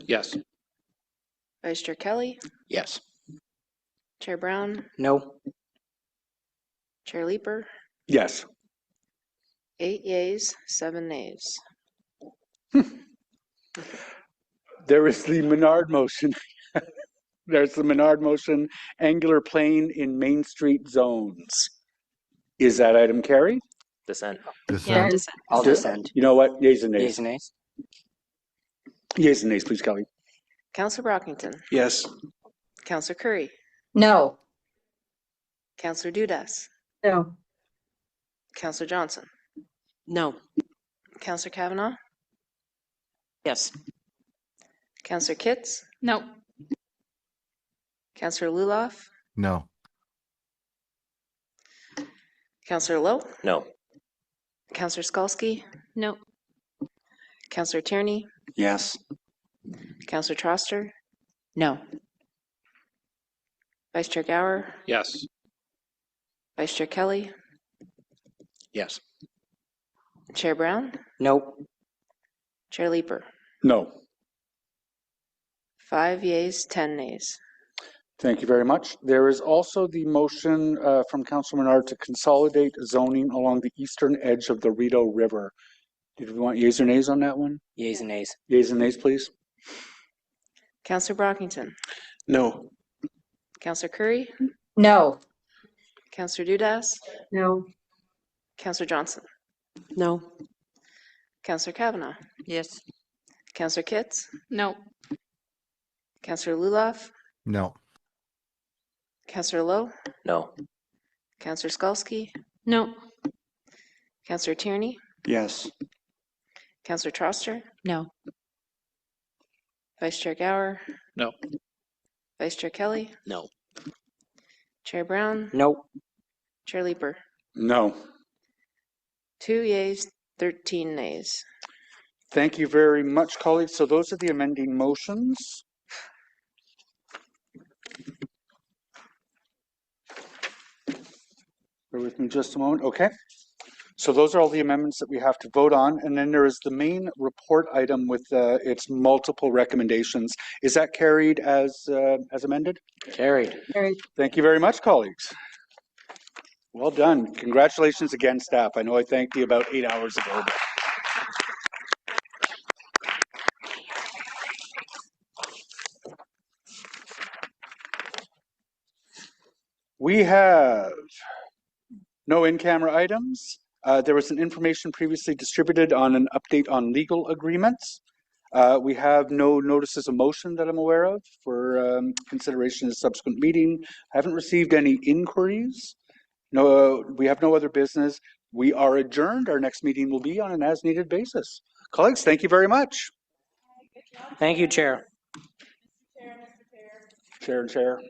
Yes. Vice Chair Kelly, Yes. Chair Brown, No. Chair Leeper, Yes. 8 yeas, 7 nays. There is the Menard motion. There's the Menard motion, angular plane in Main Street zones. Is that item carried? Dissent. Yeah, Dissent. I'll Di- dissent. You know what? Yeas and nays. Yeas and nays. Yeas and nays, please, Kelly. Councillor Brockington, Yes. Councillor Curry, No. Councillor Dudas, No. Councillor Johnson, No. Councillor Kavanaugh, Yes. Councillor Kitts, No. Councillor Luloff, No. Councillor Lowe, No. Councillor Skalsky, No. Councillor Tierney, Yes. Councillor Troster, No. Vice Chair Gower, Yes. Vice Chair Kelly, Yes. Chair Brown, Nope. Chair Leeper. No. 5 yeas, 10 nays. Thank you very much. There is also the motion from Councilor Menard to consolidate zoning along the eastern edge of the Rideau River. Did we want yeas or nays on that one? Yeas and nays. Yeas and nays, please. Councillor Brockington, No. Councillor Curry, No. Councillor Dudas, No. Councillor Johnson, No. Councillor Kavanaugh, Yes. Councillor Kitts, No. Councillor Luloff, No. Councillor Lowe, No. Councillor Skalsky, No. Councillor Tierney, Yes. Councillor Troster, No. Vice Chair Gower, No. Vice Chair Kelly, No. Chair Brown, Nope. Chair Leeper. No. 2 yeas, 13 nays. Thank you very much, colleagues. So those are the amending motions. Bear with me just a moment. Okay. So those are all the amendments that we have to vote on. And then there is the main report item with its multiple recommendations. Is that carried as amended? Carried. Carried. Thank you very much, colleagues. Well done. Congratulations again, staff. I know I thanked you about 8 hours ago. But... We have no in-camera items. There was an information previously distributed on an update on legal agreements. We have no notices of motion that I'm aware of for consideration in a subsequent meeting. I haven't received any inquiries. No, we have no other business. We are adjourned. Our next meeting will be on an as-needed basis. Colleagues, thank you very much. Thank you, Chair. Chair and Chair.